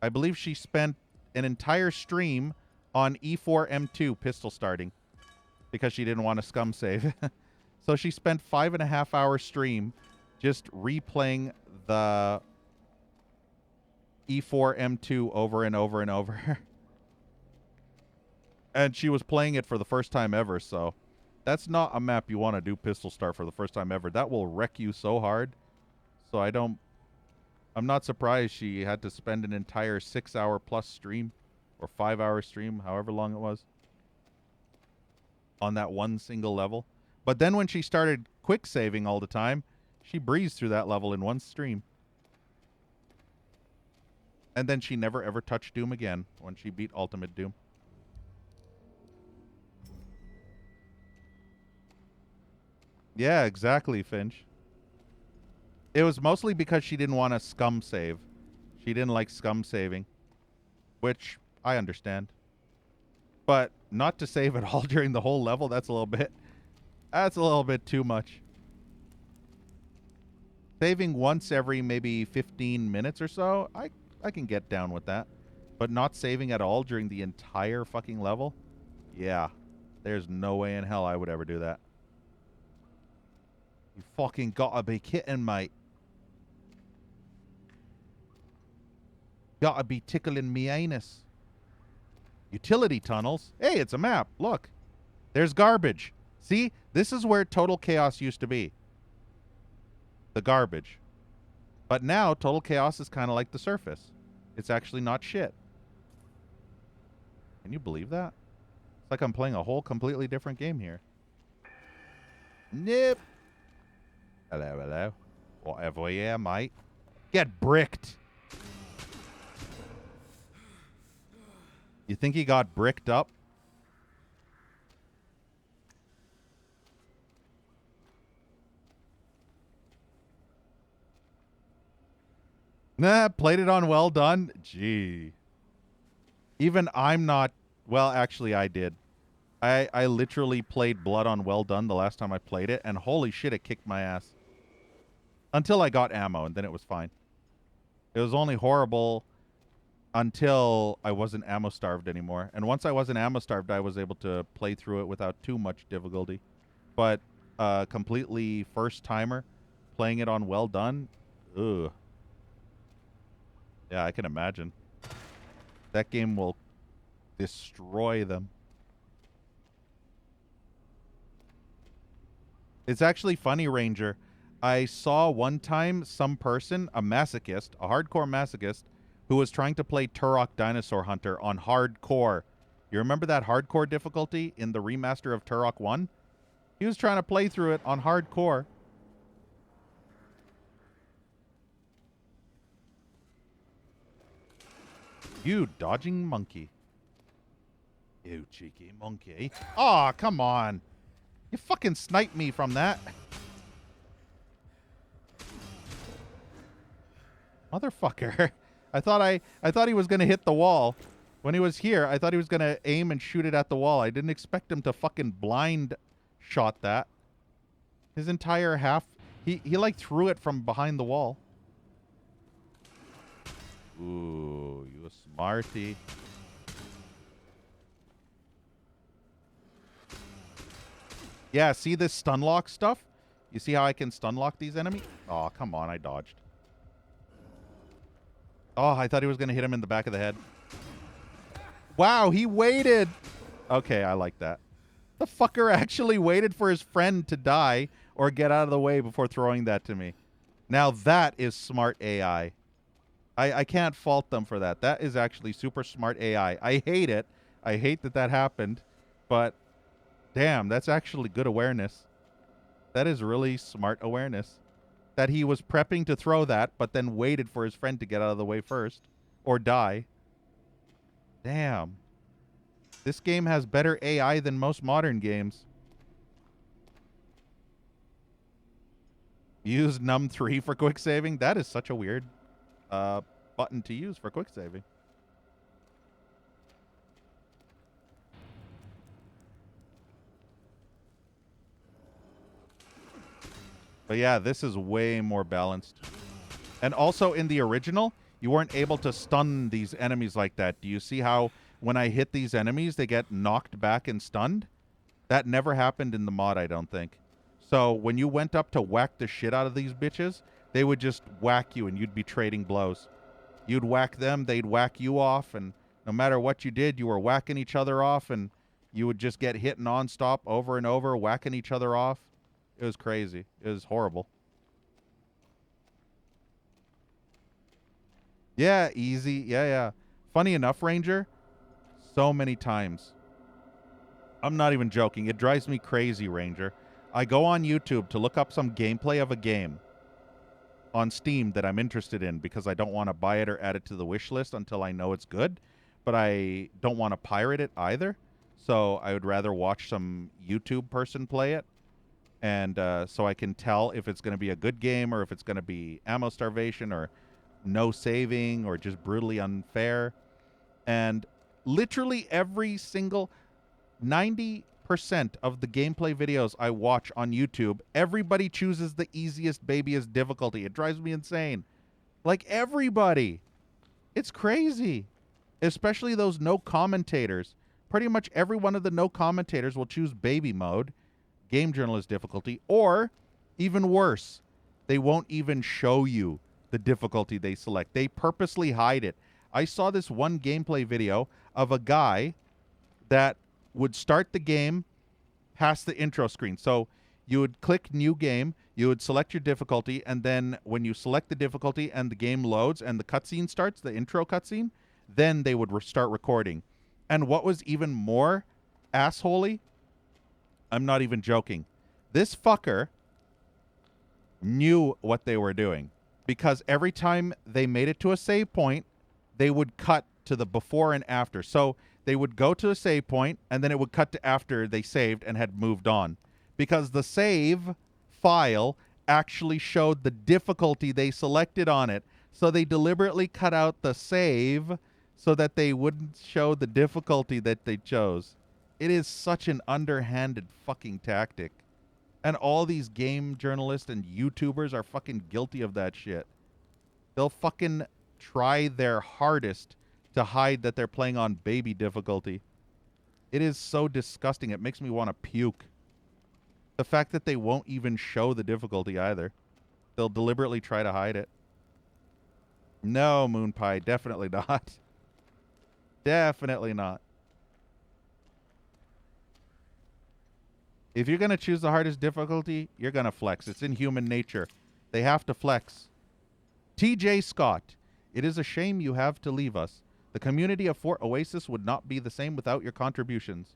I believe she spent an entire stream on E4M2 pistol starting. Because she didn't want to scum save. So she spent 5.5 hour stream just replaying the E4M2 over and over and over. And she was playing it for the first time ever, so that's not a map you want to do pistol start for the first time ever. That will wreck you so hard. So I'm not surprised she had to spend an entire 6 hour plus stream or 5 hour stream, however long it was, on that one single level. But then when she started quick saving all the time, she breezed through that level in one stream. And then she never ever touched Doom again when she beat Ultimate Doom. Yeah, exactly, Finch. It was mostly because she didn't want to scum save. She didn't like scum saving, which I understand. But not to save at all during the whole level, that's a little bit too much. Saving once every maybe 15 minutes or so, I can get down with that. But not saving at all during the entire fucking level? Yeah. There's no way in hell I would ever do that. You fucking gotta be kidding, mate. Gotta be tickling me anus. Utility tunnels? Hey, it's a map. Look. There's garbage. See? This is where Total Chaos used to be. The garbage. But now, Total Chaos is kind of like the surface. It's actually not shit. Can you believe that? It's like I'm playing a whole completely different game here. Nope. Hello, hello. Whatever, yeah, mate. Get bricked. You think he got bricked up? Nah, played it on Well Done. Gee. Even I'm not... Well, actually, I did. I literally played Blood on Well Done the last time I played it, and holy shit, it kicked my ass. Until I got ammo, and then it was fine. It was only horrible until I wasn't ammo-starved anymore. And once I wasn't ammo-starved, I was able to play through it without too much difficulty. But completely first-timer, playing it on Well Done, ugh. Yeah, I can imagine. That game will destroy them. It's actually funny, Ranger. I saw one time some person, a masochist, a hardcore masochist, who was trying to play Turok Dinosaur Hunter on hardcore. You remember that hardcore difficulty in the remaster of Turok 1? He was trying to play through it on hardcore. You dodging monkey. You cheeky monkey. Aw, come on. You fucking sniped me from that. Motherfucker. I thought he was gonna hit the wall. When he was here, I thought he was gonna aim and shoot it at the wall. I didn't expect him to fucking blind shot that. His entire half he like threw it from behind the wall. Ooh, you a smarty. Yeah, see this stun lock stuff? You see how I can stun lock these enemies? Oh, come on, I dodged. Oh, I thought he was going to hit him in the back of the head. Wow, he waited. Okay, I like that. The fucker actually waited for his friend to die or get out of the way before throwing that to me. Now that is smart AI. I can't fault them for that. That is actually super smart AI. I hate it. I hate that that happened. But, damn, that's actually good awareness. That is really smart awareness. That he was prepping to throw that, but then waited for his friend to get out of the way first. Or die. Damn. This game has better AI than most modern games. Use num 3 for quick saving? That is such a weird button to use for quick saving. But yeah, this is way more balanced. And also in the original, you weren't able to stun these enemies like that. Do you see how when I hit these enemies, they get knocked back and stunned? That never happened in the mod, I don't think. So when you went up to whack the shit out of these bitches, they would just whack you and you'd be trading blows. You'd whack them, they'd whack you off, and no matter what you did, you were whacking each other off, and you would just get hit nonstop over and over, whacking each other off. It was crazy. It was horrible. Yeah, easy. Yeah. Funny enough, Ranger, so many times. I'm not even joking. It drives me crazy, Ranger. I go on YouTube to look up some gameplay of a game on Steam that I'm interested in because I don't want to buy it or add it to the wish list until I know it's good, but I don't want to pirate it either. So I would rather watch some YouTube person play it, and so I can tell if it's going to be a good game or if it's going to be ammo starvation or no saving or just brutally unfair. And literally every single 90% of the gameplay videos I watch on YouTube, everybody chooses the easiest, babyest difficulty. It drives me insane. Like, everybody. It's crazy. Especially those no commentators. Pretty much every one of the no commentators will choose baby mode, game journalist difficulty, or even worse, they won't even show you the difficulty they select. They purposely hide it. I saw this one gameplay video of a guy that would start the game past the intro screen. So you would click new game, you would select your difficulty, and then when you select the difficulty and the game loads and the cutscene starts, the intro cutscene, then they would start recording. And what was even more assholey, I'm not even joking, this fucker knew what they were doing, because every time they made it to a save point, they would cut to the before and after. So they would go to a save point, and then it would cut to after they saved and had moved on. Because the save file actually showed the difficulty they selected on it. So they deliberately cut out the save so that they wouldn't show the difficulty that they chose. It is such an underhanded fucking tactic. And all these game journalists and YouTubers are fucking guilty of that shit. They'll fucking try their hardest to hide that they're playing on baby difficulty. It is so disgusting. It makes me want to puke. The fact that they won't even show the difficulty either. They'll deliberately try to hide it. No, Moon Pie, definitely not. Definitely not. If you're going to choose the hardest difficulty, you're going to flex. It's in human nature. They have to flex. TJ Scott, it is a shame you have to leave us. The community of Fort Oasis would not be the same without your contributions.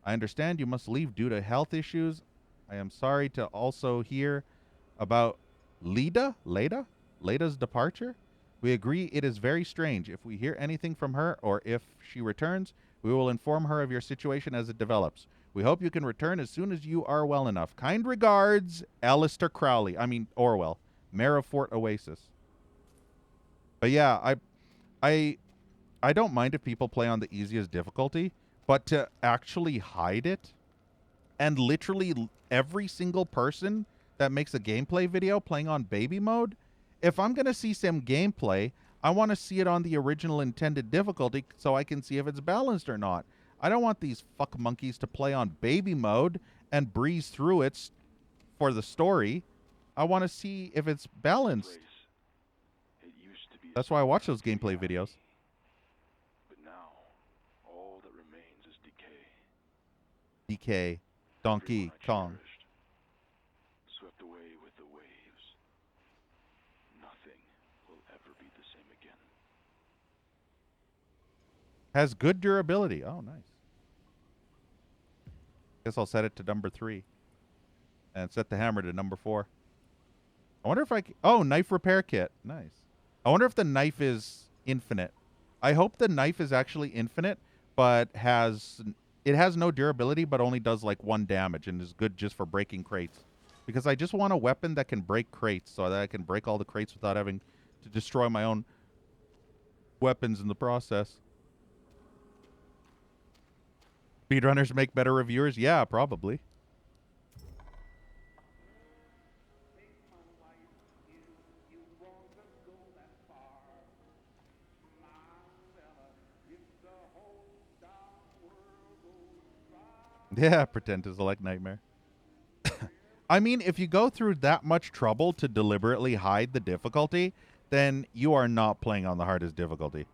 I understand you must leave due to health issues. I am sorry to also hear about Leda's departure. We agree it is very strange. If we hear anything from her or if she returns, we will inform her of your situation as it develops. We hope you can return as soon as you are well enough. Kind regards, Alistair Crowley. I mean, Orwell, Mayor of Fort Oasis. But yeah, I don't mind if people play on the easiest difficulty, but to actually hide it, and literally every single person that makes a gameplay video playing on baby mode, if I'm going to see some gameplay, I want to see it on the original intended difficulty so I can see if it's balanced or not. I don't want these fuck monkeys to play on baby mode and breeze through it for the story. I want to see if it's balanced. Place. It used to be That's why I watch those gameplay videos. But now, all that remains is decay. DK, Donkey Everyone I Kong. cherished, swept away with the waves. Nothing will ever be the same again. Has good durability. Oh, nice. Guess I'll set it to number 3. And set the hammer to number 4. I wonder if I can... Oh, knife repair kit. Nice. I wonder if the knife is infinite. I hope the knife is actually infinite, but it has no durability, but only does like 1 damage and is good just for breaking crates. Because I just want a weapon that can break crates so that I can break all the crates without having to destroy my own weapons in the process. Speedrunners make better reviewers? Yeah, probably. Yeah, pretend to select Nightmare. I mean, if you go through that much trouble to deliberately hide the difficulty, then you are not playing on the hardest difficulty.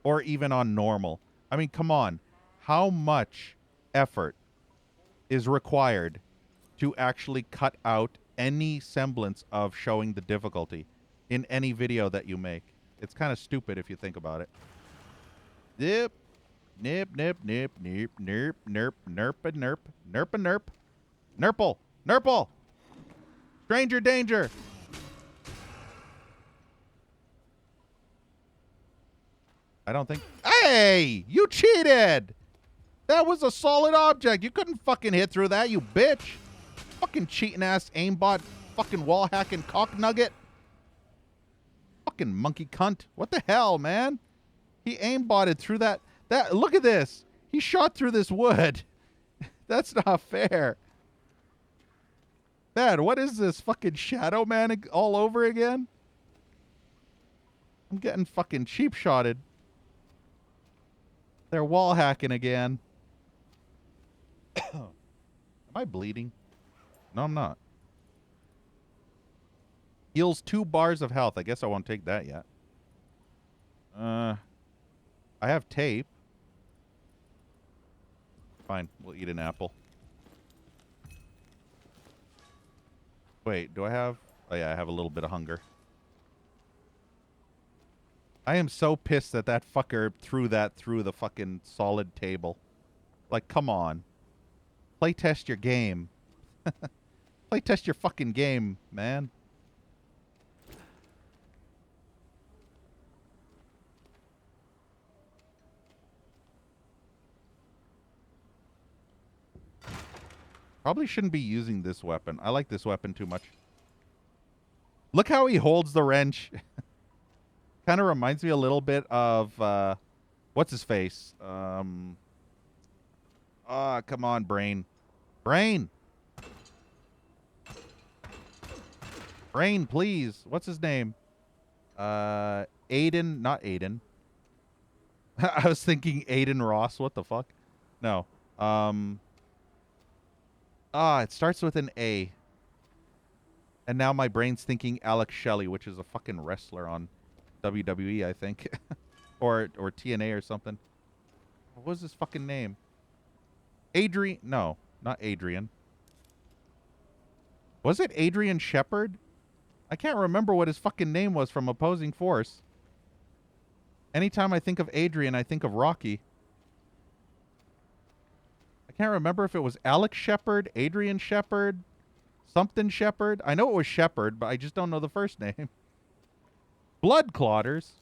Or even on normal. I mean, come on. How much effort is required to actually cut out any semblance of showing the difficulty in any video that you make? It's kind of stupid if you think about it. Yep. Nip, nip, nip, nip, nerp, nerp, nerp, nerp, nerp, nerp, nerple, nerple, stranger danger. I don't think. Hey, you cheated. That was a solid object. You couldn't fucking hit through that, you bitch. Fucking cheating ass aimbot, fucking wall hacking cock nugget. Fucking monkey cunt. What the hell, man? He aimbotted through that. Look at this. He shot through this wood. That's not fair. Man, what is this? Fucking Shadow Man all over again? I'm getting fucking cheap shotted. They're wall hacking again. Am I bleeding? No, I'm not. Heals 2 bars of health. I guess I won't take that yet. I have tape. Fine, we'll eat an apple. Wait, do I have... Oh yeah, I have a little bit of hunger. I am so pissed that that fucker threw that through the fucking solid table. Like, come on. Playtest your game. Playtest your fucking game, man. Probably shouldn't be using this weapon. I like this weapon too much. Look how he holds the wrench. Kind of reminds me a little bit of, what's his face? Come on, Brain. Brain! Brain, please. What's his name? Aiden, not Aiden. I was thinking Aiden Ross. What the fuck? No. It starts with an A. And now my brain's thinking Alex Shelley, which is a fucking wrestler on WWE, I think. or TNA or something. What was his fucking name? Adrian. No, not Adrian. Was it Adrian Shepard? I can't remember what his fucking name was from Opposing Force. Anytime I think of Adrian, I think of Rocky. I can't remember if it was Alex Shepard, Adrian Shepard, something Shepard. I know it was Shepard, but I just don't know the first name. Blood clotters.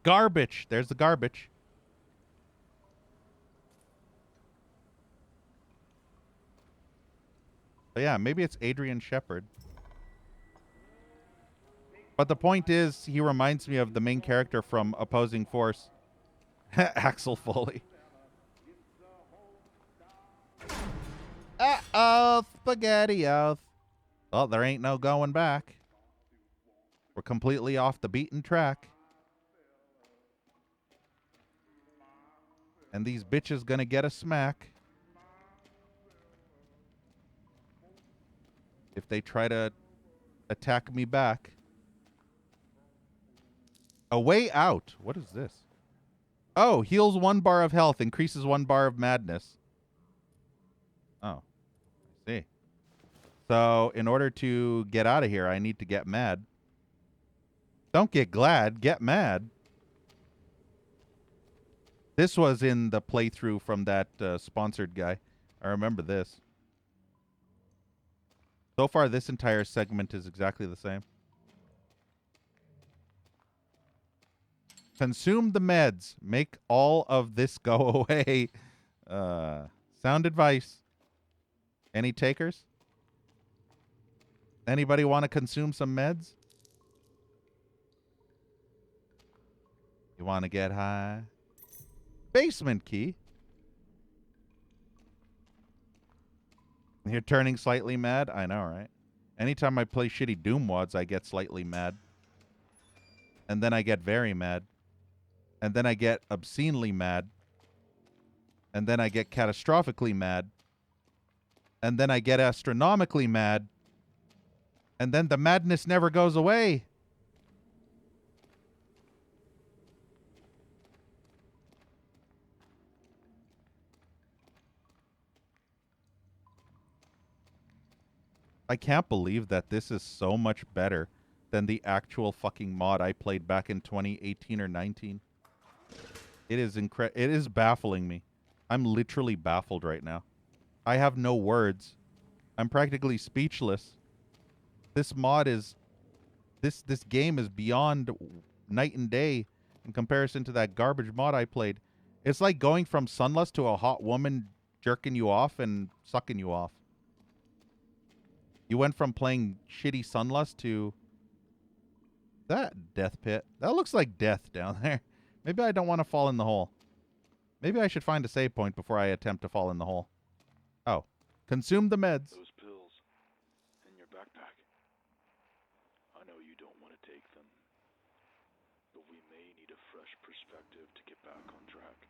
Garbage. There's the garbage. But yeah, maybe it's Adrian Shepard. But the point is, he reminds me of the main character from Opposing Force, Axel Foley. Uh-oh, spaghetti-o. Well, there ain't no going back. We're completely off the beaten track. And these bitches gonna get a smack if they try to attack me back. A way out. What is this? Oh, heals 1 bar of health, increases 1 bar of madness. Oh, I see. So in order to get out of here, I need to get mad. Don't get glad, get mad. This was in the playthrough from that sponsored guy. I remember this. So far, this entire segment is exactly the same. Consume the meds. Make all of this go away. Sound advice. Any takers? Anybody want to consume some meds? You want to get high? Basement key. You're turning slightly mad? I know, right? Anytime I play shitty Doom wads, I get slightly mad. And then I get very mad. And then I get obscenely mad. And then I get catastrophically mad. And then I get astronomically mad. And then the madness never goes away. I can't believe that this is so much better than the actual fucking mod I played back in 2018 or 19. It is it is baffling me. I'm literally baffled right now. I have no words. I'm practically speechless. This mod is this game is beyond night and day in comparison to that garbage mod I played. It's like going from Sunlust to a hot woman jerking you off and sucking you off. You went from playing shitty Sunlust to that death pit. That looks like death down there. Maybe I don't want to fall in the hole. Maybe I should find a save point before I attempt to fall in the hole. Oh. Consume the meds. Those pills in your backpack. I know you don't want to take them, but we may need a fresh perspective to get back on track.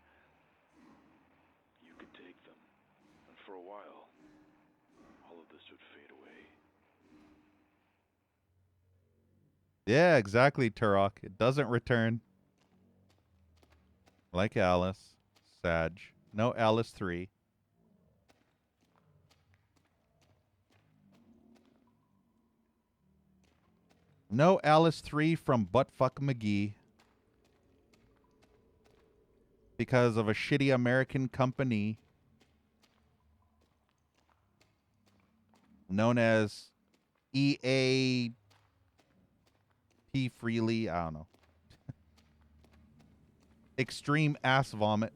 You could take them, and for a while, all of this would fade away. Yeah, exactly, Turok. It doesn't return. Like Alice. Sag. No Alice 3. No Alice 3 from Buttfuck McGee. Because of a shitty American company known as EA P Freely. I don't know. Extreme Ass Vomit.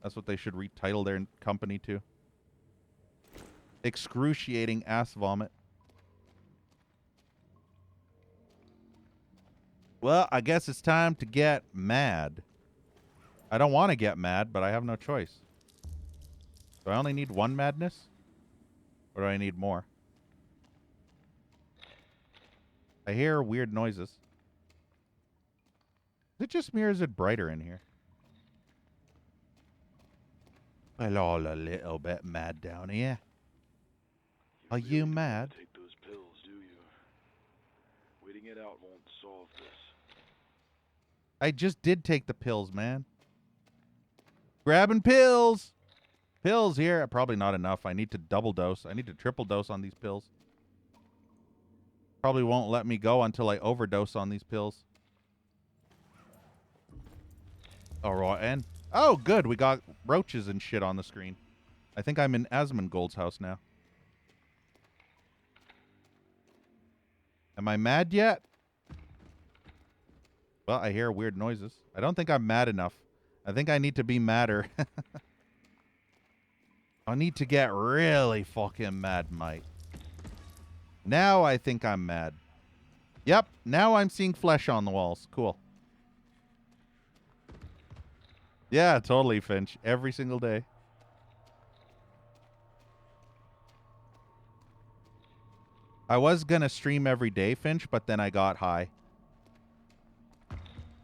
That's what they should retitle their company to. Excruciating Ass Vomit. Well, I guess it's time to get mad. I don't want to get mad, but I have no choice. Do I only need 1 madness? Or do I need more? I hear weird noises. Is it just me or is it brighter in here? I'm all a little bit mad down here. Are you don't mad? take those pills, do you? Waiting it out won't solve this. I just did take the pills, man. Grabbing pills. Pills here. Probably not enough. I need to double dose. I need to triple dose on these pills. Probably won't let me go until I overdose on these pills. All right, and oh, good. We got roaches and shit on the screen. I think I'm in Asmongold's house now. Am I mad yet? Well, I hear weird noises. I don't think I'm mad enough. I think I need to be madder. I need to get really fucking mad, mate. Now I think I'm mad. Yep, now I'm seeing flesh on the walls. Cool. Yeah, totally, Finch. Every single day. I was gonna stream every day, Finch, but then I got high.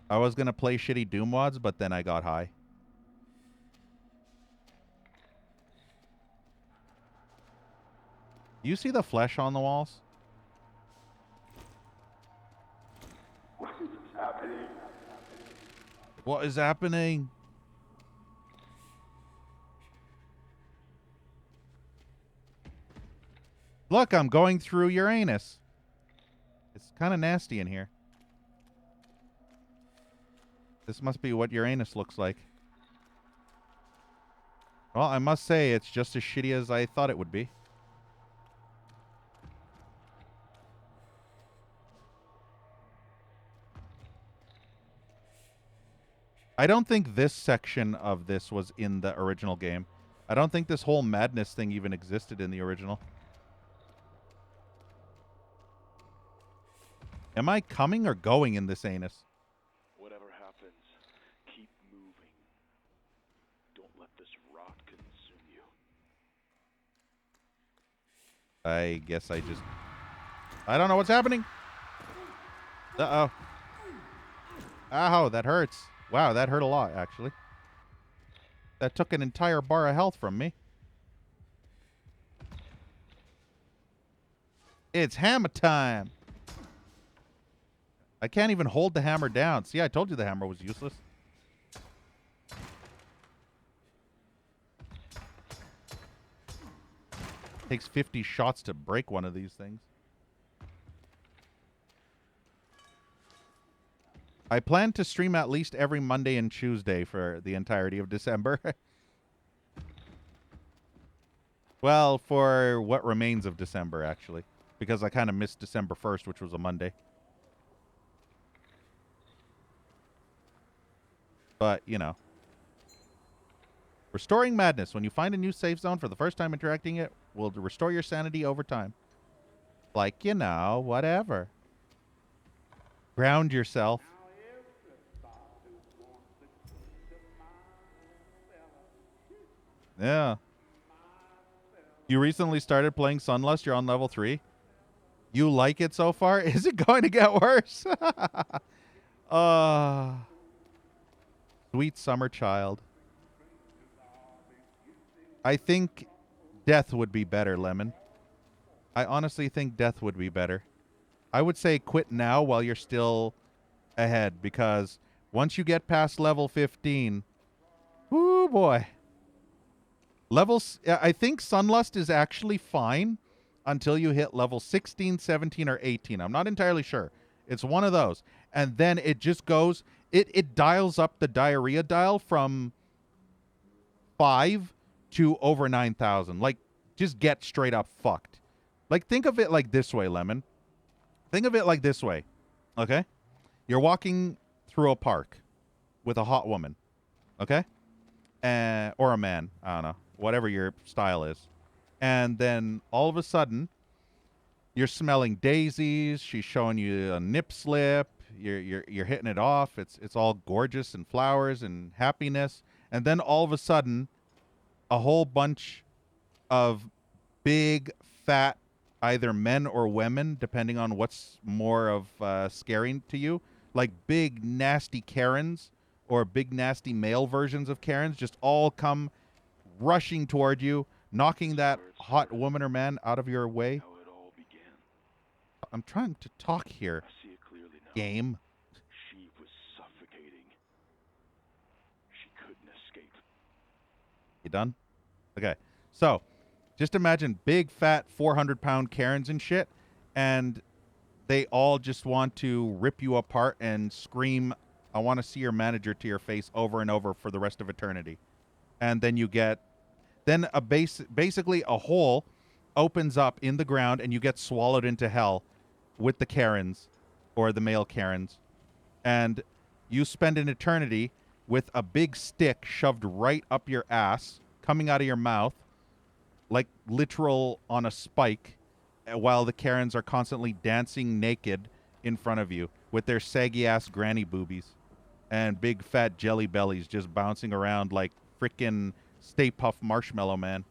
I was gonna play shitty Doom mods, but then I got high. You see the flesh on the walls? What is happening? What is happening? Look, I'm going through Uranus. It's kind of nasty in here. This must be what Uranus looks like. Well, I must say, it's just as shitty as I thought it would be. I don't think this section of this was in the original game. I don't think this whole madness thing even existed in the original. Am I coming or going in this anus? Whatever happens, keep moving. Don't let this rot consume you. I guess I just... I don't know what's happening. Uh-oh. Ow, that hurts. Wow, that hurt a lot, actually. That took an entire bar of health from me. It's hammer time. I can't even hold the hammer down. See, I told you the hammer was useless. Takes 50 shots to break one of these things. I plan to stream at least every Monday and Tuesday for the entirety of December. Well, for what remains of December, actually. Because I kind of missed December 1st, which was a Monday. But, you know. Restoring Madness. When you find a new safe zone for the first time interacting it, will restore your sanity over time. Like, you know, whatever. Ground yourself. Yeah. You recently started playing Sunlust. You're on level 3. You like it so far? Is it going to get worse? Sweet summer child. I think death would be better, Lemon. I honestly think death would be better. I would say quit now while you're still ahead, because once you get past level 15, whoo boy. I think Sunlust is actually fine until you hit level 16, 17, or 18. I'm not entirely sure. It's one of those. And then it just goes, it dials up the diarrhea dial from 5 to over 9,000. Like, just get straight up fucked. Like, think of it like this way, Lemon. Think of it like this way, okay? You're walking through a park with a hot woman, okay? Or a man, I don't know, whatever your style is. And then all of a sudden, you're smelling daisies. She's showing you a nip slip. You're hitting it off. It's all gorgeous and flowers and happiness. And then all of a sudden, a whole bunch of big, fat, either men or women, depending on what's more of scaring to you, like big, nasty Karens or big, nasty male versions of Karens, just all come rushing toward you, knocking that hot woman or man out of your way. How it all began. I'm trying to talk here, I see it clearly now. game. She was suffocating. She couldn't escape. You done? Okay. So, just imagine big, fat, 400-pound Karens and shit, and they all just want to rip you apart and scream, I want to see your manager to your face over and over for the rest of eternity. And then you get, then basically a hole opens up in the ground and you get swallowed into hell with the Karens or the male Karens. and you spend an eternity with a big stick shoved right up your ass, coming out of your mouth, like literal on a spike, while the Karens are constantly dancing naked in front of you with their saggy ass granny boobies and big fat jelly bellies just bouncing around like frickin' Stay Puft Marshmallow Man.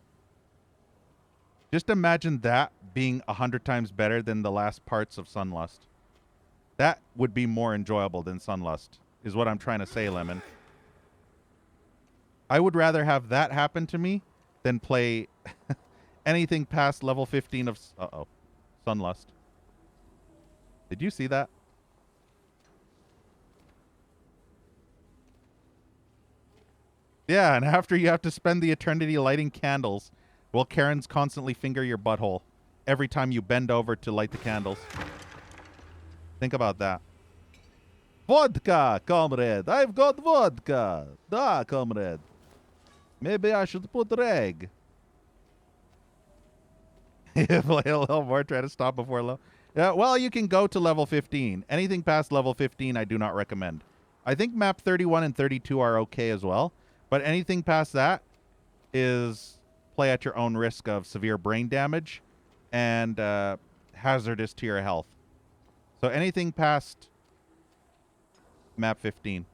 Just imagine that being 100 times better than the last parts of Sunlust. That would be more enjoyable than Sunlust, is what I'm trying to say, Lemon. I would rather have that happen to me than play anything past level 15 of Sunlust. Did you see that? Yeah, and after you have to spend the eternity lighting candles while Karens constantly finger your butthole every time you bend over to light the candles. Think about that. Vodka, comrade. I've got vodka. Da, comrade. Maybe I should put reg. Play a little more, try to stop before low. Yeah, well, you can go to level 15. Anything past level 15, I do not recommend. I think map 31 and 32 are okay as well. But anything past that is play at your own risk of severe brain damage and hazardous to your health. So anything past map 15.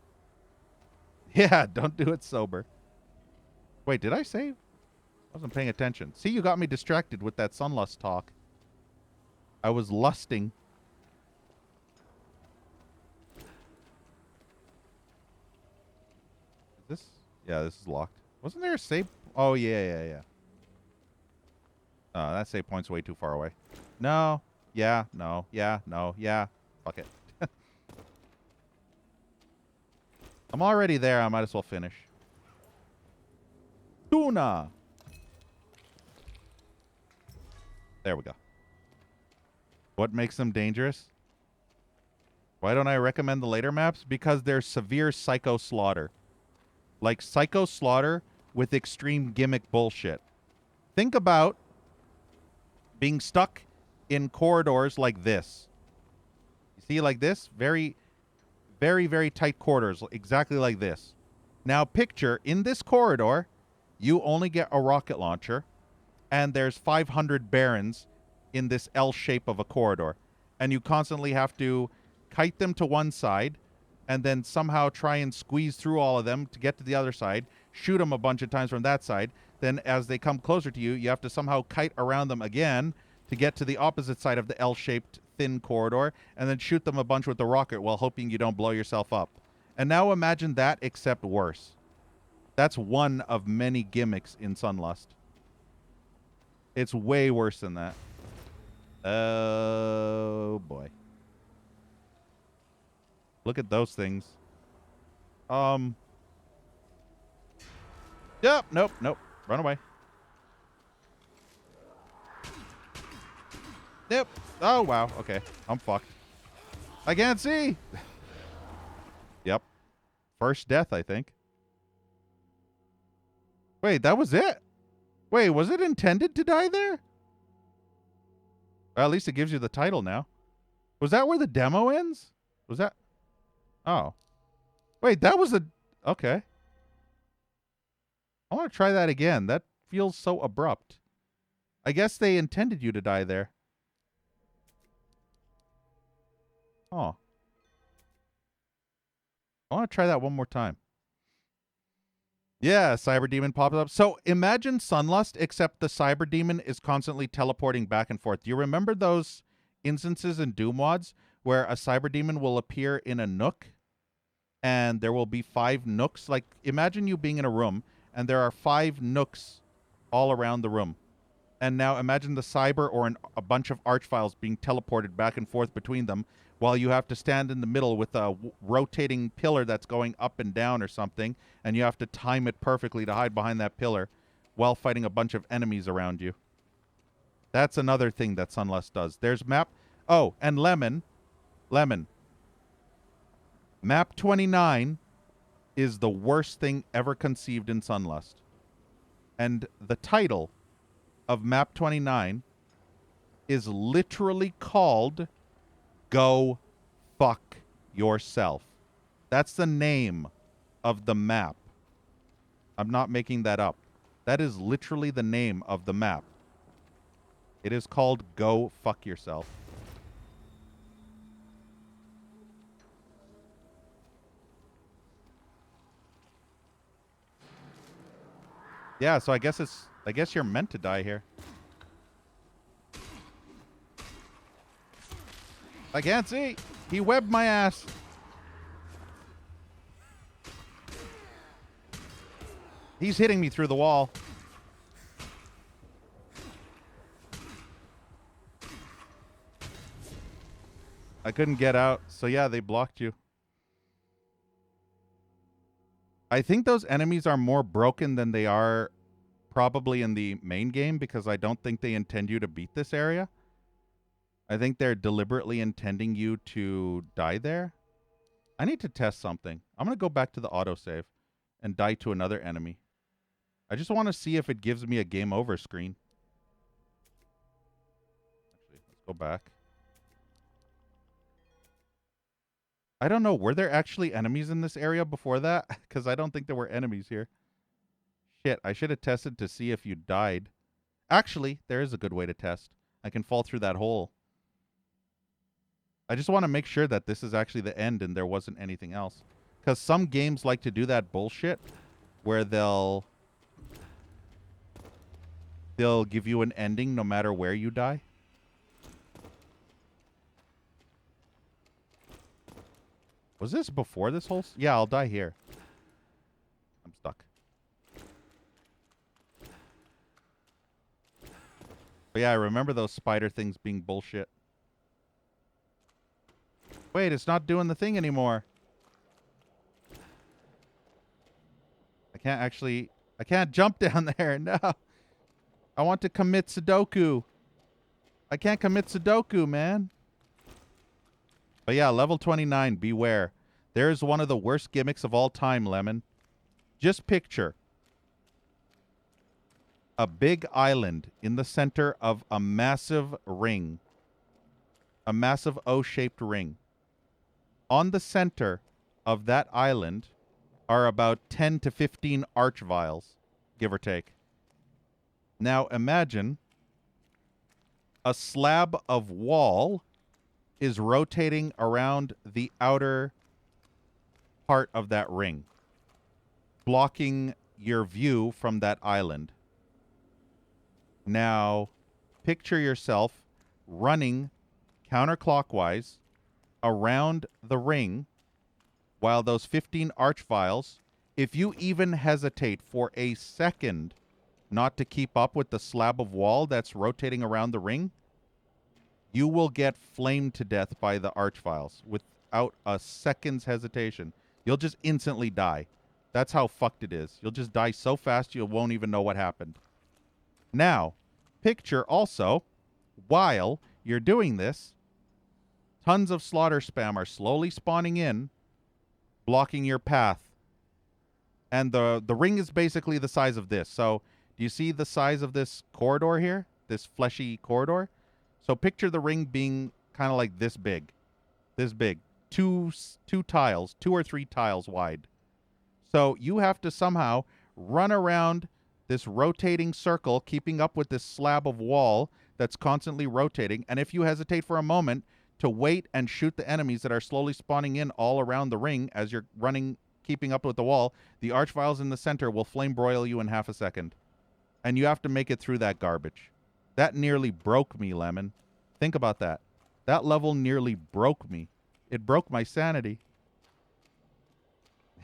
Yeah, don't do it sober. Wait, did I save? I wasn't paying attention. See, you got me distracted with that Sunlust talk. I was lusting. Is this? Yeah, this is locked. Wasn't there a save? Oh, yeah. That save point's way too far away. No. Yeah. No. Yeah. No. Yeah. Fuck it. I'm already there. I might as well finish. Tuna. There we go. What makes them dangerous? Why don't I recommend the later maps? Because they're severe psycho slaughter. Like psycho slaughter with extreme gimmick bullshit. Think about being stuck in corridors like this. You see, like this? Very, very, very tight corridors, exactly like this. Now picture, in this corridor, you only get a rocket launcher, and there's 500 barons in this L shape of a corridor. And you constantly have to kite them to one side, and then somehow try and squeeze through all of them to get to the other side, shoot them a bunch of times from that side. Then as they come closer to you, you have to somehow kite around them again to get to the opposite side of the L-shaped thin corridor, and then shoot them a bunch with the rocket while hoping you don't blow yourself up. And now imagine that, except worse. That's one of many gimmicks in Sunlust. It's way worse than that. Oh, boy. Look at those things. Yep, nope. Run away. Yep. Oh, wow. Okay. I'm fucked. I can't see. Yep. First death, I think. Wait, that was it? Wait, was it intended to die there? Well, at least it gives you the title now. Was that where the demo ends? Was that... Oh. Wait, that was a... Okay. I want to try that again. That feels so abrupt. I guess they intended you to die there. Oh. I want to try that one more time. Yeah, Cyber Demon pops up. So imagine Sunlust, except the Cyber Demon is constantly teleporting back and forth. Do you remember those instances in Doom mods where a Cyber Demon will appear in a nook and there will be 5 nooks? Like, imagine you being in a room and there are 5 nooks all around the room. And now imagine the Cyber or a bunch of Archfiles being teleported back and forth between them while you have to stand in the middle with a rotating pillar that's going up and down or something, and you have to time it perfectly to hide behind that pillar while fighting a bunch of enemies around you. That's another thing that Sunlust does. There's map... Oh, and Lemon. Map 29 is the worst thing ever conceived in Sunlust. And the title of map 29 is literally called Go Fuck Yourself. That's the name of the map. I'm not making that up. That is literally the name of the map. It is called Go Fuck Yourself. Yeah, so I guess you're meant to die here. I can't see. He webbed my ass. He's hitting me through the wall. I couldn't get out. So yeah, they blocked you. I think those enemies are more broken than they are probably in the main game because I don't think they intend you to beat this area. I think they're deliberately intending you to die there. I need to test something. I'm going to go back to the autosave and die to another enemy. I just want to see if it gives me a game over screen. Actually, let's go back. I don't know. Were there actually enemies in this area before that? Because I don't think there were enemies here. Shit, I should have tested to see if you died. Actually, there is a good way to test. I can fall through that hole. I just want to make sure that this is actually the end and there wasn't anything else. Because some games like to do that bullshit where they'll give you an ending no matter where you die. Was this before this whole... Yeah, I'll die here. I'm stuck. But yeah, I remember those spider things being bullshit. Wait, it's not doing the thing anymore. I can't jump down there. No. I want to commit Sudoku. I can't commit Sudoku, man. But yeah, level 29, beware. There is one of the worst gimmicks of all time, Lemon. Just picture a big island in the center of a massive ring. A massive O-shaped ring. On the center of that island are about 10 to 15 arch vials, give or take. Now imagine a slab of wall is rotating around the outer part of that ring, blocking your view from that island. Now, picture yourself running counterclockwise around the ring while those 15 arch vials, if you even hesitate for a second not to keep up with the slab of wall that's rotating around the ring, you will get flamed to death by the arch vials without a second's hesitation. You'll just instantly die. That's how fucked it is. You'll just die so fast you won't even know what happened. Now, picture also, while you're doing this, tons of slaughter spam are slowly spawning in, blocking your path. And the ring is basically the size of this. So, do you see the size of this corridor here? This fleshy corridor? So picture the ring being kind of like this big. This big. Two tiles, 2 or 3 tiles wide. So you have to somehow run around this rotating circle, keeping up with this slab of wall that's constantly rotating. And if you hesitate for a moment, to wait and shoot the enemies that are slowly spawning in all around the ring as you're running, keeping up with the wall, the arch vials in the center will flame broil you in half a second. And you have to make it through that garbage. That nearly broke me, Lemon. Think about that. That level nearly broke me. It broke my sanity.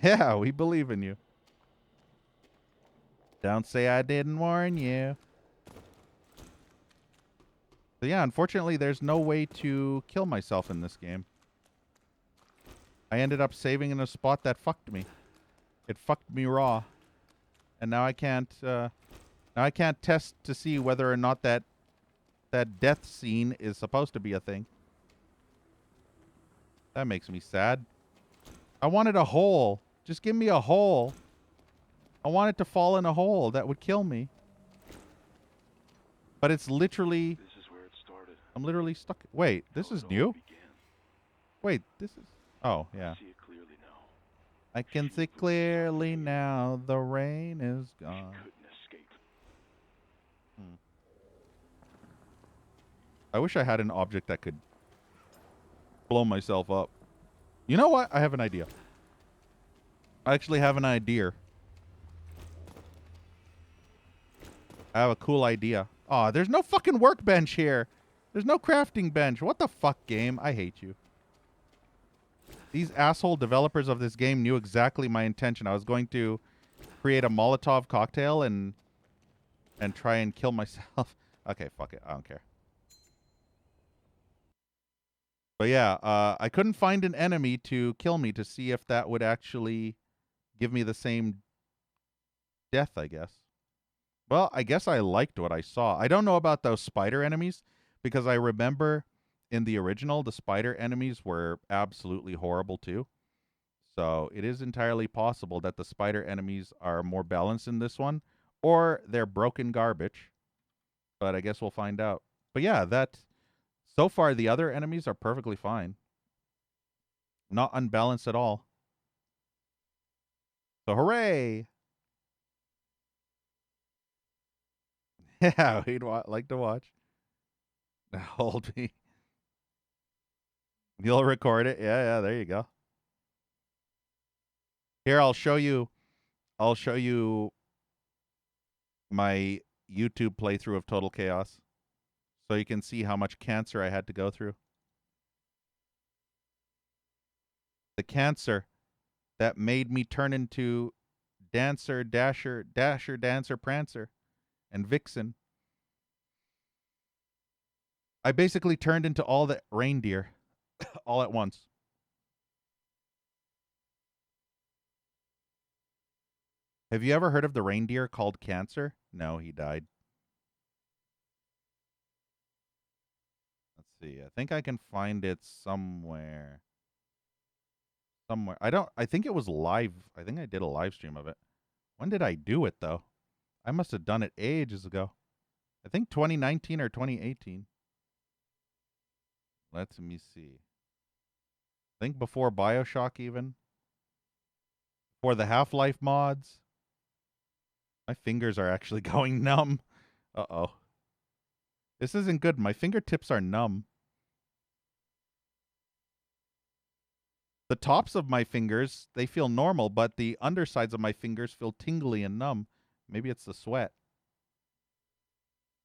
Yeah, we believe in you. Don't say I didn't warn you. So yeah, unfortunately, there's no way to kill myself in this game. I ended up saving in a spot that fucked me. It fucked me raw. And now I can't test to see whether or not that death scene is supposed to be a thing. That makes me sad. I wanted a hole. Just give me a hole. I want it to fall in a hole. That would kill me. But it's literally... This is where it started. I'm literally stuck. Wait, this is new? Wait, this is... Oh, yeah. I see it clearly now. I can see clearly now the rain is She gone. couldn't escape. I wish I had an object that could blow myself up. You know what? I have an idea. I actually have an idea. I have a cool idea. Aw, there's no fucking workbench here. There's no crafting bench. What the fuck, game? I hate you. These asshole developers of this game knew exactly my intention. I was going to create a Molotov cocktail and try and kill myself. Okay, fuck it. I don't care. But yeah, I couldn't find an enemy to kill me to see if that would actually give me the same death, I guess. Well, I guess I liked what I saw. I don't know about those spider enemies because I remember in the original, the spider enemies were absolutely horrible too. So it is entirely possible that the spider enemies are more balanced in this one, or they're broken garbage. But I guess we'll find out. But yeah, that so far the other enemies are perfectly fine. Not unbalanced at all. So hooray! Yeah, we'd like to watch. Hold me. You'll record it. Yeah, there you go. Here, I'll show you my YouTube playthrough of Total Chaos so you can see how much cancer I had to go through. The cancer that made me turn into Dancer, Dasher, Dancer, Prancer, and Vixen. I basically turned into all the reindeer all at once. Have you ever heard of the reindeer called Cancer? No, he died. Let's see. I think I can find it somewhere. I think it was live. I think I did a live stream of it. When did I do it though? I must have done it ages ago. I think 2019 or 2018. Let me see. I think before BioShock even. For the Half-Life mods. My fingers are actually going numb. Uh-oh. This isn't good. My fingertips are numb. The tops of my fingers, they feel normal, but the undersides of my fingers feel tingly and numb. Maybe it's the sweat.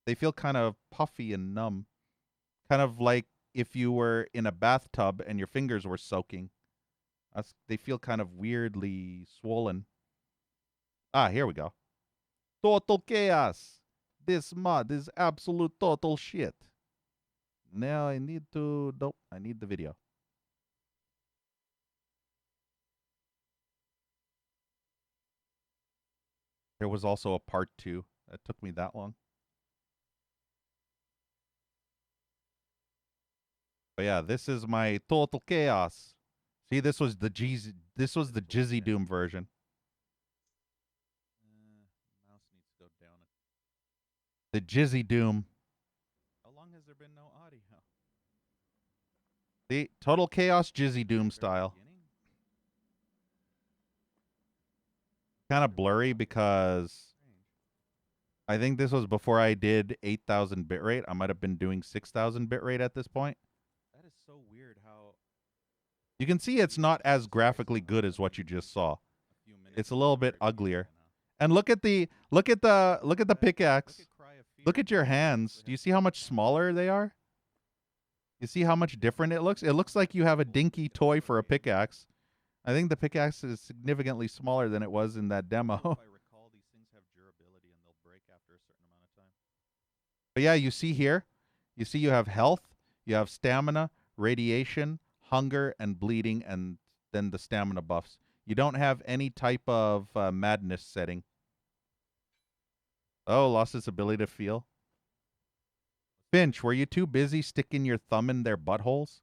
They feel kind of puffy and numb. Kind of like if you were in a bathtub and your fingers were soaking. They feel kind of weirdly swollen. Ah, here we go. Total chaos. This mod is absolute total shit. Now I need to... Nope, I need the video. There was also a part 2. That took me that long. But yeah, this is my total chaos. See, this was the Jizzy Doom version. Mouse needs to go down. The Jizzy Doom. How long has there been no audio? The Total Chaos Jizzy Doom style. Kind of blurry because I think this was before I did 8,000 bitrate. I might have been doing 6,000 bitrate at this point. That is so weird how... You can see it's not as graphically good as what you just saw. It's a little bit uglier. And look at the pickaxe. Look at your hands. Do you see how much smaller they are? You see how much different it looks? It looks like you have a dinky toy for a pickaxe. I think the pickaxe is significantly smaller than it was in that demo. If I recall, these things have durability and they'll break after a certain amount of time. But yeah, you see here, you have health, you have stamina, radiation, hunger, and bleeding, and then the stamina buffs. You don't have any type of madness setting. Oh, lost its ability to feel. Finch, were you too busy sticking your thumb in their buttholes?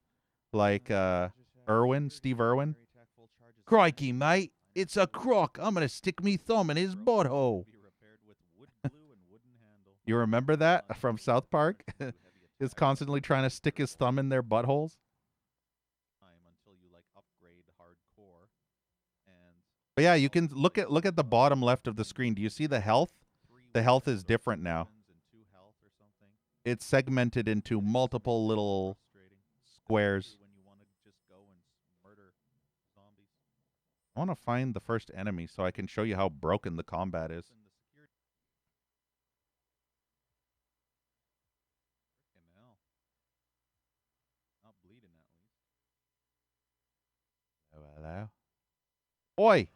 Like Steve Irwin? Crikey, mate. It's a croc. I'm going to stick me thumb in his butthole. You remember that from South Park? He's constantly trying to stick his thumb in their buttholes. Until you like upgrade hardcore, and But yeah, you can look at the bottom left of the screen. Do you see the health? The health is different now. It's segmented into multiple little squares. I want to find the first enemy so I can show you how broken the combat is. Hello. Oi!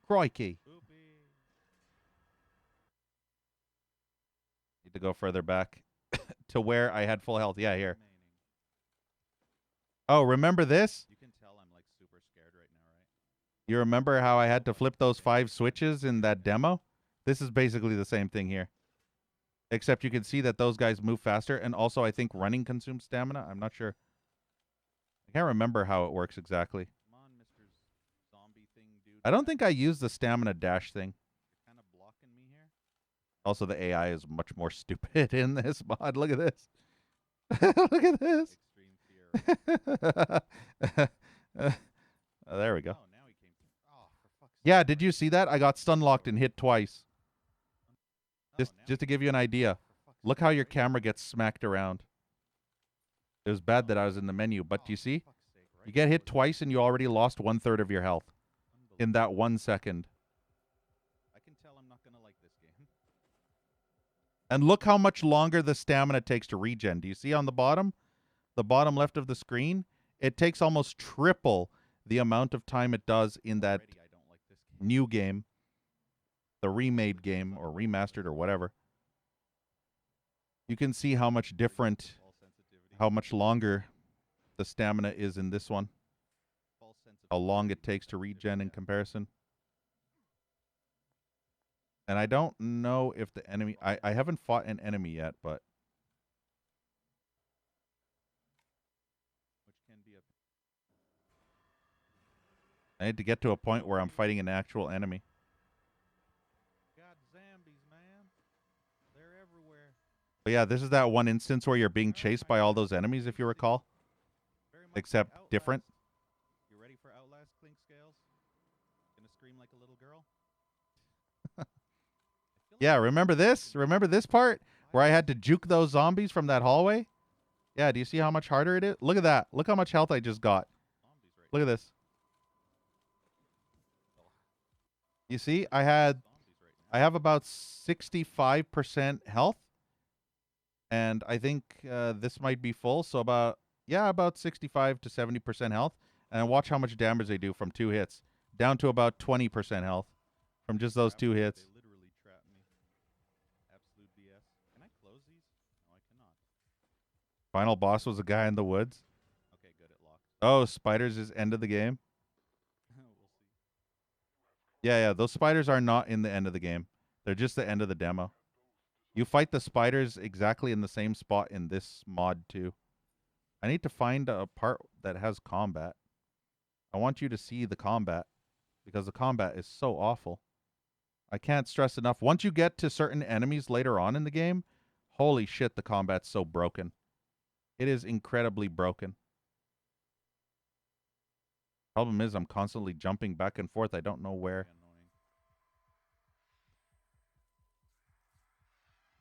Crikey. Need to go further back to where I had full health. Yeah, here. Oh, remember this? You can tell I'm like super scared right now, right? You remember how I had to flip those 5 switches in that demo? This is basically the same thing here. Except you can see that those guys move faster, and also I think running consumes stamina. I'm not sure. I can't remember how it works exactly. Come on, Mr. Zombie thing, dude. I don't think I used the stamina dash thing. You're kind of blocking me here. Also, the AI is much more stupid in this mod. Look at this. Look at this. There we go. Yeah, did you see that? I got stun locked and hit twice. Just to give you an idea. Look how your camera gets smacked around. It was bad that I was in the menu, but you see? You get hit twice and you already lost 1/3 of your health in that 1 second. I can tell I'm not going to like this game. And look how much longer the stamina takes to regen. Do you see on the bottom? The bottom left of the screen? It takes almost triple the amount of time it does in that new game. The remade game or remastered or whatever. You can see how much different, how much longer the stamina is in this one. How long it takes to regen in comparison. And I don't know if the enemy... I haven't fought an enemy yet, but... I need to get to a point where I'm fighting an actual enemy. God, zombies, man. They're everywhere. But yeah, this is that one instance where you're being chased by all those enemies, if you recall. Except different. You ready for Outlast, Clink Scales? Gonna scream like a little girl? Yeah, remember this? Remember this part? Where I had to juke those zombies from that hallway? Yeah, do you see how much harder it is? Look at that. Look how much health I just got. Look at this. You see, I have about 65% health. And I think this might be full, so about 65 to 70% health. And watch how much damage they do from 2 hits. Down to about 20% health from just those 2 hits. They literally trapped me. Absolute BS. Can I close these? No, I cannot. Final boss was a guy in the woods. Okay, good, it locked. Oh, spiders is end of the game? We'll see. Yeah, those spiders are not in the end of the game. They're just the end of the demo. You fight the spiders exactly in the same spot in this mod, too. I need to find a part that has combat. I want you to see the combat, because the combat is so awful. I can't stress enough. Once you get to certain enemies later on in the game, holy shit, the combat's so broken. It is incredibly broken. Problem is, I'm constantly jumping back and forth. I don't know where.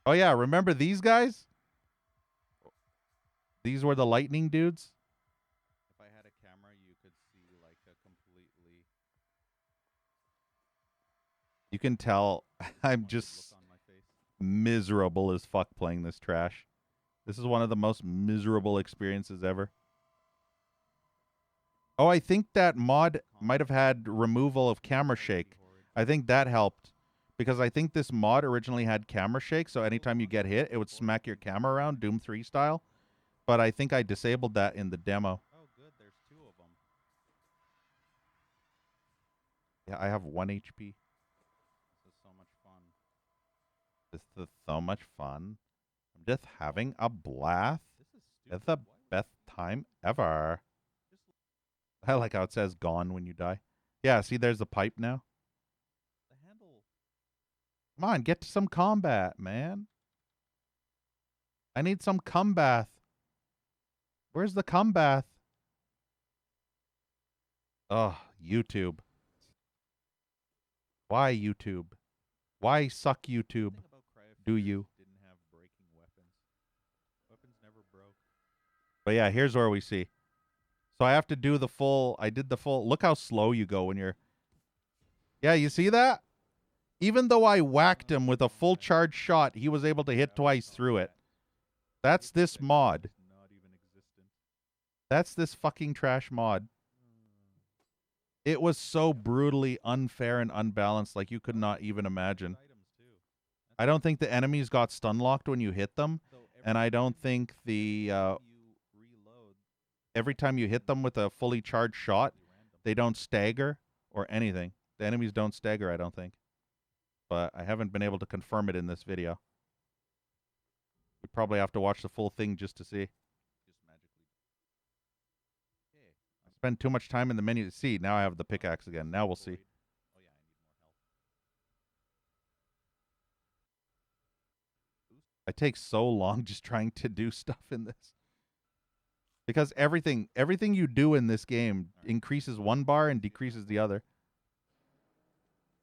Oh, yeah, remember these guys? These were the lightning dudes. If I had a camera, you could see like a completely... You can tell I'm just miserable as fuck playing this trash. This is one of the most miserable experiences ever. Oh, I think that mod might have had removal of camera shake. I think that helped. Because I think this mod originally had camera shake, so anytime you get hit, it would smack your camera around, Doom 3 style. But I think I disabled that in the demo. Oh, good. There's 2 of them. Yeah, I have 1 HP. This is so much fun. This is so much fun. I'm just having a blast. It's the best time ever. I like how it says gone when you die. Yeah, see, there's the pipe now. Come on, get to some combat, man. I need some combat. Where's the combat? Oh, YouTube. Why YouTube? Why suck YouTube? Do you? Didn't have breaking weapons. Weapons never broke. But yeah, here's where we see. So I have to do the full. I did the full. Look how slow you go when you're. Yeah, you see that? Even though I whacked him with a full charge shot, he was able to hit twice through it. That's this mod. Not even existent. That's this fucking trash mod. It was so brutally unfair and unbalanced, like you could not even imagine. Items too. I don't think the enemies got stun locked when you hit them, So and I don't think the you reload every time you hit them with a fully charged shot, they don't stagger or anything. The enemies don't stagger, I don't think. But I haven't been able to confirm it in this video. We probably have to watch the full thing just to see. just magically. Okay. I spent too much time in the menu to see. Now I have the pickaxe again. Now we'll see. Oh yeah, I need more health. I take so long just trying to do stuff in this. Because everything you do in this game increases one bar and decreases the other.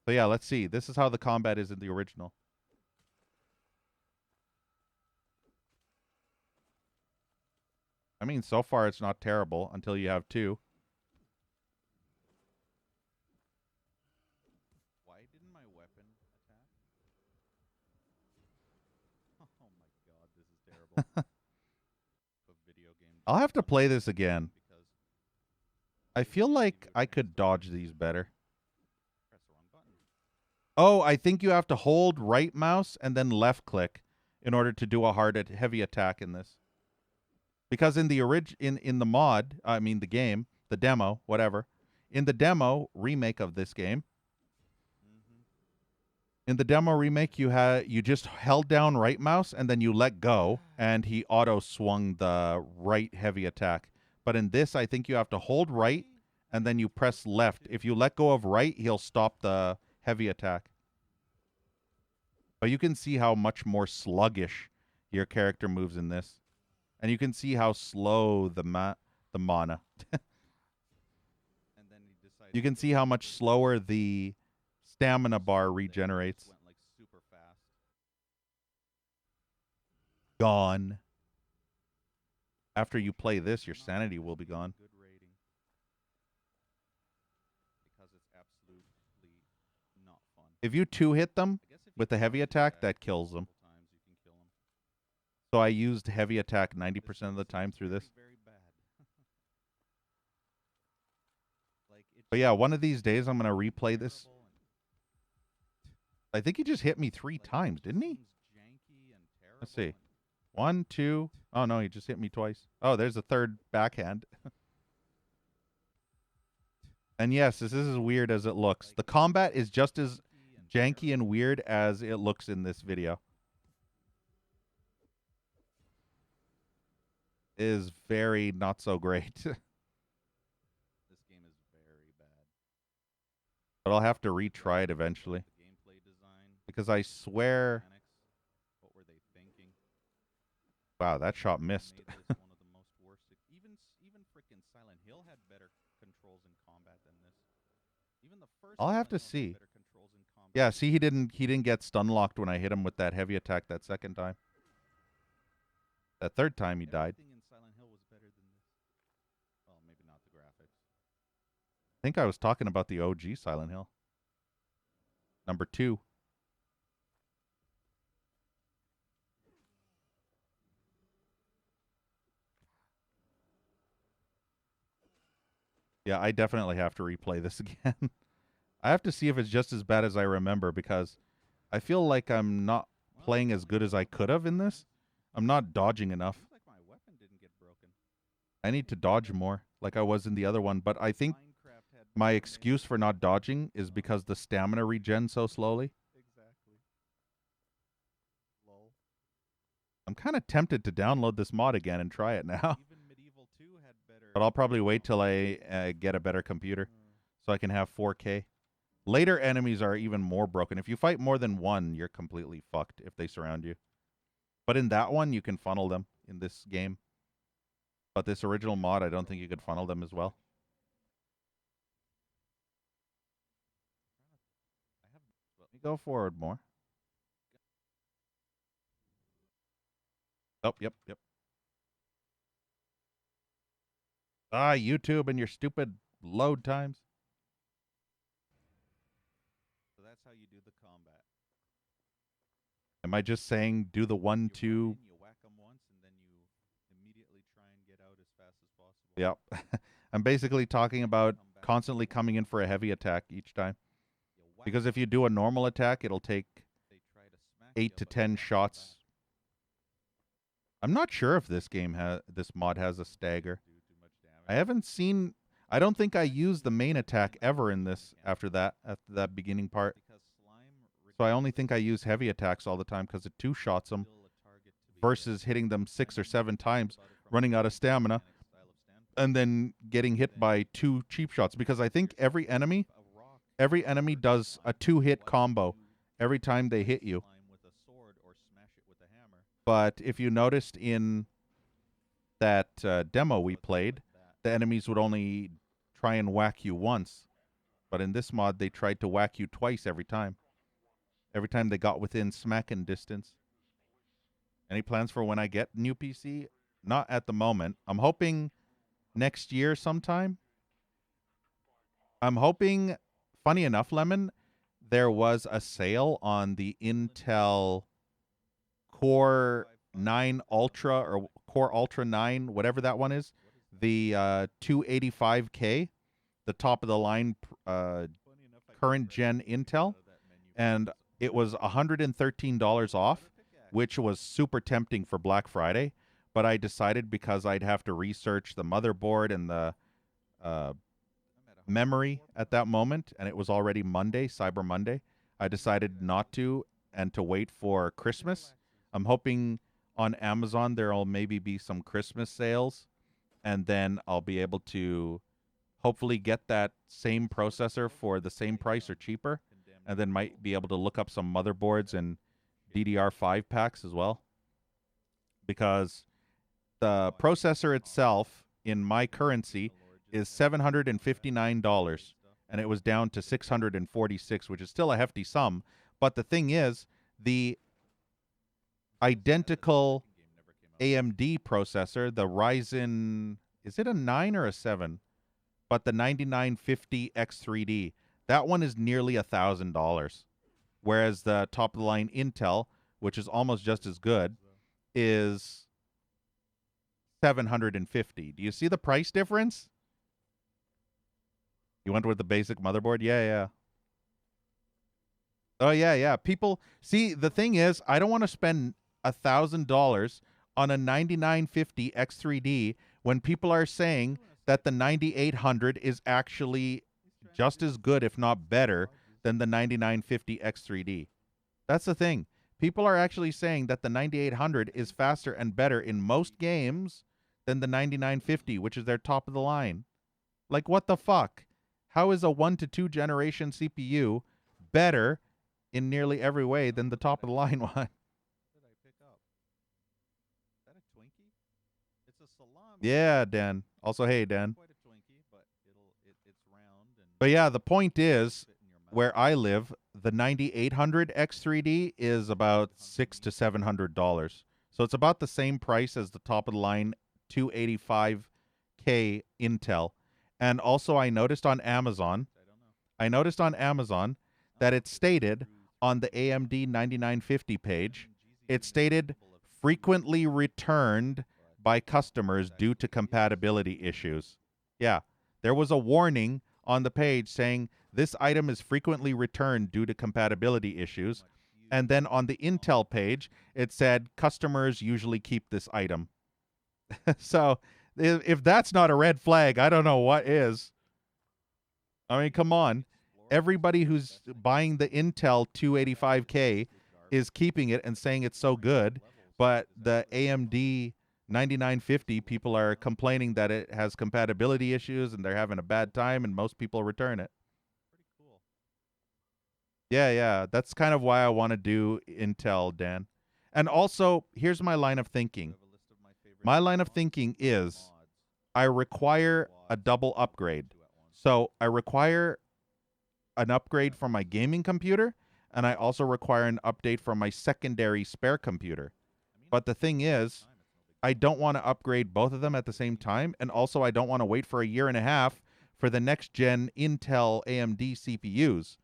So yeah, let's see. This is how the combat is in the original. I mean, so far it's not terrible until you have two. Why didn't my weapon attack? Oh my god, this is terrible. A video game. I'll have to play this again. Because I feel like I could dodge these better. press the wrong button. Oh, I think you have to hold right mouse and then left click in order to do a heavy attack in this. Because in the in the mod, I mean the game, the demo, whatever. In the demo remake of this game, in the demo remake you just held down right mouse and then you let go and he auto swung the right heavy attack. But in this I think you have to hold right and then you press left. If you let go of right, he'll stop the heavy attack. But you can see how much more sluggish your character moves in this. And you can see how slow the mana. And then he decided You can see how much slower the stamina bar regenerates. went like super fast. Gone. After you play this, your sanity will be gone. Good rating. Because it's absolutely not fun. If you two-hit them I guess if with you the heavy dodge attack, that that kills them. multiple times, you can kill 'em. So I used heavy attack 90% of the time through this. Very bad. Like it But yeah, one of these days I'm going to replay this. terrible and, I think he just hit me 3 like, times, didn't he? seems janky and terrible Let's see. and- 1, 2. Oh, no, he just hit me twice. Oh, there's a third backhand. And yes, this is as weird as it looks. The combat is just as janky and weird as it looks in this video. It is very not so great. This game is very bad. But I'll have to retry it eventually. The gameplay design, Because I swear... mechanics, what were they thinking? Wow, that shot missed. Made this one of the most worst. Even freaking Silent Hill had better controls in combat than this. Even the first. I'll have Silent to Hill had see. better controls in combat. Yeah, see, he didn't get stun locked when I hit him with that heavy attack that second time. That third time he died. Everything in Silent Hill was better than this. Well, maybe not the graphics. I think I was talking about the OG Silent Hill. Number 2. Yeah, I definitely have to replay this again. I have to see if it's just as bad as I remember because I feel like I'm not playing as good as I could have in this. I'm not dodging enough. Seems like my weapon didn't get broken. I need to dodge more like I was in the other one, but I think Minecraft had my better excuse for not dodging is because the stamina regen so slowly. Exactly. Lol. I'm kind of tempted to download this mod again and try it now. Even Medieval 2 had better. But I'll probably wait till I get a better computer so I can have 4K. Later enemies are even more broken. If you fight more than one, you're completely fucked if they surround you. But in that one, you can funnel them in this game. But this original mod, I don't think you could funnel them as well. I have Go forward more. Oh, yep, yep. Ah, YouTube and your stupid load times. So that's how you do the combat. Am I just saying do the 1, You 2? run in, you whack them once, and then you immediately try and get out as fast as possible. Yep. I'm basically talking about constantly coming in for a heavy attack each time. You whack Because if them, you do a normal attack, it'll take they try to smack 8 you, to but 10 you shots. I'm not sure if this mod has a stagger. do too much damage. I haven't seen. I don't think I used the main attack ever in this after that beginning part. Because slime So I only think I use heavy attacks all the time because it 2 shots them still a target to be versus hitting them 6 or 7 times, about it from running a out of stamina, mechanic style of standpoint. and then getting hit by 2 cheap shots. Because I think every enemy A rock does a 2-hit combo every time they hit you. slime with a sword or smash it with a hammer. But if you noticed in that demo we played, the enemies would only try and whack you once. But in this mod, they tried to whack you twice every time. Every time they got within smacking distance. Any plans for when I get new PC? Not at the moment. I'm hoping next year sometime. I'm hoping, funny enough, Lemon, there was a sale on the Intel Core 9 Ultra or Core Ultra 9, whatever that one is. The 285K, the top of the line current gen Intel. And it was $113 off, which was super tempting for Black Friday. But I decided because I'd have to research the motherboard and the memory at that moment, and it was already Monday, Cyber Monday, I decided not to and to wait for Christmas. I'm hoping on Amazon there'll maybe be some Christmas sales, and then I'll be able to hopefully get that same processor for the same price or cheaper, and then might be able to look up some motherboards and DDR5 packs as well. Because the processor itself in my currency is $759, and it was down to $646, which is still a hefty sum. But the thing is, the identical AMD processor, the Ryzen, is it a 9 or a 7? But the 9950 X3D, that one is nearly $1,000. Whereas the top of the line Intel, which is almost just as good, is $750. Do you see the price difference? You went with the basic motherboard? Yeah, yeah. Oh, yeah, yeah. People, see, the thing is, I don't want to spend $1,000 on a 9950 X3D when people are saying that the 9800 is actually just as good, if not better, than the 9950 X3D. That's the thing. People are actually saying that the 9800 is faster and better in most games than the 9950, which is their top of the line. Like, what the fuck? How is a 1 to 2 generation CPU better in nearly every way than the top of the line one? What did I pick up? Is that a Twinkie? It's a salami. Yeah, Dan. Also, hey, Dan. Quite a Twinkie, but it's round and But yeah, the point is, fit in your mouth. where I live, the 9800 X3D is about $600 to $700. So it's about the same price as the top of the line 285K Intel. And also I noticed on Amazon that it stated on the AMD 9950 page, it stated frequently returned by customers due to compatibility issues. Yeah, there was a warning on the page saying this item is frequently returned due to compatibility issues. And then on the Intel page, it said customers usually keep this item. So if that's not a red flag, I don't know what is. I mean, come on. Everybody who's buying the Intel 285K is keeping it and saying it's so good, but the AMD 9950 people are complaining that it has compatibility issues and they're having a bad time and most people return it. Pretty cool. Yeah, yeah. That's kind of why I want to do Intel, Dan. And also, here's my line of thinking. I have a list of my favorite My line of mods- thinking is mods I require a double upgrade. to at once. So I require an upgrade for my gaming computer, and I also require an update from my secondary spare computer. But the thing is, I don't want to upgrade both of them at the same time, and also I don't want to wait for a year and a half for the next gen Intel AMD CPUs.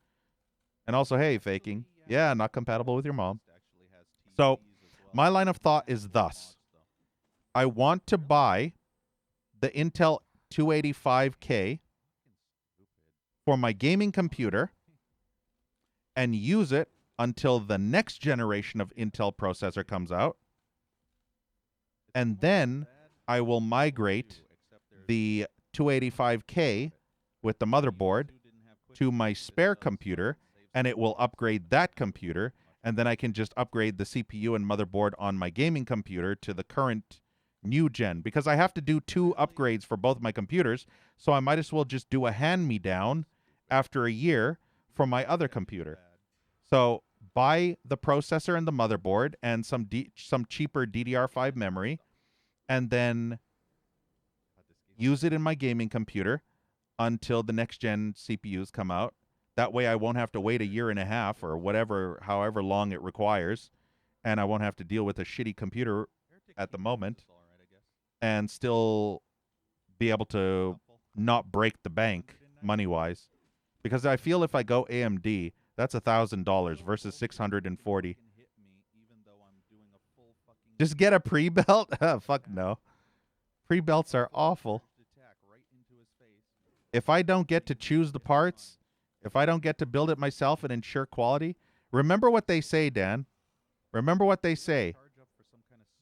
And also, hey, faking. Yeah, not compatible with your mom. So, my line of thought is thus. I want to buy the Intel 285K for my gaming computer and use it until the next generation of Intel processor comes out. And then I will migrate the 285K with the motherboard to my spare computer, and it will upgrade that computer, and then I can just upgrade the CPU and motherboard on my gaming computer to the current new gen, because I have to do 2 upgrades for both my computers, so I might as well just do a hand-me-down after a year for my other computer. So buy the processor and the motherboard and some cheaper DDR5 memory, and then use it in my gaming computer until the next gen CPUs come out. That way I won't have to wait a year and a half or however long it requires, and I won't have to deal with a shitty computer at the moment, and still be able to not break the bank money-wise. Because I feel if I go AMD, that's $1,000 versus $640. Just get a pre-belt? Fuck no. Pre-belts are awful. If I don't get to choose the parts, if I don't get to build it myself and ensure quality, remember what they say, Dan. Remember what they say.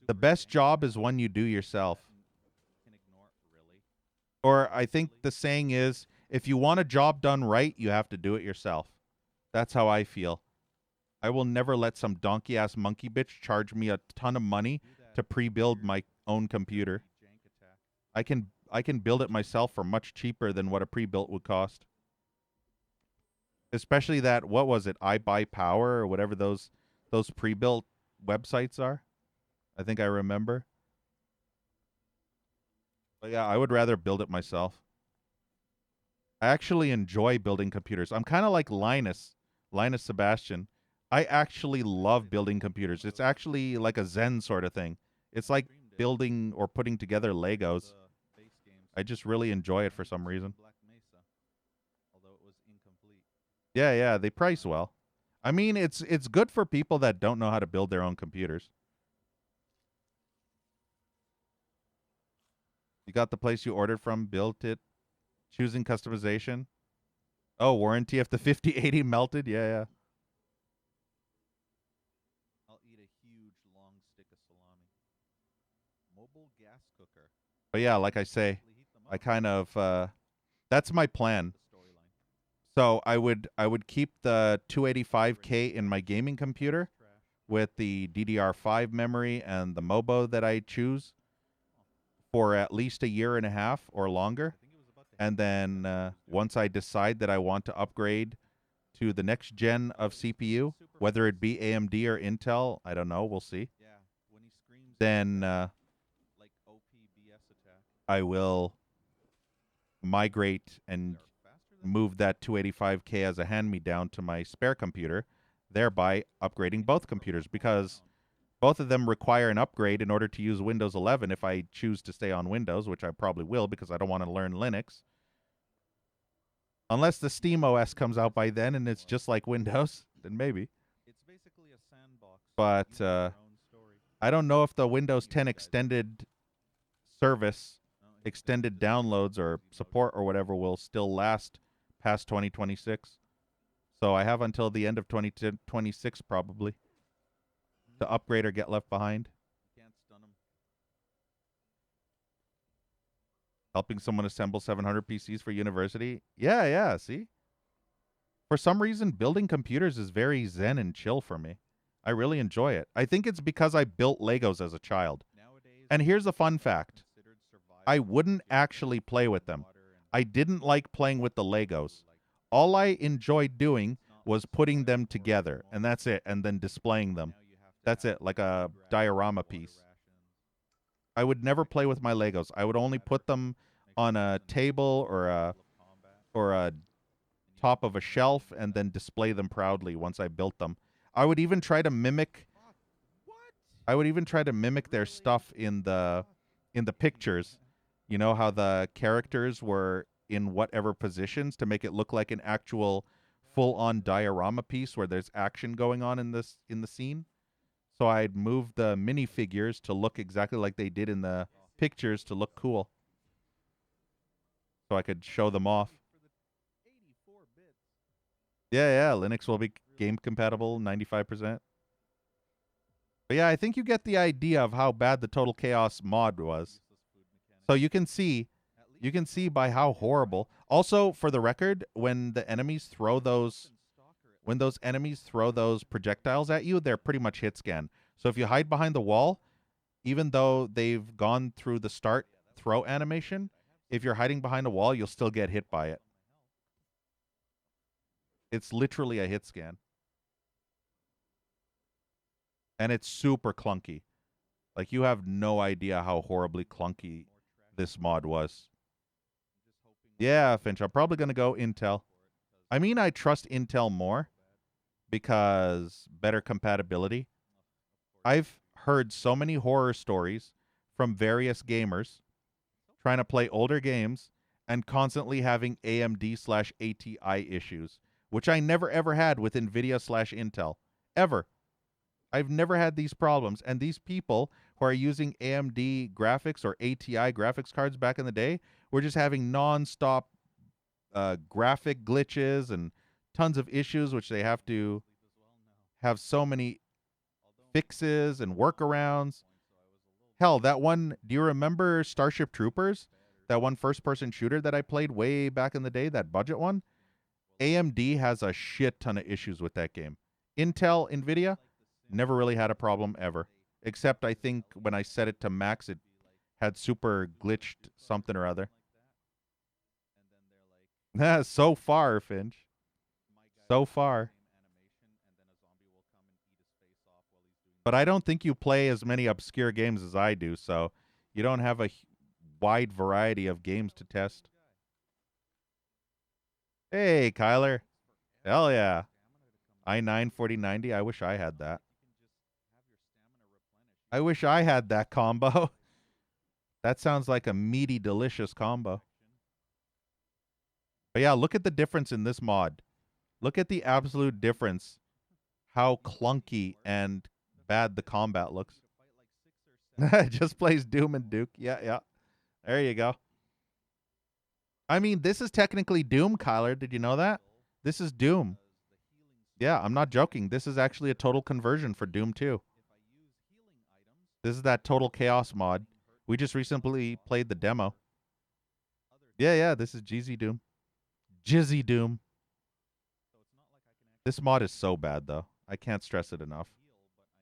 The best job is one you do yourself. Or I think the saying is, if you want a job done right, you have to do it yourself. That's how I feel. I will never let some donkey-ass monkey bitch charge me a ton of money to pre-build my own computer. I can build it myself for much cheaper than what a pre-built would cost. Especially that, what was it, iBuyPower or whatever those pre-built websites are. I think I remember. But yeah, I would rather build it myself. I actually enjoy building computers. I'm kind of like Linus Sebastian. I actually love building computers. It's actually like a Zen sort of thing. It's like building or putting together Legos. I just really enjoy it for some reason. Yeah, they price well. I mean, it's good for people that don't know how to build their own computers. You got the place you ordered from, built it, choosing customization. Oh, warranty if the 5080 melted? Yeah. I'll eat a huge long stick of salami. Mobile gas cooker. But yeah, like I say, I kind of that's my plan. So I would keep the 285K in my gaming computer with the DDR5 memory and the MOBO that I choose for at least a year and a half or longer. And then once I decide that I want to upgrade to the next gen of CPU, whether it be AMD or Intel, I don't know, we'll see. Then I will migrate and move that 285K as a hand-me-down to my spare computer, thereby upgrading both computers, because both of them require an upgrade in order to use Windows 11 if I choose to stay on Windows, which I probably will because I don't want to learn Linux. Unless the Steam OS comes out by then and it's just like Windows, then maybe. But I don't know if the Windows 10 extended service, extended downloads or support or whatever will still last past 2026. So I have until the end of 2026 probably to upgrade or get left behind. Helping someone assemble 700 PCs for university. Yeah, see? For some reason, building computers is very zen and chill for me. I really enjoy it. I think it's because I built Legos as a child. And here's a fun fact. I wouldn't actually play with them. I didn't like playing with the Legos. All I enjoyed doing was putting them together, and that's it, and then displaying them. That's it, like a diorama piece. I would never play with my Legos. I would only put them on a table or a top of a shelf and then display them proudly once I built them. I would even try to mimic their stuff in the pictures. You know how the characters were in whatever positions to make it look like an actual full-on diorama piece where there's action going on in the scene. So I'd move the minifigures to look exactly like they did in the pictures to look cool. So I could show them off. Yeah, Linux will be game compatible 95%. But yeah, I think you get the idea of how bad the Total Chaos mod was. So you can see by how horrible. Also, for the record, when those enemies throw those projectiles at you, they're pretty much hit scan. So if you hide behind the wall, even though they've gone through the start throw animation, if you're hiding behind a wall, you'll still get hit by it. It's literally a hit scan. And it's super clunky. Like, you have no idea how horribly clunky this mod was. Yeah, Finch, I'm probably going to go Intel. I mean, I trust Intel more because better compatibility. I've heard so many horror stories from various gamers trying to play older games and constantly having AMD/ATI issues, which I never ever had with NVIDIA/Intel. Ever. I've never had these problems. And these people who are using AMD graphics or ATI graphics cards back in the day were just having non-stop graphic glitches and tons of issues, which they have to have so many fixes and workarounds. Hell, that one, do you remember Starship Troopers? That one first-person shooter that I played way back in the day, that budget one? AMD has a shit ton of issues with that game. Intel, NVIDIA, never really had a problem ever. Except I think when I set it to max, it had super glitched something or other. So far, Finch. So far. But I don't think you play as many obscure games as I do, so you don't have a wide variety of games to test. Hey, Kyler. Hell yeah. i9-4090, I wish I had that. I wish I had that combo. That sounds like a meaty, delicious combo. But yeah, look at the difference in this mod. Look at the absolute difference. How clunky and bad the combat looks. Just plays Doom and Duke. Yeah. There you go. I mean, this is technically Doom, Kyler. Did you know that? This is Doom. Yeah, I'm not joking. This is actually a total conversion for Doom 2. This is that Total Chaos mod. We just recently played the demo. Yeah, this is Jizzy Doom. Jizzy Doom. This mod is so bad, though. I can't stress it enough.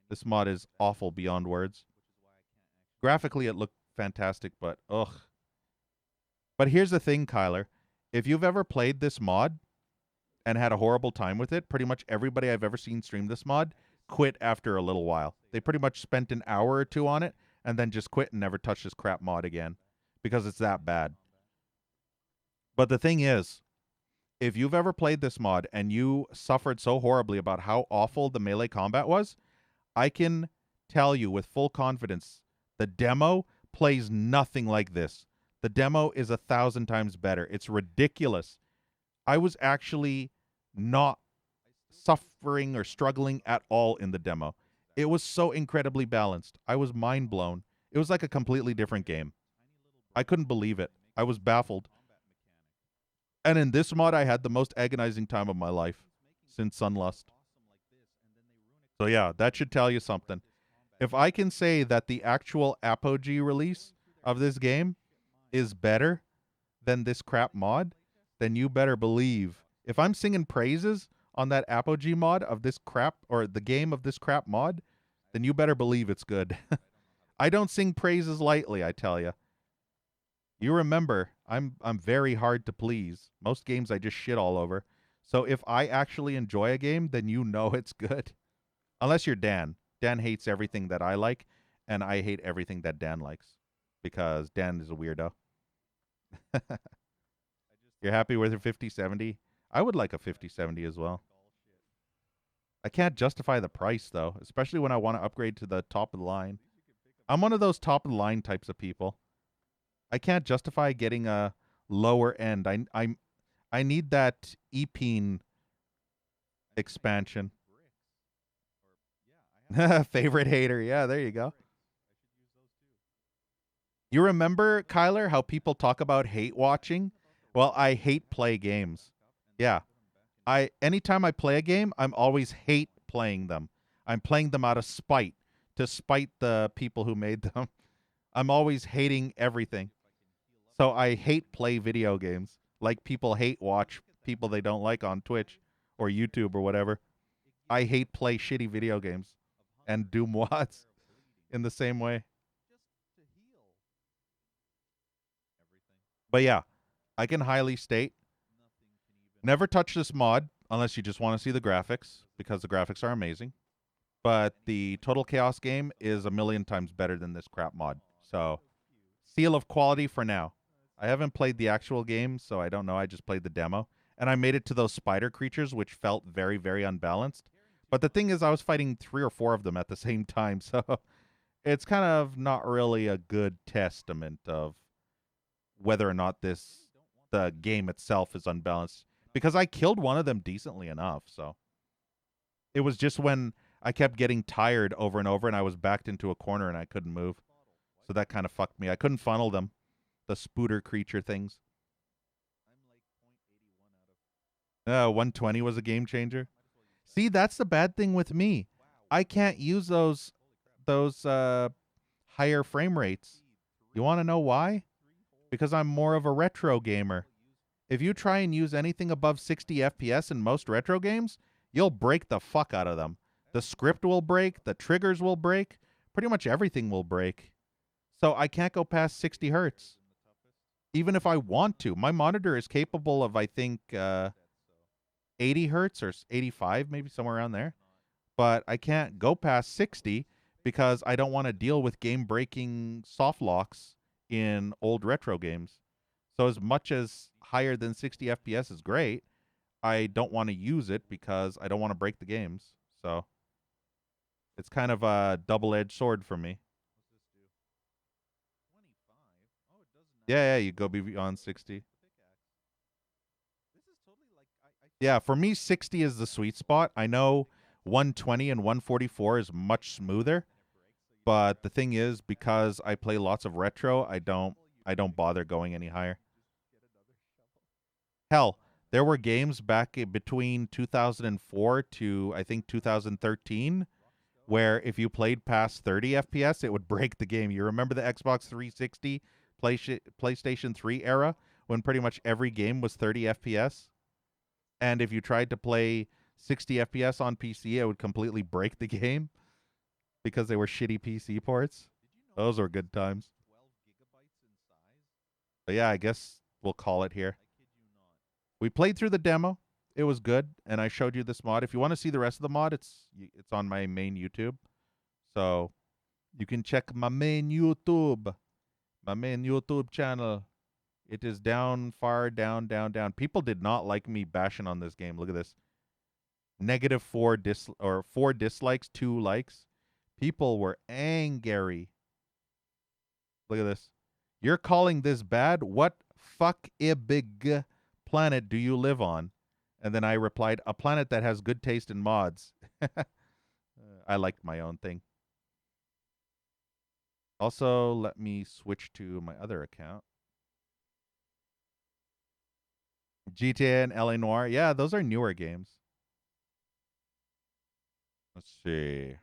This mod is awful beyond words. Graphically, it looked fantastic, but ugh. But here's the thing, Kyler. If you've ever played this mod and had a horrible time with it, pretty much everybody I've ever seen stream this mod quit after a little while. They pretty much spent an hour or two on it and then just quit and never touched this crap mod again because it's that bad. But the thing is, if you've ever played this mod and you suffered so horribly about how awful the melee combat was, I can tell you with full confidence, the demo plays nothing like this. The demo is 1,000 times better. It's ridiculous. I was actually not suffering or struggling at all in the demo. It was so incredibly balanced. I was mind blown. It was like a completely different game. I couldn't believe it. I was baffled. And in this mod, I had the most agonizing time of my life since Sunlust. So yeah, that should tell you something. If I can say that the actual Apogee release of this game is better than this crap mod, then you better believe. If I'm singing praises on that Apogee mod of this crap, or the game of this crap mod, then you better believe it's good. I don't sing praises lightly, I tell you. You remember, I'm very hard to please. Most games I just shit all over. So if I actually enjoy a game, then you know it's good. Unless you're Dan. Dan hates everything that I like, and I hate everything that Dan likes. Because Dan is a weirdo. You're happy with your 5070? I would like a 5070 as well. I can't justify the price though, especially when I want to upgrade to the top of the line. I'm one of those top of the line types of people. I can't justify getting a lower end. I need that EPEEN expansion. Favorite hater. Yeah, there you go. You remember, Kyler, how people talk about hate watching? Well, I hate play games. Yeah. Anytime I play a game, I'm always hate playing them. I'm playing them out of spite, to spite the people who made them. I'm always hating everything. So I hate play video games. Like people hate watch people they don't like on Twitch or YouTube or whatever. I hate play shitty video games and do mods in the same way. But yeah, I can highly state never touch this mod unless you just want to see the graphics, because the graphics are amazing. But the Total Chaos game is a million times better than this crap mod. So, seal of quality for now. I haven't played the actual game, so I don't know. I just played the demo. And I made it to those spider creatures, which felt very, very unbalanced. But the thing is, I was fighting 3 or 4 of them at the same time, so it's kind of not really a good testament of whether or not the game itself is unbalanced. Because I killed one of them decently enough, so. It was just when I kept getting tired over and over and I was backed into a corner and I couldn't move. So that kind of fucked me. I couldn't funnel them, the spooter creature things. 120 was a game changer. See, that's the bad thing with me. I can't use those higher frame rates. You want to know why? Because I'm more of a retro gamer. If you try and use anything above 60 FPS in most retro games, you'll break the fuck out of them. The script will break, the triggers will break, pretty much everything will break. So I can't go past 60 hertz. Even if I want to. My monitor is capable of, I think, 80 hertz or 85, maybe somewhere around there. But I can't go past 60 because I don't want to deal with game-breaking soft locks in old retro games. So as much as higher than 60 FPS is great, I don't want to use it because I don't want to break the games. So it's kind of a double-edged sword for me. Yeah, you go beyond 60. Yeah, for me, 60 is the sweet spot. I know 120 and 144 is much smoother, but the thing is, because I play lots of retro, I don't bother going any higher. Hell, there were games back between 2004 to, I think, 2013, where if you played past 30 FPS, it would break the game. You remember the Xbox 360, PlayStation 3 era, when pretty much every game was 30 FPS? And if you tried to play 60 FPS on PC, it would completely break the game because they were shitty PC ports. Those were good times. But yeah, I guess we'll call it here. We played through the demo. It was good, and I showed you this mod. If you want to see the rest of the mod, it's on my main YouTube. So you can check my main YouTube channel. It is down, far down, down, down. People did not like me bashing on this game. Look at this. -4 4 dislikes, 2 likes. People were angry. Look at this. You're calling this bad? What fuck a big planet do you live on? And then I replied, a planet that has good taste in mods. I liked my own thing. Also, let me switch to my other account. GTA and LA Noire. Yeah, those are newer games. Let's see.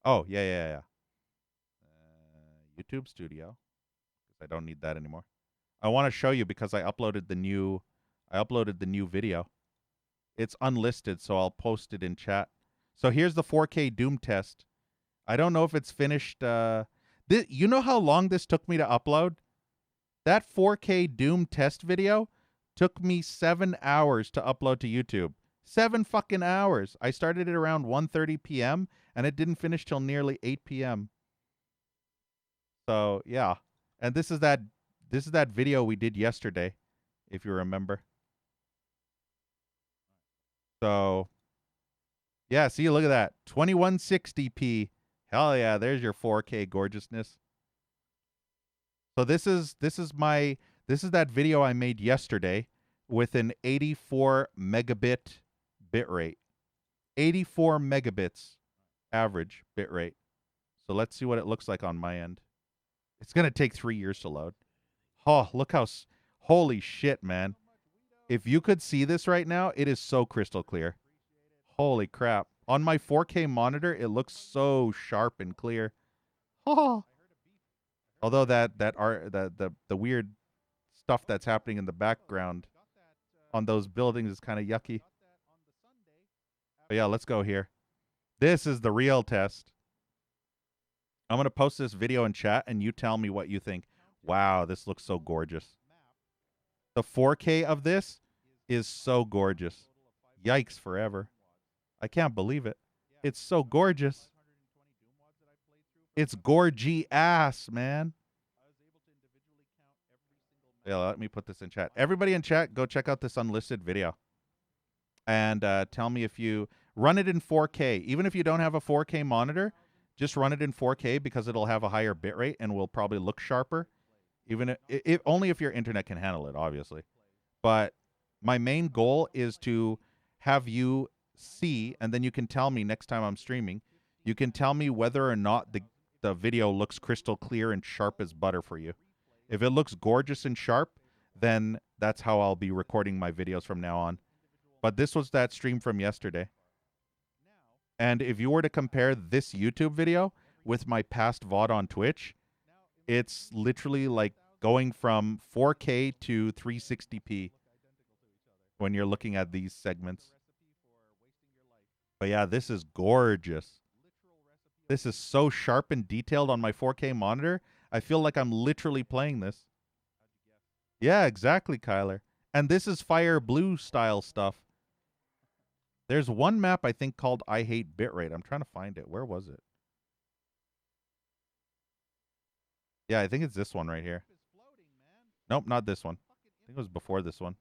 Oh, yeah. YouTube Studio. Because I don't need that anymore. I want to show you because I uploaded the new video. It's unlisted, so I'll post it in chat. So here's the 4K Doom test. I don't know if it's finished. You know how long this took me to upload? That 4K Doom test video took me 7 hours to upload to YouTube. 7 fucking hours. I started it around 1:30 p.m. and it didn't finish till nearly 8 p.m. So yeah, and this is that video we did yesterday if you remember. So, yeah, see, look at that. 2160p. Hell yeah, there's your 4K gorgeousness. So this is that video I made yesterday with an 84 megabit bitrate. 84 megabits average bitrate. So let's see what it looks like on my end. It's going to take 3 years to load. Oh, look how holy shit, man. If you could see this right now, it is so crystal clear. Holy crap. On my 4K monitor, it looks so sharp and clear. Oh. Although the weird stuff that's happening in the background on those buildings is kind of yucky. But yeah, let's go here. This is the real test. I'm going to post this video in chat and you tell me what you think. Wow, this looks so gorgeous. The 4K of this is so gorgeous. Yikes forever. I can't believe it. It's so gorgeous. It's gorgy ass, man. Yeah, let me put this in chat. Everybody in chat, go check out this unlisted video. And tell me if you run it in 4K. Even if you don't have a 4K monitor, just run it in 4K because it'll have a higher bitrate and will probably look sharper. Even if only if your internet can handle it, obviously. But my main goal is to have you see, and then you can tell me next time I'm streaming, you can tell me whether or not the video looks crystal clear and sharp as butter for you. If it looks gorgeous and sharp, then that's how I'll be recording my videos from now on. But this was that stream from yesterday. And if you were to compare this YouTube video with my past VOD on Twitch, it's literally like going from 4K to 360p when you're looking at these segments. But yeah, this is gorgeous. This is so sharp and detailed on my 4K monitor. I feel like I'm literally playing this. Yeah, exactly, Kyler. And this is Fire Blue style stuff. There's one map I think called I Hate Bitrate. I'm trying to find it. Where was it? Yeah, I think it's this one right here. Nope, not this one. I think it was before this one.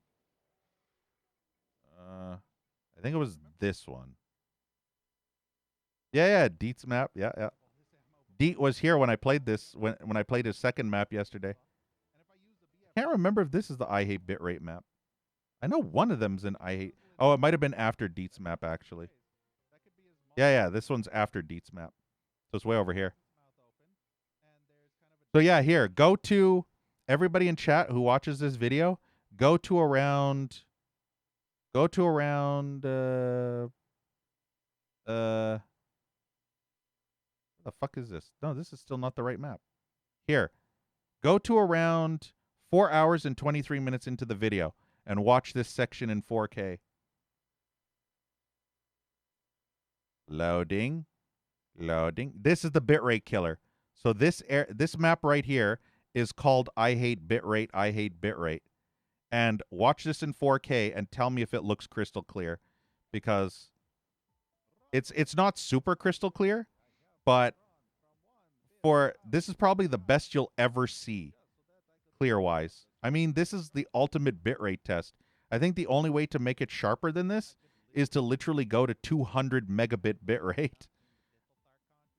I think it was this one. Yeah, Deet's map. Yeah. Deet was here when I played this, when I played his second map yesterday. Can't remember if this is the I Hate Bitrate map. I know one of them's in I Hate. Oh, it might have been after Deet's map, actually. Yeah, this one's after Deet's map. So it's way over here. So yeah, here, go to everybody in chat who watches this video, go to around what the fuck is this? No, this is still not the right map. Here, go to around 4 hours and 23 minutes into the video and watch this section in 4K. Loading. This is the bitrate killer. So this map right here is called I Hate Bitrate. And watch this in 4K and tell me if it looks crystal clear, because it's not super crystal clear, but this is probably the best you'll ever see clear-wise. I mean, this is the ultimate bitrate test. I think the only way to make it sharper than this is to literally go to 200 megabit bitrate.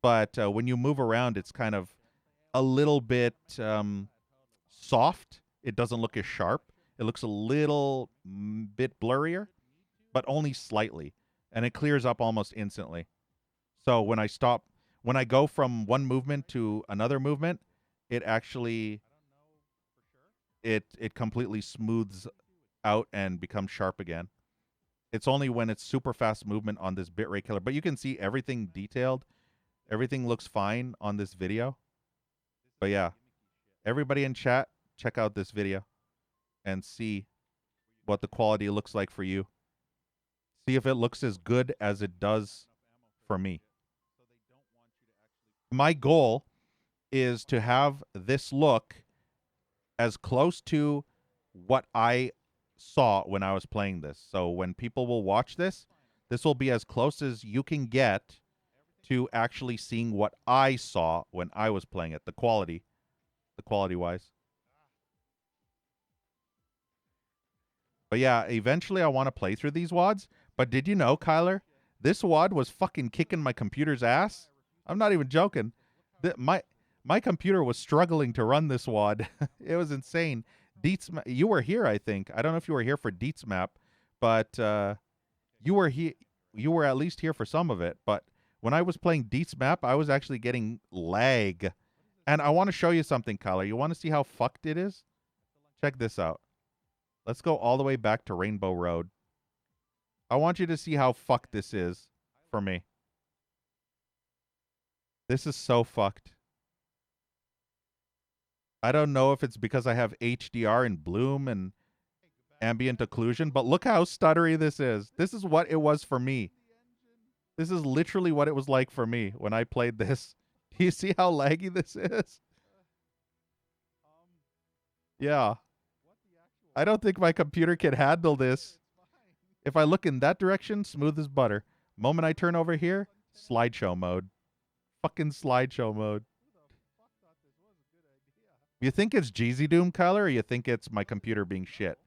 But when you move around, it's kind of a little bit soft. It doesn't look as sharp. It looks a little bit blurrier, but only slightly. And it clears up almost instantly. So when I go from one movement to another movement, it actually, it completely smooths out and becomes sharp again. It's only when it's super fast movement on this bitrate killer. But you can see everything detailed. Everything looks fine on this video. But yeah, everybody in chat, check out this video and see what the quality looks like for you. See if it looks as good as it does for me. My goal is to have this look as close to what I saw when I was playing this. So when people will watch this, this will be as close as you can get to actually seeing what I saw when I was playing it, the quality wise. But yeah, eventually I want to play through these WADs. But did you know, Kyler, this WAD was fucking kicking my computer's ass? I'm not even joking. My computer was struggling to run this WAD. It was insane. You were here, I think. I don't know if you were here for Deets map, but you were here. You were at least here for some of it. But when I was playing Deets map, I was actually getting lag. And I want to show you something, Kyler. You want to see how fucked it is? Check this out. Let's go all the way back to Rainbow Road. I want you to see how fucked this is for me. This is so fucked. I don't know if it's because I have HDR and bloom and ambient occlusion, but look how stuttery this is. This is what it was for me. This is literally what it was like for me when I played this. Do you see how laggy this is? Yeah. I don't think my computer can handle this. If I look in that direction, smooth as butter. Moment I turn over here, slideshow mode. Fucking slideshow mode. You think it's Jeezy Doom, Kyler, or you think it's my computer being shit?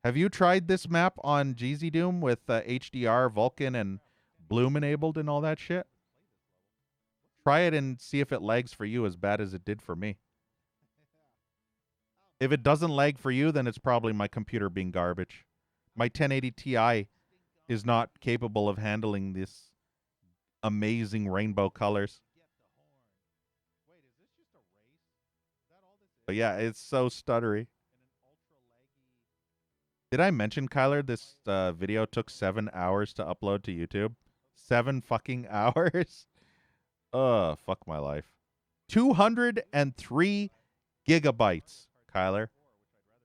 Have you tried this map on Jeezy Doom with HDR, Vulkan, and Bloom enabled and all that shit? Try it and see if it lags for you as bad as it did for me. If it doesn't lag for you, then it's probably my computer being garbage. My 1080 Ti is not capable of handling this amazing rainbow colors. But yeah, it's so stuttery. Did I mention, Kyler, this video took 7 hours to upload to YouTube? 7 fucking hours? Ugh, fuck my life. 203 gigabytes, Kyler.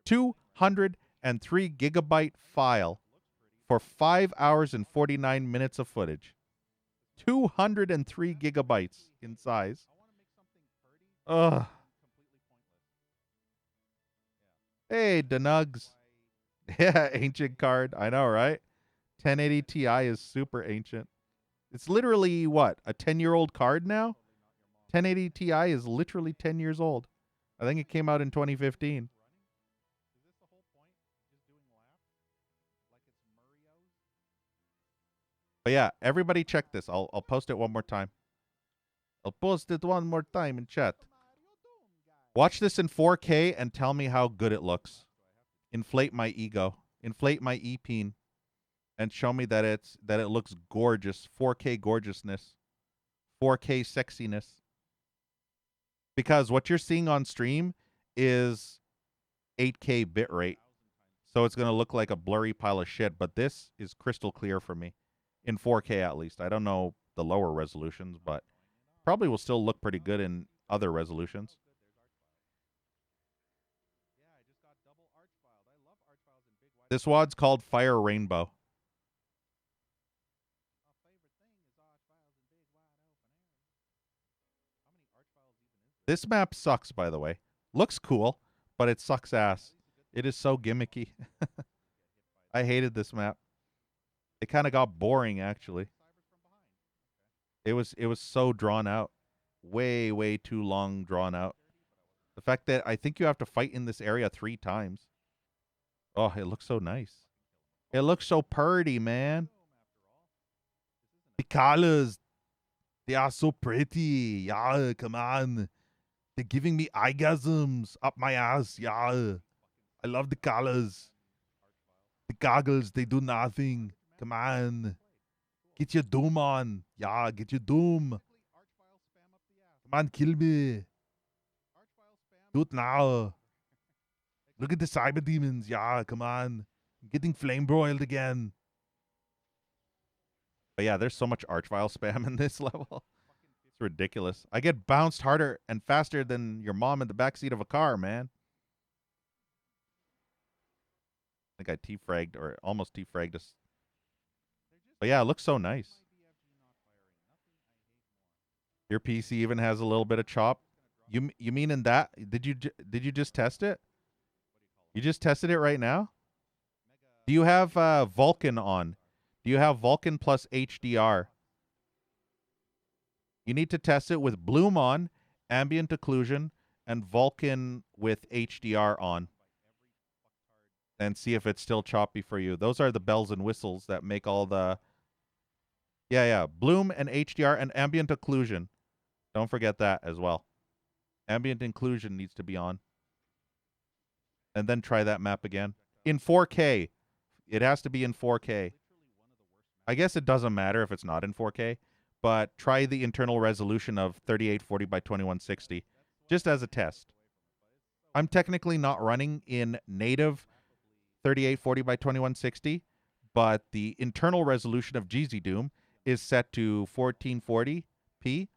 203 gigabyte file for 5 hours and 49 minutes of footage. 203 gigabytes in size. Ugh. Hey, Denugs. Yeah, ancient card. I know, right? 1080 Ti is super ancient. It's literally, what, a 10-year-old card now? 1080 Ti is literally 10 years old. I think it came out in 2015. But yeah, everybody check this. I'll post it one more time. I'll post it one more time in chat. Watch this in 4K and tell me how good it looks. Inflate my ego. Inflate my e-peen. And show me that it looks gorgeous. 4K gorgeousness. 4K sexiness. Because what you're seeing on stream is 8K bitrate. So it's going to look like a blurry pile of shit. But this is crystal clear for me. In 4K at least. I don't know the lower resolutions, but probably will still look pretty good in other resolutions. This WAD's called Fire Rainbow. This map sucks, by the way. Looks cool, but it sucks ass. It is so gimmicky. I hated this map. It kind of got boring, actually. It was so drawn out. Way, way too long drawn out. The fact that I think you have to fight in this area 3 times. Oh, it looks so nice. It looks so pretty, man. The colors, they are so pretty. Yeah, come on. They're giving me orgasms up my ass. Yeah. I love the colors. The goggles, they do nothing. Come on. Get your doom on. Yeah, get your doom. Come on, kill me. Do it now. Look at the cyber demons. Yeah, come on. I'm getting flame broiled again. But yeah, there's so much Archvile spam in this level. It's ridiculous. I get bounced harder and faster than your mom in the backseat of a car, man. I think I T-fragged or almost T-fragged us. But yeah, it looks so nice. Your PC even has a little bit of chop. You mean in that? Did you just test it? You just tested it right now? Do you have Vulkan on? Do you have Vulkan plus HDR? You need to test it with Bloom on, ambient occlusion, and Vulkan with HDR on. and see if it's still choppy for you. Those are the bells and whistles that make all the... Yeah. Bloom and HDR and ambient occlusion. Don't forget that as well. Ambient occlusion needs to be on. And then try that map again. In 4K. It has to be in 4K. I guess it doesn't matter if it's not in 4K, but try the internal resolution of 3840 by 2160 just as a test. I'm technically not running in native 3840 by 2160, but the internal resolution of GZ Doom is set to 1440p,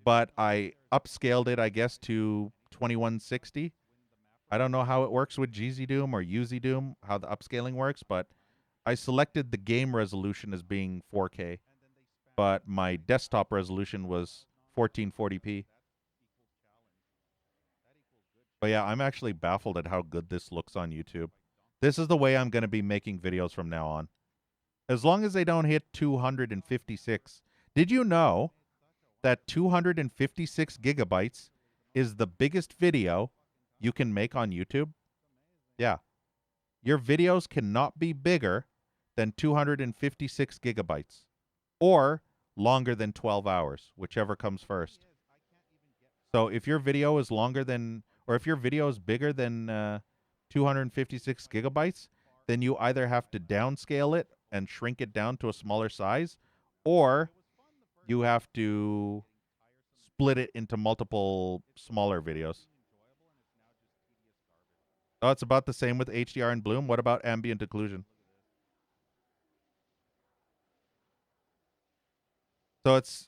but I upscaled it, I guess, to 2160. I don't know how it works with GZ Doom or UZ Doom, how the upscaling works, but I selected the game resolution as being 4K, but my desktop resolution was 1440p. But yeah, I'm actually baffled at how good this looks on YouTube. This is the way I'm going to be making videos from now on. As long as they don't hit 256. Did you know that 256 gigabytes is the biggest video you can make on YouTube? Yeah. Your videos cannot be bigger than 256 gigabytes or longer than 12 hours, whichever comes first. So if your video is longer than, or if your video is bigger than 256 gigabytes, then you either have to downscale it and shrink it down to a smaller size, or you have to split it into multiple smaller videos. Oh, it's about the same with HDR and Bloom. What about ambient occlusion?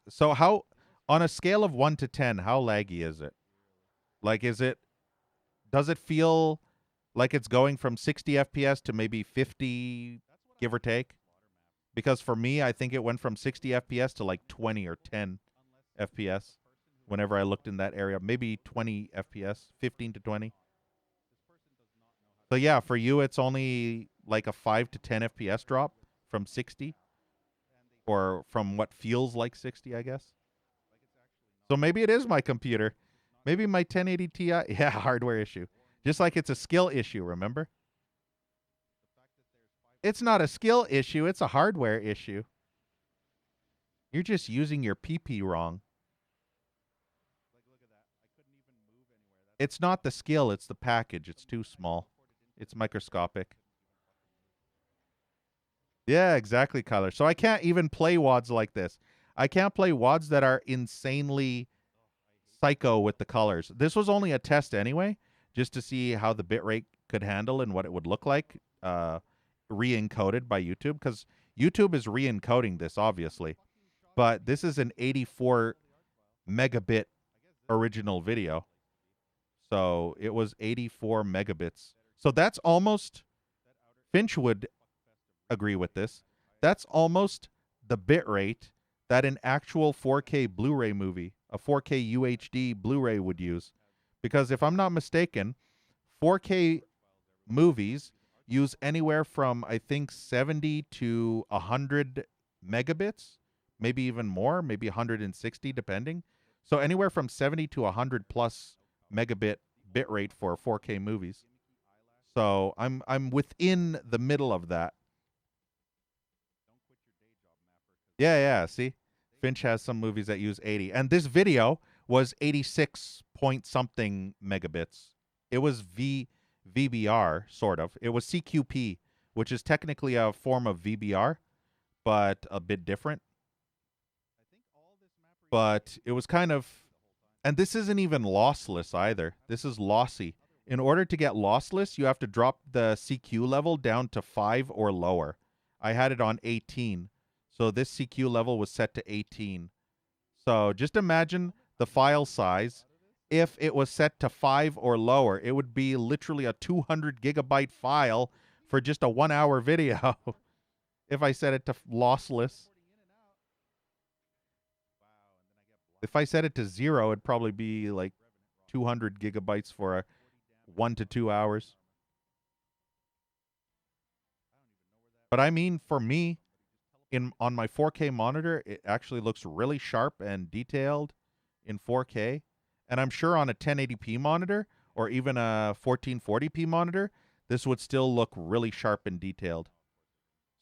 So how, on a scale of 1 to 10, how laggy is it? Like, does it feel like it's going from 60 FPS to maybe 50, give or take? Because for me, I think it went from 60 FPS to like 20 or 10 FPS whenever I looked in that area. Maybe 20 FPS, 15 to 20. So yeah, for you, it's only like a 5 to 10 FPS drop from 60, or from what feels like 60, I guess. So maybe it is my computer. Maybe my 1080 Ti. Yeah, hardware issue. Just like it's a skill issue, remember? It's not a skill issue. It's a hardware issue. You're just using your PP wrong. It's not the skill. It's the package. It's too small. It's microscopic. Yeah, exactly, Kyler. So I can't even play WODs like this. I can't play WODs that are insanely psycho with the colors. This was only a test anyway, just to see how the bitrate could handle and what it would look like re-encoded by YouTube, because YouTube is re-encoding this, obviously. But this is an 84 megabit original video. So it was 84 megabits. So that's almost, Finch would agree with this, that's almost the bitrate that an actual 4K Blu-ray movie, a 4K UHD Blu-ray would use. Because if I'm not mistaken, 4K movies use anywhere from, I think, 70 to 100 megabits, maybe even more, maybe 160 depending. So anywhere from 70 to 100 plus megabit bitrate for 4K movies. So I'm within the middle of that. Yeah, see? Finch has some movies that use 80. And this video was 86 point something megabits. It was VBR, sort of. It was CQP, which is technically a form of VBR, but a bit different. But it was kind of... And this isn't even lossless either. This is lossy. In order to get lossless, you have to drop the CQ level down to 5 or lower. I had it on 18. So this CQ level was set to 18. So just imagine the file size. If it was set to 5 or lower, it would be literally a 200 gigabyte file for just a 1 hour video. If I set it to lossless. If I set it to 0, it'd probably be like 200 gigabytes for a 1 to 2 hours. But I mean, for me, on my 4K monitor, it actually looks really sharp and detailed in 4K. And I'm sure on a 1080p monitor or even a 1440p monitor, this would still look really sharp and detailed.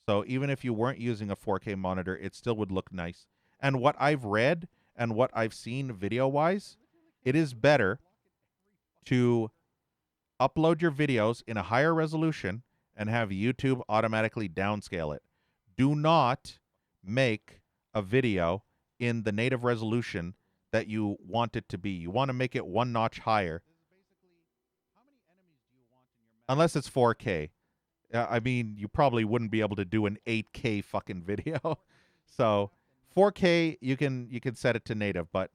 So even if you weren't using a 4K monitor, it still would look nice. And what I've read and what I've seen video-wise, it is better to upload your videos in a higher resolution and have YouTube automatically downscale it. Do not make a video in the native resolution that you want it to be. You want to make it one notch higher. Unless it's 4K. I mean, you probably wouldn't be able to do an 8K fucking video. So 4K, you can set it to native. But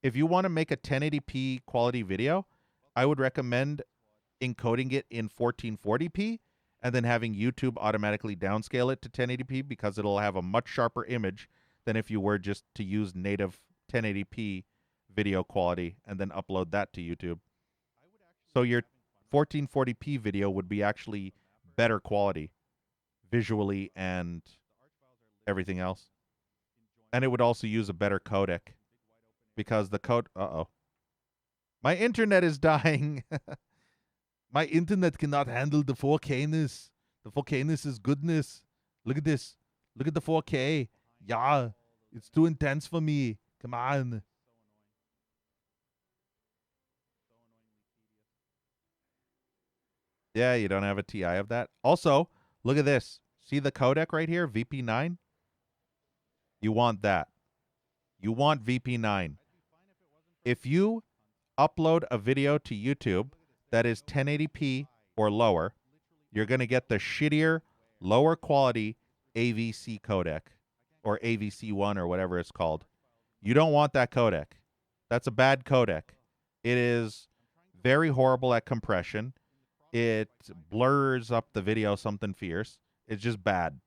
if you want to make a 1080p quality video, I would recommend encoding it in 1440p and then having YouTube automatically downscale it to 1080p because it'll have a much sharper image than if you were just to use native 1080p video quality and then upload that to YouTube. So your 1440p video would be actually better quality visually and everything else. And it would also use a better codec because the code... Uh-oh. My internet is dying. My internet cannot handle the 4K-ness. The 4K-ness is goodness. Look at this. Look at the 4K. Yeah, it's too intense for me. Come on. Yeah, you don't have a TI of that. Also, look at this. See the codec right here, VP9? You want that. You want VP9. If you upload a video to YouTube that is 1080p or lower, you're going to get the shittier, lower quality AVC codec or AVC1 or whatever it's called. You don't want that codec. That's a bad codec. It is very horrible at compression. It blurs up the video something fierce. It's just bad.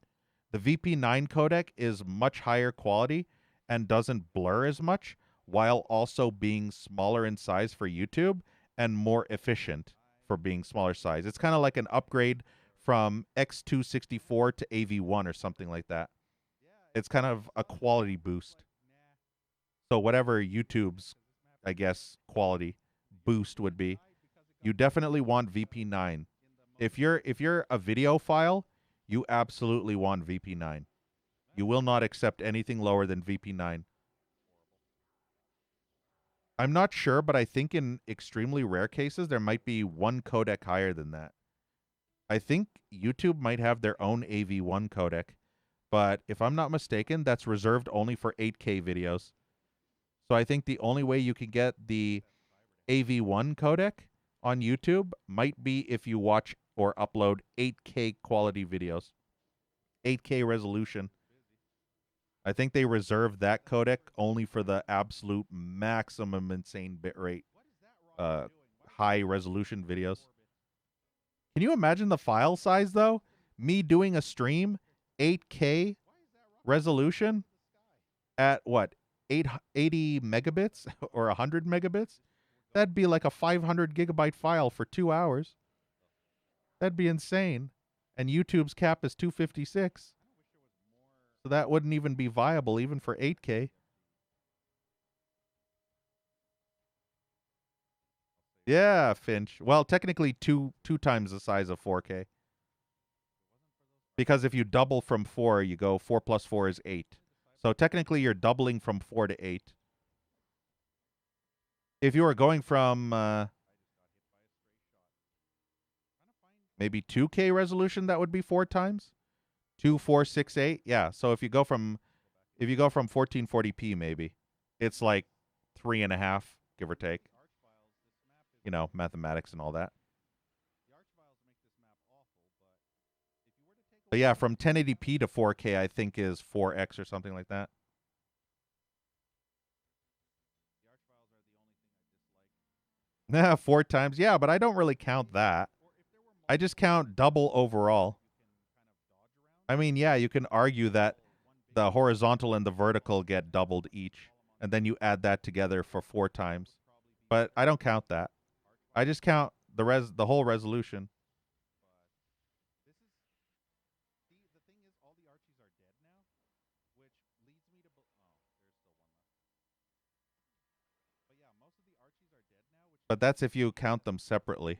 The VP9 codec is much higher quality and doesn't blur as much while also being smaller in size for YouTube and more efficient for being smaller size. It's kind of like an upgrade from X264 to AV1 or something like that. It's kind of a quality boost. So whatever YouTube's, I guess, quality boost would be, you definitely want VP9. If you're a video file, you absolutely want VP9. You will not accept anything lower than VP9. I'm not sure, but I think in extremely rare cases, there might be one codec higher than that. I think YouTube might have their own AV1 codec, but if I'm not mistaken, that's reserved only for 8K videos. So I think the only way you can get the AV1 codec on YouTube might be if you watch or upload 8K quality videos. 8K resolution. I think they reserve that codec only for the absolute maximum insane bitrate, high resolution videos. Can you imagine the file size, though? Me doing a stream, 8K resolution at what, 80 megabits or 100 megabits? That'd be like a 500 gigabyte file for 2 hours. That'd be insane. And YouTube's cap is 256. So that wouldn't even be viable even for 8K. Yeah, Finch. Well, technically two times the size of 4K. Because if you double from 4, you go 4 plus 4 is 8. So technically you're doubling from 4 to 8. If you were going from maybe 2K resolution, that would be 4 times. 2, 4, 6, 8. Yeah. So if you go from 1440p, maybe it's like 3.5, give or take. You know, mathematics and all that. But yeah, from 1080p to 4K, I think is 4x or something like that. Nah, 4 times. Yeah, but I don't really count that. I just count double overall. I mean, yeah, you can argue that the horizontal and the vertical get doubled each, and then you add that together for 4 times. But I don't count that. I just count the whole resolution. But that's if you count them separately.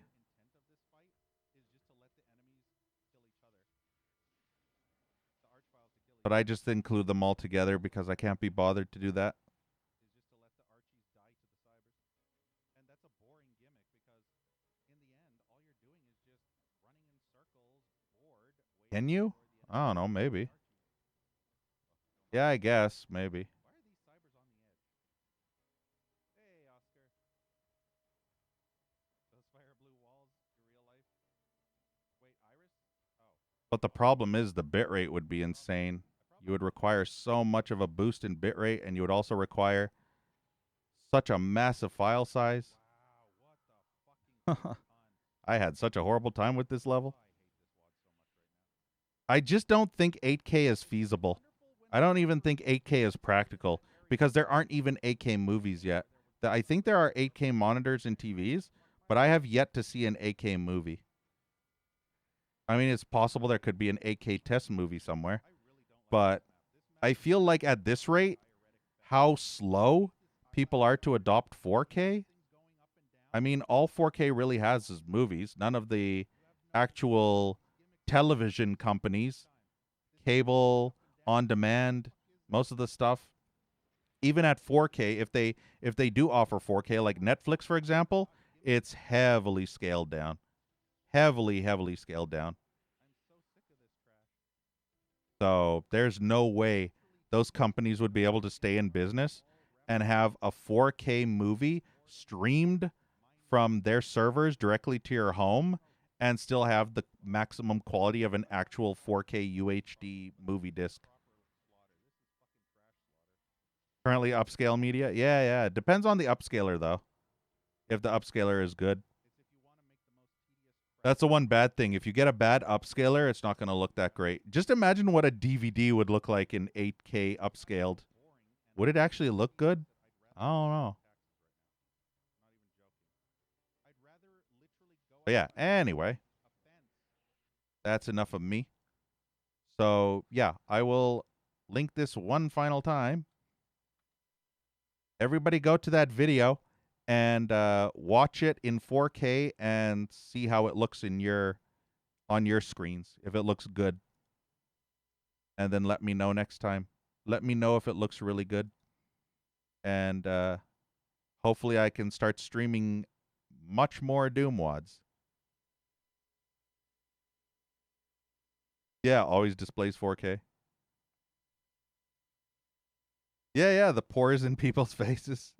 But I just include them all together because I can't be bothered to do that. Can you? I don't know, maybe. Yeah, I guess, maybe. But the problem is the bitrate would be insane. You would require so much of a boost in bitrate, and you would also require such a massive file size. I had such a horrible time with this level. I just don't think 8K is feasible. I don't even think 8K is practical because there aren't even 8K movies yet. I think there are 8K monitors and TVs, but I have yet to see an 8K movie. I mean, it's possible there could be an 8K test movie somewhere, but I feel like at this rate, how slow people are to adopt 4K. I mean, all 4K really has is movies. None of the actual television companies, cable, on demand, most of the stuff, even at 4K, if they do offer 4K, like Netflix, for example, it's heavily scaled down. Heavily scaled down. So there's no way those companies would be able to stay in business and have a 4K movie streamed from their servers directly to your home and still have the maximum quality of an actual 4K UHD movie disc. Currently upscale media? Yeah. It depends on the upscaler, though. If the upscaler is good. That's the one bad thing. If you get a bad upscaler, it's not going to look that great. Just imagine what a DVD would look like in 8K upscaled. Would it actually look good? I don't know. But yeah, anyway. That's enough of me. So, yeah, I will link this one final time. Everybody go to that video and watch it in 4K and see how it looks in on your screens, if it looks good. And then let me know next time. Let me know if it looks really good. And hopefully I can start streaming much more Doom WADs. Yeah, always displays 4K. Yeah, the pores in people's faces.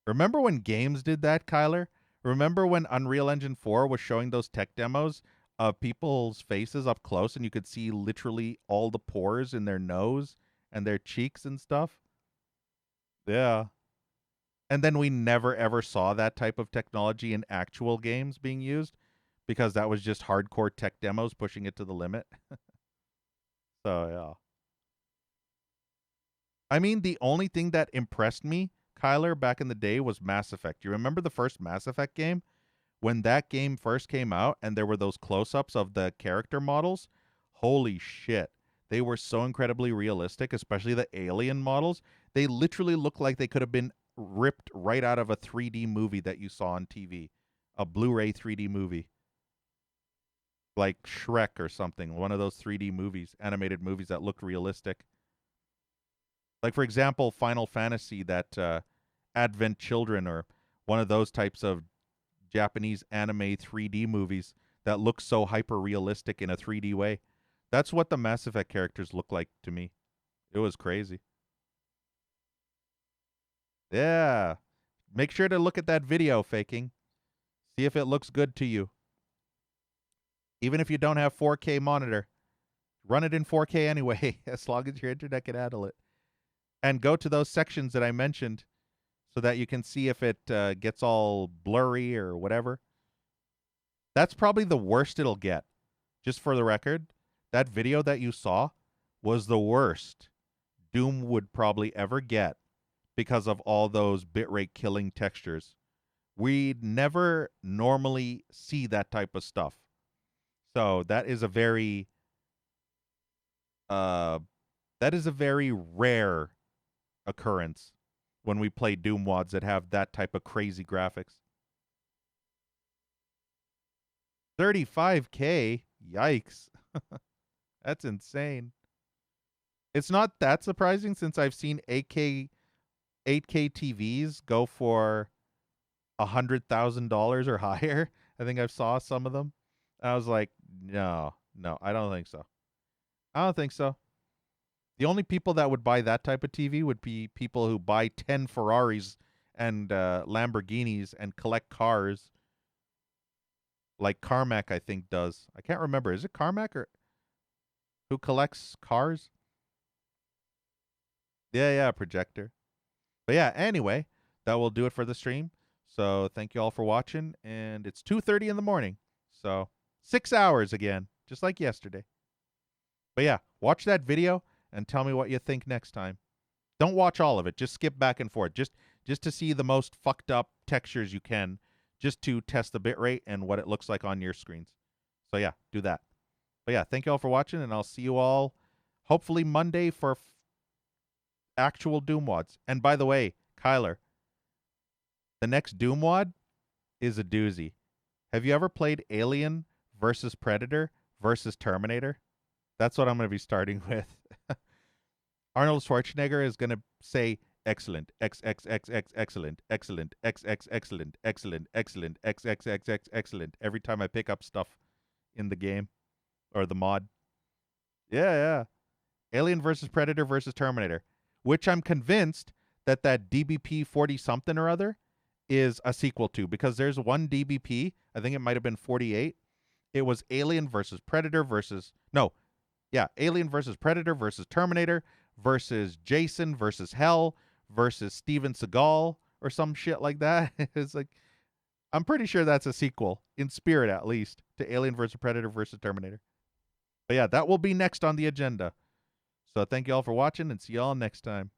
Remember when games did that, Kyler? Remember when Unreal Engine 4 was showing those tech demos of people's faces up close and you could see literally all the pores in their nose and their cheeks and stuff? Yeah. And then we never ever saw that type of technology in actual games being used because that was just hardcore tech demos pushing it to the limit. So, yeah. I mean, the only thing that impressed me, Kyler, back in the day was Mass Effect. You remember the first Mass Effect game? When that game first came out and there were those close-ups of the character models, holy shit. They were so incredibly realistic, especially the alien models. They literally looked like they could have been ripped right out of a 3D movie that you saw on TV, a Blu-ray 3D movie. Like Shrek or something, one of those 3D movies, animated movies that looked realistic. Like, for example, Final Fantasy, that Advent Children, or one of those types of Japanese anime 3D movies that look so hyper realistic in a 3D way. That's what the Mass Effect characters look like to me. It was crazy. Yeah. Make sure to look at that video, Faking. See if it looks good to you. Even if you don't have 4K monitor, run it in 4K anyway, as long as your internet can handle it. And go to those sections that I mentioned so that you can see if it gets all blurry or whatever. That's probably the worst it'll get. Just for the record, that video that you saw was the worst Doom would probably ever get because of all those bitrate killing textures. We'd never normally see that type of stuff. So that is a very rare occurrence when we play Doom WADs that have that type of crazy graphics. 35K? Yikes. That's insane. It's not that surprising since I've seen 8K TVs go for $100,000 or higher. I think I've saw some of them. I was like, no, I don't think so. I don't think so. The only people that would buy that type of TV would be people who buy 10 Ferraris and Lamborghinis and collect cars, like Carmack, I think, does. I can't remember. Is it Carmack or who collects cars? Yeah, projector. But yeah, anyway, that will do it for the stream. So thank you all for watching, and it's 2:30 in the morning. So 6 hours again, just like yesterday. But yeah, watch that video and tell me what you think next time. Don't watch all of it. Just skip back and forth. Just to see the most fucked up textures you can, just to test the bitrate and what it looks like on your screens. So yeah, do that. But yeah, thank you all for watching, and I'll see you all hopefully Monday for actual Doom WODs. And by the way, Kyler, the next Doom WOD is a doozy. Have you ever played Alien versus Predator versus Terminator? That's what I'm going to be starting with. Arnold Schwarzenegger is going to say excellent, excellent, excellent, excellent, excellent, excellent every time I pick up stuff in the game or the mod. Yeah. Alien versus Predator versus Terminator, which I'm convinced that DBP 40 something or other is a sequel to, because there's one DBP, I think it might have been 48. It was Alien versus Predator versus Alien versus Predator versus Terminator versus Jason versus Hell versus Steven Seagal or some shit like that. It's like, I'm pretty sure that's a sequel, in spirit at least, to Alien versus Predator versus Terminator. But yeah, that will be next on the agenda. So thank you all for watching, and see you all next time.